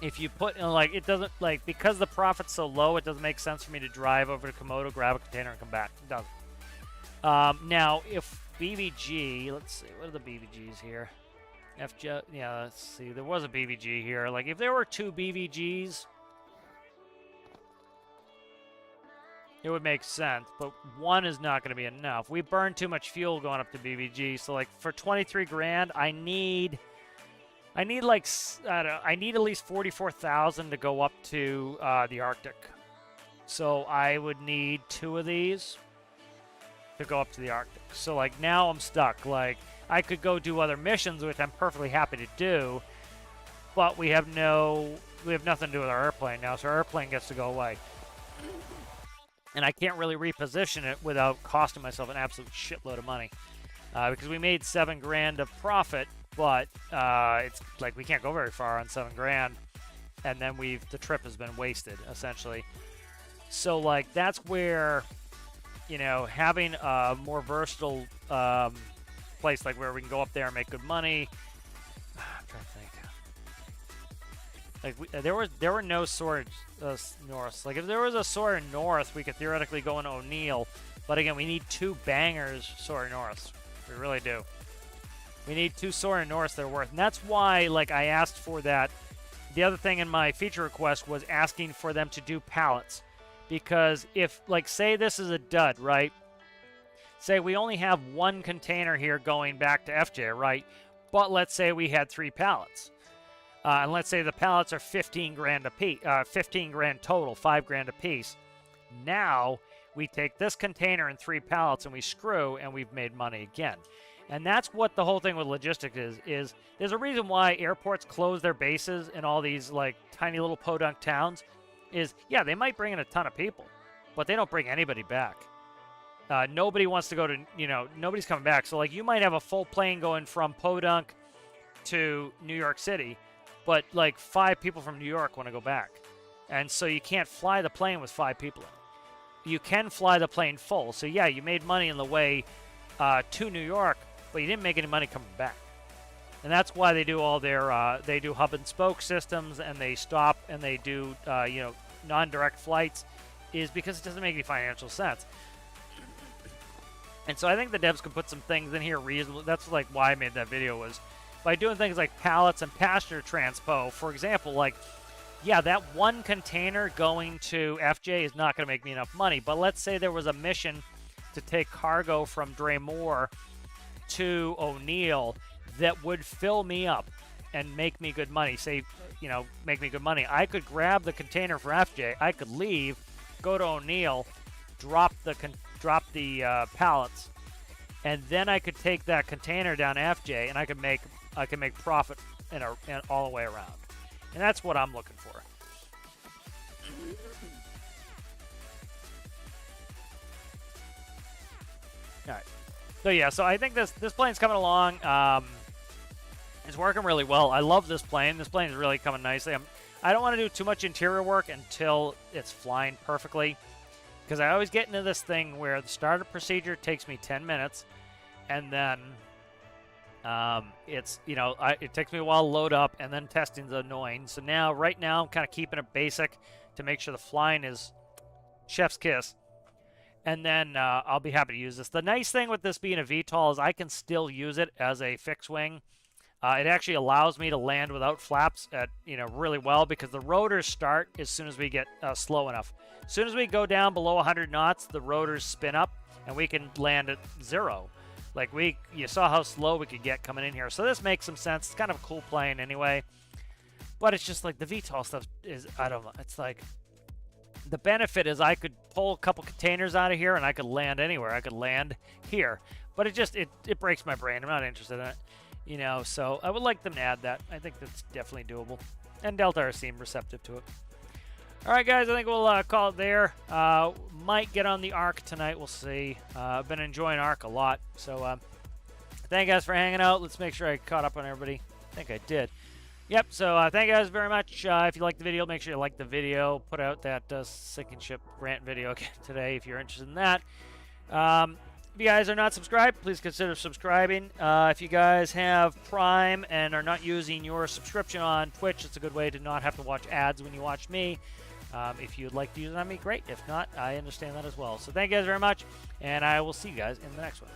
If you put in, like, it doesn't, like, because the profit's so low, it doesn't make sense for me to drive over to Komodo, grab a container, and come back. It doesn't. Now, if BVG, let's see, what are the BVGs here? Yeah, let's see, there was a BVG here. Like, if there were 2 BVGs, it would make sense, but 1 is not going to be enough. We burn too much fuel going up to BVG, so, like, for 23 grand, I need like, I need at least 44,000 to go up to the Arctic. So I would need 2 of these to go up to the Arctic. So, like, now I'm stuck. Like, I could go do other missions, which I'm perfectly happy to do, but we have nothing to do with our airplane now, so our airplane gets to go away. And I can't really reposition it without costing myself an absolute shitload of money. Because we made 7 grand of profit, but it's like we can't go very far on 7 grand, and then the trip has been wasted, essentially. So, like, that's where, you know, having a more versatile place, like, where we can go up there and make good money. I'm trying to think. Like, there were no swords north. Like, if there was a sword north, we could theoretically go into O'Neill, but again, we need 2 bangers sword north. We really do. We need 2 Soaring Norths that are worth. And that's why, like, I asked for that. The other thing in my feature request was asking for them to do pallets. Because if, like, say this is a dud, right? Say we only have 1 container here going back to FJ, right? But let's say we had 3 pallets. And let's say the pallets are 15 grand a piece, 15 grand total, 5 grand a piece. Now we take this container and 3 pallets and we screw, and we've made money again. And that's what the whole thing with logistics is there's a reason why airports close their bases in all these, like, tiny little podunk towns. Is, yeah, they might bring in a ton of people, but they don't bring anybody back. Nobody wants to go to, you know, nobody's coming back. So, like, you might have a full plane going from Podunk to New York City, but, like, 5 people from New York want to go back. And so you can't fly the plane with 5 people in it. You can fly the plane full. So, yeah, you made money in the way to New York, but you didn't make any money coming back. And that's why they do all their, they do hub and spoke systems, and they stop and they do, you know, non-direct flights, is because it doesn't make any financial sense. And so I think the devs could put some things in here reasonable. That's, like, why I made that video, was by doing things like pallets and passenger transpo. For example, like, yeah, that 1 container going to FJ is not going to make me enough money. But let's say there was a mission to take cargo from Dremore to O'Neill that would fill me up and make me good money. Say, you know, make me good money. I could grab the container for FJ. I could leave, go to O'Neill, drop the pallets, and then I could take that container down to FJ, and I could make profit in all the way around. And that's what I'm looking for. All right. So yeah, so I think this plane's coming along. It's working really well. I love this plane. This plane is really coming nicely. I don't want to do too much interior work until it's flying perfectly, because I always get into this thing where the startup procedure takes me 10 minutes, and then it's, you know, it takes me a while to load up, and then testing's annoying. So right now, I'm kind of keeping it basic to make sure the flying is chef's kiss. And then I'll be happy to use this. The nice thing with this being a VTOL is I can still use it as a fixed wing. It actually allows me to land without flaps at, really well, because the rotors start as soon as we get slow enough. As soon as we go down below 100 knots, the rotors spin up and we can land at 0. Like you saw how slow we could get coming in here. So this makes some sense. It's kind of a cool plane anyway. But it's just like the VTOL stuff is, I don't know. It's like the benefit is I could pull a couple containers out of here and I could land anywhere. I could land here. But it breaks my brain. I'm not interested in it. So I would like them to add that. I think that's definitely doable. And Delta seem receptive to it. All right, guys, I think we'll call it there. Might get on the Ark tonight. We'll see. I've been enjoying Ark a lot. So thank you guys for hanging out. Let's make sure I caught up on everybody. I think I did. Yep, so thank you guys very much. If you liked the video, make sure you like the video. Put out that sinking ship rant video again today if you're interested in that. If you guys are not subscribed, please consider subscribing. If you guys have Prime and are not using your subscription on Twitch, it's a good way to not have to watch ads when you watch me. If you'd like to use it on me, great. If not, I understand that as well. So thank you guys very much, and I will see you guys in the next one.